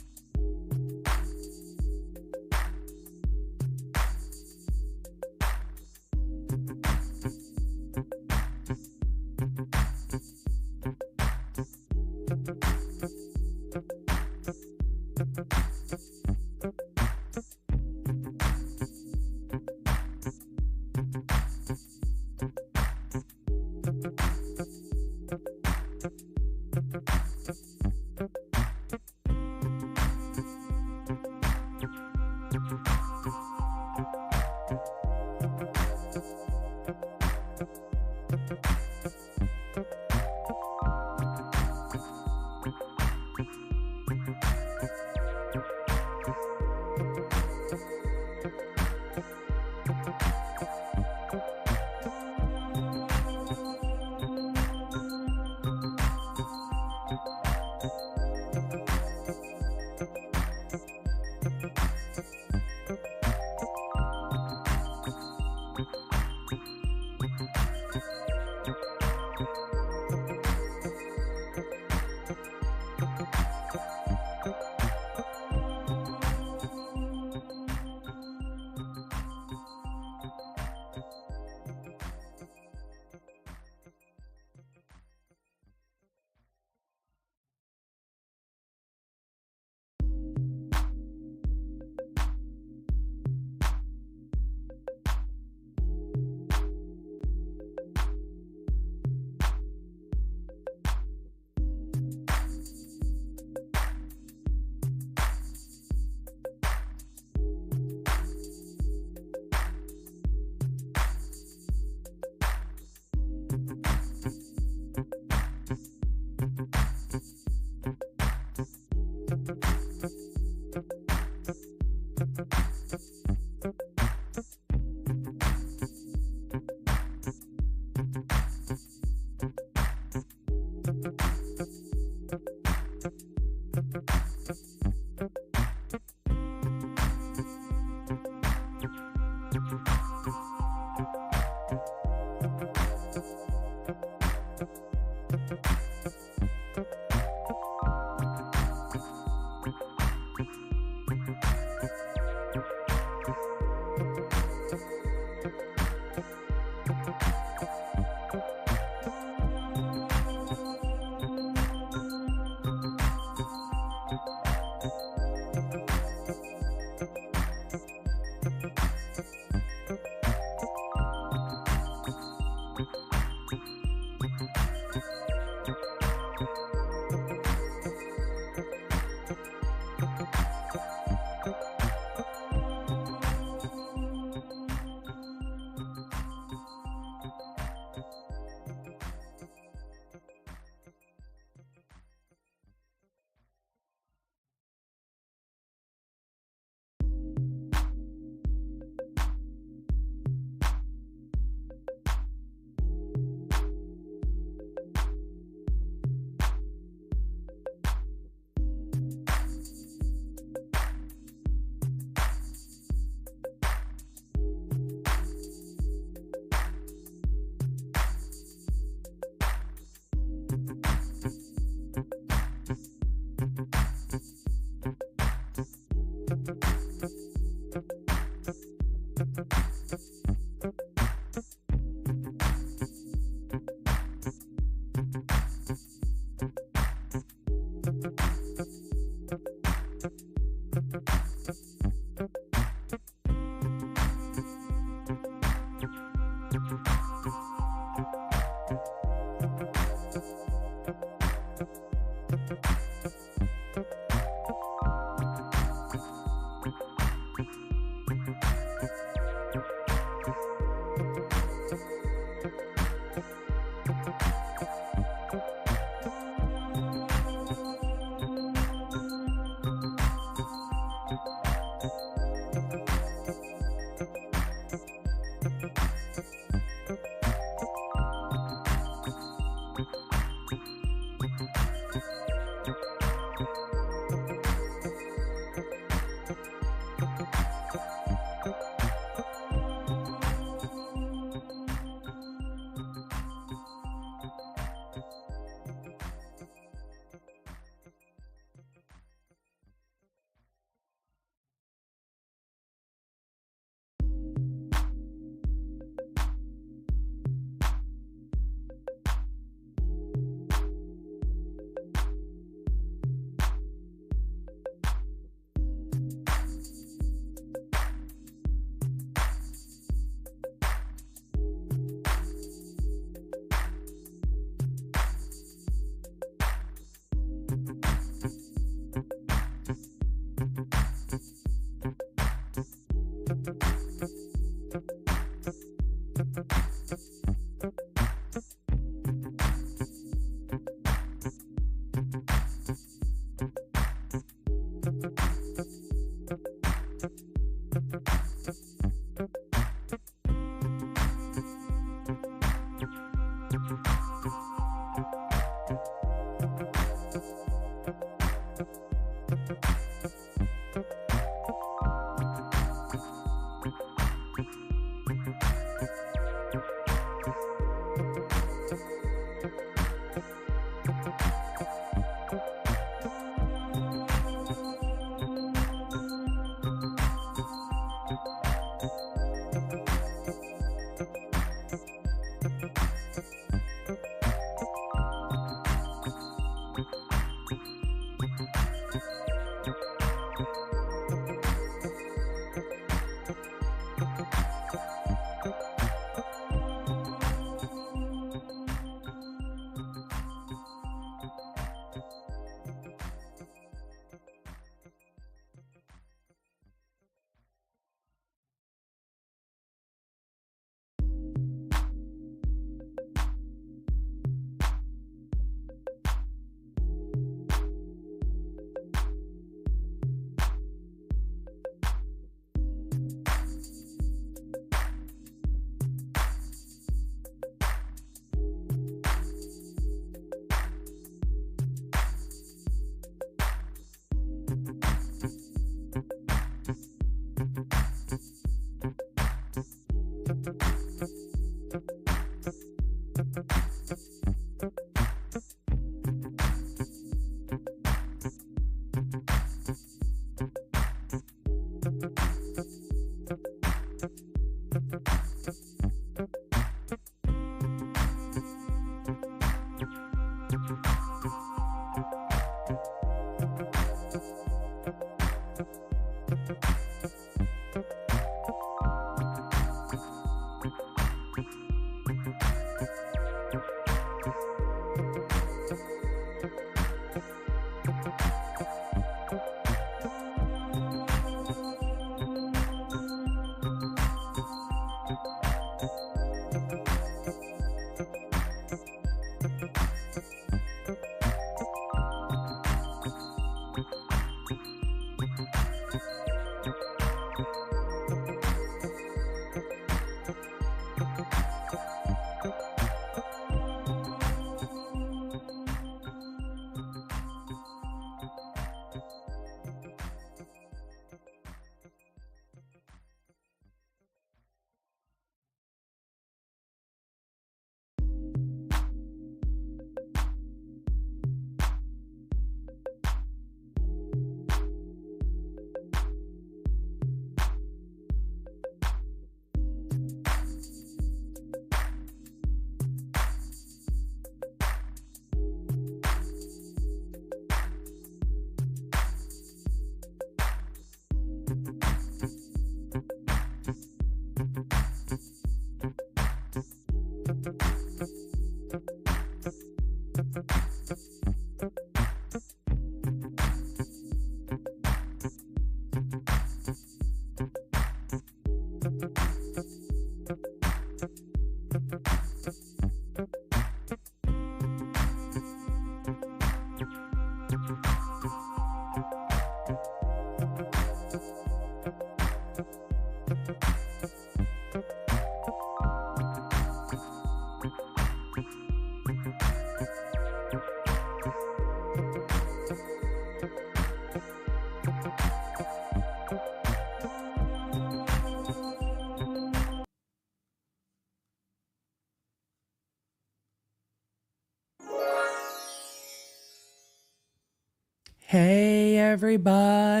Hey, everybody.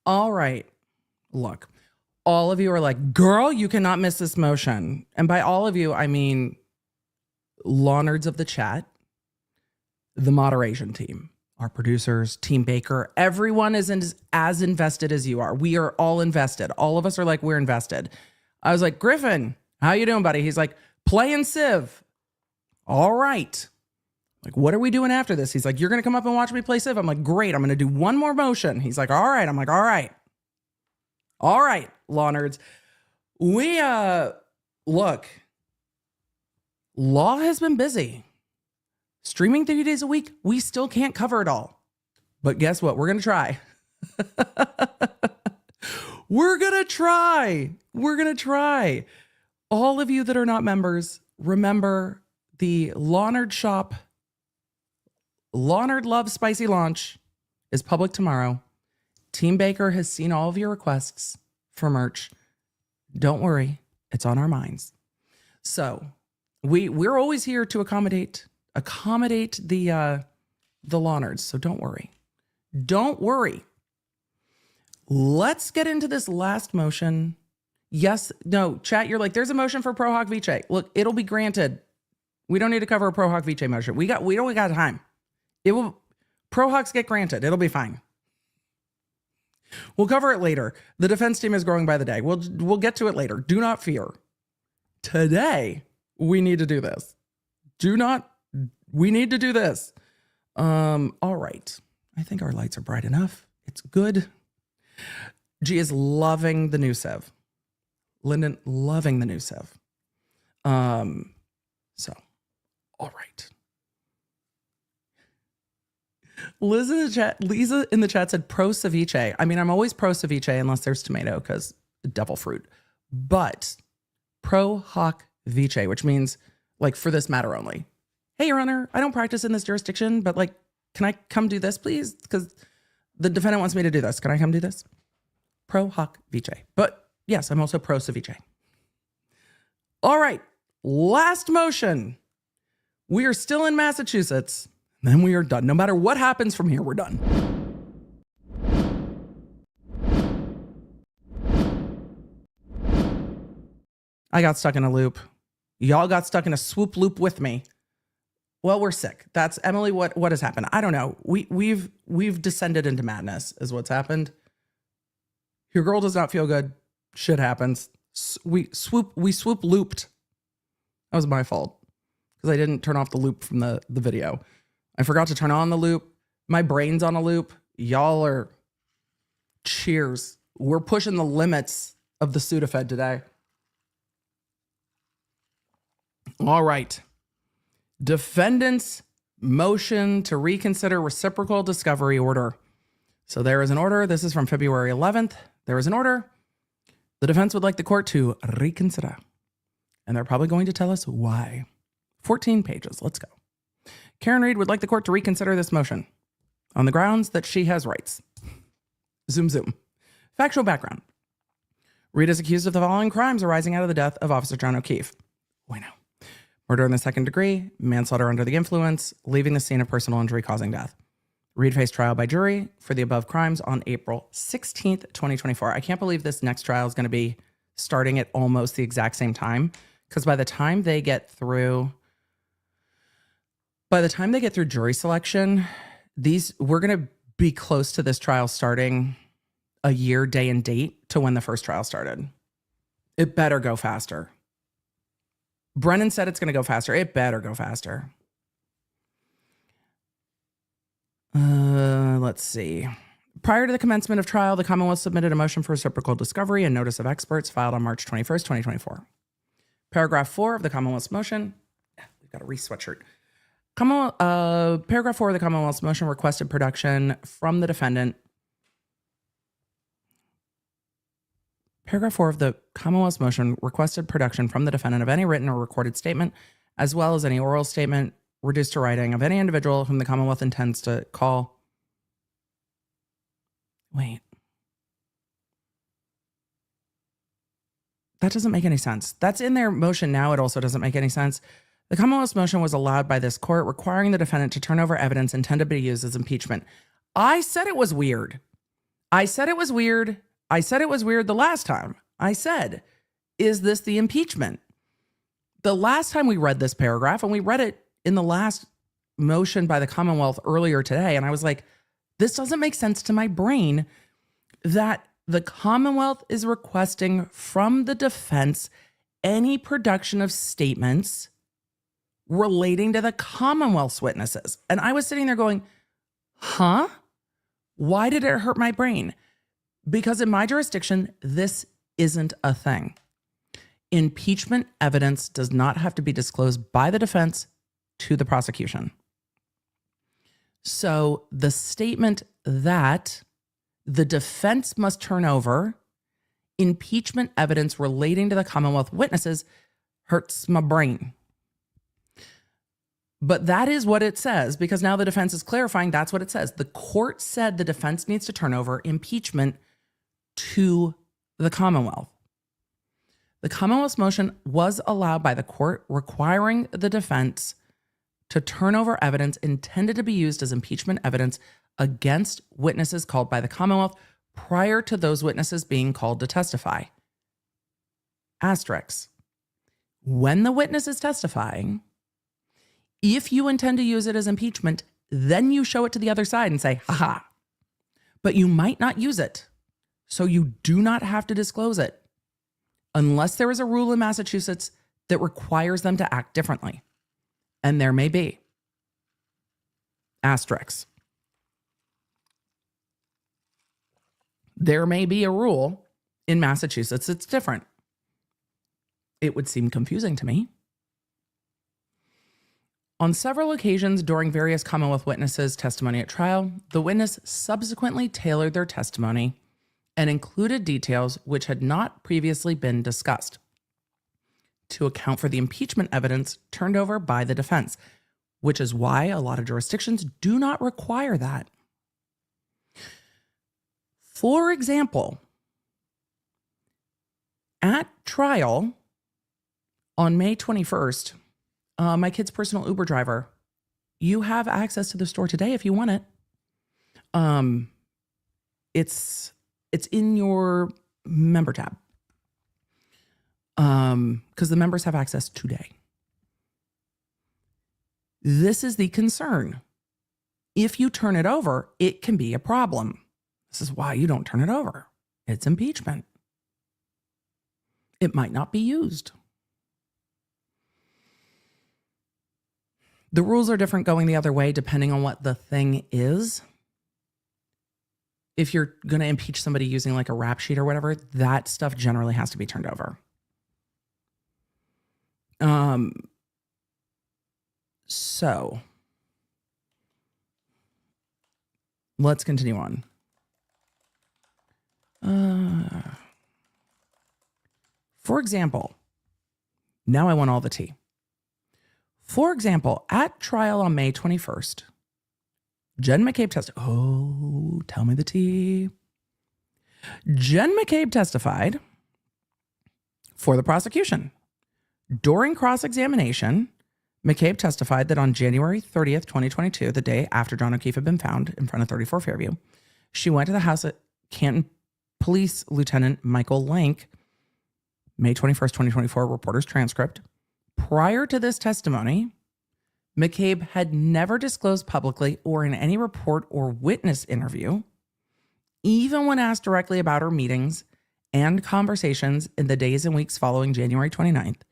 All right. Look, all of you are like, girl, you cannot miss this motion. And by all of you, I mean lawnards of the chat, the moderation team, our producers, Team Baker. Everyone is as invested as you are. We are all invested. All of us are like, we're invested. I was like, Griffin, how you doing, buddy? He's like, playing Civ. All right. Like, what are we doing after this? He's like, you're going to come up and watch me play Civ. I'm like, great. I'm going to do one more motion. He's like, all right. I'm like, all right. All right, law nerds. We, look, law has been busy. Streaming 3 days a week, we still can't cover it all. But guess what? We're going to try. We're going to try. We're going to try. All of you that are not members, remember the Law Nerd Shop, Law Nerd Love Spicy launch is public tomorrow. Team Baker has seen all of your requests for merch. Don't worry, it's on our minds. So we're always here to accommodate the law nerds. So don't worry. Don't worry. Let's get into this last motion. Yes, no, chat, you're like, there's a motion for Pro Hoc Vice. Look, it'll be granted. We don't need to cover a Pro Hoc Vice motion. We don't got time. It will, Pro Hocs get granted. It'll be fine. We'll cover it later. The defense team is growing by the day. We'll get to it later. Do not fear. Today, we need to do this. We need to do this. All right. I think our lights are bright enough. It's good. G is loving the new Civ. Lyndon, loving the new Civ. So, all right. Lisa in the chat said pro ceviche. I mean, I'm always pro ceviche unless there's tomato because devil fruit. But pro hoc vice, which means like for this matter only. Hey, Your Honor, I don't practice in this jurisdiction, but like, can I come do this, please? Because the defendant wants me to do this. Can I come do this? Pro hoc vice. But yes, I'm also pro ceviche. All right, last motion. We are still in Massachusetts. Then we are done. No matter what happens from here, we're done. I got stuck in a loop. Y'all got stuck in a swoop loop with me. Well, we're sick. That's Emily. What has happened? I don't know. We've descended into madness is what's happened. Your girl does not feel good. Shit happens. We swoop looped. That was my fault because I didn't turn off the loop from the video. I forgot to turn on the loop. My brain's on a loop. Y'all are, cheers. We're pushing the limits of the Sudafed today. All right. Defendant's motion to reconsider reciprocal discovery order. So there is an order. This is from February 11th. There is an order. The defense would like the court to reconsider. And they're probably going to tell us why. 14 pages. Let's go. Karen Reed would like the court to reconsider this motion on the grounds that she has rights. Zoom, zoom. Factual background. Reed is accused of the following crimes arising out of the death of Officer John O'Keefe. Bueno. Murder in the second degree, manslaughter under the influence, leaving the scene of personal injury causing death. Reed faced trial by jury for the above crimes on April 16th, 2024. I can't believe this next trial is going to be starting at almost the exact same time because by the time they get through jury selection, we're going to be close to this trial starting a year, day, and date to when the first trial started. It better go faster. Brennan said it's going to go faster. It better go faster. Let's see. Prior to the commencement of trial, the Commonwealth submitted a motion for reciprocal discovery and notice of experts filed on March 21st, 2024. Paragraph 4 of the Commonwealth's motion. We've got a re-sweatshirt. Paragraph 4 of the Commonwealth's motion requested production from the defendant. Paragraph 4 of the Commonwealth's motion requested production from the defendant of any written or recorded statement, as well as any oral statement reduced to writing of any individual whom the Commonwealth intends to call. Wait. That doesn't make any sense. That's in their motion now. It also doesn't make any sense. The Commonwealth's motion was allowed by this court, requiring the defendant to turn over evidence intended to be used as impeachment. I said it was weird. I said it was weird the last time. I said, is this the impeachment? The last time we read this paragraph, and we read it in the last motion by the Commonwealth earlier today, and I was like, this doesn't make sense to my brain that the Commonwealth is requesting from the defense any production of statements relating to the Commonwealth's witnesses. And I was sitting there going, huh? Why did it hurt my brain? Because in my jurisdiction, this isn't a thing. Impeachment evidence does not have to be disclosed by the defense to the prosecution. So the statement that the defense must turn over impeachment evidence relating to the Commonwealth witnesses hurts my brain. But that is what it says, because now the defense is clarifying that's what it says. The court said the defense needs to turn over impeachment to the Commonwealth. The Commonwealth's motion was allowed by the court, requiring the defense to turn over evidence intended to be used as impeachment evidence against witnesses called by the Commonwealth prior to those witnesses being called to testify. Asterisk. When the witness is testifying, if you intend to use it as impeachment, then you show it to the other side and say, haha. But you might not use it, so you do not have to disclose it unless there is a rule in Massachusetts that requires them to act differently. And there may be. Asterisk. There may be a rule in Massachusetts that's different. It would seem confusing to me. On several occasions during various Commonwealth witnesses' testimony at trial, the witness subsequently tailored their testimony and included details which had not previously been discussed to account for the impeachment evidence turned over by the defense, which is why a lot of jurisdictions do not require that. For example, at trial on May 21st, my kid's personal Uber driver, you have access to the store today if you want it. It's in your member tab. Because the members have access today. This is the concern. If you turn it over, it can be a problem. This is why you don't turn it over. It's impeachment. It might not be used. The rules are different going the other way depending on what the thing is. If you're going to impeach somebody using like a rap sheet or whatever, that stuff generally has to be turned over. So let's continue on. For example, now I want all the tea. For example, at trial on May 21st, Jen McCabe testified. Oh, tell me the tea. Jen McCabe testified for the prosecution. During cross-examination, McCabe testified that on January 30th, 2022, the day after John O'Keefe had been found in front of 34 Fairview, she went to the house at Canton Police Lieutenant Michael Lank, May 21st, 2024, reporter's transcript. Prior to this testimony, McCabe had never disclosed publicly or in any report or witness interview, even when asked directly about her meetings and conversations in the days and weeks following January 29th,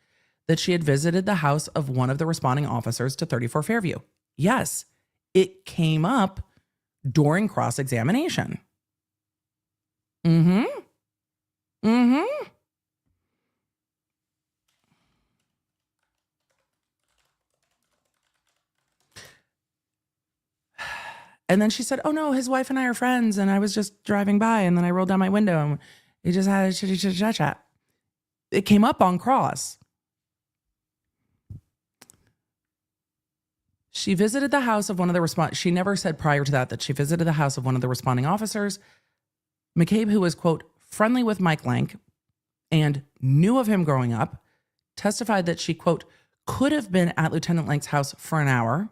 that she had visited the house of one of the responding officers to 34 Fairview. Yes, it came up during cross-examination. And then she said, oh no, his wife and I are friends. And I was just driving by and then I rolled down my window and we just had a chat. It came up on cross. She visited the house of one of the she never said prior to that she visited the house of one of the responding officers. McCabe, who was, quote, friendly with Mike Lank and knew of him growing up, testified that she, quote, could have been at Lieutenant Lank's house for an hour.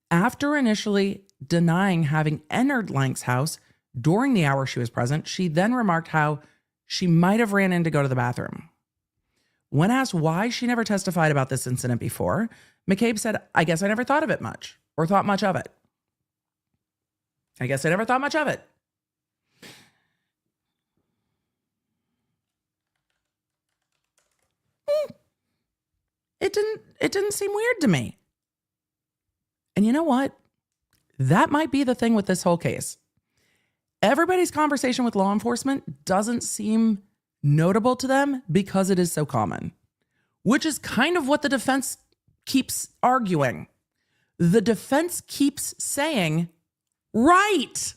After initially denying having entered Lank's house during the hour she was present, she then remarked how she might have ran in to go to the bathroom. When asked why she never testified about this incident before, McCabe said, "I guess I never thought of it much or thought much of it. I guess I never thought much of it." It didn't seem weird to me. And you know what? That might be the thing with this whole case. Everybody's conversation with law enforcement doesn't seem notable to them because it is so common, which is kind of what the defense keeps arguing. The defense keeps saying, right.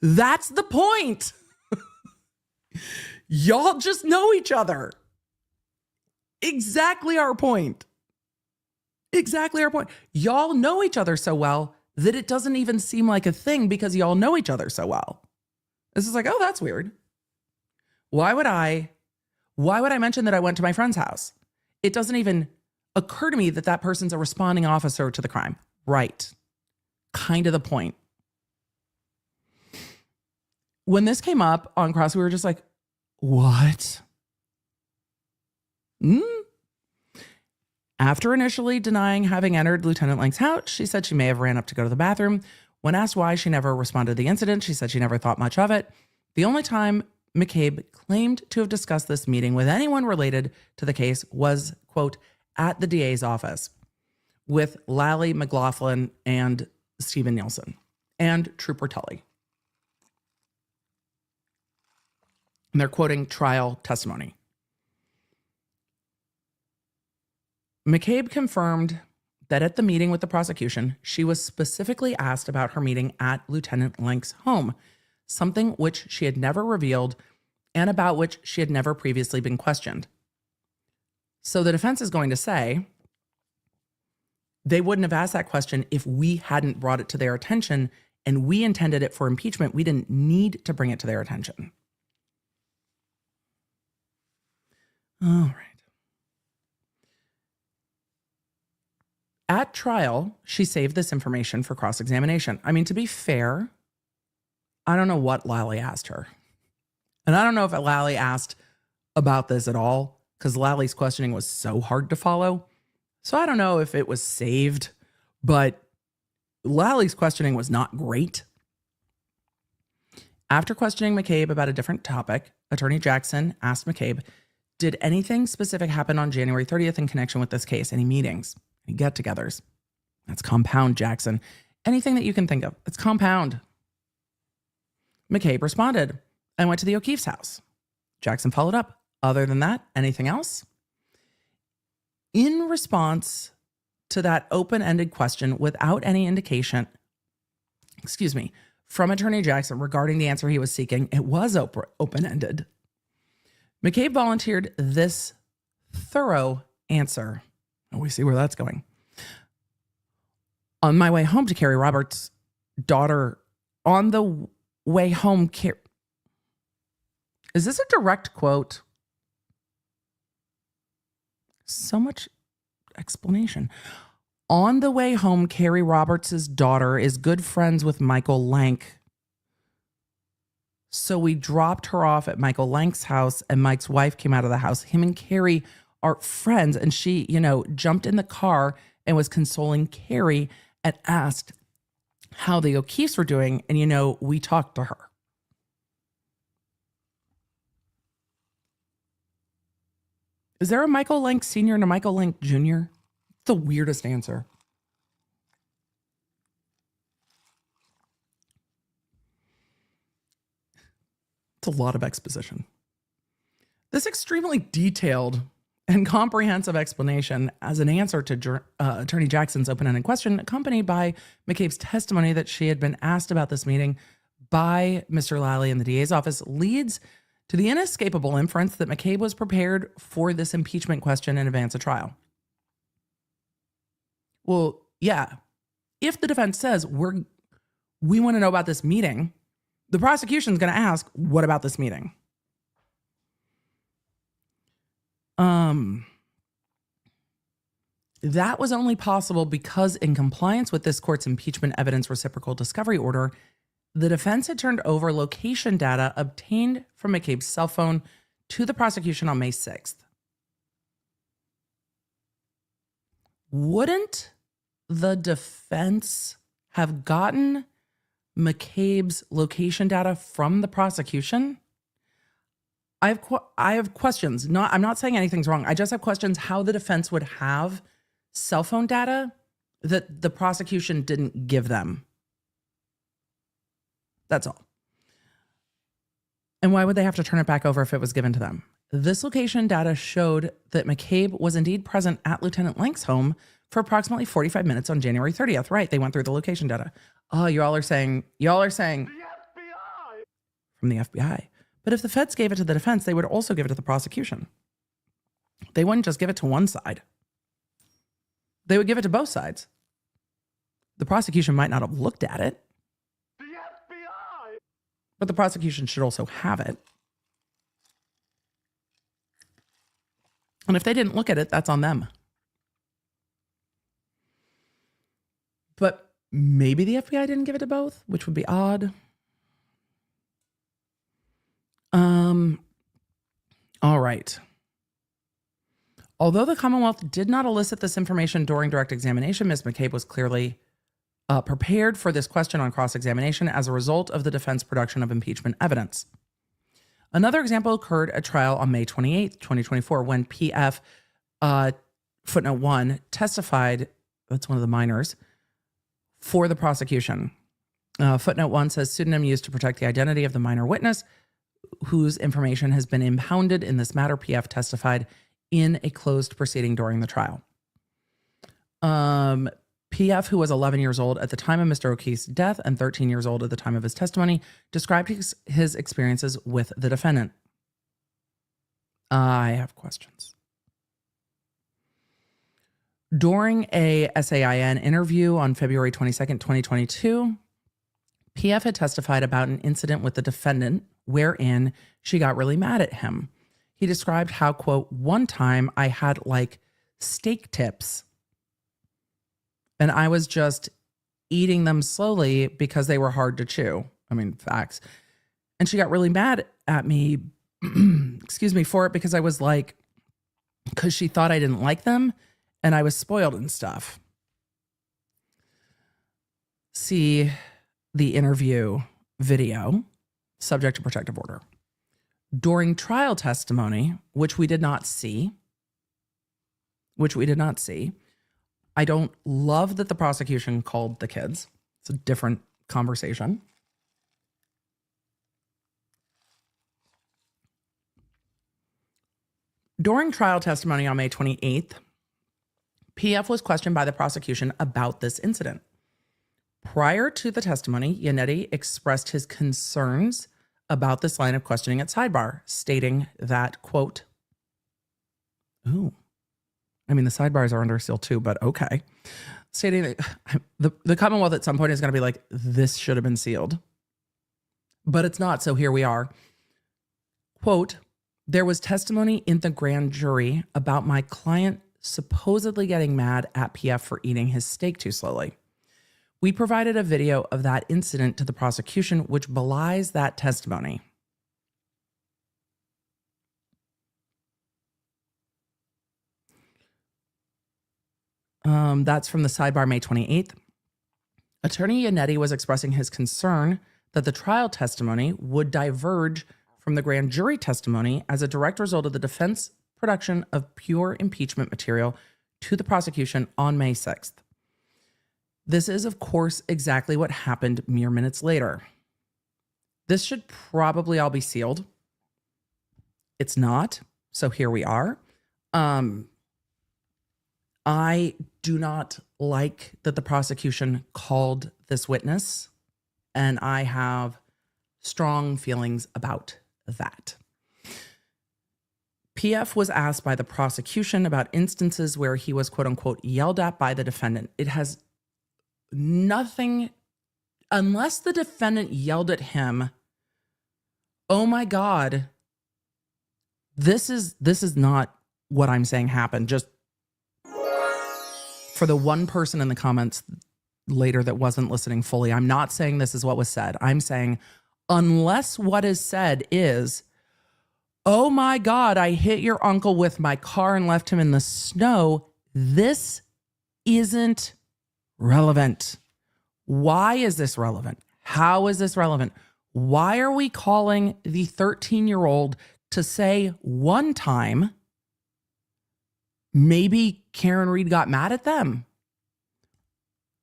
That's the point. Y'all just know each other. Exactly our point. Exactly our point. Y'all know each other so well that it doesn't even seem like a thing because y'all know each other so well. This is like, oh, that's weird. Why would I mention that I went to my friend's house? It doesn't even occur to me that that person's a responding officer to the crime. Right. Kind of the point. When this came up on Crosby, we were just like, what? After initially denying having entered Lieutenant Lank's house, she said she may have ran up to go to the bathroom. When asked why she never responded to the incident, she said she never thought much of it. The only time McCabe claimed to have discussed this meeting with anyone related to the case was, quote, at the DA's office with Lally McLaughlin and Stephen Nielsen and Trooper Tully. And they're quoting trial testimony. McCabe confirmed that at the meeting with the prosecution, she was specifically asked about her meeting at Lieutenant Lank's home, something which she had never revealed and about which she had never previously been questioned. So the defense is going to say they wouldn't have asked that question if we hadn't brought it to their attention and we intended it for impeachment. We didn't need to bring it to their attention. All right. At trial, she saved this information for cross-examination. I mean, to be fair, I don't know what Lally asked her. And I don't know if Lally asked about this at all, because Lally's questioning was so hard to follow. So I don't know if it was saved, but Lally's questioning was not great. After questioning McCabe about a different topic, Attorney Jackson asked McCabe, did anything specific happen on January 30th in connection with this case? Any meetings? Any get-togethers? That's compound, Jackson. Anything that you can think of. It's compound. McCabe responded, I went to the O'Keefe's house. Jackson followed up. Other than that, anything else? In response to that open-ended question without any indication, from Attorney Jackson regarding the answer he was seeking, it was open-ended. McCabe volunteered this thorough answer. Oh, we see where that's going. On my way home to Carrie Roberts' daughter, on the way home, is this a direct quote? So much explanation. On the way home, Carrie Roberts' daughter is good friends with Michael Lank. So we dropped her off at Michael Lank's house and Mike's wife came out of the house. Him and Carrie are friends. And she, jumped in the car and was consoling Carrie and asked how the O'Keefes were doing. And, we talked to her. Is there a Michael Lank Sr. and a Michael Lank Jr.? The weirdest answer. It's a lot of exposition. This extremely detailed and comprehensive explanation as an answer to Attorney Jackson's open-ended question, accompanied by McCabe's testimony that she had been asked about this meeting by Mr. Lally in the DA's office, leads to the inescapable inference that McCabe was prepared for this impeachment question in advance of trial. Well, yeah, if the defense says we want to know about this meeting, the prosecution's going to ask, what about this meeting? That was only possible because, in compliance with this court's impeachment evidence reciprocal discovery order, the defense had turned over location data obtained from McCabe's cell phone to the prosecution on May 6th. Wouldn't the defense have gotten McCabe's location data from the prosecution? I have questions. I'm not saying anything's wrong. I just have questions how the defense would have cell phone data that the prosecution didn't give them. That's all. And why would they have to turn it back over if it was given to them? This location data showed that McCabe was indeed present at Lieutenant Lank's home for approximately 45 minutes on January 30th. Right, they went through the location data. Oh, y'all are saying the FBI. From the FBI. But if the feds gave it to the defense, they would also give it to the prosecution. They wouldn't just give it to one side. They would give it to both sides. The prosecution might not have looked at it. The FBI. But the prosecution should also have it. And if they didn't look at it, that's on them. But maybe the FBI didn't give it to both, which would be odd. All right. Although the Commonwealth did not elicit this information during direct examination, Ms. McCabe was clearly prepared for this question on cross-examination as a result of the defense production of impeachment evidence. Another example occurred at trial on May 28th, 2024, when PF, footnote 1, testified, that's one of the minors, for the prosecution. Footnote 1 says, pseudonym used to protect the identity of the minor witness whose information has been impounded in this matter. PF testified in a closed proceeding during the trial. PF, who was 11 years old at the time of Mr. O'Keefe's death and 13 years old at the time of his testimony, described his experiences with the defendant. I have questions. During a SAIN interview on February 22nd, 2022, PF had testified about an incident with the defendant wherein she got really mad at him. He described how, quote, one time I had like steak tips and I was just eating them slowly because they were hard to chew. I mean, facts. And she got really mad at me, excuse me, for it because I was like, because she thought I didn't like them and I was spoiled and stuff. See the interview video, subject to protective order. During trial testimony, which we did not see, I don't love that the prosecution called the kids. It's a different conversation. During trial testimony on May 28th, PF was questioned by the prosecution about this incident. Prior to the testimony, Yannetti expressed his concerns about this line of questioning at sidebar, stating that, quote, ooh, I mean, the sidebars are under seal too, but okay. Stating that the Commonwealth at some point is going to be like, this should have been sealed. But it's not, so here we are. Quote, there was testimony in the grand jury about my client supposedly getting mad at PF for eating his steak too slowly. We provided a video of that incident to the prosecution, which belies that testimony. That's from the sidebar, May 28th. Attorney Yannetti was expressing his concern that the trial testimony would diverge from the grand jury testimony as a direct result of the defense production of pure impeachment material to the prosecution on May 6th. This is, of course, exactly what happened mere minutes later. This should probably all be sealed. It's not, so here we are. I do not like that the prosecution called this witness, and I have strong feelings about that. PF was asked by the prosecution about instances where he was, quote unquote, yelled at by the defendant. It has nothing, unless the defendant yelled at him, oh my God, this is not what I'm saying happened. Just for the one person in the comments later that wasn't listening fully, I'm not saying this is what was said. I'm saying unless what is said is, oh my God, I hit your uncle with my car and left him in the snow, this isn't relevant. Why is this relevant? How is this relevant? Why are we calling the 13-year-old to say one time, maybe Karen Reed got mad at them?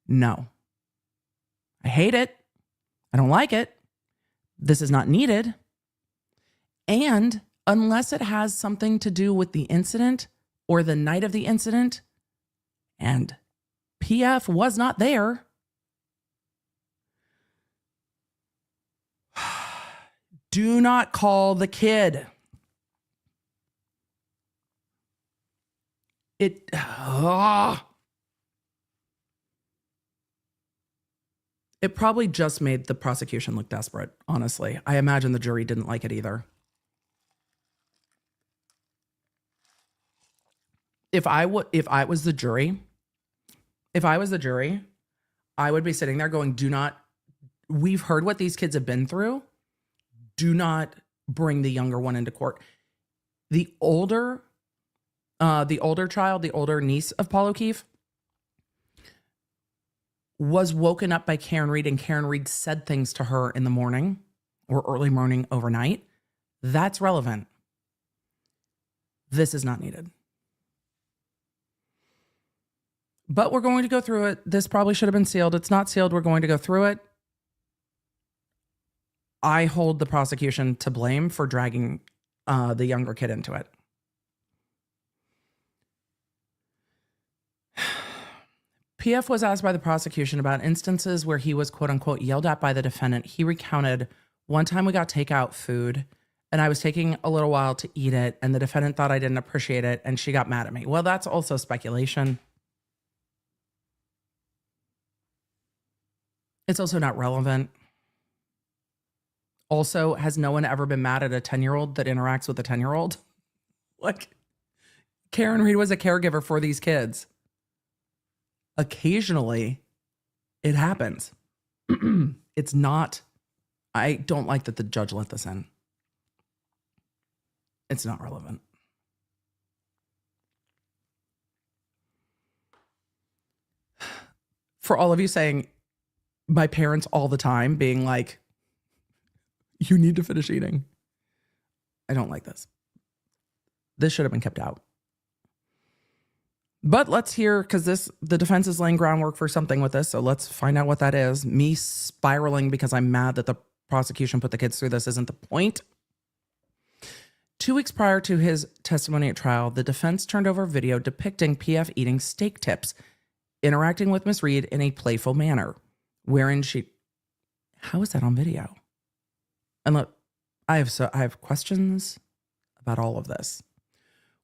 No. I hate it. I don't like it. This is not needed. And unless it has something to do with the incident or the night of the incident, and PF was not there, do not call the kid. It probably just made the prosecution look desperate, honestly. I imagine the jury didn't like it either. If I was the jury, I would be sitting there going, we've heard what these kids have been through. Do not bring the younger one into court. The older child, the older niece of Paul O'Keefe, was woken up by Karen Reed, and Karen Reed said things to her in the morning or early morning, overnight. That's relevant. This is not needed. But we're going to go through it. This probably should have been sealed. It's not sealed. We're going to go through it. I hold the prosecution to blame for dragging the younger kid into it. PF was asked by the prosecution about instances where he was, quote unquote, yelled at by the defendant. He recounted, one time we got takeout food and I was taking a little while to eat it, and the defendant thought I didn't appreciate it and she got mad at me. Well, that's also speculation. It's also not relevant. Also, has no one ever been mad at a 10-year-old that interacts with a 10-year-old? Like, Karen Reed was a caregiver for these kids. Occasionally, it happens. It's not, I don't like that the judge let this in. It's not relevant. For all of you saying, my parents all the time being like, you need to finish eating. I don't like this. This should have been kept out. But let's hear, because the defense is laying groundwork for something with this. So let's find out what that is. Me spiraling because I'm mad that the prosecution put the kids through this isn't the point. 2 weeks prior to his testimony at trial, the defense turned over video depicting PF eating steak tips, interacting with Miss Reed in a playful manner, wherein how is that on video? And look, I have questions about all of this.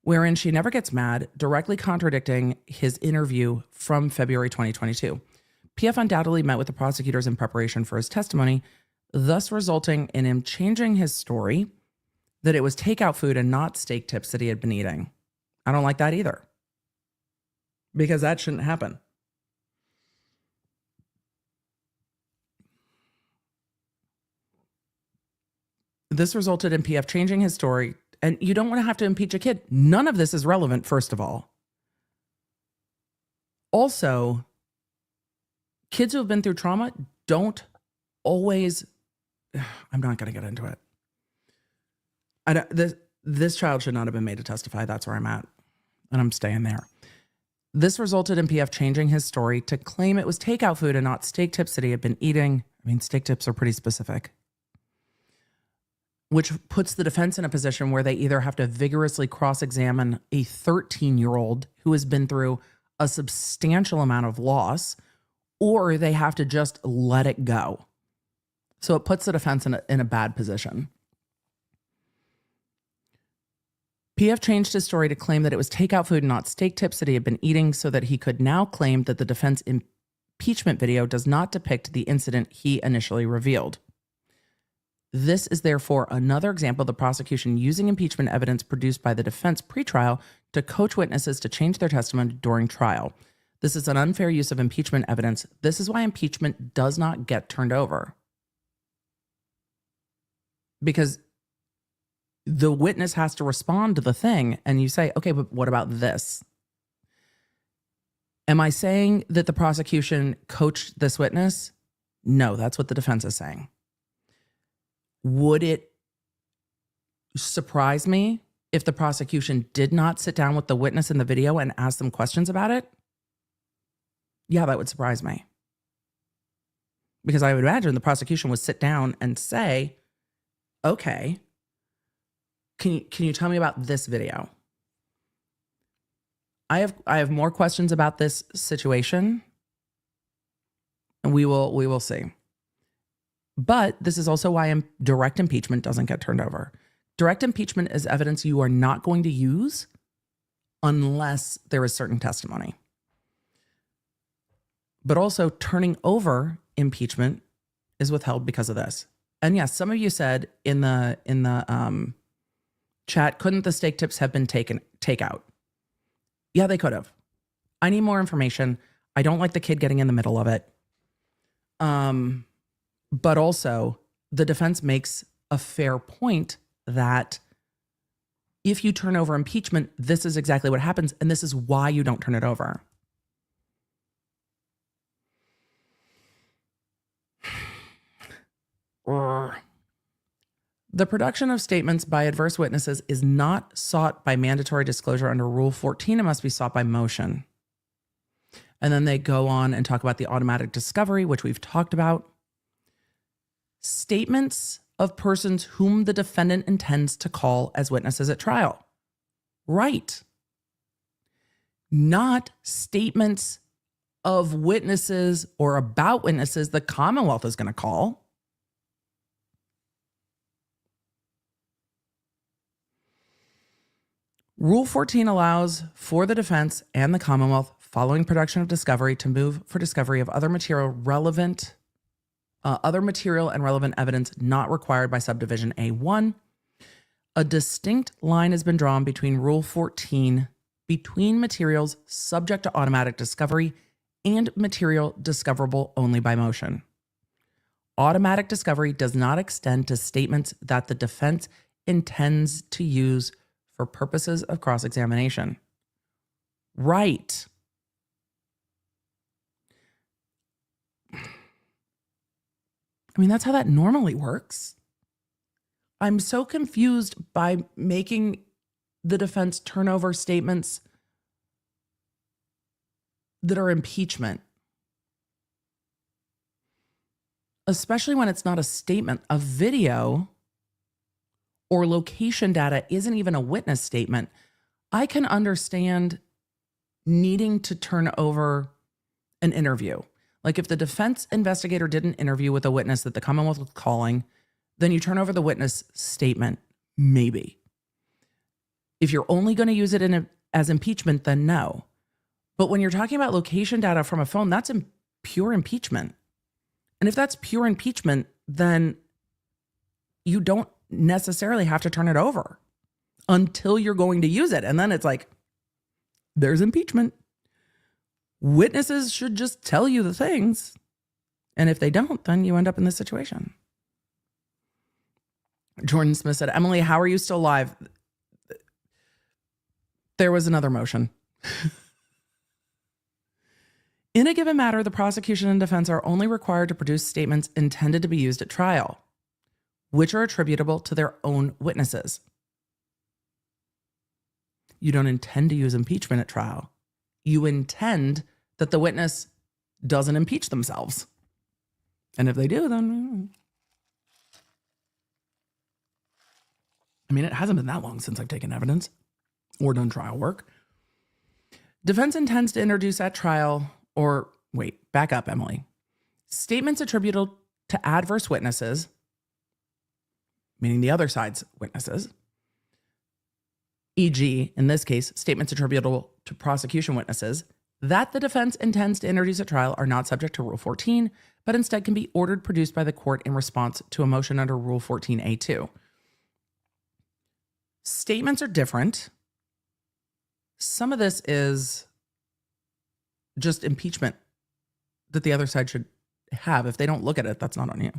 Wherein she never gets mad, directly contradicting his interview from February 2022. PF undoubtedly met with the prosecutors in preparation for his testimony, thus resulting in him changing his story that it was takeout food and not steak tips that he had been eating. I don't like that either, because that shouldn't happen. This resulted in PF changing his story. And you don't want to have to impeach a kid. None of this is relevant, first of all. Also, kids who have been through trauma don't always, I'm not going to get into it. This child should not have been made to testify. That's where I'm at. And I'm staying there. This resulted in PF changing his story to claim it was takeout food and not steak tips that he had been eating. I mean, steak tips are pretty specific. Which puts the defense in a position where they either have to vigorously cross-examine a 13-year-old who has been through a substantial amount of loss, or they have to just let it go. So it puts the defense in a bad position. PF changed his story to claim that it was takeout food and not steak tips that he had been eating, so that he could now claim that the defense impeachment video does not depict the incident he initially revealed. This is therefore another example of the prosecution using impeachment evidence produced by the defense pretrial to coach witnesses to change their testimony during trial. This is an unfair use of impeachment evidence. This is why impeachment does not get turned over. Because the witness has to respond to the thing, and you say, okay, but what about this? Am I saying that the prosecution coached this witness? No, that's what the defense is saying. Would it surprise me if the prosecution did not sit down with the witness in the video and ask them questions about it? Yeah, that would surprise me. Because I would imagine the prosecution would sit down and say, okay, can you tell me about this video? I have more questions about this situation, and we will see. But this is also why direct impeachment doesn't get turned over. Direct impeachment is evidence you are not going to use unless there is certain testimony. But also turning over impeachment is withheld because of this. And yes, some of you said in the chat, couldn't the steak tips have been take out? Yeah, they could have. I need more information. I don't like the kid getting in the middle of it. But also, the defense makes a fair point that if you turn over impeachment, this is exactly what happens, and this is why you don't turn it over. The production of statements by adverse witnesses is not sought by mandatory disclosure under Rule 14. It must be sought by motion. And then they go on and talk about the automatic discovery, which we've talked about. Statements of persons whom the defendant intends to call as witnesses at trial. Right. Not statements of witnesses or about witnesses the Commonwealth is going to call. Rule 14 allows for the defense and the Commonwealth, following production of discovery, to move for discovery of other material and relevant evidence not required by subdivision A1. A distinct line has been drawn between Rule 14 between materials subject to automatic discovery and material discoverable only by motion. Automatic discovery does not extend to statements that the defense intends to use for purposes of cross-examination. Right. I mean, that's how that normally works. I'm so confused by making the defense turn over statements that are impeachment. Especially when it's not a statement. A video or location data isn't even a witness statement. I can understand needing to turn over an interview. Like if the defense investigator did an interview with a witness that the Commonwealth was calling, then you turn over the witness statement, maybe. If you're only going to use it as impeachment, then no. But when you're talking about location data from a phone, that's pure impeachment. And if that's pure impeachment, then you don't necessarily have to turn it over until you're going to use it. And then it's like, there's impeachment. Witnesses should just tell you the things. And if they don't, then you end up in this situation. Jordan Smith said, Emily, how are you still alive? There was another motion. In a given matter, the prosecution and defense are only required to produce statements intended to be used at trial, which are attributable to their own witnesses. You don't intend to use impeachment at trial. You intend that the witness doesn't impeach themselves. And if they do, then... I mean, it hasn't been that long since I've taken evidence or done trial work. Defense intends to introduce at trial, or wait, back up, Emily. Statements attributable to adverse witnesses, meaning the other side's witnesses, e.g., in this case, statements attributable to prosecution witnesses, that the defense intends to introduce at trial are not subject to Rule 14, but instead can be ordered produced by the court in response to a motion under Rule 14a2. Statements are different. Some of this is just impeachment that the other side should have. If they don't look at it, that's not on you.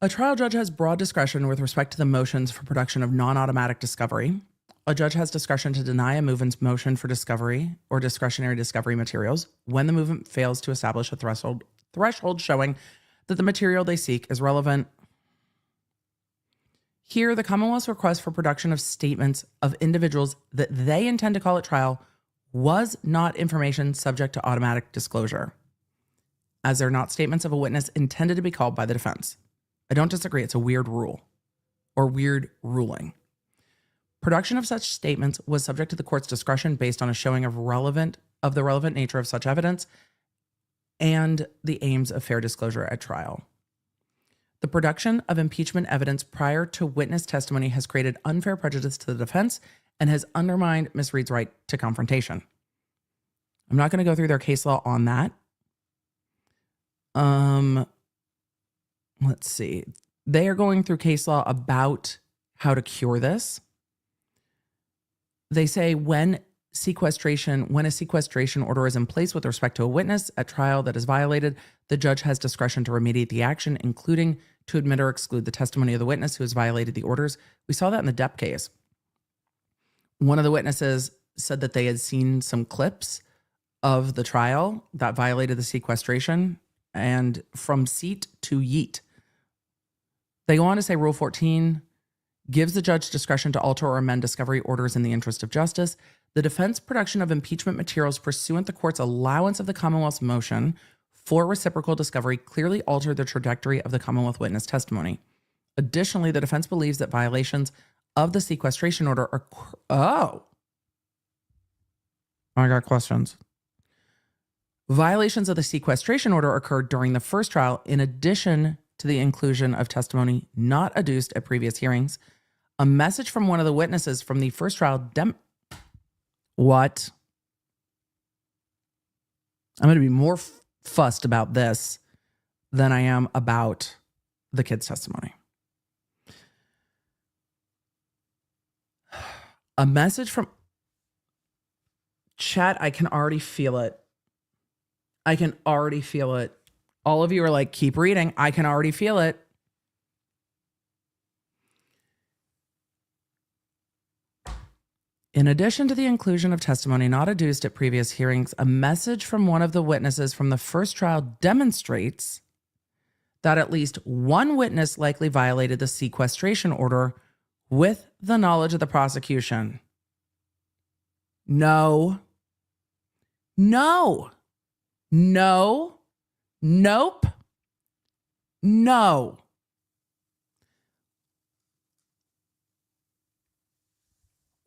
A trial judge has broad discretion with respect to the motions for production of non-automatic discovery. A judge has discretion to deny a movement's motion for discovery or discretionary discovery materials when the movement fails to establish a threshold showing that the material they seek is relevant. Here, the Commonwealth's request for production of statements of individuals that they intend to call at trial was not information subject to automatic disclosure, as they're not statements of a witness intended to be called by the defense. I don't disagree. It's a weird rule or weird ruling. Production of such statements was subject to the court's discretion based on a showing of the relevant nature of such evidence and the aims of fair disclosure at trial. The production of impeachment evidence prior to witness testimony has created unfair prejudice to the defense and has undermined Ms. Reed's right to confrontation. I'm not going to go through their case law on that. Let's see. They are going through case law about how to cure this. They say when a sequestration order is in place with respect to a witness at trial that is violated, the judge has discretion to remediate the action, including to admit or exclude the testimony of the witness who has violated the orders. We saw that in the Depp case. One of the witnesses said that they had seen some clips of the trial that violated the sequestration, and from seat to yeet. They go on to say Rule 14 gives the judge discretion to alter or amend discovery orders in the interest of justice. The defense production of impeachment materials pursuant to the court's allowance of the Commonwealth's motion for reciprocal discovery clearly altered the trajectory of the Commonwealth witness testimony. Additionally, the defense believes that violations of the sequestration order are... Oh, I got questions. Violations of the sequestration order occurred during the first trial in addition to the inclusion of testimony not adduced at previous hearings. A message from one of the witnesses from the first trial What? I'm going to be more fussed about this than I am about the kid's testimony. A message from chat. I can already feel it. I can already feel it. All of you are like, keep reading. I can already feel it. In addition to the inclusion of testimony not adduced at previous hearings, a message from one of the witnesses from the first trial demonstrates that at least one witness likely violated the sequestration order with the knowledge of the prosecution. No. No. No. Nope. No.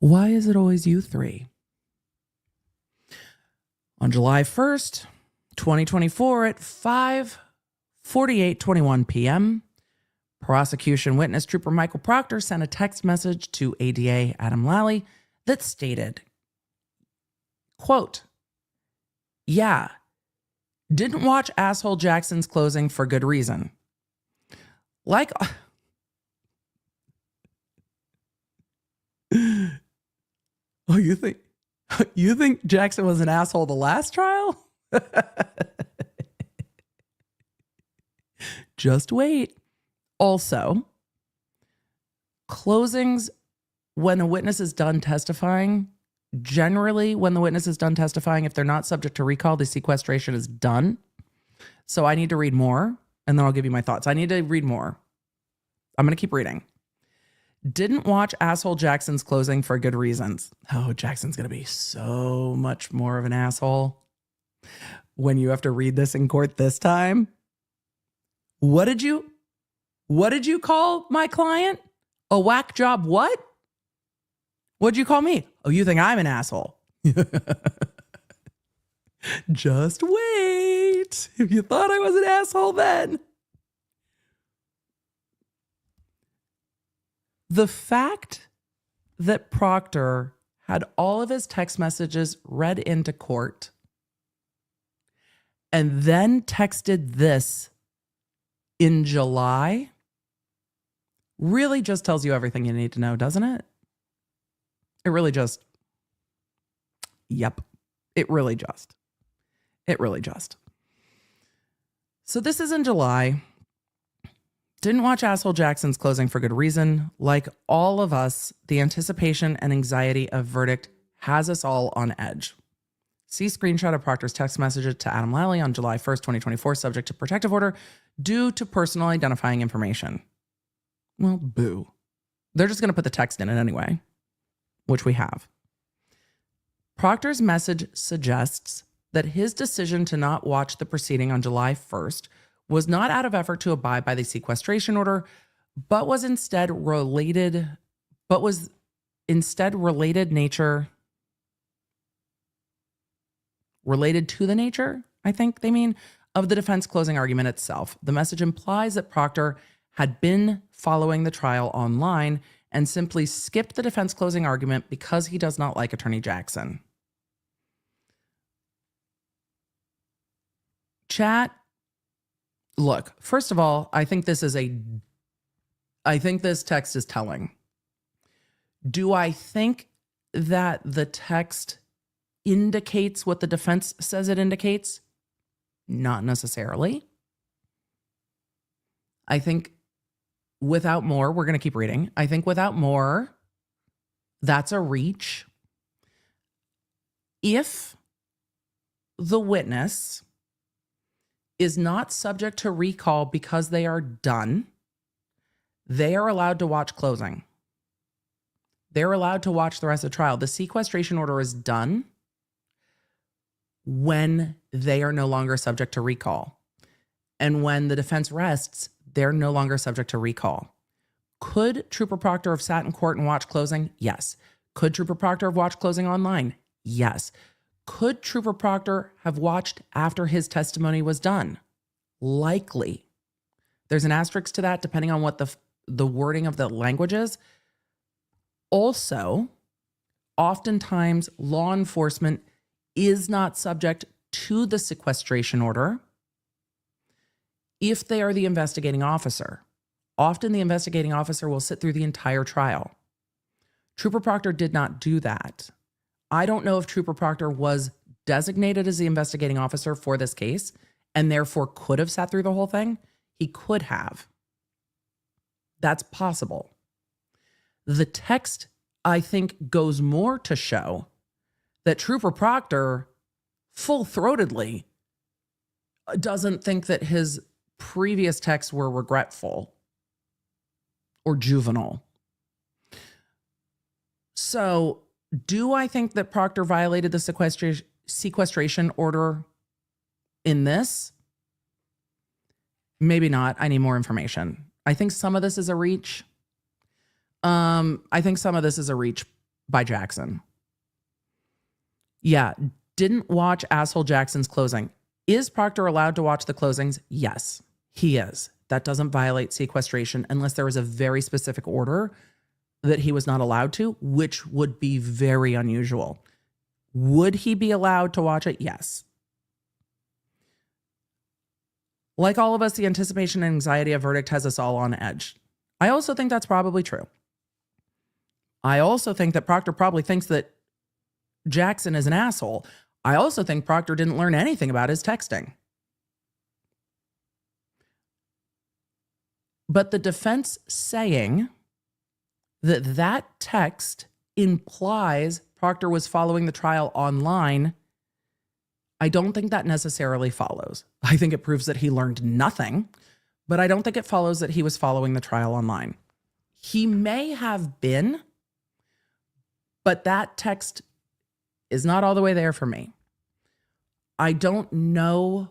Why is it always you three? On July 1st, 2024 at 5:48:21 p.m., prosecution witness Trooper Michael Proctor sent a text message to ADA Adam Lally that stated, quote, "Yeah, didn't watch Asshole Jackson's closing for good reason. Like..." Oh, you think Jackson was an asshole the last trial? Just wait. Also, closings when a witness is done testifying, generally when the witness is done testifying, if they're not subject to recall, the sequestration is done. So I need to read more and then I'll give you my thoughts. I need to read more. I'm going to keep reading. Didn't watch Asshole Jackson's closing for good reasons. Oh, Jackson's going to be so much more of an asshole when you have to read this in court this time. What did you call my client? A whack job what? What'd you call me? Oh, you think I'm an asshole. Just wait. If you thought I was an asshole then. The fact that Proctor had all of his text messages read into court, and then texted this in July, really just tells you everything you need to know, doesn't it? It really just, yep, it really just. So this is in July. Didn't watch Asshole Jackson's closing for good reason. Like all of us, the anticipation and anxiety of verdict has us all on edge. See screenshot of Proctor's text message to Adam Lally on July 1st, 2024, subject to protective order due to personal identifying information. Well, boo. They're just going to put the text in it anyway, which we have. Proctor's message suggests that his decision to not watch the proceeding on July 1st was not out of effort to abide by the sequestration order, but was instead related to the nature, I think they mean, of the defense closing argument itself. The message implies that Proctor had been following the trial online and simply skipped the defense closing argument because he does not like Attorney Jackson. Chat, look, first of all, I think this text is telling. Do I think that the text indicates what the defense says it indicates? Not necessarily. I think without more, we're going to keep reading. I think without more, that's a reach. If the witness is not subject to recall because they are done, they are allowed to watch closing. They're allowed to watch the rest of the trial. The sequestration order is done when they are no longer subject to recall. And when the defense rests, they're no longer subject to recall. Could Trooper Proctor have sat in court and watched closing? Yes. Could Trooper Proctor have watched closing online? Yes. Could Trooper Proctor have watched after his testimony was done? Likely. There's an asterisk to that depending on what the wording of the language is. Also, oftentimes law enforcement is not subject to the sequestration order if they are the investigating officer. Often the investigating officer will sit through the entire trial. Trooper Proctor did not do that. I don't know if Trooper Proctor was designated as the investigating officer for this case and therefore could have sat through the whole thing. He could have. That's possible. The text, I think, goes more to show that Trooper Proctor full-throatedly doesn't think that his previous texts were regretful or juvenile. So, do I think that Proctor violated the sequestration order in this? Maybe not. I need more information. I think some of this is a reach. I think some of this is a reach by Jackson. Yeah, didn't watch Asshole Jackson's closing. Is Proctor allowed to watch the closings? Yes, he is. That doesn't violate sequestration unless there is a very specific order that he was not allowed to, which would be very unusual. Would he be allowed to watch it? Yes. Like all of us, the anticipation and anxiety of verdict has us all on edge. I also think that's probably true. I also think that Proctor probably thinks that Jackson is an asshole. I also think Proctor didn't learn anything about his texting. But the defense saying that text implies Proctor was following the trial online, I don't think that necessarily follows. I think it proves that he learned nothing, but I don't think it follows that he was following the trial online. He may have been, but that text is not all the way there for me. I don't know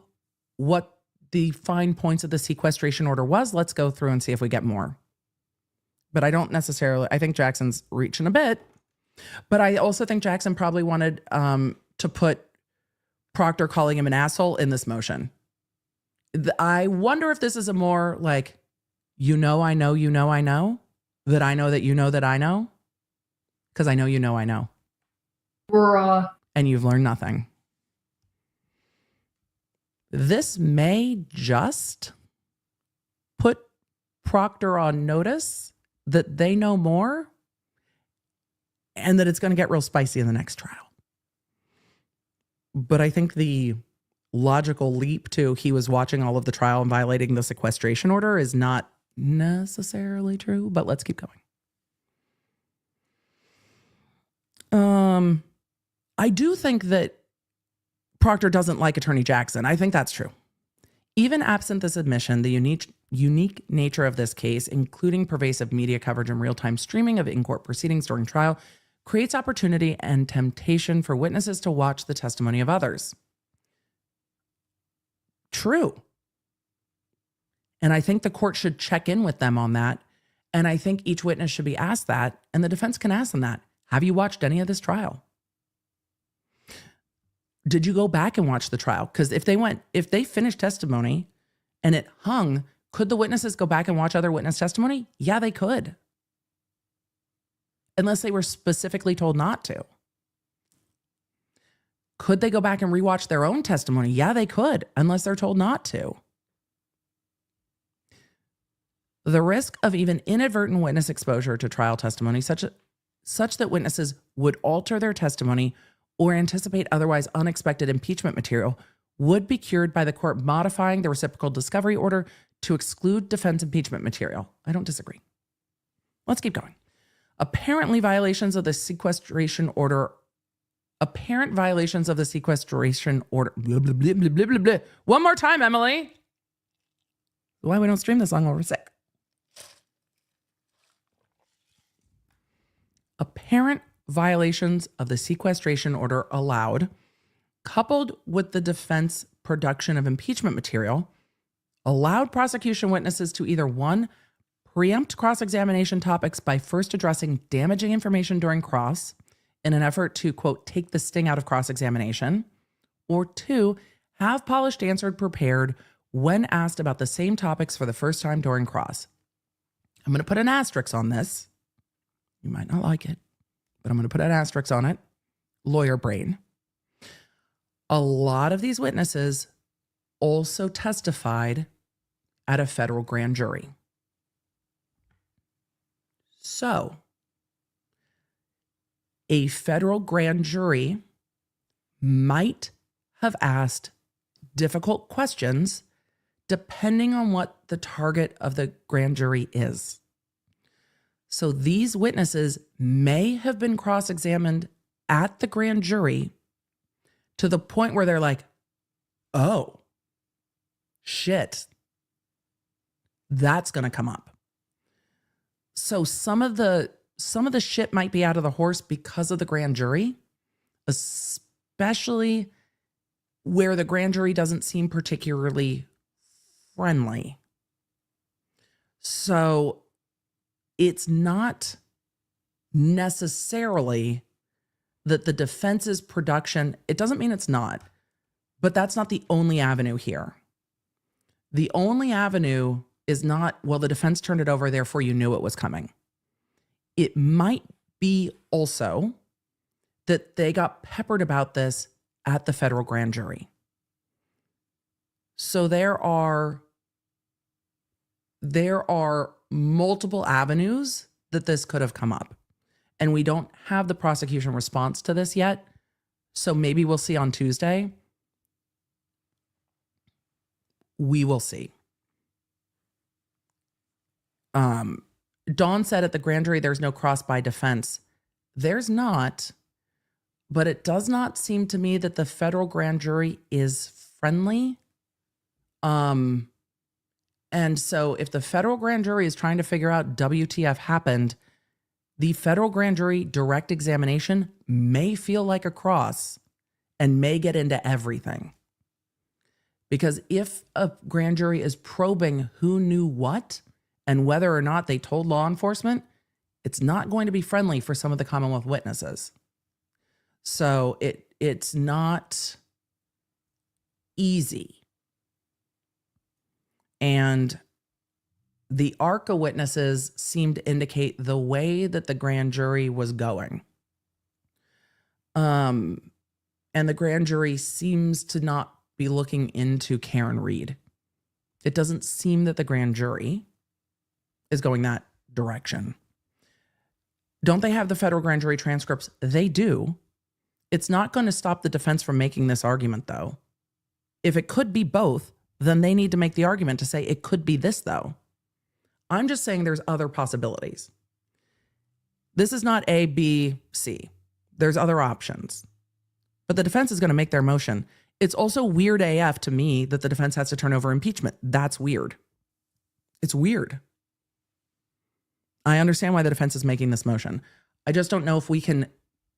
what the fine points of the sequestration order was. Let's go through and see if we get more. But I don't necessarily, I think Jackson's reaching a bit, but I also think Jackson probably wanted to put Proctor calling him an asshole in this motion. I wonder if this is a more like, I know, that I know that you know that I know. Because I know, I know. and you've learned nothing. This may just put Proctor on notice that they know more and that it's going to get real spicy in the next trial. But I think the logical leap to he was watching all of the trial and violating the sequestration order is not necessarily true, but let's keep going. I do think that Proctor doesn't like Attorney Jackson. I think that's true. Even absent this admission, the unique nature of this case, including pervasive media coverage and real-time streaming of in-court proceedings during trial, creates opportunity and temptation for witnesses to watch the testimony of others. True. And I think the court should check in with them on that. And I think each witness should be asked that, and the defense can ask them that. Have you watched any of this trial? Did you go back and watch the trial? Because if they finished testimony and it hung, could the witnesses go back and watch other witness testimony? Yeah, they could. Unless they were specifically told not to. Could they go back and rewatch their own testimony? Yeah, they could, unless they're told not to. The risk of even inadvertent witness exposure to trial testimony, such that witnesses would alter their testimony or anticipate otherwise unexpected impeachment material, would be cured by the court modifying the reciprocal discovery order to exclude defense impeachment material. I don't disagree. Let's keep going. Apparent violations of the sequestration order. Blah, blah, blah, blah, blah, blah, blah. One more time, Emily. Why we don't stream this long while we're sick. Apparent violations of the sequestration order allowed, coupled with the defense production of impeachment material, allowed prosecution witnesses to either one, preempt cross-examination topics by first addressing damaging information during cross in an effort to, quote, take the sting out of cross-examination, or two, have polished answers prepared when asked about the same topics for the first time during cross. I'm going to put an asterisk on this. You might not like it, but I'm going to put an asterisk on it. Lawyer brain. A lot of these witnesses also testified at a federal grand jury. So, a federal grand jury might have asked difficult questions depending on what the target of the grand jury is. So these witnesses may have been cross-examined at the grand jury to the point where they're like, oh, shit, that's going to come up. So some of the shit might be out of the horse because of the grand jury, especially where the grand jury doesn't seem particularly friendly. So it's not necessarily that the defense's production, it doesn't mean it's not, but that's not the only avenue here. The only avenue is not, well, the defense turned it over, therefore you knew it was coming. It might be also that they got peppered about this at the federal grand jury. So there are multiple avenues that this could have come up. And we don't have the prosecution response to this yet. So maybe we'll see on Tuesday. We will see. Dawn said at the grand jury, there's no cross by defense. There's not, but it does not seem to me that the federal grand jury is friendly. And so if the federal grand jury is trying to figure out WTF happened, the federal grand jury direct examination may feel like a cross and may get into everything. Because if a grand jury is probing who knew what and whether or not they told law enforcement, it's not going to be friendly for some of the Commonwealth witnesses. So it's not easy. And the ARRCA witnesses seem to indicate the way that the grand jury was going. And the grand jury seems to not be looking into Karen Reed. It doesn't seem that the grand jury is going that direction. Don't they have the federal grand jury transcripts? They do. It's not going to stop the defense from making this argument, though. If it could be both, then they need to make the argument to say it could be this, though. I'm just saying there's other possibilities. This is not A, B, C. There's other options. But the defense is going to make their motion. It's also weird AF to me that the defense has to turn over impeachment. That's weird. It's weird. I understand why the defense is making this motion. I just don't know if we can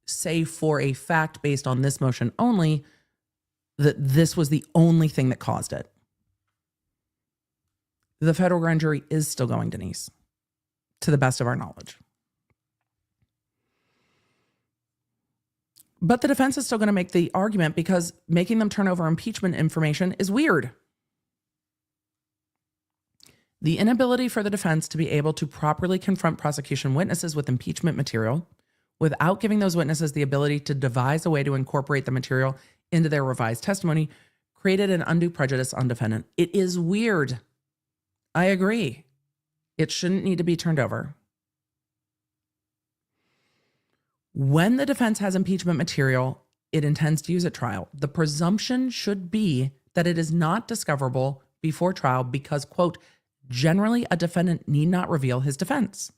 say for a fact based on this motion only that this was the only thing that caused it. The federal grand jury is still going, Denise, to the best of our knowledge. But the defense is still going to make the argument because making them turn over impeachment information is weird. The inability for the defense to be able to properly confront prosecution witnesses with impeachment material without giving those witnesses the ability to devise a way to incorporate the material into their revised testimony created an undue prejudice on defendant. It is weird. I agree. It shouldn't need to be turned over. When the defense has impeachment material it intends to use at trial, the presumption should be that it is not discoverable before trial because, quote, generally a defendant need not reveal his defense.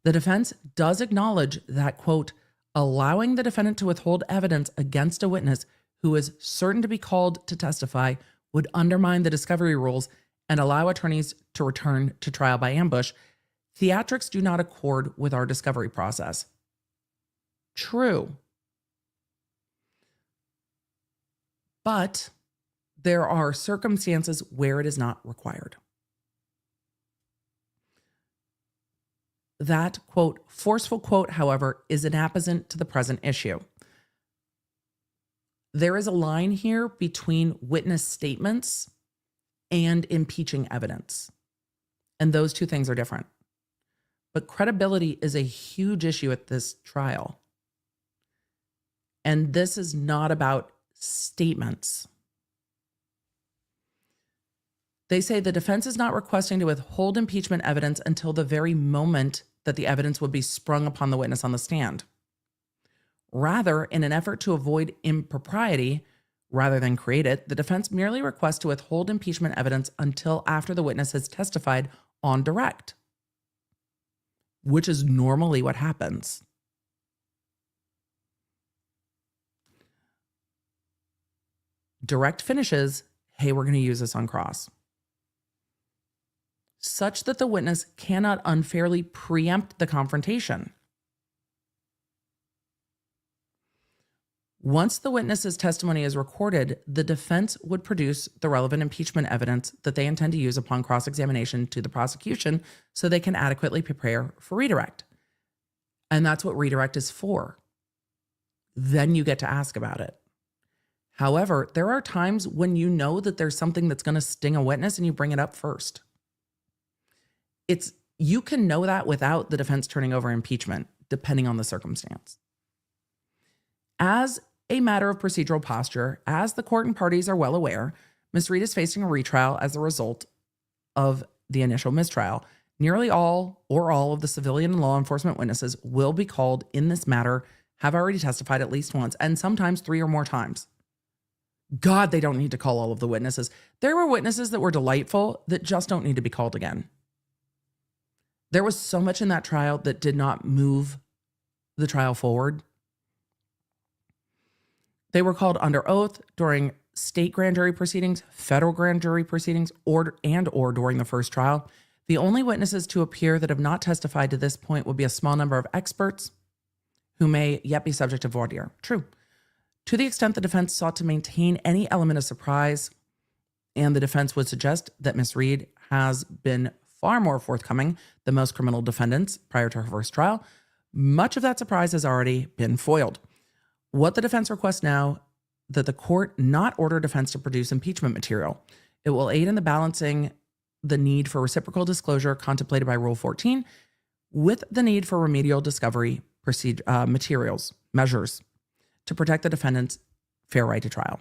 The defense does acknowledge that, quote, allowing the defendant to withhold evidence against a witness who is certain to be called to testify would undermine the discovery rules and allow attorneys to return to trial by ambush. Theatrics do not accord with our discovery process. True. But there are circumstances where it is not required. That, quote, forceful quote, however, is inapposite to the present issue. There is a line here between witness statements and impeaching evidence. And those two things are different. But credibility is a huge issue at this trial. And this is not about statements. They say the defense is not requesting to withhold impeachment evidence until the very moment that the evidence would be sprung upon the witness on the stand. Rather, in an effort to avoid impropriety, rather than create it, the defense merely requests to withhold impeachment evidence until after the witness has testified on direct, which is normally what happens. Direct finishes, hey, we're going to use this on cross, such that the witness cannot unfairly preempt the confrontation. Once the witness's testimony is recorded, the defense would produce the relevant impeachment evidence that they intend to use upon cross-examination to the prosecution so they can adequately prepare for redirect. And that's what redirect is for. Then you get to ask about it. However, there are times when you know that there's something that's going to sting a witness and you bring it up first. You can know that without the defense turning over impeachment, depending on the circumstance. As a matter of procedural posture, as the court and parties are well aware, Ms. Reed is facing a retrial as a result of the initial mistrial. Nearly all or all of the civilian and law enforcement witnesses will be called in this matter, have already testified at least once, and sometimes 3 or more times. God, they don't need to call all of the witnesses. There were witnesses that were delightful that just don't need to be called again. There was so much in that trial that did not move the trial forward. They were called under oath during state grand jury proceedings, federal grand jury proceedings, or during the first trial. The only witnesses to appear that have not testified to this point would be a small number of experts who may yet be subject to voir dire. True. To the extent the defense sought to maintain any element of surprise, and the defense would suggest that Ms. Reed has been far more forthcoming than most criminal defendants prior to her first trial, much of that surprise has already been foiled. What the defense requests now, that the court not order defense to produce impeachment material. It will aid in the balancing the need for reciprocal disclosure contemplated by Rule 14 with the need for remedial discovery measures to protect the defendant's fair right to trial.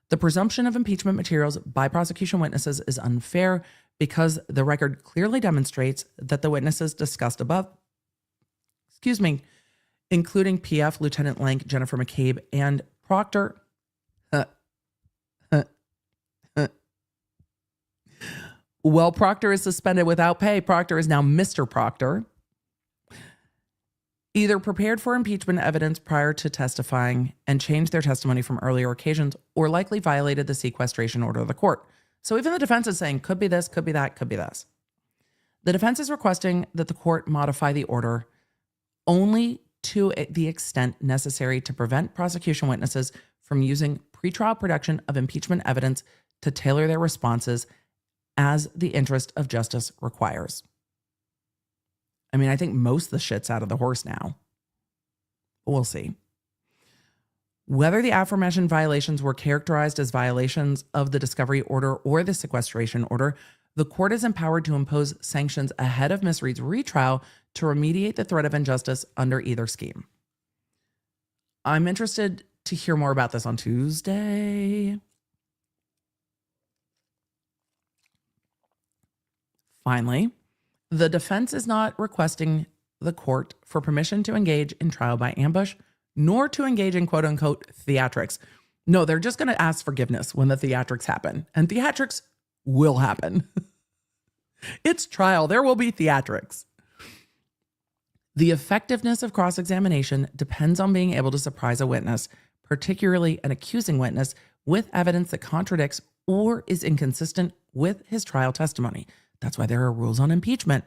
The presumption of impeachment materials by prosecution witnesses is unfair because the record clearly demonstrates that the witnesses discussed above, including PF, Lieutenant Lank, Jennifer McCabe, and Proctor. Well, Proctor is suspended without pay. Proctor is now Mr. Proctor. Either prepared for impeachment evidence prior to testifying and changed their testimony from earlier occasions, or likely violated the sequestration order of the court. So even the defense is saying, could be this, could be that, could be this. The defense is requesting that the court modify the order only to the extent necessary to prevent prosecution witnesses from using pretrial production of impeachment evidence to tailor their responses as the interest of justice requires. I mean, I think most of the shit's out of the horse now. We'll see. Whether the aforementioned violations were characterized as violations of the discovery order or the sequestration order, the court is empowered to impose sanctions ahead of Ms. Reed's retrial to remediate the threat of injustice under either scheme. I'm interested to hear more about this on Tuesday. Finally, the defense is not requesting the court for permission to engage in trial by ambush, nor to engage in quote unquote theatrics. No, they're just going to ask forgiveness when the theatrics happen. And theatrics will happen. It's trial. There will be theatrics. The effectiveness of cross-examination depends on being able to surprise a witness, particularly an accusing witness, with evidence that contradicts or is inconsistent with his trial testimony. That's why there are rules on impeachment.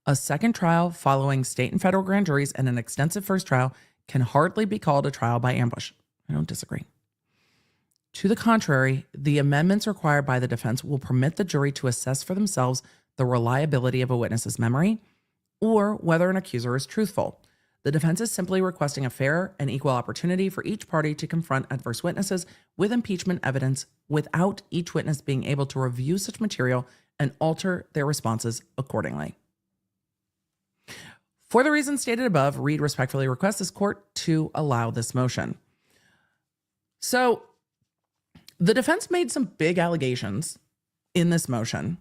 A second trial following state and federal grand juries and an extensive first trial can hardly be called a trial by ambush. I don't disagree. To the contrary, the amendments required by the defense will permit the jury to assess for themselves the reliability of a witness's memory or whether an accuser is truthful. The defense is simply requesting a fair and equal opportunity for each party to confront adverse witnesses with impeachment evidence without each witness being able to review such material and alter their responses accordingly. For the reasons stated above, Reed respectfully requests this court to allow this motion. So, the defense made some big allegations in this motion.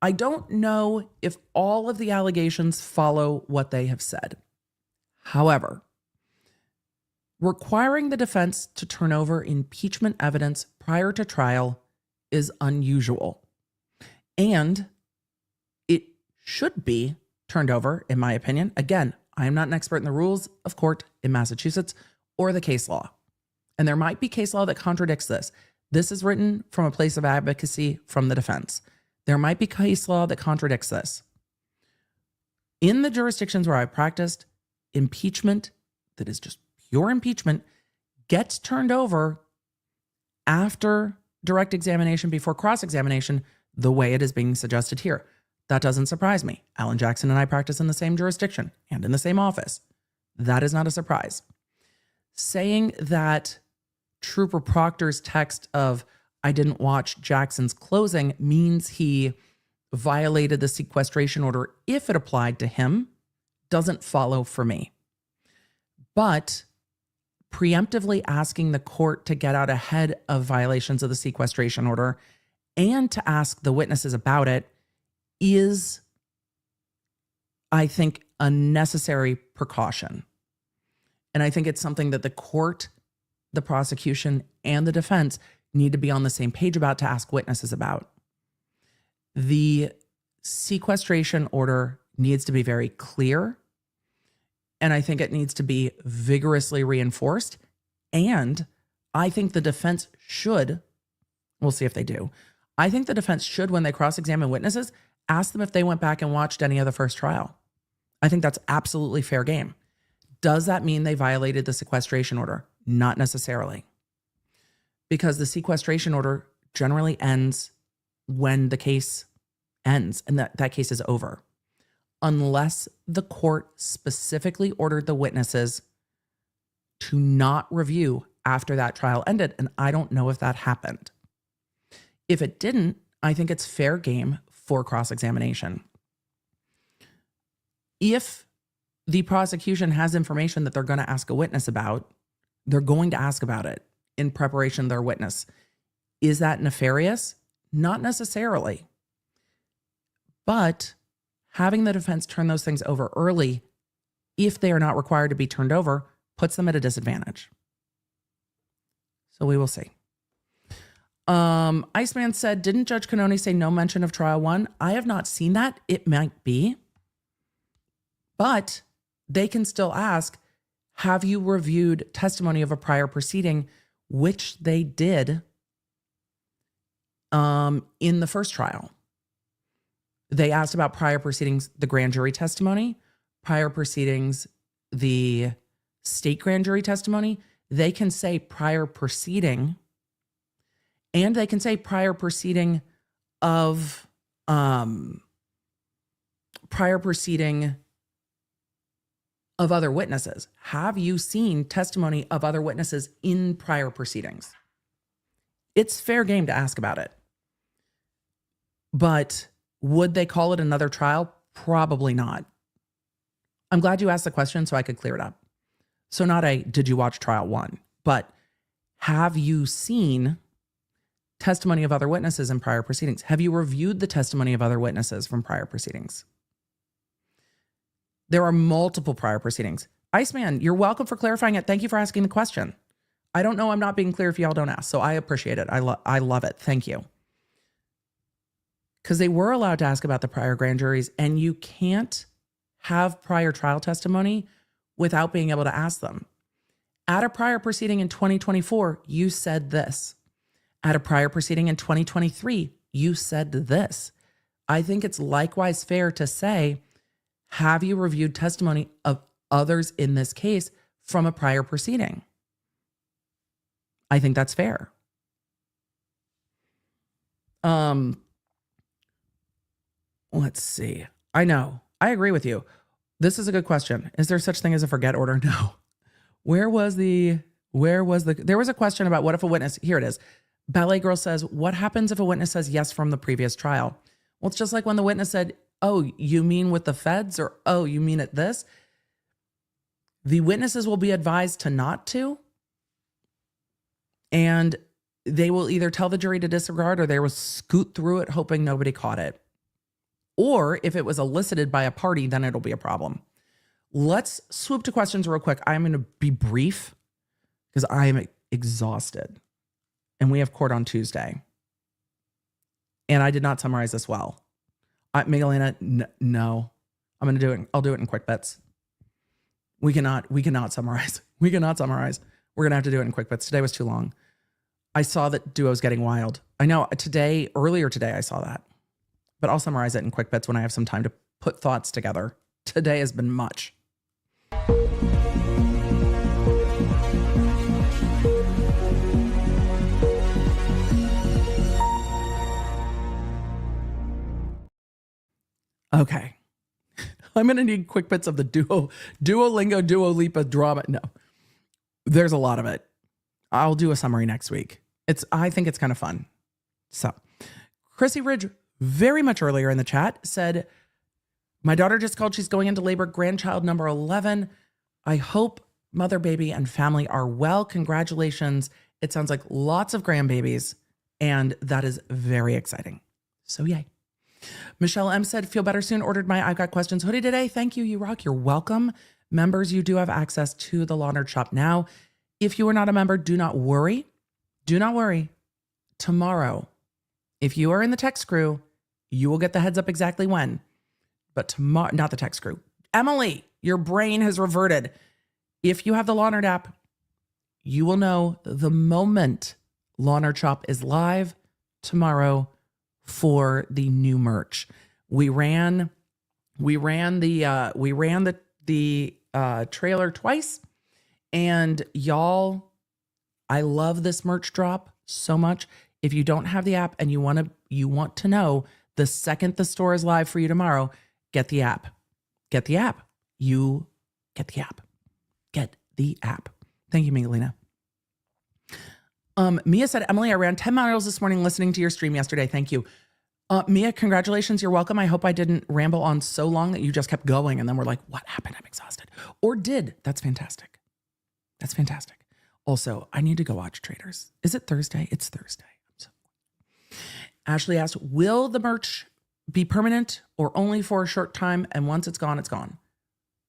I don't know if all of the allegations follow what they have said. However, requiring the defense to turn over impeachment evidence prior to trial is unusual. And it should be turned over, in my opinion. Again, I am not an expert in the rules of court in Massachusetts or the case law. And there might be case law that contradicts this. This is written from a place of advocacy from the defense. There might be case law that contradicts this. In the jurisdictions where I've practiced, impeachment, that is just pure impeachment, gets turned over after direct examination before cross-examination, the way it is being suggested here. That doesn't surprise me. Alan Jackson and I practice in the same jurisdiction and in the same office. That is not a surprise. Saying that Trooper Proctor's text of, "I didn't watch Jackson's closing," means he violated the sequestration order if it applied to him, doesn't follow for me. But preemptively asking the court to get out ahead of violations of the sequestration order and to ask the witnesses about it is, I think, a necessary precaution. And I think it's something that the court, the prosecution, and the defense need to be on the same page about, to ask witnesses about. The sequestration order needs to be very clear, and I think it needs to be vigorously reinforced. And I think the defense should, we'll see if they do, I think the defense should, when they cross-examine witnesses, ask them if they went back and watched any of the first trial. I think that's absolutely fair game. Does that mean they violated the sequestration order? Not necessarily. Because the sequestration order generally ends when the case ends and that case is over. Unless the court specifically ordered the witnesses to not review after that trial ended. And I don't know if that happened. If it didn't, I think it's fair game for cross-examination. If the prosecution has information that they're going to ask a witness about, they're going to ask about it in preparation of their witness. Is that nefarious? Not necessarily. But having the defense turn those things over early, if they are not required to be turned over, puts them at a disadvantage. So we will see. Iceman said, didn't Judge Cannone say no mention of trial one? I have not seen that. It might be. But they can still ask, have you reviewed testimony of a prior proceeding, which they did in the first trial. They asked about prior proceedings, the grand jury testimony, prior proceedings, the state grand jury testimony. They can say prior proceeding, and they can say prior proceeding of other witnesses. Have you seen testimony of other witnesses in prior proceedings? It's fair game to ask about it. But would they call it another trial? Probably not. I'm glad you asked the question so I could clear it up. So not a, did you watch trial one? But have you seen testimony of other witnesses in prior proceedings? Have you reviewed the testimony of other witnesses from prior proceedings? There are multiple prior proceedings. Iceman, you're welcome for clarifying it. Thank you for asking the question. I don't know I'm not being clear if y'all don't ask, so I appreciate it. I love it. Thank you. Because they were allowed to ask about the prior grand juries, and you can't have prior trial testimony without being able to ask them. At a prior proceeding in 2024, you said this. At a prior proceeding in 2023, you said this. I think it's likewise fair to say, have you reviewed testimony of others in this case from a prior proceeding? I think that's fair. Let's see. I know. I agree with you. This is a good question. Is there such thing as a forget order? No. There was a question about what if a witness, here it is. Ballet Girl says, what happens if a witness says yes from the previous trial? Well, it's just like when the witness said, oh, you mean with the feds, or, oh, you mean at this? The witnesses will be advised to not to, and they will either tell the jury to disregard or they will scoot through it hoping nobody caught it. Or if it was elicited by a party, then it'll be a problem. Let's swoop to questions real quick. I'm going to be brief because I am exhausted. And we have court on Tuesday. And I did not summarize this well. Miguelina, no. I'm going to do it. I'll do it in quick bits. We cannot summarize. We cannot summarize. We're going to have to do it in quick bits. Today was too long. I saw that duo's getting wild. I know earlier today I saw that. But I'll summarize it in quick bits when I have some time to put thoughts together. Today has been much. Okay. I'm going to need quick bits of the Duolingo, Duolipa drama. No, there's a lot of it. I'll do a summary next week. I think it's kind of fun. So Chrissy Ridge, very much earlier in the chat, said, my daughter just called. She's going into labor, grandchild number 11. I hope mother, baby, and family are well. Congratulations. It sounds like lots of grandbabies, and that is very exciting. So yay. Michelle M said, feel better soon. Ordered my I've Got Questions hoodie today. Thank you. You rock. You're welcome. Members, you do have access to the Law Nerd Shop now. If you are not a member, do not worry. Do not worry. Tomorrow, if you are in the text crew, you will get the heads up exactly when. But tomorrow, not the text crew. Emily, your brain has reverted. If you have the Law Nerd app, you will know the moment Law Nerd Shop is live tomorrow for the new merch. We ran the trailer twice, and y'all, I love this merch drop so much. If you don't have the app and you want to know the second the store is live for you tomorrow, get the app. Get the app. You get the app. Get the app. Thank you, Miguelina. Mia said, Emily, I ran 10 miles this morning listening to your stream yesterday. Thank you. Mia, congratulations. You're welcome. I hope I didn't ramble on so long that you just kept going and then we're like, what happened? I'm exhausted. Or did. That's fantastic. That's fantastic. Also, I need to go watch Traders. Is it Thursday? It's Thursday. Ashley asked, will the merch be permanent or only for a short time? And once it's gone, it's gone.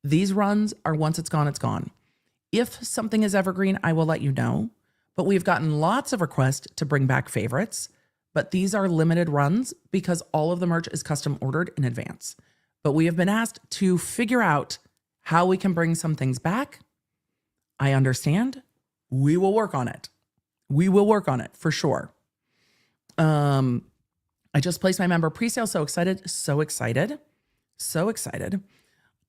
These runs are once it's gone, it's gone. If something is evergreen, I will let you know. But we've gotten lots of requests to bring back favorites. But these are limited runs because all of the merch is custom ordered in advance. But we have been asked to figure out how we can bring some things back. I understand. We will work on it. We will work on it for sure. I just placed my member presale. So excited. So excited. So excited.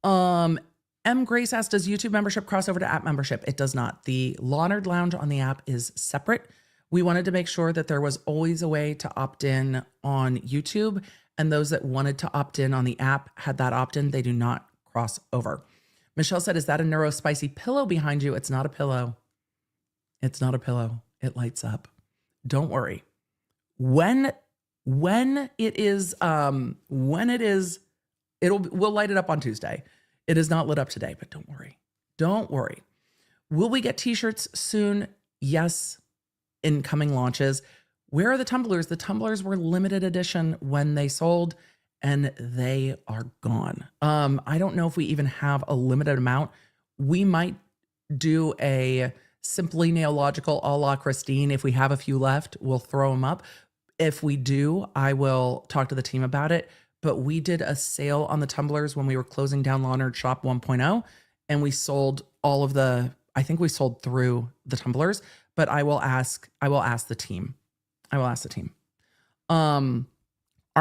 M. Grace asked, does YouTube membership cross over to app membership? It does not. The Launard Lounge on the app is separate. We wanted to make sure that there was always a way to opt in on YouTube, and those that wanted to opt in on the app had that opt-in. They do not cross over. Michelle said, is that a neurospicy pillow behind you? It's not a pillow. It's not a pillow. It lights up. Don't worry. When it is, we'll light it up on Tuesday. It is not lit up today, but don't worry. Don't worry. Will we get t-shirts soon? Yes. Incoming launches. Where are the tumblers? The tumblers were limited edition when they sold and they are gone. I don't know if we even have a limited amount. We might do a Simply Neological a la Christine. If we have a few left, we'll throw them up. If we do, I will talk to the team about it. But we did a sale on the tumblers when we were closing down Launard Shop 1.0, and we sold all of I think we sold through the tumblers. But I will ask the team. Are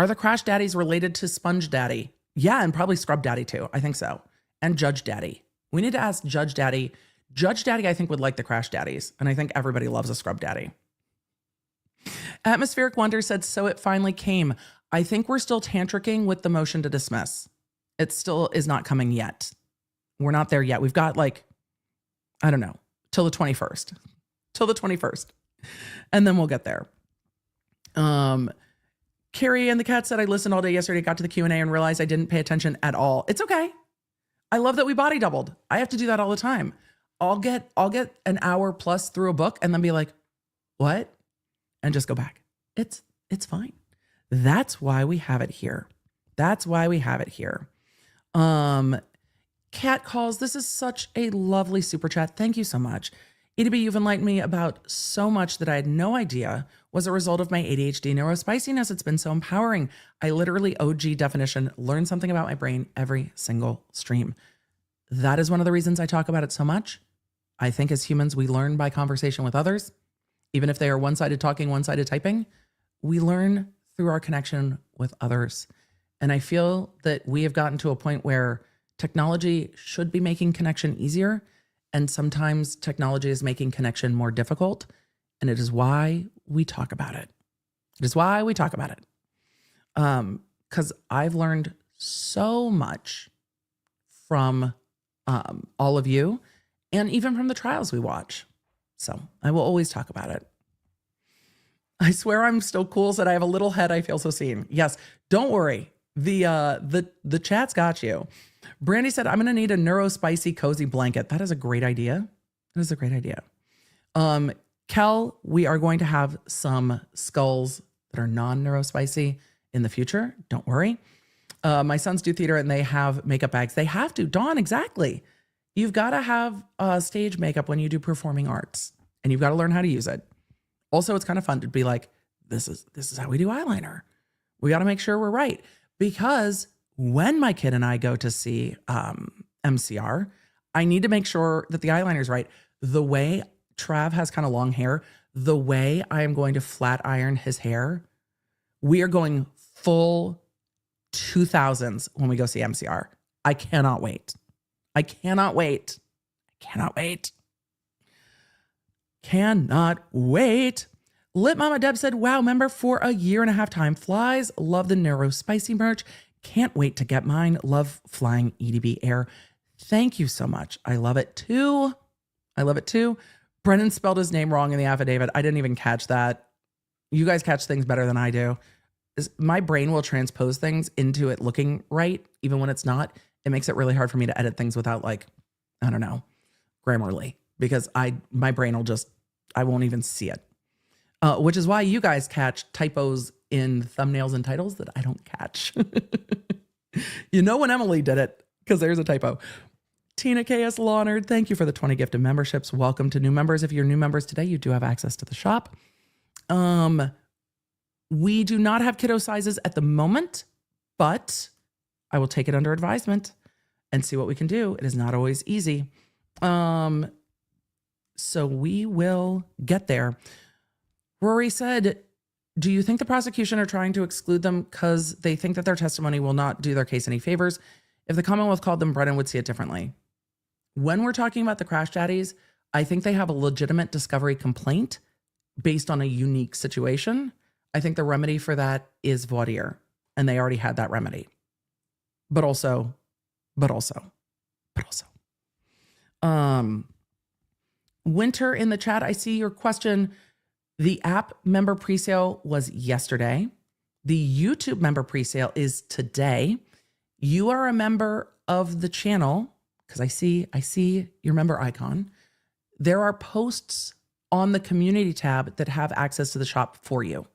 the Crash Daddies related to Sponge Daddy? Yeah, and probably Scrub Daddy too. I think so. And Judge Daddy. We need to ask Judge Daddy. Judge Daddy, I think, would like the Crash Daddies. And I think everybody loves a Scrub Daddy. Atmospheric Wonder said, so it finally came. I think we're still tantricking with the motion to dismiss. It still is not coming yet. We're not there yet. We've got I don't know, till the 21st. And then we'll get there. Carrie and the cat said, I listened all day yesterday, got to the Q&A and realized I didn't pay attention at all. It's okay. I love that we body doubled. I have to do that all the time. I'll get an hour plus through a book and then be like, what? And just go back. It's fine. That's why we have it here. Cat calls. This is such a lovely super chat. Thank you so much. EDB, you've enlightened me about so much that I had no idea was a result of my ADHD neurospiciness. It's been so empowering. I literally, OG definition, learn something about my brain every single stream. That is one of the reasons I talk about it so much. I think as humans, we learn by conversation with others. Even if they are one-sided talking, one-sided typing, we learn through our connection with others. And I feel that we have gotten to a point where technology should be making connection easier. And sometimes technology is making connection more difficult. And it is why we talk about it. Because I've learned so much from all of you and even from the trials we watch. So I will always talk about it. I swear I'm still cool, said I have a little head. I feel so seen. Yes, don't worry. The chat's got you. Brandy said, I'm going to need a neurospicy cozy blanket. That is a great idea. Kel, we are going to have some skulls that are non-neurospicy in the future. Don't worry. My sons do theater and they have makeup bags. They have to. Dawn, exactly. You've got to have stage makeup when you do performing arts, and you've got to learn how to use it. Also, it's kind of fun to be like, this is how we do eyeliner. We got to make sure we're right. Because when my kid and I go to see MCR, I need to make sure that the eyeliner is right. The way Trav has kind of long hair, the way I am going to flat iron his hair, we are going full 2000s when we go see MCR. I cannot wait. Cannot wait. Lit Mama Deb said, wow, member for a year and a half time flies. Love the neurospicy merch. Can't wait to get mine. Love flying EDB Air. Thank you so much. I love it too. Brennan spelled his name wrong in the affidavit. I didn't even catch that. You guys catch things better than I do. my brain will transpose things into it looking right, even when it's not. It makes it really hard for me to edit things without, like, I don't know, Grammarly, because my brain will just, I won't even see it. Which is why you guys catch typos in thumbnails and titles that I don't catch. You know when Emily did it, because there's a typo. Tina K.S. Lawnard, thank you for the 20 gifted memberships. Welcome to new members. If you're new members today, you do have access to the shop. We do not have kiddo sizes at the moment, but I will take it under advisement and see what we can do. It is not always easy. So we will get there. Rory said, do you think the prosecution are trying to exclude them because they think that their testimony will not do their case any favors? If the Commonwealth called them, Brennan would see it differently. When we're talking about the crash daddies, I think they have a legitimate discovery complaint based on a unique situation. I think the remedy for that is voir dire, and they already had that remedy. But also. Winter in the chat, I see your question. The app member presale was yesterday. The YouTube member presale is today. You are a member of the channel, because I see your member icon. There are posts on the community tab that have access to the shop for you.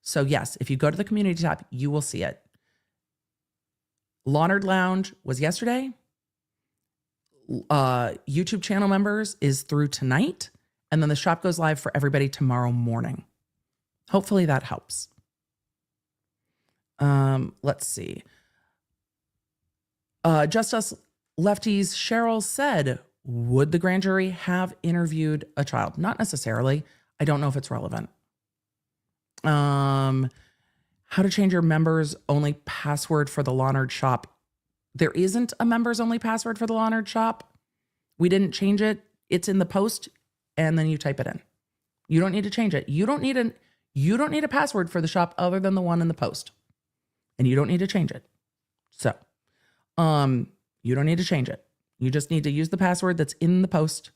So yes, if you go to the community tab, you will see it. Lawnard Lounge was yesterday. YouTube channel members is through tonight. And then the shop goes live for everybody tomorrow morning. Hopefully that helps. Let's see. Just Us Lefties, Cheryl said, would the grand jury have interviewed a child? Not necessarily. I don't know if it's relevant. How to change your members only password for the Lawnard shop. There isn't a members only password for the Lawnard shop. We didn't change it. It's in the post, and then you type it in. You don't need to change it. You don't need a password for the shop other than the one in the post. And you don't need to change it. So, you don't need to change it. You just need to use the password that's in the post.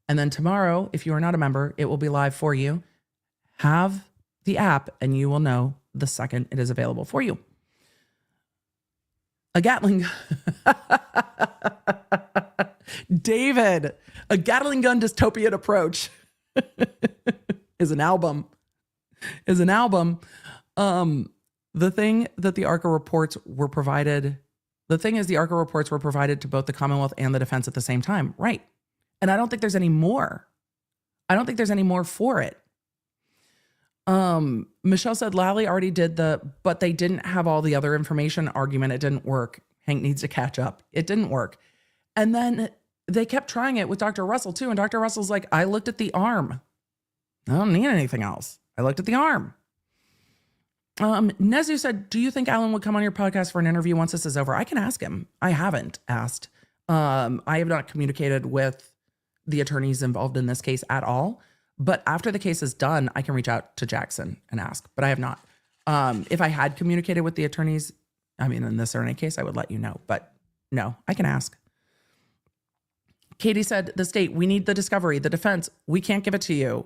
And then tomorrow, if you are not a member, it will be live for you. Have the app and you will know the second it is available for you. A Gatling. David, a Gatling gun dystopian approach is an album. The thing that the ARRCA reports were provided, the thing is the ARRCA reports were provided to both the Commonwealth and the defense at the same time. Right. And I don't think there's any more. I don't think there's any more for it. Michelle said Lally already did but they didn't have all the other information argument. It didn't work. Hank needs to catch up. It didn't work. And then they kept trying it with Dr. Russell too. And Dr. Russell's like, I looked at the arm. I don't need anything else. I looked at the arm. Nezu said, do you think Alan would come on your podcast for an interview once this is over? I can ask him. I haven't asked. I have not communicated with the attorneys involved in this case at all. But after the case is done, I can reach out to Jackson and ask, but I have not. If I had communicated with the attorneys, I mean, in this or any case, I would let you know, but no, I can ask. Katie said, the state, we need the discovery. The defense, we can't give it to you.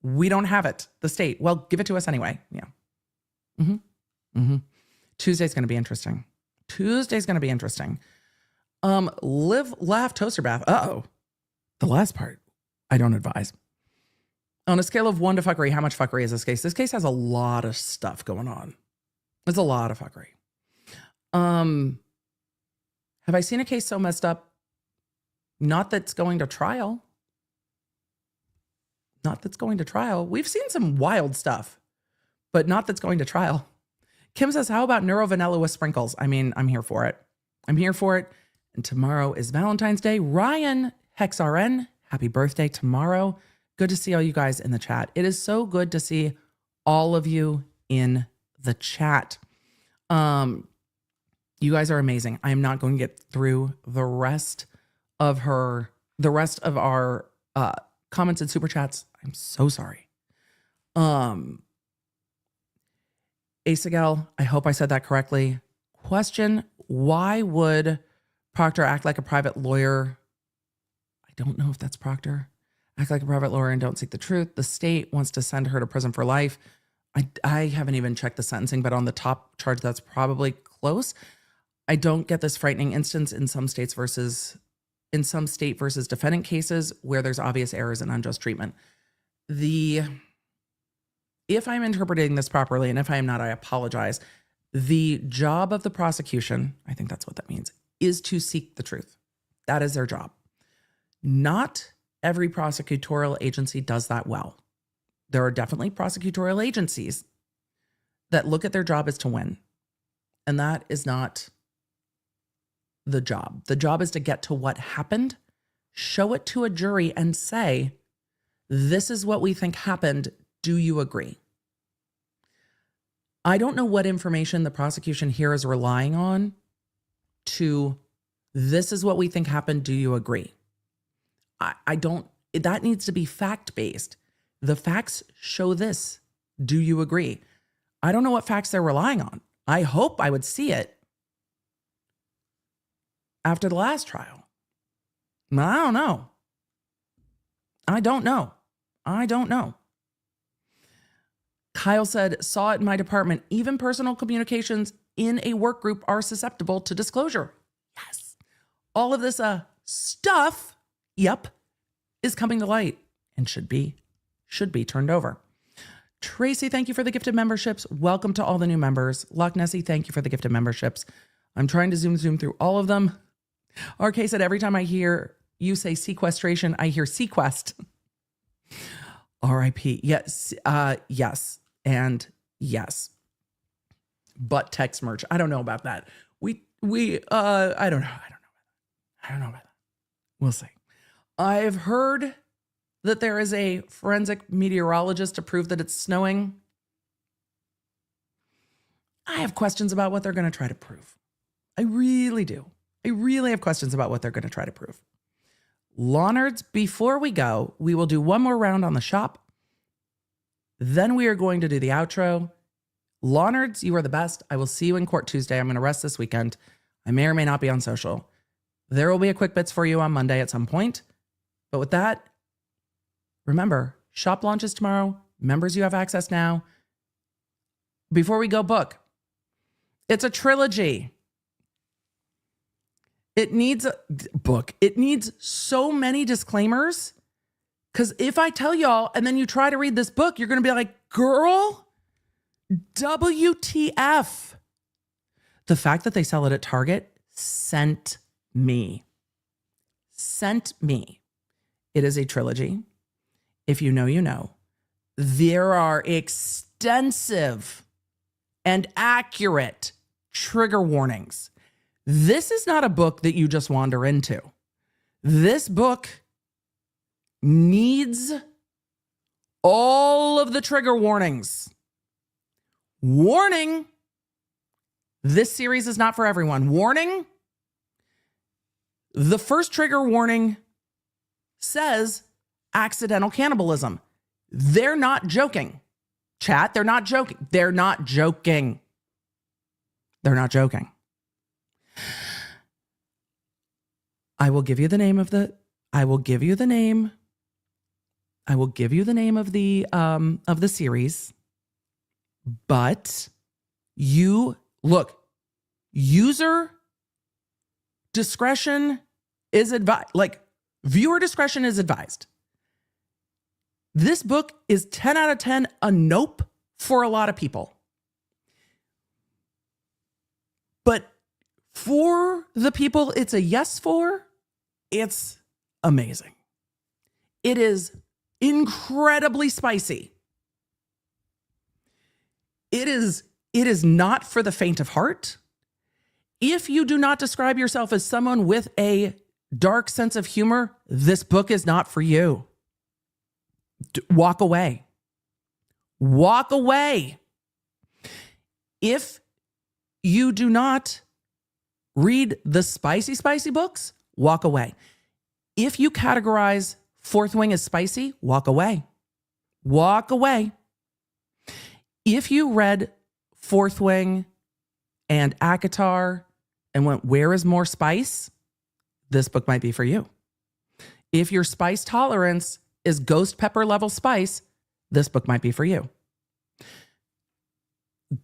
We don't have it. The state, well, give it to us anyway. Yeah. Tuesday's going to be interesting. Live, laugh, toaster bath. Uh-oh. The last part, I don't advise. On a scale of 1 to fuckery, how much fuckery is this case? This case has a lot of stuff going on. It's a lot of fuckery. Have I seen a case so messed up? Not that's going to trial. We've seen some wild stuff, but not that's going to trial. Kim says, how about Neuro Vanilla with sprinkles? I mean, I'm here for it. And tomorrow is Valentine's Day. Ryan HexRN, happy birthday tomorrow. Good to see all you guys in the chat. It is so good to see all of you in the chat. You guys are amazing. I am not going to get through the rest of our comments and super chats. I'm so sorry. Asagal, I hope I said that correctly. Question, why would Proctor act like a private lawyer? I don't know if that's Proctor. Act like a private lawyer and don't seek the truth. The state wants to send her to prison for life. I haven't even checked the sentencing, but on the top charge, that's probably close. I don't get this frightening instance in some state versus defendant cases where there's obvious errors and unjust treatment. If I'm interpreting this properly, and if I am not, I apologize. The job of the prosecution, I think that's what that means, is to seek the truth. That is their job. Not every prosecutorial agency does that well. There are definitely prosecutorial agencies that look at their job as to win. And that is not the job. The job is to get to what happened, show it to a jury and say, this is what we think happened. Do you agree? I don't know what information the prosecution here is relying on to, this is what we think happened. Do you agree? That needs to be fact-based. The facts show this. Do you agree? I don't know what facts they're relying on. I hope I would see it after the last trial. I don't know. I don't know. Kyle said, saw it in my department. Even personal communications in a work group are susceptible to disclosure. Yes. All of this stuff, is coming to light and should be turned over. Tracy, thank you for the gifted memberships. Welcome to all the new members. Loch Nessie, thank you for the gifted memberships. I'm trying to zoom through all of them. RK said, every time I hear you say sequestration, I hear sequest. RIP. Yes. Yes. And yes. But text merch. I don't know about that. I don't know about that. We'll see. I've heard that there is a forensic meteorologist to prove that it's snowing. I have questions about what they're going to try to prove. I really do. I really have questions about what they're going to try to prove. Law nerds, before we go, we will do one more round on the shop. Then we are going to do the outro. Law nerds, you are the best. I will see you in court Tuesday. I'm going to rest this weekend. I may or may not be on social. There will be a quick bits for you on Monday at some point. But with that, remember, shop launches tomorrow. Members, you have access now. Before we go, book. It's a trilogy. It needs a book. It needs so many disclaimers. Because if I tell y'all and then you try to read this book, you're going to be like, girl, WTF. The fact that they sell it at Target sent me. It is a trilogy. If you know, you know. There are extensive and accurate trigger warnings. This is not a book that you just wander into. This book needs all of the trigger warnings. Warning, this series is not for everyone. Warning, the first trigger warning says accidental cannibalism. They're not joking. Chat, they're not joking. They're not joking. They're not joking. I will give you the name of the series. But you look, user discretion is advised. Like, viewer discretion is advised. This book is 10 out of 10 a nope for a lot of people. But for the people it's a yes for, it's amazing. It is incredibly spicy. It is not for the faint of heart. If you do not describe yourself as someone with a dark sense of humor, this book is not for you. Walk away. Walk away. If you do not read the spicy books, walk away. If you categorize Fourth Wing as spicy, walk away. Walk away. If you read Fourth Wing and ACOTAR and went, where is more spice? This book might be for you. If your spice tolerance is ghost pepper level spice, this book might be for you.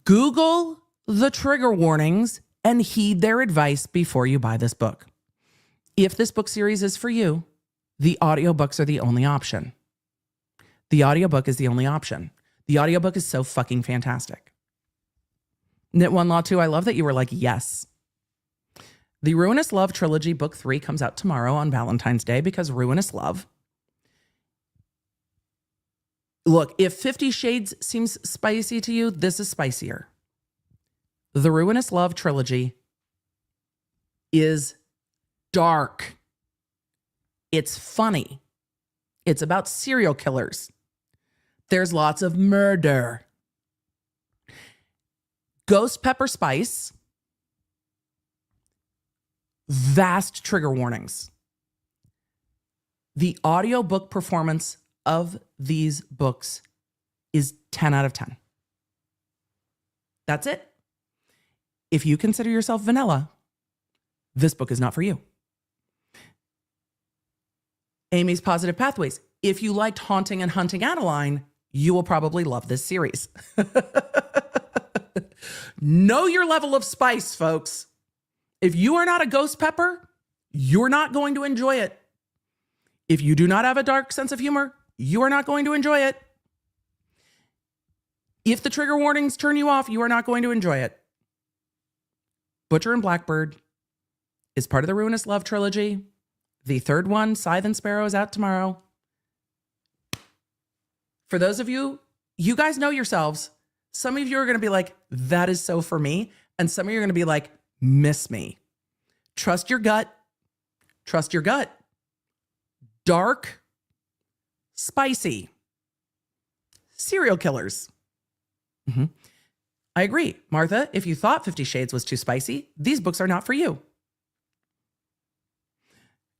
Google the trigger warnings and heed their advice before you buy this book. If this book series is for you, the audiobooks are the only option. The audiobook is the only option. The audiobook is so fucking fantastic. Knit One Law 2, I love that you were like, yes. The Ruinous Love Trilogy Book 3 comes out tomorrow on Valentine's Day because Ruinous Love. Look, if 50 Shades seems spicy to you, this is spicier. The Ruinous Love Trilogy is dark. It's funny. It's about serial killers. There's lots of murder. Ghost pepper spice. Vast trigger warnings. The audiobook performance of these books is 10 out of 10. That's it. If you consider yourself vanilla, this book is not for you. Amy's Positive Pathways. If you liked Haunting and Hunting Adeline, you will probably love this series. Know your level of spice, folks. If you are not a ghost pepper, you're not going to enjoy it. If you do not have a dark sense of humor, you are not going to enjoy it. If the trigger warnings turn you off, you are not going to enjoy it. Butcher and Blackbird is part of the Ruinous Love Trilogy. The third one, Scythe and Sparrow, is out tomorrow. For those of you, you guys know yourselves. Some of you are going to be like, that is so for me. And some of you are going to be like, miss me. Trust your gut. Trust your gut. Dark, spicy, serial killers. I agree. Martha, if you thought 50 Shades was too spicy, these books are not for you.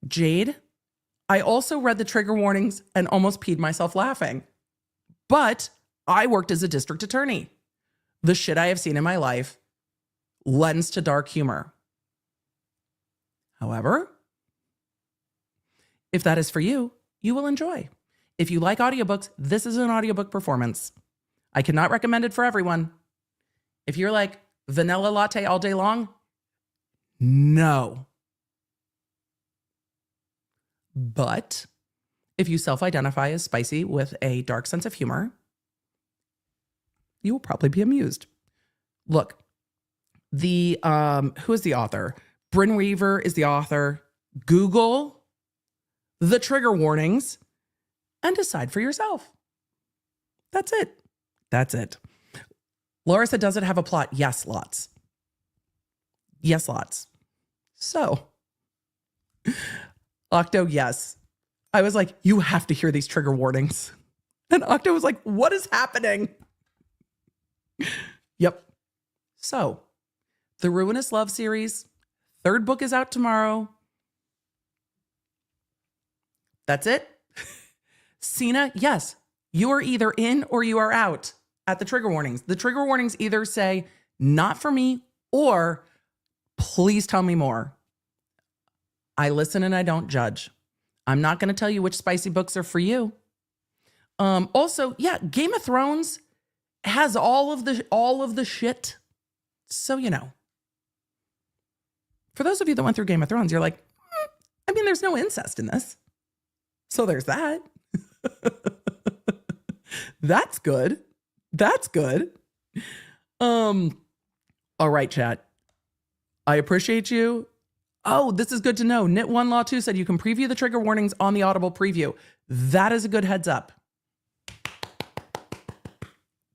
Jade, I also read the trigger warnings and almost peed myself laughing. But I worked as a district attorney. The shit I have seen in my life lends to dark humor. However, if that is for you, you will enjoy. If you like audiobooks, this is an audiobook performance. I cannot recommend it for everyone. If you're like vanilla latte all day long, no. But if you self-identify as spicy with a dark sense of humor, you will probably be amused. Look, who is the author? Bryn Weaver is the author. Google the trigger warnings and decide for yourself. That's it. That's it. Laura said, does it have a plot? Yes, lots. Yes, lots. So, Octo, yes. I was like, you have to hear these trigger warnings. And Octo was like, what is happening? Yep. So, the Ruinous Love series, third book is out tomorrow. That's it. Cena, yes, you are either in or you are out at the trigger warnings. The trigger warnings either say, not for me, or please tell me more. I listen and I don't judge. I'm not going to tell you which spicy books are for you. Also, yeah, Game of Thrones has all of the shit. So, you know. For those of you that went through Game of Thrones, you're like, I mean, there's no incest in this. So there's that. That's good. That's good. All right, chat. I appreciate you. Oh, this is good to know. Knit One Law 2 said you can preview the trigger warnings on the Audible preview. That is a good heads up.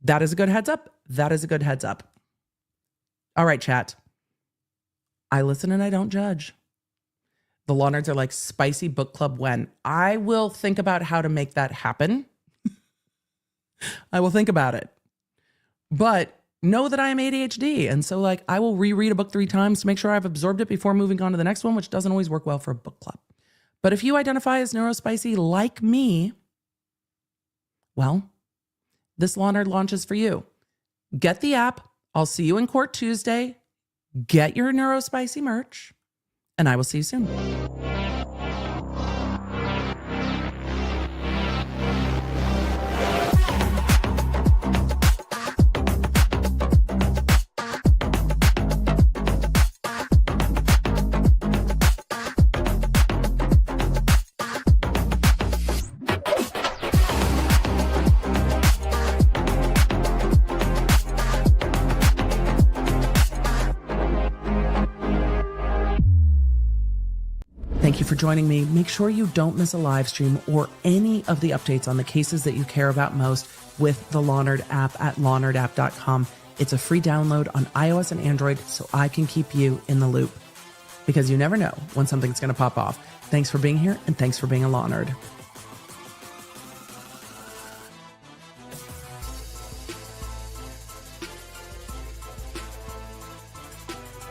That is a good heads up. That is a good heads up. All right, chat. I listen and I don't judge. The Law Nerds are like, spicy book club when? I will think about how to make that happen. I will think about it. But know that I am ADHD. And so like I will reread a book 3 times to make sure I've absorbed it before moving on to the next one, which doesn't always work well for a book club. But if you identify as neurospicy like me, well, this Law Nerd launches for you. Get the app. I'll see you in court Tuesday. Get your neurospicy merch. And I will see you soon. Thank you for joining me. Make sure you don't miss a live stream or any of the updates on the cases that you care about most with the Lawnerd app at lawnerdapp.com. It's a free download on iOS and Android, so I can keep you in the loop, because you never know when something's going to pop off. Thanks for being here, and thanks for being a Law Nerd.